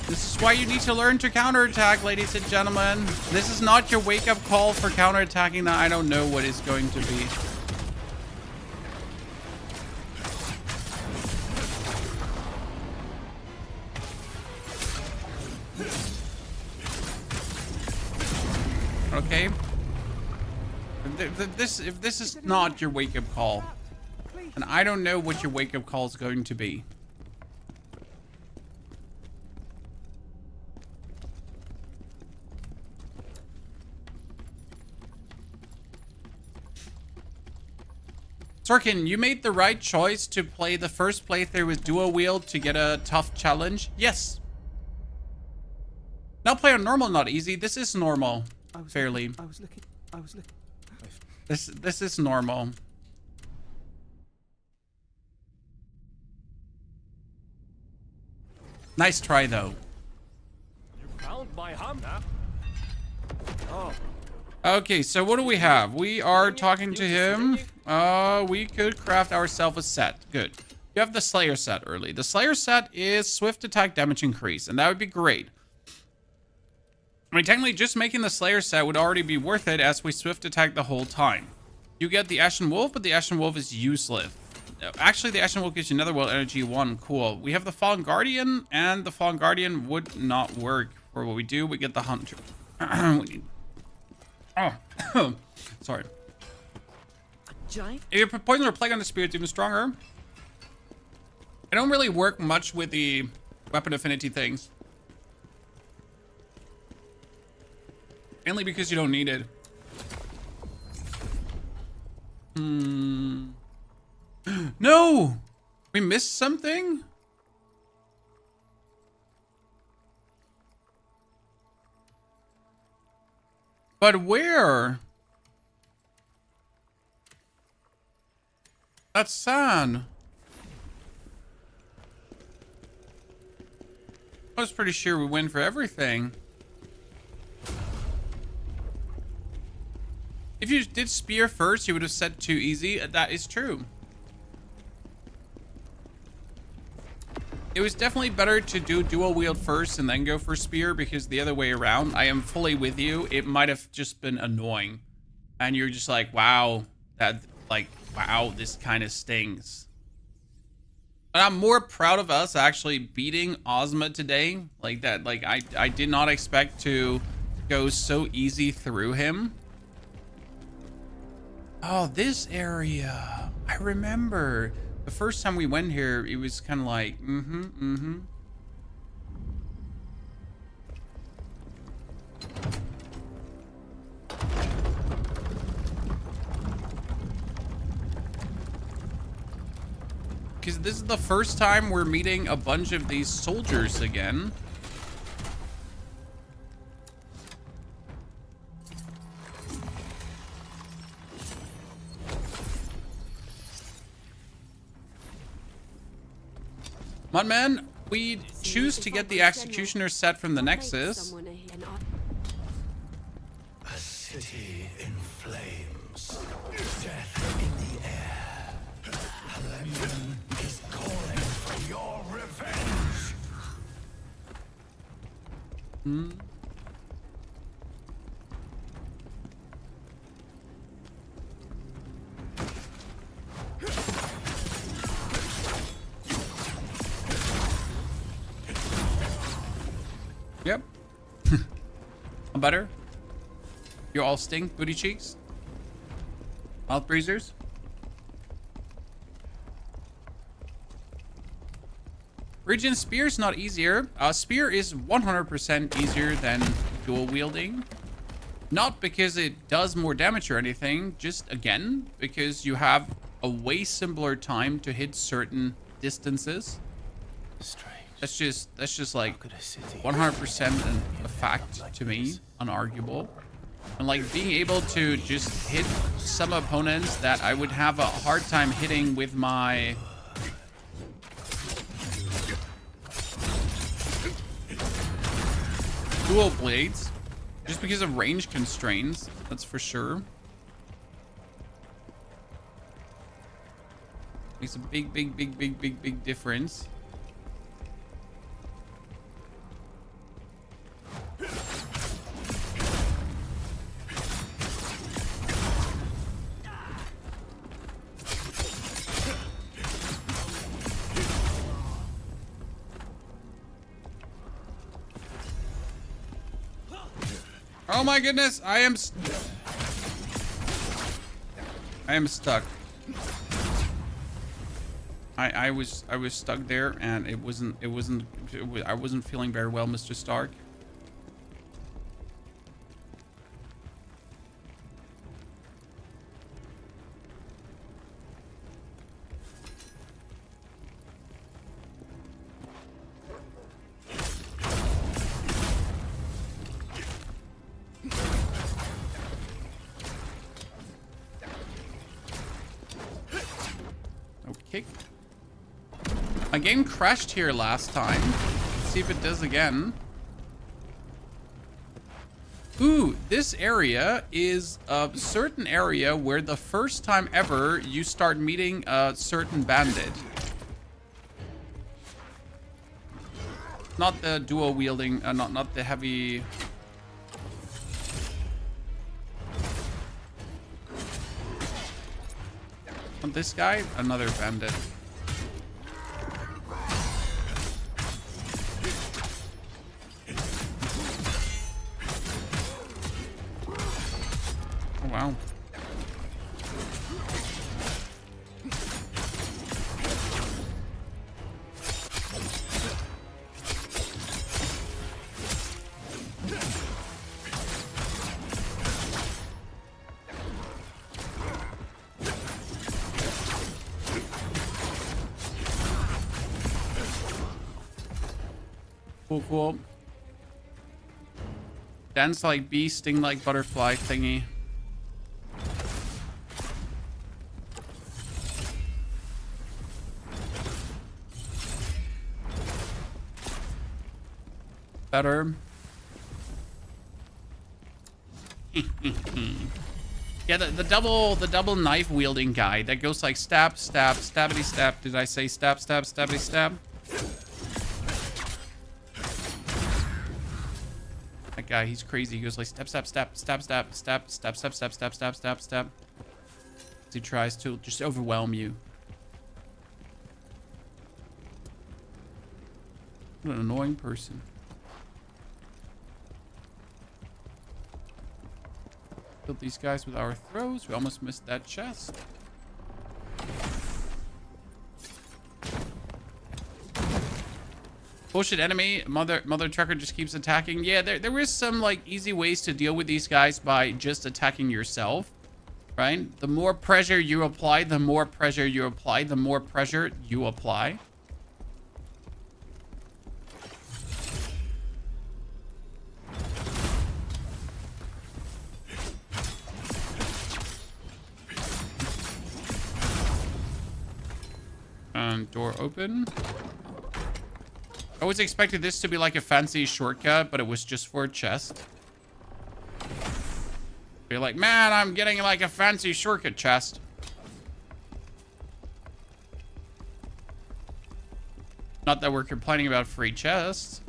This is why you need to learn to counterattack, ladies and gentlemen. This is not your wake-up call for counterattacking that I don't know what it's going to be. Okay. If this is not your wake-up call, and I don't know what your wake-up call is going to be. Sorkin, you made the right choice to play the first playthrough with dual wield to get a tough challenge. Yes. Now play on normal, not easy. This is normal. Fairly. I was looking. This is normal. Nice try though. You found my hammer? Oh. Okay, so what do we have? We are talking to him. We could craft ourselves a set. Good. You have the Slayer set early. The Slayer set is swift attack damage increase, and that would be great. I mean, technically, just making the Slayer set would already be worth it as we swift attack the whole time. You get the Ashen Wolf, but the Ashen Wolf is useless. Actually, the Ashen Wolf gives you Netherworld Energy 1. Cool. We have the Fallen Guardian, and the Fallen Guardian would not work for what we do. We get the Hunter. We need... Oh, sorry. Giant? If you put poison or plague on the spirit, even stronger. I don't really work much with the weapon affinity things. Mainly because you don't need it. No! We missed something? But where? That's sad. I was pretty sure we win for everything. If you did spear first, you would have said too easy. That is true. It was definitely better to do dual wield first and then go for spear, because the other way around, I am fully with you. It might have just been annoying. And you're just like, wow, wow, this kind of stings. But I'm more proud of us actually beating Ozma today. Like that, I did not expect to go so easy through him. Oh, this area. I remember. The first time we went here, it was kind of like, Because this is the first time we're meeting a bunch of these soldiers again. Man, we choose to get the Executioner set from the Nexus. A city in flames. Death in the air. London is calling for your revenge. Yep. I'm better. You all stink, booty cheeks. Mouth breezers. Regen Spear's not easier. Spear is 100% easier than dual wielding. Not because it does more damage or anything, just again, because you have a way simpler time to hit certain distances. Strange. That's just like 100% a fact to me, unarguable. And like being able to just hit some opponents that I would have a hard time hitting with my dual blades, just because of range constraints, that's for sure. Makes a big difference. Oh my goodness, I am stuck. I was stuck there, and I wasn't feeling very well, Mr. Stark. Okay. My game crashed here last time. Let's see if it does again. Ooh, this area is a certain area where the first time ever you start meeting a certain bandit. Not the dual wielding, not the heavy. Not this guy, another bandit. Oh wow. Cool. Dance like bee, sting like butterfly thingy. Better. Yeah, the double knife wielding guy that goes like stab, stab, stabbity stab. Did I say stab, stab, stabbity stab? That guy, he's crazy. He goes like stab, stab, stab, stab, stab, stab, stab, stab, stab, stab, stab, stab, stab. He tries to just overwhelm you. What an annoying person. Killed these guys with our throws. We almost missed that chest. Bullshit enemy. Mother trucker just keeps attacking. Yeah, there is some like easy ways to deal with these guys by just attacking yourself, right? The more pressure you apply, the more pressure you apply, the more pressure you apply. And door open. I always expected this to be like a fancy shortcut, but it was just for a chest. Be like, man, I'm getting like a fancy shortcut chest. Not that we're complaining about free chests.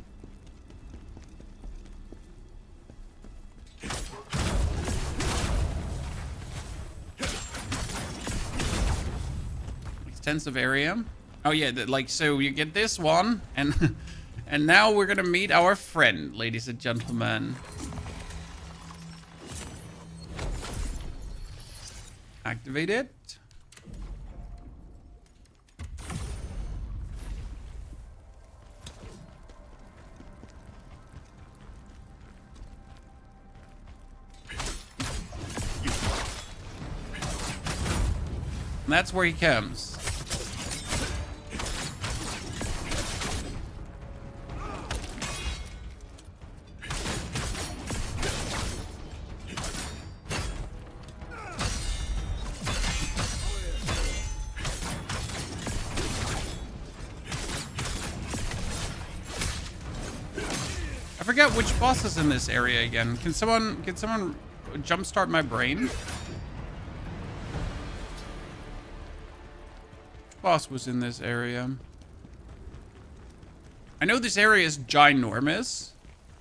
Extensive area. Oh yeah, like, so you get this one, and and now we're gonna meet our friend, ladies and gentlemen. Activate it. And that's where he comes. I forget which boss is in this area again. Can someone jumpstart my brain? Which boss was in this area? I know this area is ginormous.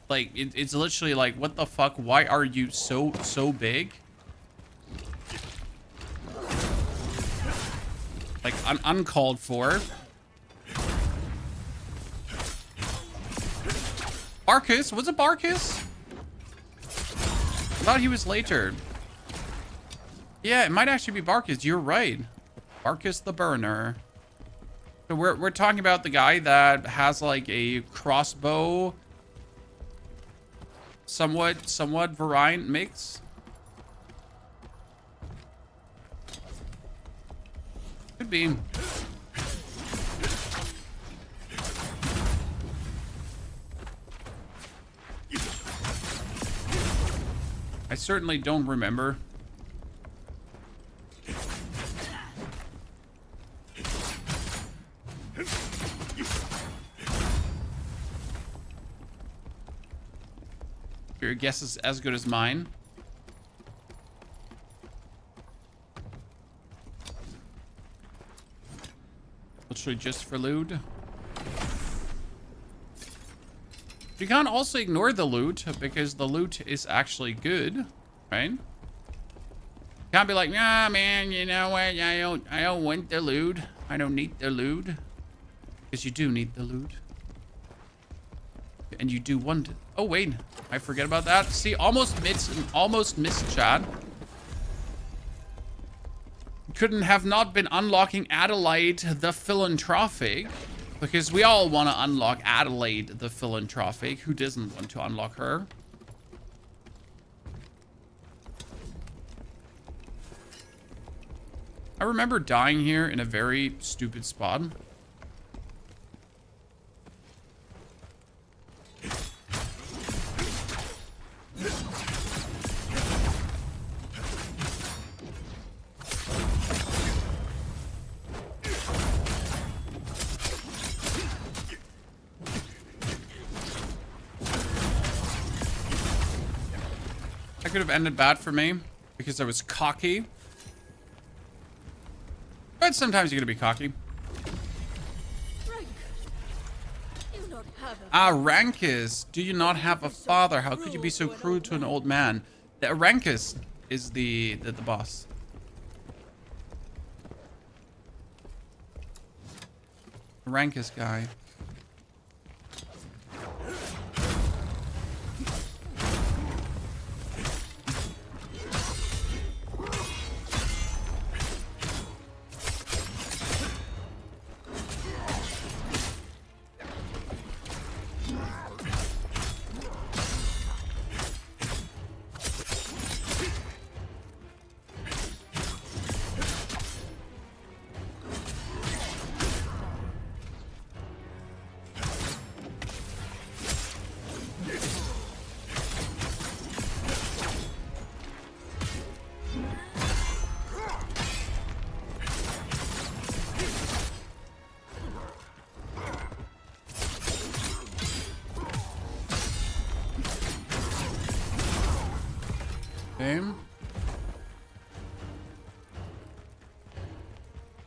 Like, it's literally like, what the fuck? Why are you so big? Like, uncalled for. Barkus? Was it Barkus? I thought he was later. Yeah, it might actually be Barkus. You're right. Barkus the Burner. So we're talking about the guy that has like a crossbow, somewhat variant mix. Could be. I certainly don't remember. Your guess is as good as mine. Literally just for loot. You can't also ignore the loot because the loot is actually good, right? You can't be like, nah, man, you know what? I don't want the loot. I don't need the loot. Because you do need the loot. And you do want it. Oh, wait. I forget about that. See, almost missed, Chad. Couldn't have not been unlocking Adelaide the Philanthropic. Because we all want to unlock Adelaide the Philanthropic. Who doesn't want to unlock her? I remember dying here in a very stupid spot. Could have ended bad for me because I was cocky. But sometimes you're gonna be cocky. Rankus, do you not have a father? How could you be so cruel to an old man? The Rankus is the boss. The Rankus guy.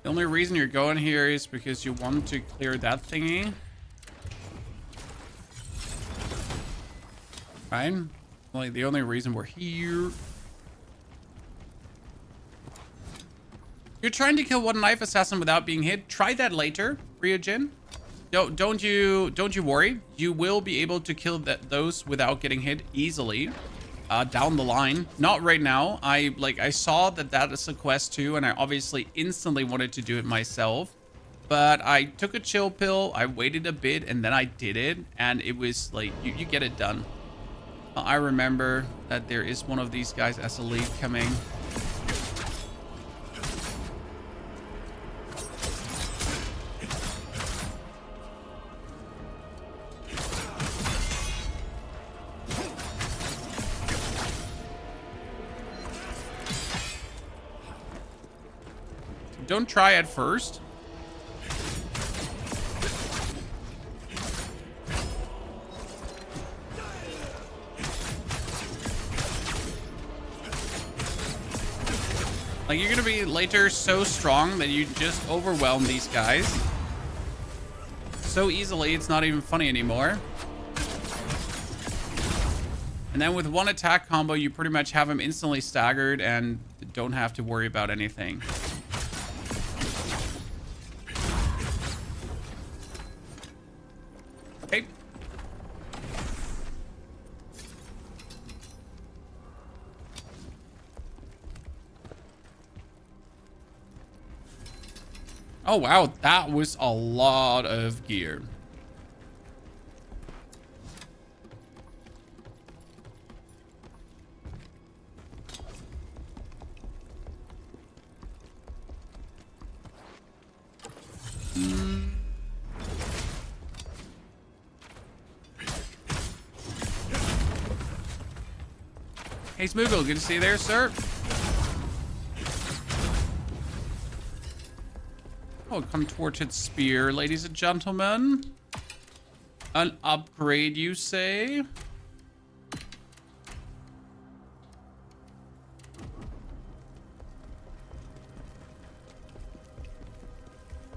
The only reason you're going here is because you want to clear that thingy. Fine. Like the only reason we're here. You're trying to kill one knife assassin without being hit. Try that later, Ryujin. Don't you worry. You will be able to kill those without getting hit easily. Down the line. Not right now. I saw that is a quest too, and I obviously instantly wanted to do it myself. But I took a chill pill, I waited a bit, and then I did it, and it was like, you get it done. I remember that there is one of these guys as a lead coming. Don't try at first. Like, you're gonna be later so strong that you just overwhelm these guys so easily it's not even funny anymore. And then with one attack combo, you pretty much have him instantly staggered and don't have to worry about anything. Okay. Oh, wow. That was a lot of gear. Hey, Smoogle, good to see you there, sir. Oh, contorted spear, ladies and gentlemen. An upgrade, you say?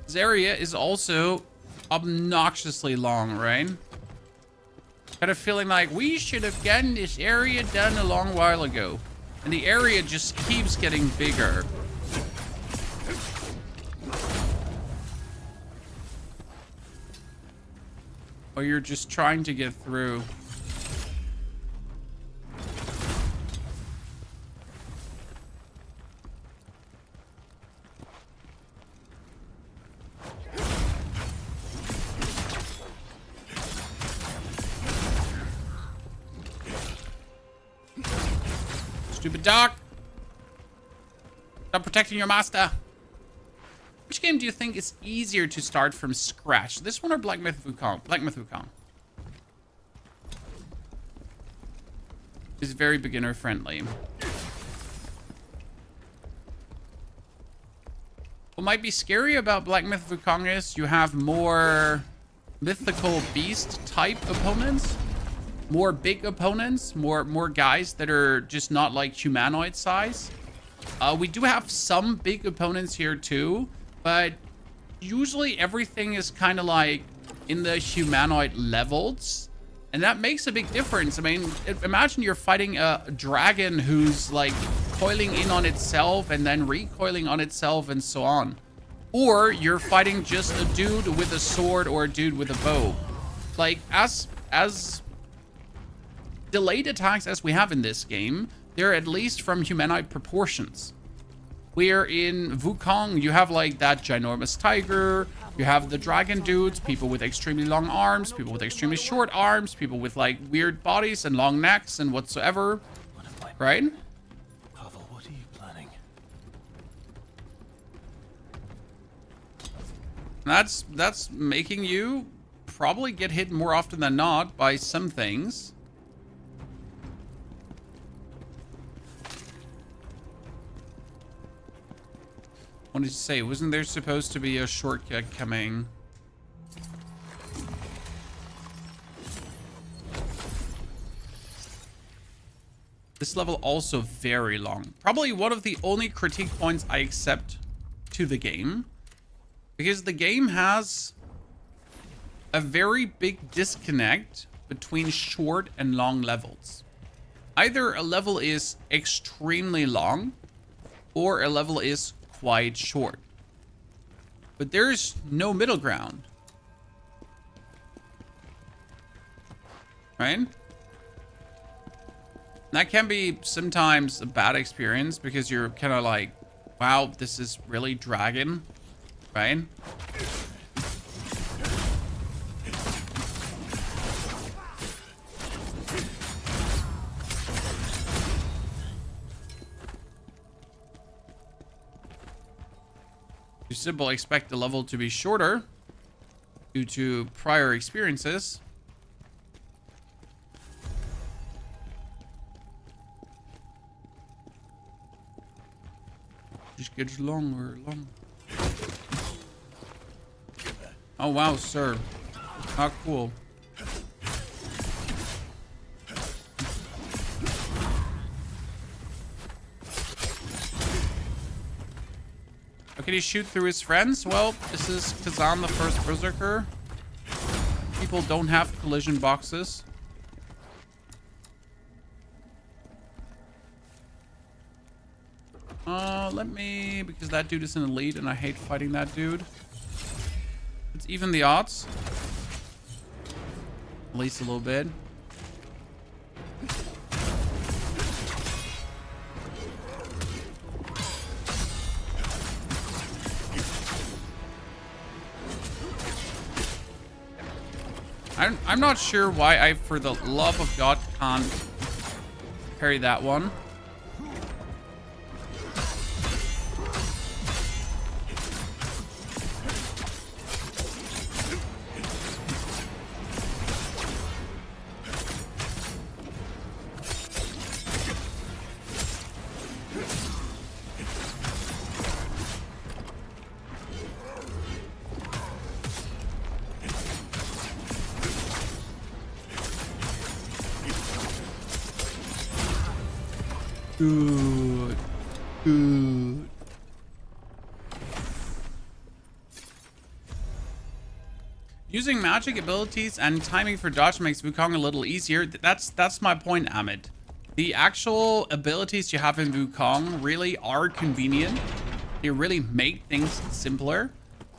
This area is also obnoxiously long, right? Got a feeling like we should have gotten this area done a long while ago. And the area just keeps getting bigger. Or you're just trying to get through. Stupid dog. Stop protecting your master. Which game do you think is easier to start from scratch? This one or Black Myth Wukong? Black Myth Wukong. It's very beginner friendly. What might be scary about Black Myth Wukong is you have more mythical beast type opponents. More big opponents. More guys that are just not like humanoid size. We do have some big opponents here too. But usually everything is kind of like in the humanoid levels. And that makes a big difference. I mean, imagine you're fighting a dragon who's like coiling in on itself and then recoiling on itself and so on. Or you're fighting just a dude with a sword or a dude with a bow. Like, as delayed attacks as we have in this game, they're at least from humanoid proportions. Where in Wukong, you have like that ginormous tiger, you have the dragon dudes, people with extremely long arms, people with extremely short arms, people with like weird bodies and long necks and whatsoever, right? Pavel, what are you planning? That's making you probably get hit more often than not by some things. What did you say? Wasn't there supposed to be a shortcut coming? This level also very long. Probably one of the only critique points I accept to the game. Because the game has a very big disconnect between short and long levels. Either a level is extremely long or a level is quite short. But there's no middle ground. Right? That can be sometimes a bad experience because you're kind of like, wow, this is really dragging, right? You simply expect the level to be shorter due to prior experiences. Just gets longer. Oh wow, sir. How cool. How can he shoot through his friends? Well, this is Khazan, the first Berserker. People don't have collision boxes. Let me... Because that dude is an elite and I hate fighting that dude. Let's even the odds. At least a little bit. I'm not sure why I, for the love of God, can't parry that one. Good. Good. Using magic abilities and timing for dodge makes Wukong a little easier. That's my point, Amit. The actual abilities you have in Wukong really are convenient. They really make things simpler.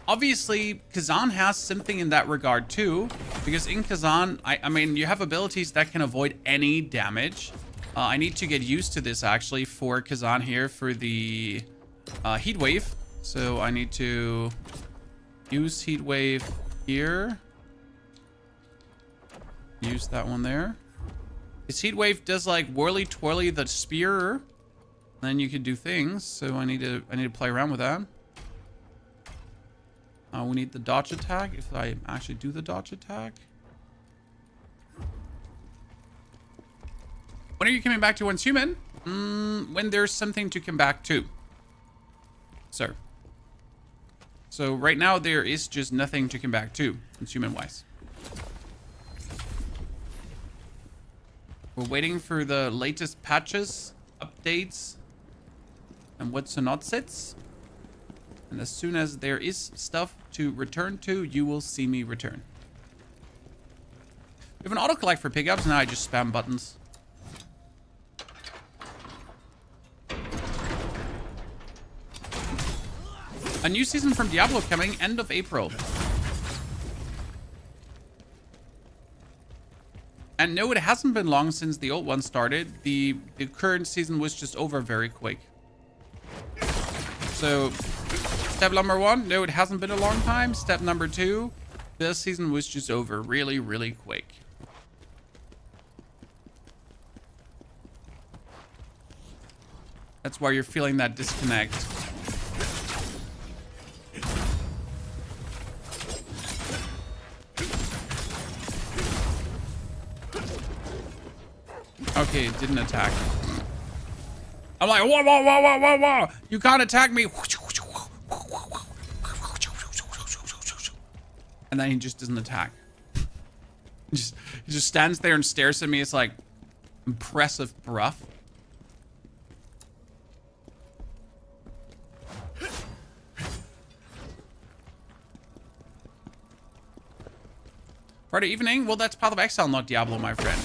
Obviously, Khazan has something in that regard too, because in Khazan, I mean, you have abilities that can avoid any damage. I need to get used to this actually for Khazan here for the heat wave. So I need to use heat wave here. Use that one there. This heat wave does like whirly twirly the spear. Then you can do things. So I need to play around with that. We need the dodge attack. If I actually do the dodge attack. When are you coming back to Once Human? When there's something to come back to. Sir. So right now there is just nothing to come back to, Once Human wise. We're waiting for the latest patches, updates, and what's not sits. And as soon as there is stuff to return to, you will see me return. We have an auto-collect for pickups. Now I just spam buttons. A new season from Diablo coming end of April. And no, it hasn't been long since the old one started. The current season was just over very quick. So, step number 1, no, it hasn't been a long time. Step number 2, this season was just over really, really quick. That's why you're feeling that disconnect. Okay, it didn't attack. I'm like, whoa, whoa, whoa, whoa, whoa, whoa. You can't attack me. And then he just doesn't attack. He just stands there and stares at me. It's like impressive, bruh. Friday evening? Well, that's Path of Exile, not Diablo, my friend.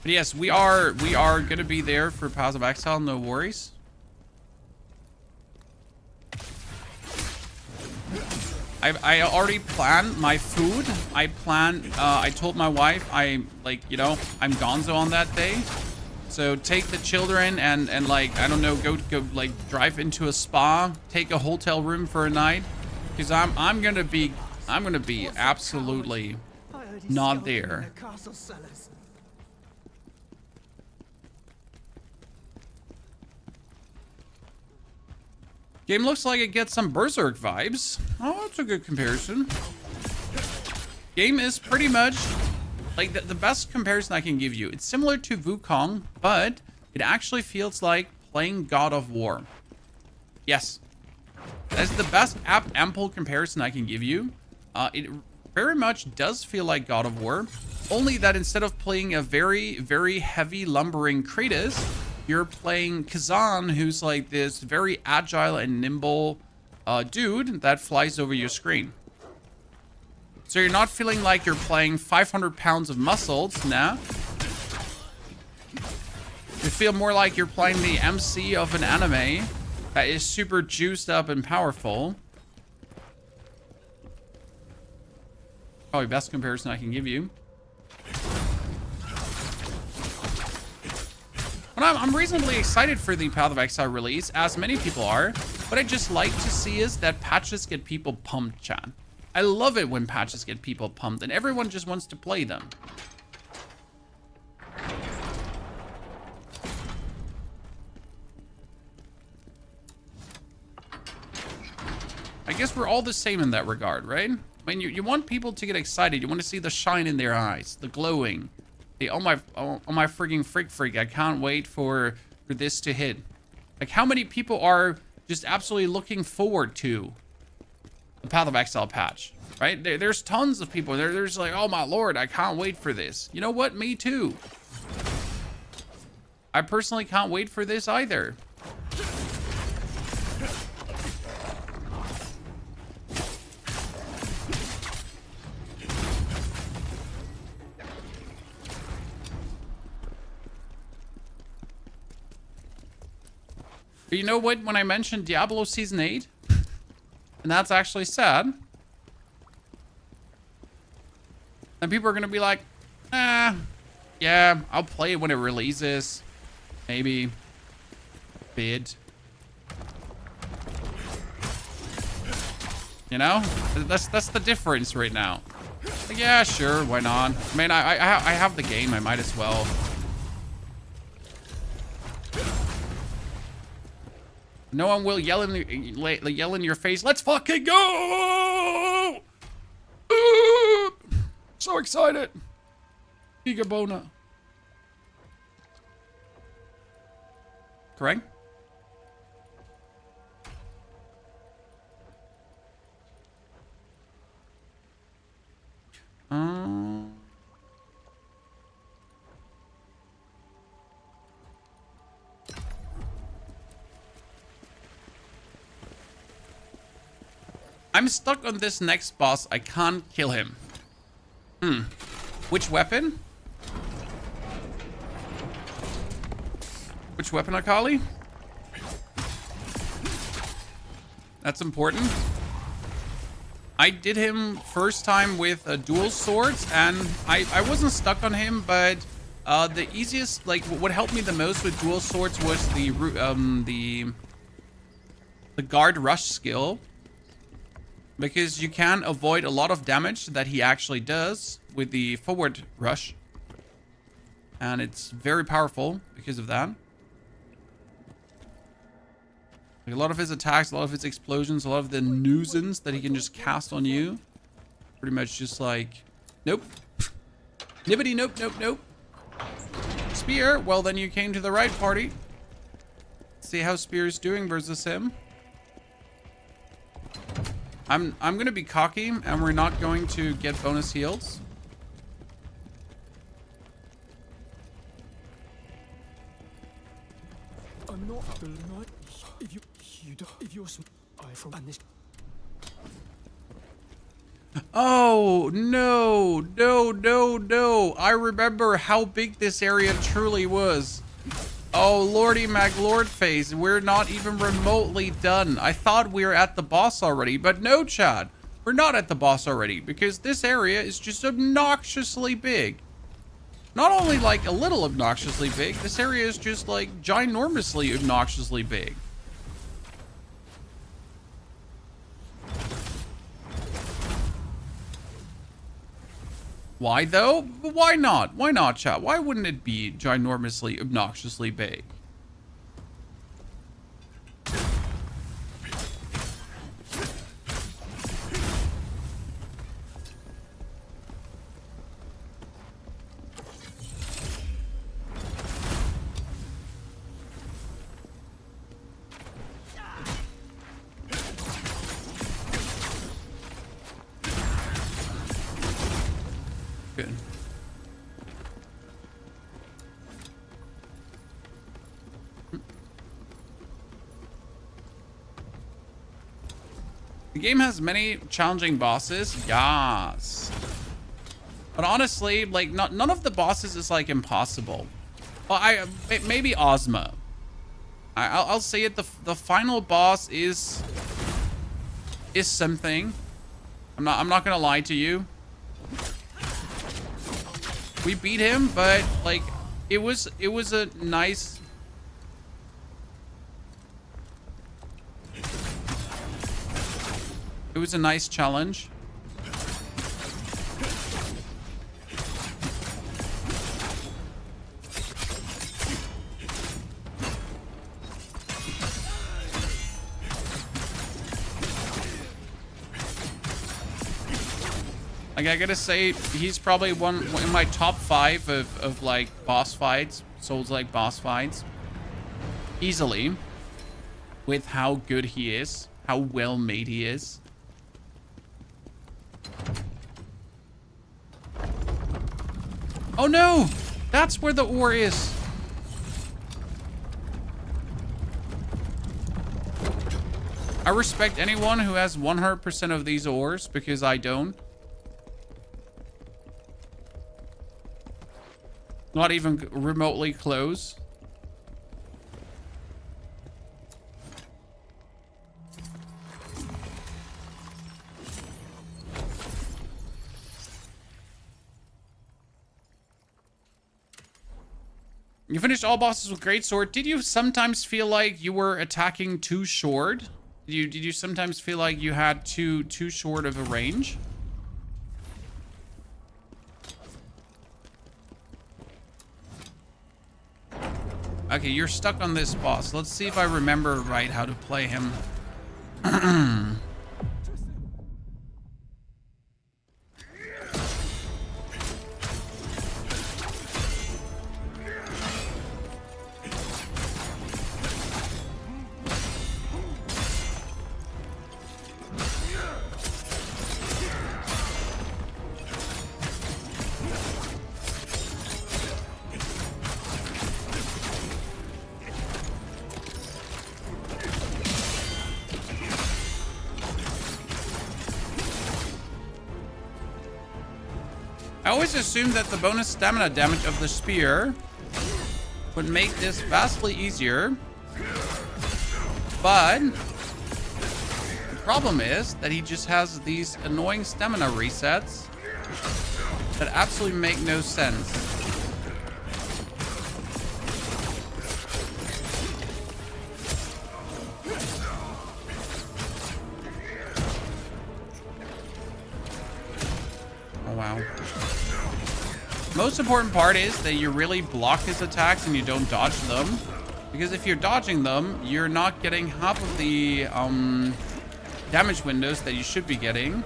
But yes, we are gonna be there for Path of Exile, no worries. I already planned my food. I told my wife I'm gonzo on that day. So take the children and like, I don't know, go like drive into a spa, take a hotel room for a night. Because I'm gonna be absolutely not there. Game looks like it gets some Berserk vibes. Oh, that's a good comparison. Game is pretty much like the best comparison I can give you. It's similar to Wukong, but it actually feels like playing God of War. Yes. That's the best ample comparison I can give you. It very much does feel like God of War, only that instead of playing a very, very heavy lumbering Kratos, you're playing Khazan, who's like this very agile and nimble dude that flies over your screen. So you're not feeling like you're playing 500 pounds of muscles, nah. You feel more like you're playing the MC of an anime that is super juiced up and powerful. Probably best comparison I can give you. And I'm reasonably excited for the Path of Exile release, as many people are. What I just like to see is that patches get people pumped, chat. I love it when patches get people pumped and everyone just wants to play them. I guess we're all the same in that regard, right? I mean, you want people to get excited. You want to see the shine in their eyes, the glowing. The, oh my frigging freak. I can't wait for this to hit. Like, how many people are just absolutely looking forward to the Path of Exile patch, right? There's tons of people. There's like, oh my lord, I can't wait for this. You know what? Me too. I personally can't wait for this either. But you know what? When I mentioned Diablo Season 8, and that's actually sad, and people are going to be like, yeah, I'll play it when it releases. Maybe. Bid. You know? That's the difference right now. Like, yeah, sure, why not? I mean, I have the game, I might as well. No one will yell in your face, let's fucking go! So excited. Gigabona. Correct? I'm stuck on this next boss. I can't kill him. Which weapon? Which weapon, Akali? That's important. I did him first time with dual swords, and I wasn't stuck on him, but the easiest, like, what helped me the most with dual swords was the guard rush skill. Because you can avoid a lot of damage that he actually does with the forward rush. And it's very powerful because of that. Like a lot of his attacks, a lot of his explosions, a lot of the nuisance that he can just cast on you. Pretty much just like, nope. Nibbity, nope. Spear, well then you came to the right party. See how Spear's doing versus him. I'm gonna be cocky, and we're not going to get bonus heals. I'm not if you're from this. Oh no! I remember how big this area truly was. Oh, Lordy MacLordface, we're not even remotely done. I thought we were at the boss already, but no, Chad. We're not at the boss already, because this area is just obnoxiously big. Not only like a little obnoxiously big, this area is just like ginormously obnoxiously big. Why though? Why not? Why not, chat? Why wouldn't it be ginormously, obnoxiously big? Good. The game has many challenging bosses. Yes. But honestly, like, none of the bosses is, like, impossible. Well, maybe Ozma. I'll say it. The final boss is something. I'm not gonna lie to you. We beat him, but like, it was a nice. It was a nice challenge. Like, I gotta say, he's probably one in my top 5 of like boss fights, Souls-like boss fights. Easily. With how good he is, how well made he is. Oh no! That's where the ore is. I respect anyone who has 100% of these ores, because I don't. Not even remotely close. You finished all bosses with greatsword. Did you sometimes feel like you were attacking too short? Did you sometimes feel like you had too short of a range? Okay, you're stuck on this boss. Let's see if I remember right how to play him. I always assumed that the bonus stamina damage of the spear would make this vastly easier. But the problem is that he just has these annoying stamina resets that absolutely make no sense. Oh, wow. Most important part is that you really block his attacks and you don't dodge them. Because if you're dodging them, you're not getting half of the damage windows that you should be getting.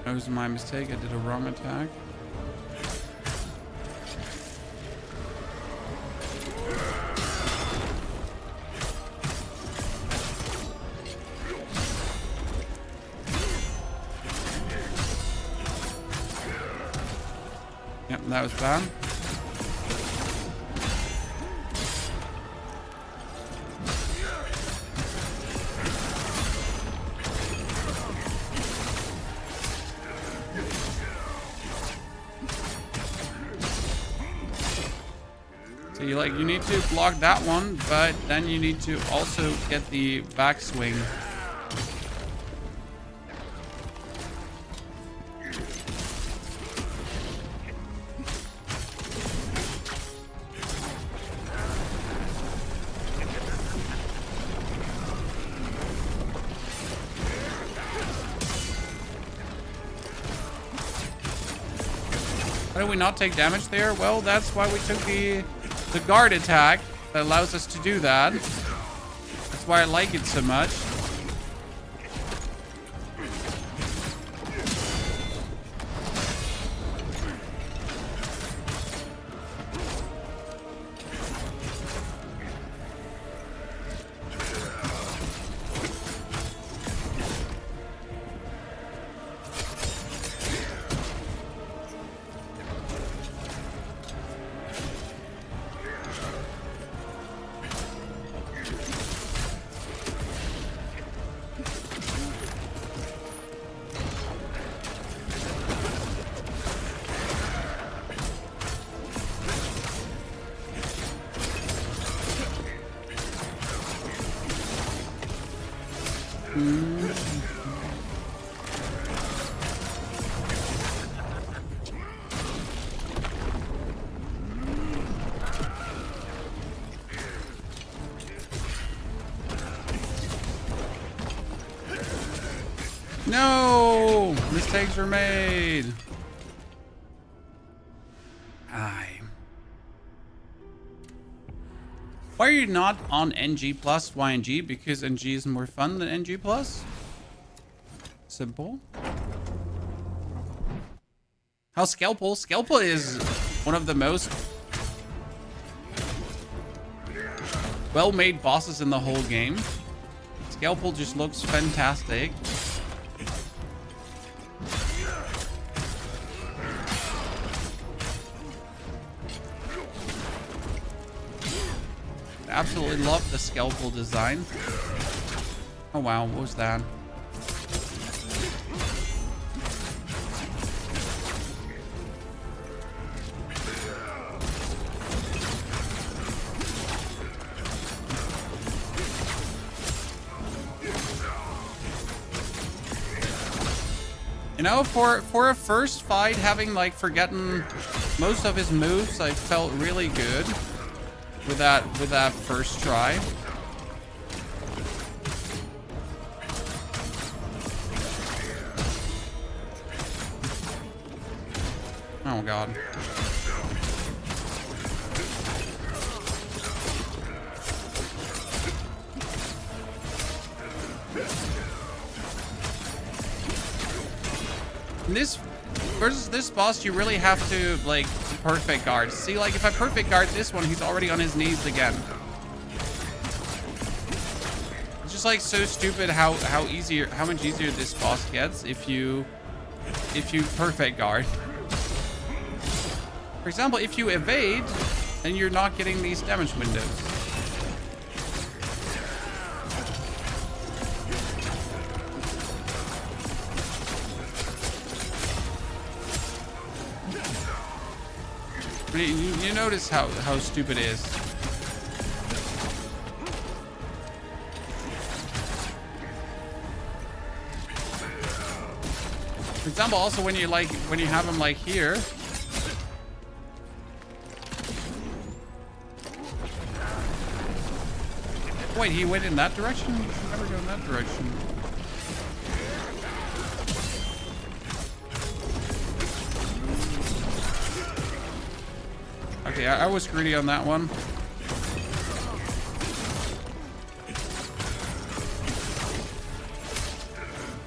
That was my mistake. I did a wrong attack. Yep, that was bad. So you need to block that one, but then you need to also get the backswing. Why did we not take damage there? Well, that's why we took the guard attack that allows us to do that. That's why I like it so much. No! Mistakes were made. Aye. Why are you not on NG plus YNG? Because NG is more fun than NG plus? Simple. How's Scalpel? Scalpel is one of the most well-made bosses in the whole game. Scalpel just looks fantastic. Absolutely love the Scalpel design. Oh wow, what was that? You know, for a first fight, having like forgotten most of his moves, I felt really good with that first try. Oh god. This versus this boss, you really have to like perfect guard. See, like if I perfect guard this one, he's already on his knees again. It's just like so stupid how much easier this boss gets if you perfect guard. For example, if you evade, then you're not getting these damage windows. You notice how stupid it is. For example, also when you have him like here. Wait, he went in that direction? You should never go in that direction. Okay, I was greedy on that one.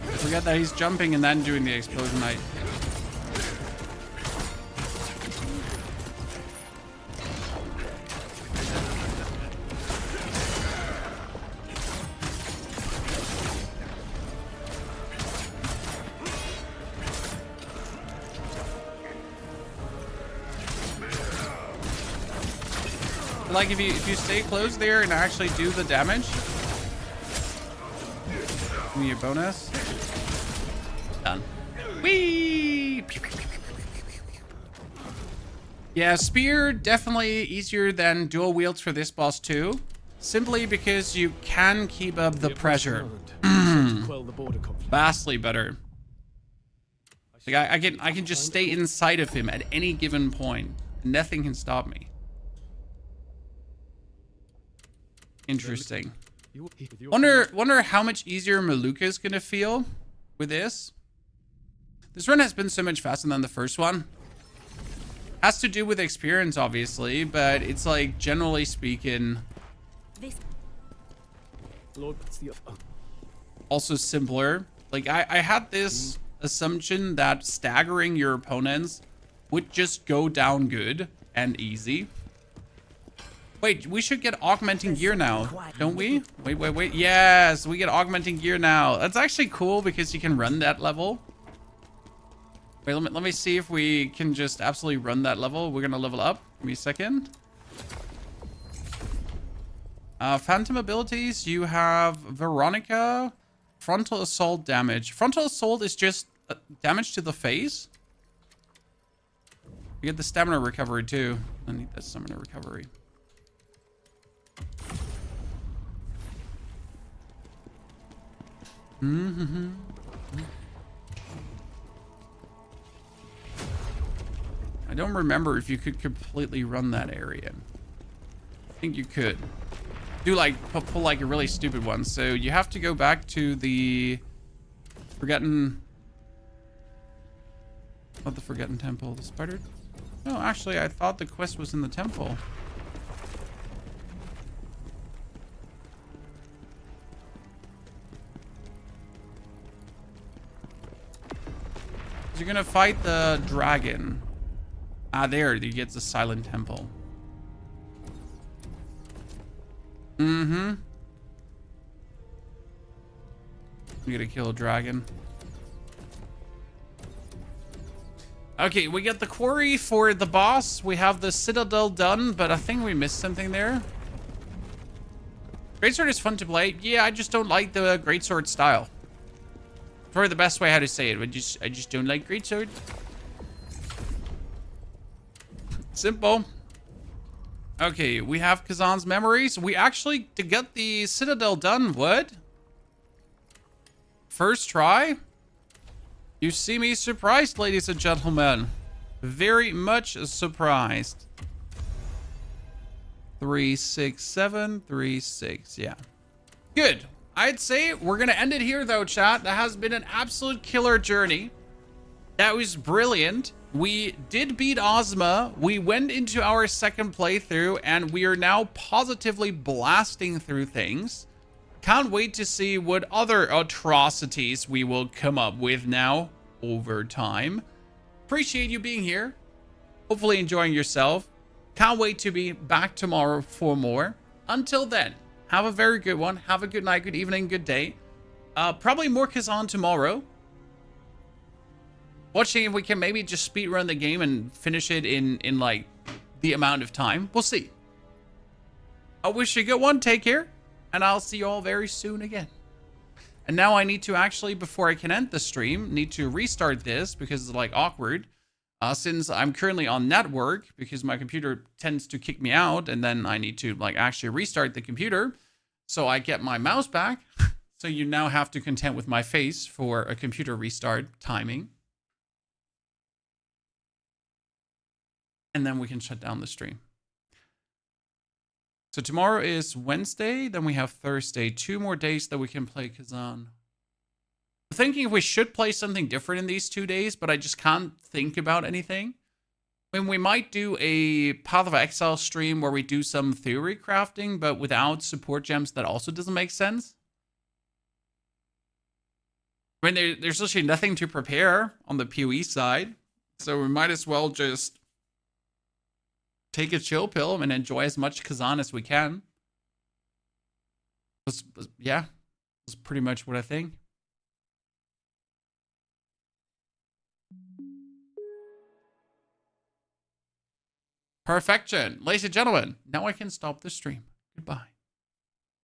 I forget that he's jumping and then doing the explosion knight. Like if you stay close there and actually do the damage, give me your bonus. Done. Whee! Yeah, spear definitely easier than dual wields for this boss too, simply because you can keep up the pressure. Vastly better. Like I can just stay inside of him at any given point. Nothing can stop me. Interesting. Wonder how much easier Maluka is gonna feel with this. This run has been so much faster than the first one. Has to do with experience, obviously, but it's like generally speaking, also simpler. Like I had this assumption that staggering your opponents would just go down good and easy. Wait, we should get augmenting gear now, don't we? Wait. Yes, we get augmenting gear now. That's actually cool because you can run that level. Wait, let me see if we can just absolutely run that level. We're gonna level up. Give me a second. Phantom abilities, you have Veronica, frontal assault damage. Frontal assault is just damage to the face. You get the stamina recovery too. I need that stamina recovery. Mm-hmm. I don't remember if you could completely run that area. I think you could. Do like pull like a really stupid one. So you have to go back to the Forgotten. Not the Forgotten Temple. The spider. No, actually, I thought the quest was in the temple. You're gonna fight the dragon. Ah, there, you get the silent temple. Mm-hmm. You gotta kill a dragon. Okay, we get the quarry for the boss. We have the citadel done, but I think we missed something there. Greatsword is fun to play. Yeah, I just don't like the greatsword style. Probably the best way how to say it. I just don't like greatsword. Simple. Okay, we have Khazan's memories. We actually, to get the citadel done, what? First try? You see me surprised, ladies and gentlemen. Very much surprised. 3, 6, 7, 3, 6. Yeah. Good. I'd say we're going to end it here, though, chat. That has been an absolute killer journey. That was brilliant. We did beat Ozma. We went into our second playthrough, and we are now positively blasting through things. Can't wait to see what other atrocities we will come up with now over time. Appreciate you being here. Hopefully enjoying yourself. Can't wait to be back tomorrow for more. Until then, have a very good one. Have a good night, good evening, good day. Probably more Khazan tomorrow. Watching if we can maybe just speedrun the game and finish it in like the amount of time. We'll see. I wish you a good one. Take care. And I'll see you all very soon again. And now I need to actually, before I can end the stream, need to restart this because it's like awkward. Since I'm currently on network, because my computer tends to kick me out, and then I need to like actually restart the computer. So I get my mouse back. So you now have to contend with my face for a computer restart timing. And then we can shut down the stream. So tomorrow is Wednesday, then we have Thursday. 2 more days that we can play Khazan. I'm thinking if we should play something different in these 2 days, but I just can't think about anything. I mean, we might do a Path of Exile stream where we do some theory crafting, but without support gems. That also doesn't make sense. I mean, there's literally nothing to prepare on the PoE side, so we might as well just take a chill pill and enjoy as much Khazan as we can. Yeah, that's pretty much what I think. Perfection. Ladies and gentlemen, now I can stop the stream. Goodbye.